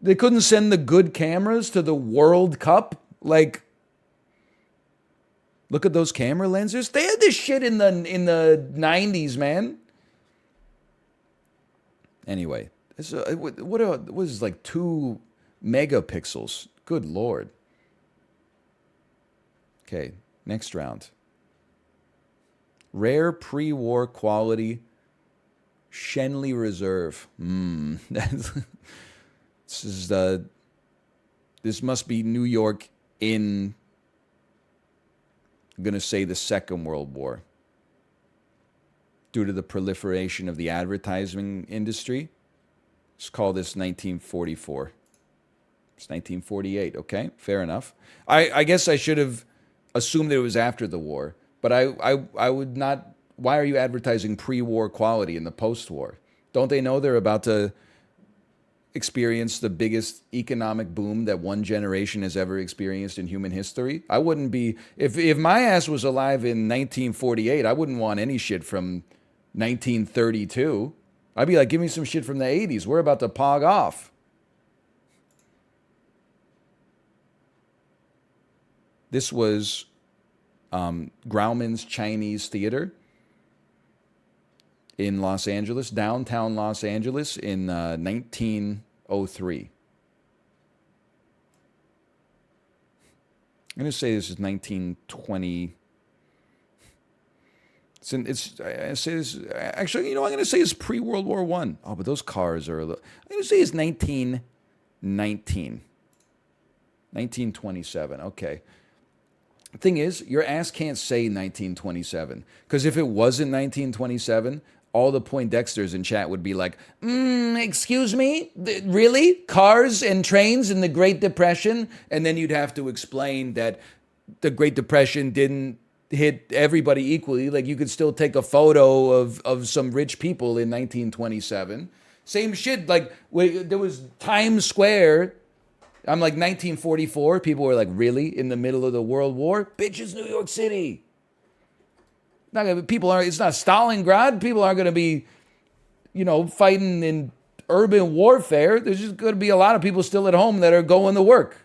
Speaker 1: They couldn't send the good cameras to the World Cup? Like, look at those camera lenses. They had this shit in the 90s, man. Anyway, what was like 2 megapixels? Good Lord. Okay, next round. Rare pre-war quality Shenley Reserve. This must be New York in, I'm going to say, the Second World War. Due to the proliferation of the advertising industry. Let's call this 1944. It's 1948, okay? Fair enough. I guess I should have assumed that it was after the war, but I would not. Why are you advertising pre-war quality in the post-war? Don't they know they're about to experience the biggest economic boom that one generation has ever experienced in human history? I wouldn't be, if my ass was alive in 1948, I wouldn't want any shit from 1932. I'd be like, give me some shit from the 80s. We're about to pog off. This was Grauman's Chinese Theater in Los Angeles, downtown Los Angeles in 1903. I'm going to say this is 1920. Actually, I'm going to say it's pre-World War I. Oh, but those cars are I'm going to say it's 1919. 1927, okay. The thing is, your ass can't say 1927. Because if it wasn't 1927, all the Poindexters in chat would be like, excuse me? Really? Cars and trains in the Great Depression? And then you'd have to explain that the Great Depression didn't hit everybody equally. Like, you could still take a photo of some rich people in 1927. Same shit, like, there was Times Square. I'm like, 1944. People were like, really? In the middle of the World War? Bitch, it's New York City. It's not Stalingrad. People aren't going to be, fighting in urban warfare. There's just going to be a lot of people still at home that are going to work.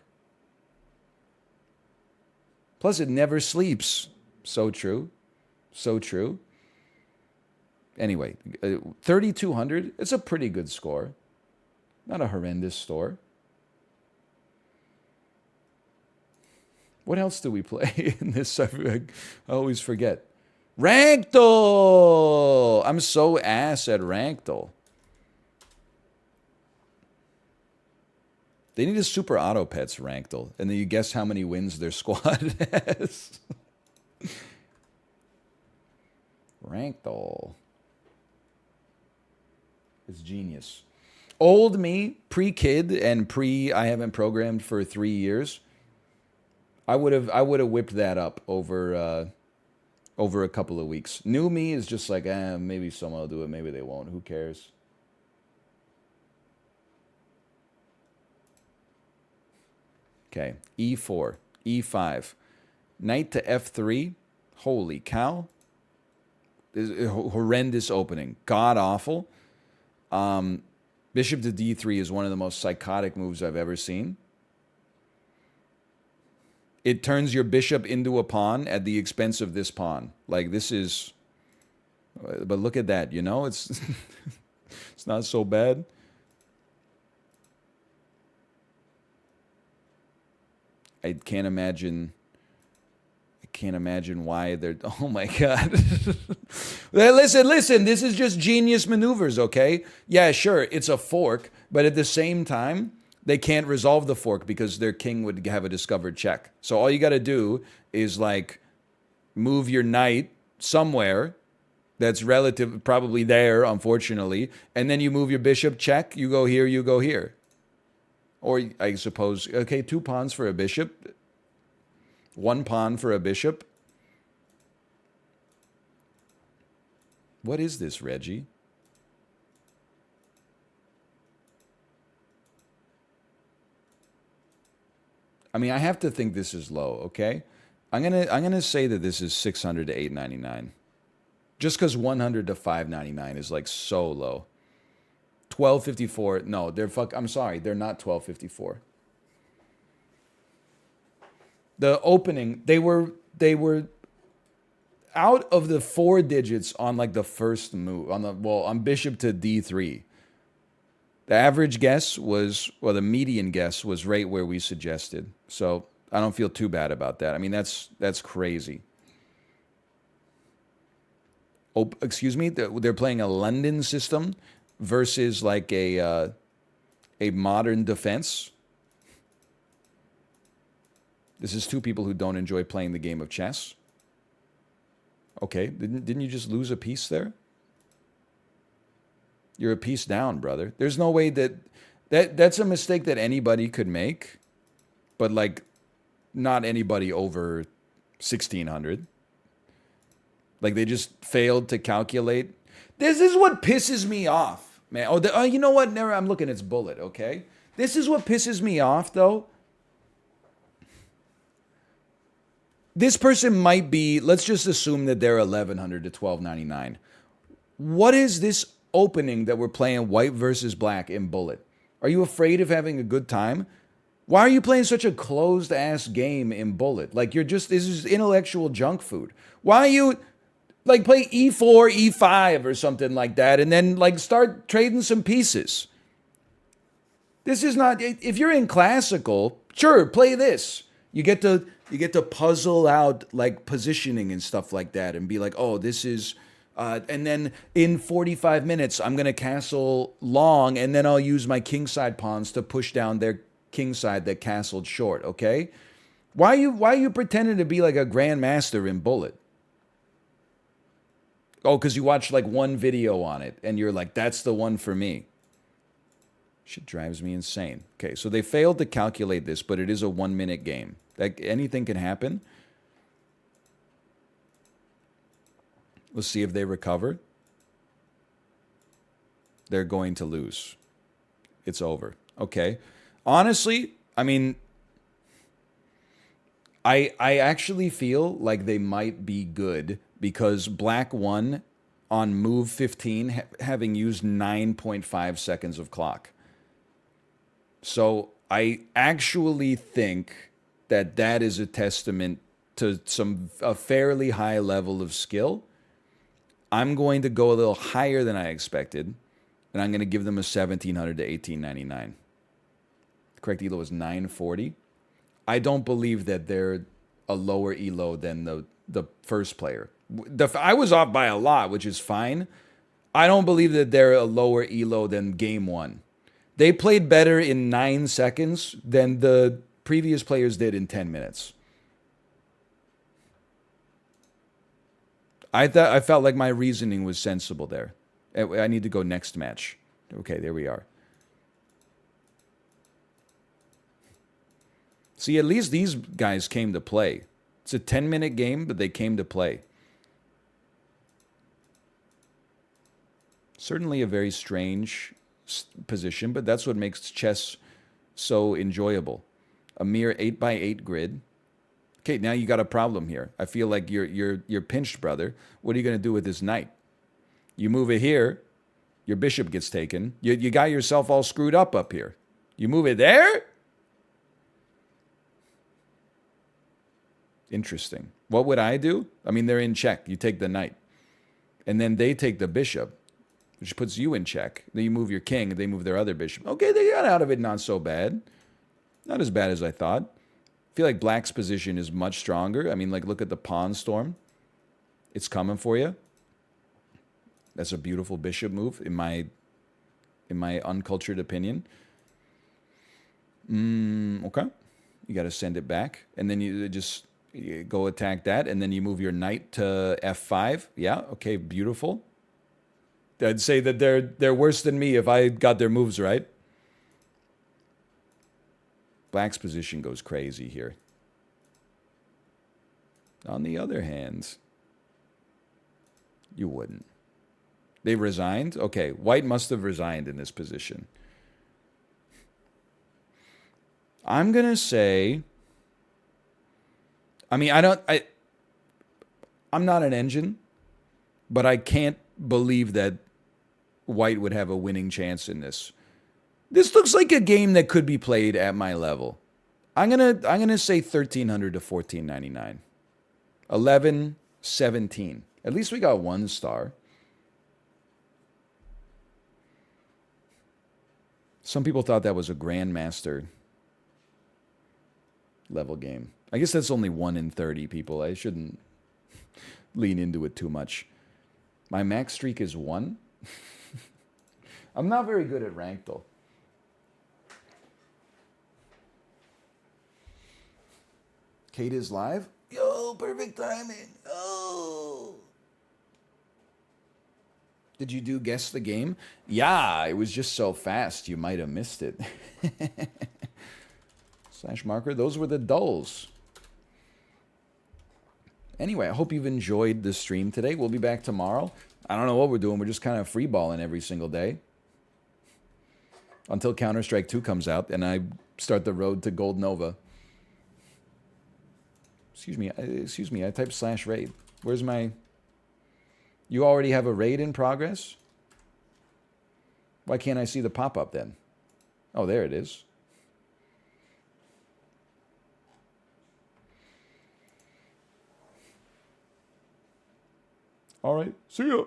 Speaker 1: Plus, it never sleeps. So true. So true. Anyway, 3,200. It's a pretty good score. Not a horrendous score. What else do we play in this? I always forget. Rankle! I'm so ass at Rankle. They need a Super Auto Pets Rankle, and then you guess how many wins their squad has. Rankle. It's genius. Old me, pre-kid and I haven't programmed for 3 years. I would have whipped that up over a couple of weeks. New me is just like, maybe someone will do it, maybe they won't. Who cares? Okay, E4, E5, knight to F3. Holy cow! This is a horrendous opening, god awful. Bishop to D3 is one of the most psychotic moves I've ever seen. It turns your bishop into a pawn at the expense of this pawn. Like, this is... But look at that, it's it's not so bad. I can't imagine can't imagine why they're. Oh my god! Listen. This is just genius maneuvers, okay? Yeah, sure, it's a fork, but at the same time, they can't resolve the fork because their king would have a discovered check. So all you got to do is like move your knight somewhere that's relative, probably there, unfortunately, and then you move your bishop. Check. You go here. You go here. Or I suppose, okay, 2 pawns for a bishop. 1 pawn for a bishop. What is this, Reggie? I mean, I have to think this is low, okay? I'm gonna say that this is 600 to 899. Just because 100 to 599 is like so low. 1254. No, I'm sorry, they're not 1254. The opening, they were out of the 4 digits on like the first move on bishop to d3. The average guess was, well, the median guess was right where we suggested. So I don't feel too bad about that. I mean, that's crazy. Oh, excuse me, they're playing a London system versus like a modern defense. This is 2 people who don't enjoy playing the game of chess. Okay, didn't you just lose a piece there? You're a piece down, brother. There's no way that's a mistake that anybody could make, but like not anybody over 1600. Like they just failed to calculate. This is what pisses me off, man. Oh, you know what? Never. I'm looking. It's bullet. Okay. This is what pisses me off, though. This person might be. Let's just assume that they're 1100 to 1299. What is this opening that we're playing white versus black in bullet? Are you afraid of having a good time? Why are you playing such a closed ass game in bullet? Like this is intellectual junk food. Why are you like play e4, e5 or something like that and then like start trading some pieces? This is not, if you're in classical, sure, play this. You get to puzzle out like positioning and stuff like that and be like, "Oh, this is and then in 45 minutes, I'm going to castle long, and then I'll use my kingside pawns to push down their kingside that castled short," okay? Why are you pretending to be like a grandmaster in bullet? Oh, because you watched like one video on it, and you're like, that's the one for me. Shit drives me insane. Okay, so they failed to calculate this, but it is a 1-minute game. Like, anything can happen. Let's see if they recover. They're going to lose. It's over. Okay. Honestly, I mean, I actually feel like they might be good because black won on move 15, having used 9.5 seconds of clock. So I actually think that is a testament to a fairly high level of skill. I'm going to go a little higher than I expected, and I'm going to give them a 1700 to 1899. The correct elo is 940. I don't believe that they're a lower elo than the first player. I was off by a lot, which is fine. I don't believe that they're a lower elo than game 1. They played better in 9 seconds than the previous players did in 10 minutes. I felt like my reasoning was sensible there. I need to go next match. Okay, there we are. See, at least these guys came to play. It's a 10-minute game, but they came to play. Certainly a very strange position, but that's what makes chess so enjoyable. A mere 8x8 grid. Okay, now you got a problem here. I feel like you're pinched, brother. What are you going to do with this knight? You move it here, your bishop gets taken. You got yourself all screwed up here. You move it there? Interesting. What would I do? I mean, they're in check. You take the knight. And then they take the bishop, which puts you in check. Then you move your king, and they move their other bishop. Okay, they got out of it not so bad. Not as bad as I thought. feel like black's position is much stronger. I mean, like, look at the pawn storm. It's coming for you. That's a beautiful bishop move, in my uncultured opinion. Okay. You got to send it back. And then you just go attack that. And then you move your knight to f5. Yeah, okay, beautiful. I'd say that they're worse than me if I got their moves right. Black's position goes crazy here. On the other hand, you wouldn't. They resigned? Okay, white must have resigned in this position. I'm going to say... I mean, I'm not an engine, but I can't believe that white would have a winning chance in this. This looks like a game that could be played at my level. I'm gonna say 1,300 to 1,499. 11, 17. At least we got 1 star. Some people thought that was a Grandmaster level game. I guess that's only 1 in 30 people. I shouldn't lean into it too much. My max streak is 1. I'm not very good at rank, though. Kate is live. Yo, perfect timing. Oh. Did you do guess the game? Yeah, it was just so fast you might have missed it. Slash marker. Those were the dulls. Anyway, I hope you've enjoyed the stream today. We'll be back tomorrow. I don't know what we're doing. We're just kind of freeballing every single day. Until Counter-Strike 2 comes out and I start the road to Gold Nova. Excuse me, I typed slash raid. Where's my... You already have a raid in progress? Why can't I see the pop-up then? Oh, there it is. All right, see ya.